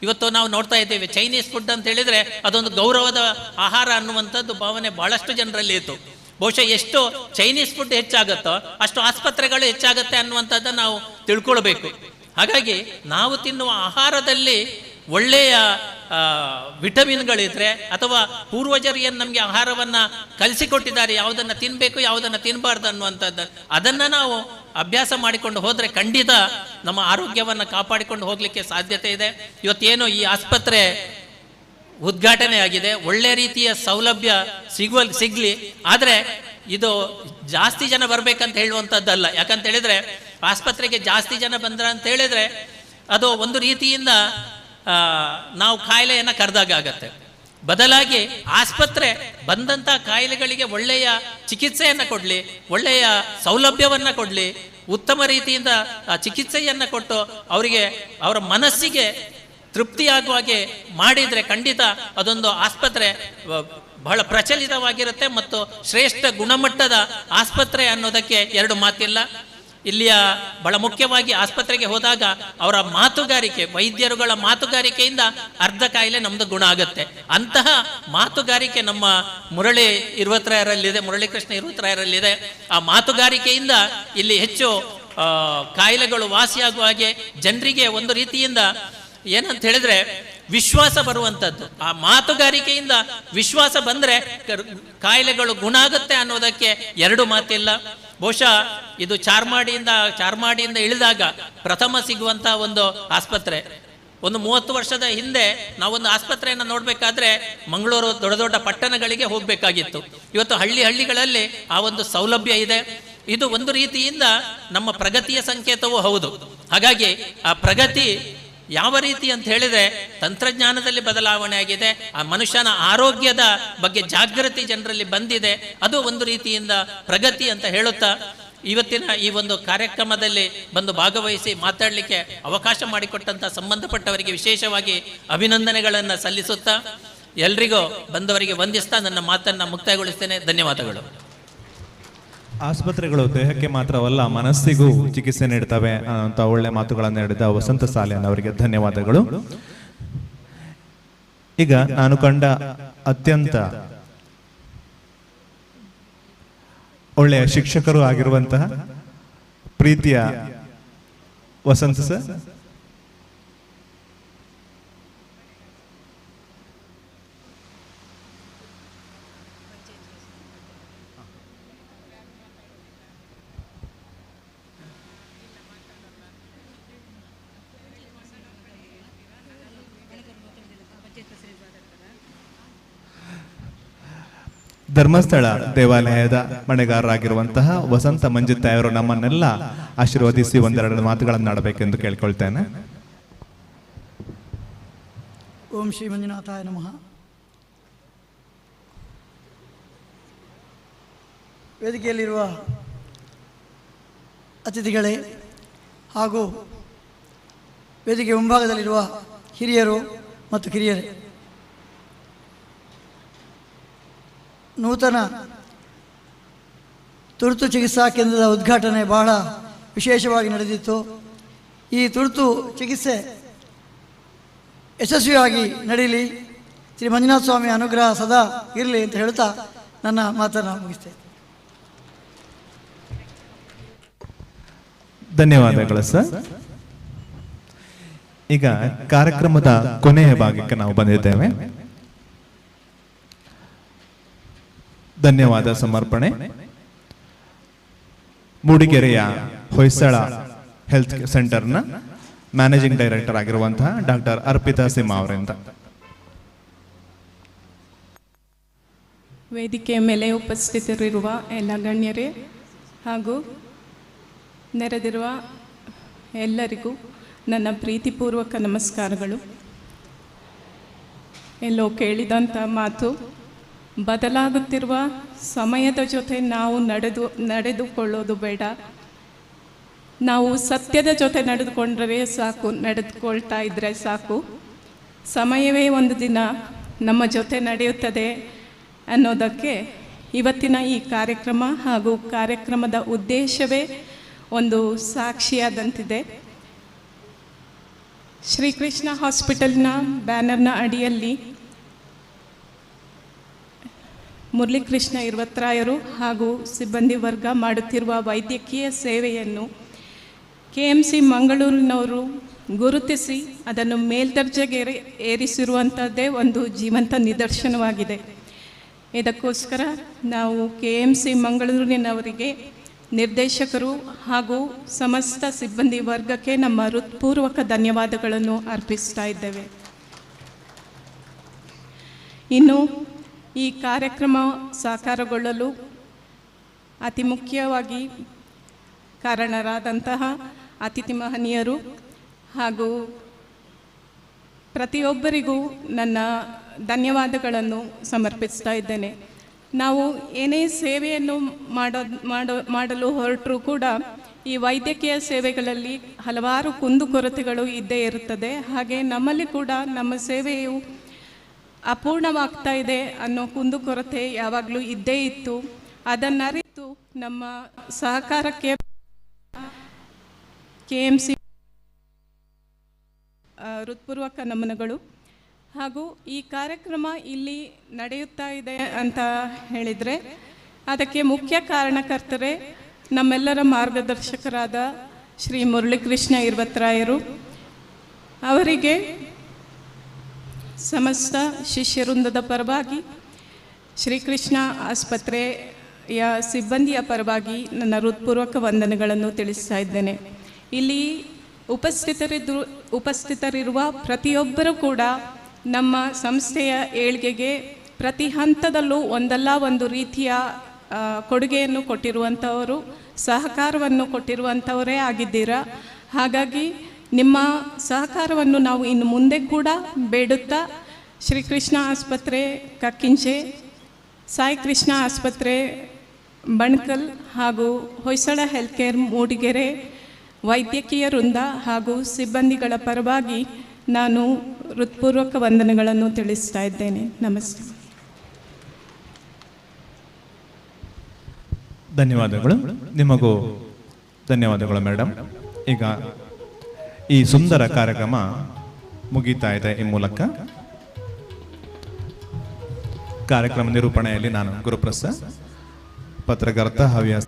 ಇವತ್ತು ನಾವು ನೋಡ್ತಾ ಇದ್ದೇವೆ ಚೈನೀಸ್ ಫುಡ್ ಅಂತ ಹೇಳಿದರೆ ಅದೊಂದು ಗೌರವದ ಆಹಾರ ಅನ್ನುವಂಥದ್ದು ಭಾವನೆ ಬಹಳಷ್ಟು ಜನರಲ್ಲಿ ಇತ್ತು. ಬಹುಶಃ ಎಷ್ಟು ಚೈನೀಸ್ ಫುಡ್ ಹೆಚ್ಚಾಗುತ್ತೋ ಅಷ್ಟು ಆಸ್ಪತ್ರೆಗಳು ಹೆಚ್ಚಾಗುತ್ತೆ ಅನ್ನುವಂಥದ್ದನ್ನು ನಾವು ತಿಳ್ಕೊಳ್ಬೇಕು. ಹಾಗಾಗಿ ನಾವು ತಿನ್ನುವ ಆಹಾರದಲ್ಲಿ ಒಳ್ಳೆಯ ವಿಟಮಿನ್ಗಳಿದ್ರೆ ಅಥವಾ ಪೂರ್ವಜರು ಏನು ನಮಗೆ ಆಹಾರವನ್ನು ಕಲಿಸಿಕೊಟ್ಟಿದ್ದಾರೆ ಯಾವುದನ್ನು ತಿನ್ನಬೇಕು ಯಾವುದನ್ನು ತಿನ್ನಬಾರ್ದು ಅನ್ನುವಂಥದ್ದು ಅದನ್ನು ನಾವು ಅಭ್ಯಾಸ ಮಾಡಿಕೊಂಡು ಹೋದರೆ ಖಂಡಿತ ನಮ್ಮ ಆರೋಗ್ಯವನ್ನು ಕಾಪಾಡಿಕೊಂಡು ಹೋಗಲಿಕ್ಕೆ ಸಾಧ್ಯತೆ ಇದೆ. ಇವತ್ತೇನು ಈ ಆಸ್ಪತ್ರೆ ಉದ್ಘಾಟನೆ ಆಗಿದೆ, ಒಳ್ಳೆ ರೀತಿಯ ಸೌಲಭ್ಯ ಸಿಗಲಿ. ಆದರೆ ಇದು ಜಾಸ್ತಿ ಜನ ಬರಬೇಕಂತ ಹೇಳುವಂಥದ್ದಲ್ಲ. ಯಾಕಂತ ಹೇಳಿದರೆ ಆಸ್ಪತ್ರೆಗೆ ಜಾಸ್ತಿ ಜನ ಬಂದ್ರ ಅಂತ ಹೇಳಿದರೆ ಅದು ಒಂದು ರೀತಿಯಿಂದ ನಾವು ಕಾಯಿಲೆಯನ್ನು ಕರೆದಾಗ ಆಗತ್ತೆ. ಬದಲಾಗಿ ಆಸ್ಪತ್ರೆ ಬಂದಂಥ ಕಾಯಿಲೆಗಳಿಗೆ ಒಳ್ಳೆಯ ಚಿಕಿತ್ಸೆಯನ್ನು ಕೊಡಲಿ, ಒಳ್ಳೆಯ ಸೌಲಭ್ಯವನ್ನು ಕೊಡಲಿ, ಉತ್ತಮ ರೀತಿಯಿಂದ ಚಿಕಿತ್ಸೆಯನ್ನು ಕೊಟ್ಟು ಅವರಿಗೆ ಅವರ ಮನಸ್ಸಿಗೆ ತೃಪ್ತಿಯಾಗುವ ಹಾಗೆ ಮಾಡಿದರೆ ಖಂಡಿತ ಅದೊಂದು ಆಸ್ಪತ್ರೆ ಬಹಳ ಪ್ರಚಲಿತವಾಗಿರುತ್ತೆ ಮತ್ತು ಶ್ರೇಷ್ಠ ಗುಣಮಟ್ಟದ ಆಸ್ಪತ್ರೆ ಅನ್ನೋದಕ್ಕೆ ಎರಡು ಮಾತಿಲ್ಲ. ಇಲ್ಲಿಯ ಬಹಳ ಮುಖ್ಯವಾಗಿ ಆಸ್ಪತ್ರೆಗೆ ಹೋದಾಗ ಅವರ ಮಾತುಗಾರಿಕೆ, ವೈದ್ಯರುಗಳ ಮಾತುಗಾರಿಕೆಯಿಂದ ಅರ್ಧ ಕಾಯಿಲೆ ನಮ್ಮದು ಗುಣ ಆಗುತ್ತೆ. ಅಂತಹ ಮಾತುಗಾರಿಕೆ ನಮ್ಮ ಮುರಳಿ ಮುರಳೀಕೃಷ್ಣ ಇರುವತ್ರಾಯರಲ್ಲಿದೆ. ಆ ಮಾತುಗಾರಿಕೆಯಿಂದ ಇಲ್ಲಿ ಹೆಚ್ಚು ಕಾಯಿಲೆಗಳು ವಾಸಿಯಾಗುವ ಹಾಗೆ ಜನರಿಗೆ ಒಂದು ರೀತಿಯಿಂದ ಏನಂತ ಹೇಳಿದ್ರೆ ವಿಶ್ವಾಸ ಬರುವಂಥದ್ದು. ಆ ಮಾತುಗಾರಿಕೆಯಿಂದ ವಿಶ್ವಾಸ ಬಂದರೆ ಕಾಯಿಲೆಗಳು ಗುಣ ಆಗುತ್ತೆ ಅನ್ನೋದಕ್ಕೆ ಎರಡು ಮಾತಿಲ್ಲ. ಬಹುಶಃ ಇದು ಚಾರ್ಮಾಡಿಯಿಂದ ಇಳಿದಾಗ ಪ್ರಥಮ ಸಿಗುವಂಥ ಒಂದು ಆಸ್ಪತ್ರೆ. ಒಂದು 30 ವರ್ಷದ ಹಿಂದೆ ನಾವೊಂದು ಆಸ್ಪತ್ರೆಯನ್ನು ನೋಡಬೇಕಾದ್ರೆ ಮಂಗಳೂರು ದೊಡ್ಡ ದೊಡ್ಡ ಪಟ್ಟಣಗಳಿಗೆ ಹೋಗಬೇಕಾಗಿತ್ತು. ಇವತ್ತು ಹಳ್ಳಿಗಳಲ್ಲಿ ಆ ಒಂದು ಸೌಲಭ್ಯ ಇದೆ. ಇದು ಒಂದು ರೀತಿಯಿಂದ ನಮ್ಮ ಪ್ರಗತಿಯ ಸಂಕೇತವೂ ಹೌದು. ಹಾಗಾಗಿ ಆ ಪ್ರಗತಿ ಯಾವ ರೀತಿ ಅಂತ ಹೇಳಿದ್ರೆ ತಂತ್ರಜ್ಞಾನದಲ್ಲಿ ಬದಲಾವಣೆ ಆಗಿದೆ, ಆ ಮನುಷ್ಯನ ಆರೋಗ್ಯದ ಬಗ್ಗೆ ಜಾಗೃತಿ ಜನರಲ್ಲಿ ಬಂದಿದೆ, ಅದು ಒಂದು ರೀತಿಯಿಂದ ಪ್ರಗತಿ ಅಂತ ಹೇಳುತ್ತಾ ಇವತ್ತಿನ ಈ ಒಂದು ಕಾರ್ಯಕ್ರಮದಲ್ಲಿ ಬಂದು ಭಾಗವಹಿಸಿ ಮಾತಾಡಲಿಕ್ಕೆ ಅವಕಾಶ ಮಾಡಿಕೊಟ್ಟಂಥ ಸಂಬಂಧಪಟ್ಟವರಿಗೆ ವಿಶೇಷವಾಗಿ ಅಭಿನಂದನೆಗಳನ್ನು ಸಲ್ಲಿಸುತ್ತಾ ಎಲ್ರಿಗೂ ಬಂದವರಿಗೆ ವಂದಿಸ್ತಾ ನನ್ನ ಮಾತನ್ನು ಮುಕ್ತಾಯಗೊಳಿಸ್ತೇನೆ. ಧನ್ಯವಾದಗಳು. ಆಸ್ಪತ್ರೆಗಳು ದೇಹಕ್ಕೆ ಮಾತ್ರವಲ್ಲ ಮನಸ್ಸಿಗೂ ಚಿಕಿತ್ಸೆ ನೀಡ್ತವೆ ಅಂತ ಒಳ್ಳೆ ಮಾತುಗಳನ್ನು ಹೇಳಿದ ವಸಂತ ಸಾಲಿಯನ್ ಅವರಿಗೆ ಧನ್ಯವಾದಗಳು. ಈಗ ನಾನು ಕಂಡ ಅತ್ಯಂತ ಒಳ್ಳೆಯ ಶಿಕ್ಷಕರು ಆಗಿರುವಂತಹ ಪ್ರೀತಿಯ ವಸಂತ ಸರ್, ಧರ್ಮಸ್ಥಳ ದೇವಾಲಯದ ಮಣೆಗಾರರಾಗಿರುವಂತಹ ವಸಂತ ಮಂಜುತ್ತಾಯವರು ನಮ್ಮನ್ನೆಲ್ಲ ಆಶೀರ್ವದಿಸಿ ಒಂದೆರಡು ಮಾತುಗಳನ್ನು ಆಡಬೇಕೆಂದು ಕೇಳ್ಕೊಳ್ತೇನೆ. ಓಂ ಶ್ರೀ ಮಂಜುನಾಥಾಯ ನಮಃ. ವೇದಿಕೆಯಲ್ಲಿರುವ ಅತಿಥಿಗಳೇ ಹಾಗೂ ವೇದಿಕೆ ಮುಂಭಾಗದಲ್ಲಿರುವ ಹಿರಿಯರು ಮತ್ತು ಕಿರಿಯರೇ, ನೂತನ ತುರ್ತು ಚಿಕಿತ್ಸಾ ಕೇಂದ್ರದ ಉದ್ಘಾಟನೆ ಬಹಳ ವಿಶೇಷವಾಗಿ ನಡೆದಿತ್ತು. ಈ ತುರ್ತು ಚಿಕಿತ್ಸೆ ಯಶಸ್ವಿಯಾಗಿ ನಡೀಲಿ, ಶ್ರೀ ಮಂಜುನಾಥ ಸ್ವಾಮಿ ಅನುಗ್ರಹ ಸದಾ ಇರಲಿ ಅಂತ ಹೇಳ್ತಾ ನನ್ನ ಮಾತನ್ನು ಮುಗಿಸ್ತೇನೆ. ಧನ್ಯವಾದಗಳು ಸರ್. ಈಗ ಕಾರ್ಯಕ್ರಮದ ಕೊನೆಯ ಭಾಗಕ್ಕೆ ನಾವು ಬಂದಿದ್ದೇವೆ. ಧನ್ಯವಾದ ಸಮರ್ಪಣೆ ಮೂಡಿಗೆರೆಯ ಹೊಯ್ಸಳ ಹೆಲ್ತ್ ಸೆಂಟರ್ನ ಮ್ಯಾನೇಜಿಂಗ್ ಡೈರೆಕ್ಟರ್ ಆಗಿರುವಂತಹ ಡಾಕ್ಟರ್ ಅರ್ಪಿತಾ ಸಿಂಹ ಅವರಿಂದ. ವೇದಿಕೆಯ ಮೇಲೆ ಉಪಸ್ಥಿತರಿರುವ ಎಲ್ಲ ಗಣ್ಯರೇ ಹಾಗೂ ನೆರೆದಿರುವ ಎಲ್ಲರಿಗೂ ನನ್ನ ಪ್ರೀತಿಪೂರ್ವಕ ನಮಸ್ಕಾರಗಳು. ಎಲ್ಲೋ ಕೇಳಿದಂಥ ಮಾತು, ಬದಲಾಗುತ್ತಿರುವ ಸಮಯದ ಜೊತೆ ನಾವು ನಡೆದುಕೊಳ್ಳೋದು ಬೇಡ, ನಾವು ಸತ್ಯದ ಜೊತೆ ನಡೆದುಕೊಂಡ್ರೆ ಸಾಕು, ನಡೆದುಕೊಳ್ತಾ ಇದ್ದರೆ ಸಾಕು, ಸಮಯವೇ ಒಂದು ದಿನ ನಮ್ಮ ಜೊತೆ ನಡೆಯುತ್ತದೆ ಅನ್ನೋದಕ್ಕೆ ಇವತ್ತಿನ ಈ ಕಾರ್ಯಕ್ರಮ ಹಾಗೂ ಕಾರ್ಯಕ್ರಮದ ಉದ್ದೇಶವೇ ಒಂದು ಸಾಕ್ಷಿಯಾದಂತಿದೆ. ಶ್ರೀಕೃಷ್ಣ ಹಾಸ್ಪಿಟಲ್ನ ಬ್ಯಾನರ್ನ ಅಡಿಯಲ್ಲಿ ಮುರಳೀಕೃಷ್ಣ ಇರ್ವತ್ರಾಯರು ಹಾಗೂ ಸಿಬ್ಬಂದಿ ವರ್ಗ ಮಾಡುತ್ತಿರುವ ವೈದ್ಯಕೀಯ ಸೇವೆಯನ್ನು KMC ಮಂಗಳೂರಿನವರು ಗುರುತಿಸಿ ಅದನ್ನು ಮೇಲ್ದರ್ಜೆಗೆ ಏರಿಸಿರುವಂಥದ್ದೇ ಒಂದು ಜೀವಂತ ನಿದರ್ಶನವಾಗಿದೆ. ಇದಕ್ಕೋಸ್ಕರ ನಾವು KMC ಮಂಗಳೂರಿನವರಿಗೆ, ನಿರ್ದೇಶಕರು ಹಾಗೂ ಸಮಸ್ತ ಸಿಬ್ಬಂದಿ ವರ್ಗಕ್ಕೆ ನಮ್ಮ ಹೃತ್ಪೂರ್ವಕ ಧನ್ಯವಾದಗಳನ್ನು ಅರ್ಪಿಸ್ತಾ ಇದ್ದೇವೆ. ಇನ್ನು ಈ ಕಾರ್ಯಕ್ರಮ ಸಾಕಾರಗೊಳ್ಳಲು ಅತಿ ಮುಖ್ಯವಾಗಿ ಕಾರಣರಾದಂತಹ ಅತಿಥಿ ಮಹನೀಯರು ಹಾಗೂ ಪ್ರತಿಯೊಬ್ಬರಿಗೂ ನನ್ನ ಧನ್ಯವಾದಗಳನ್ನು ಸಮರ್ಪಿಸ್ತಾ ಇದ್ದೇನೆ. ನಾವು ಏನೇ ಸೇವೆಯನ್ನು ಮಾಡಲು ಹೊರಟರೂ ಕೂಡ ಈ ವೈದ್ಯಕೀಯ ಸೇವೆಗಳಲ್ಲಿ ಹಲವಾರು ಕುಂದುಕೊರತೆಗಳು ಇದ್ದೇ ಇರುತ್ತದೆ. ಹಾಗೆ ನಮ್ಮಲ್ಲಿ ಕೂಡ ನಮ್ಮ ಸೇವೆಯು ಅಪೂರ್ಣವಾಗ್ತಾ ಇದೆ ಅನ್ನೋ ಕುಂದುಕೊರತೆ ಯಾವಾಗಲೂ ಇದ್ದೇ ಇತ್ತು. ಅದನ್ನರಿತು ನಮ್ಮ ಸಹಕಾರಕ್ಕೆ KMC ಹೃತ್ಪೂರ್ವಕ ನಮನಗಳು. ಹಾಗೂ ಈ ಕಾರ್ಯಕ್ರಮ ಇಲ್ಲಿ ನಡೆಯುತ್ತಾ ಇದೆ ಅಂತ ಹೇಳಿದರೆ ಅದಕ್ಕೆ ಮುಖ್ಯ ಕಾರಣಕರ್ತರೇ ನಮ್ಮೆಲ್ಲರ ಮಾರ್ಗದರ್ಶಕರಾದ ಶ್ರೀ ಮುರಳೀಕೃಷ್ಣ ಇರ್ವತ್ರಾಯರು. ಅವರಿಗೆ ಸಮಸ್ತ ಶಿಷ್ಯವೃಂದದ ಪರವಾಗಿ ಶ್ರೀಕೃಷ್ಣ ಆಸ್ಪತ್ರೆ ಸಿಬ್ಬಂದಿಯ ಪರವಾಗಿ ನನ್ನ ಹೃತ್ಪೂರ್ವಕ ವಂದನೆಗಳನ್ನು ತಿಳಿಸ್ತಾ ಇದ್ದೇನೆ. ಇಲ್ಲಿ ಉಪಸ್ಥಿತರಿರುವ ಪ್ರತಿಯೊಬ್ಬರೂ ಕೂಡ ನಮ್ಮ ಸಂಸ್ಥೆಯ ಏಳ್ಗೆಗೆ ಪ್ರತಿ ಹಂತದಲ್ಲೂ ಒಂದಲ್ಲ ಒಂದು ರೀತಿಯ ಕೊಡುಗೆಯನ್ನು ಕೊಟ್ಟಿರುವಂಥವರು, ಸಹಕಾರವನ್ನು ಕೊಟ್ಟಿರುವಂಥವರೇ ಆಗಿದ್ದೀರಾ. ಹಾಗಾಗಿ ನಿಮ್ಮ ಸಹಕಾರವನ್ನು ನಾವು ಇನ್ನು ಮುಂದೆ ಕೂಡ ಬೇಡುತ್ತಾ ಶ್ರೀಕೃಷ್ಣ ಆಸ್ಪತ್ರೆ ಕಕ್ಕಿಂಚೆ, ಸಾಯಿ ಕೃಷ್ಣ ಆಸ್ಪತ್ರೆ ಬಣ್ಕಲ್ ಹಾಗೂ ಹೊಯ್ಸಳ ಹೆಲ್ತ್ ಕೇರ್ ಮೂಡಿಗೆರೆ ವೈದ್ಯಕೀಯ ವೃಂದ ಹಾಗೂ ಸಿಬ್ಬಂದಿಗಳ ಪರವಾಗಿ ನಾನು ಹೃತ್ಪೂರ್ವಕ ವಂದನೆಗಳನ್ನು ತಿಳಿಸ್ತಾ ಇದ್ದೇನೆ. ನಮಸ್ತೆ. ಧನ್ಯವಾದಗಳು. ನಿಮಗೂ ಧನ್ಯವಾದಗಳು ಮೇಡಮ್. ಈಗ ಈ ಸುಂದರ ಕಾರ್ಯಕ್ರಮ ಮುಗೀತಾ ಇದೆ. ಈ ಮೂಲಕ ಕಾರ್ಯಕ್ರಮ ನಿರೂಪಣೆಯಲ್ಲಿ ನಾನು ಗುರುಪ್ರಸಾದ್, ಪತ್ರಕರ್ತ ಹವ್ಯಾಸ.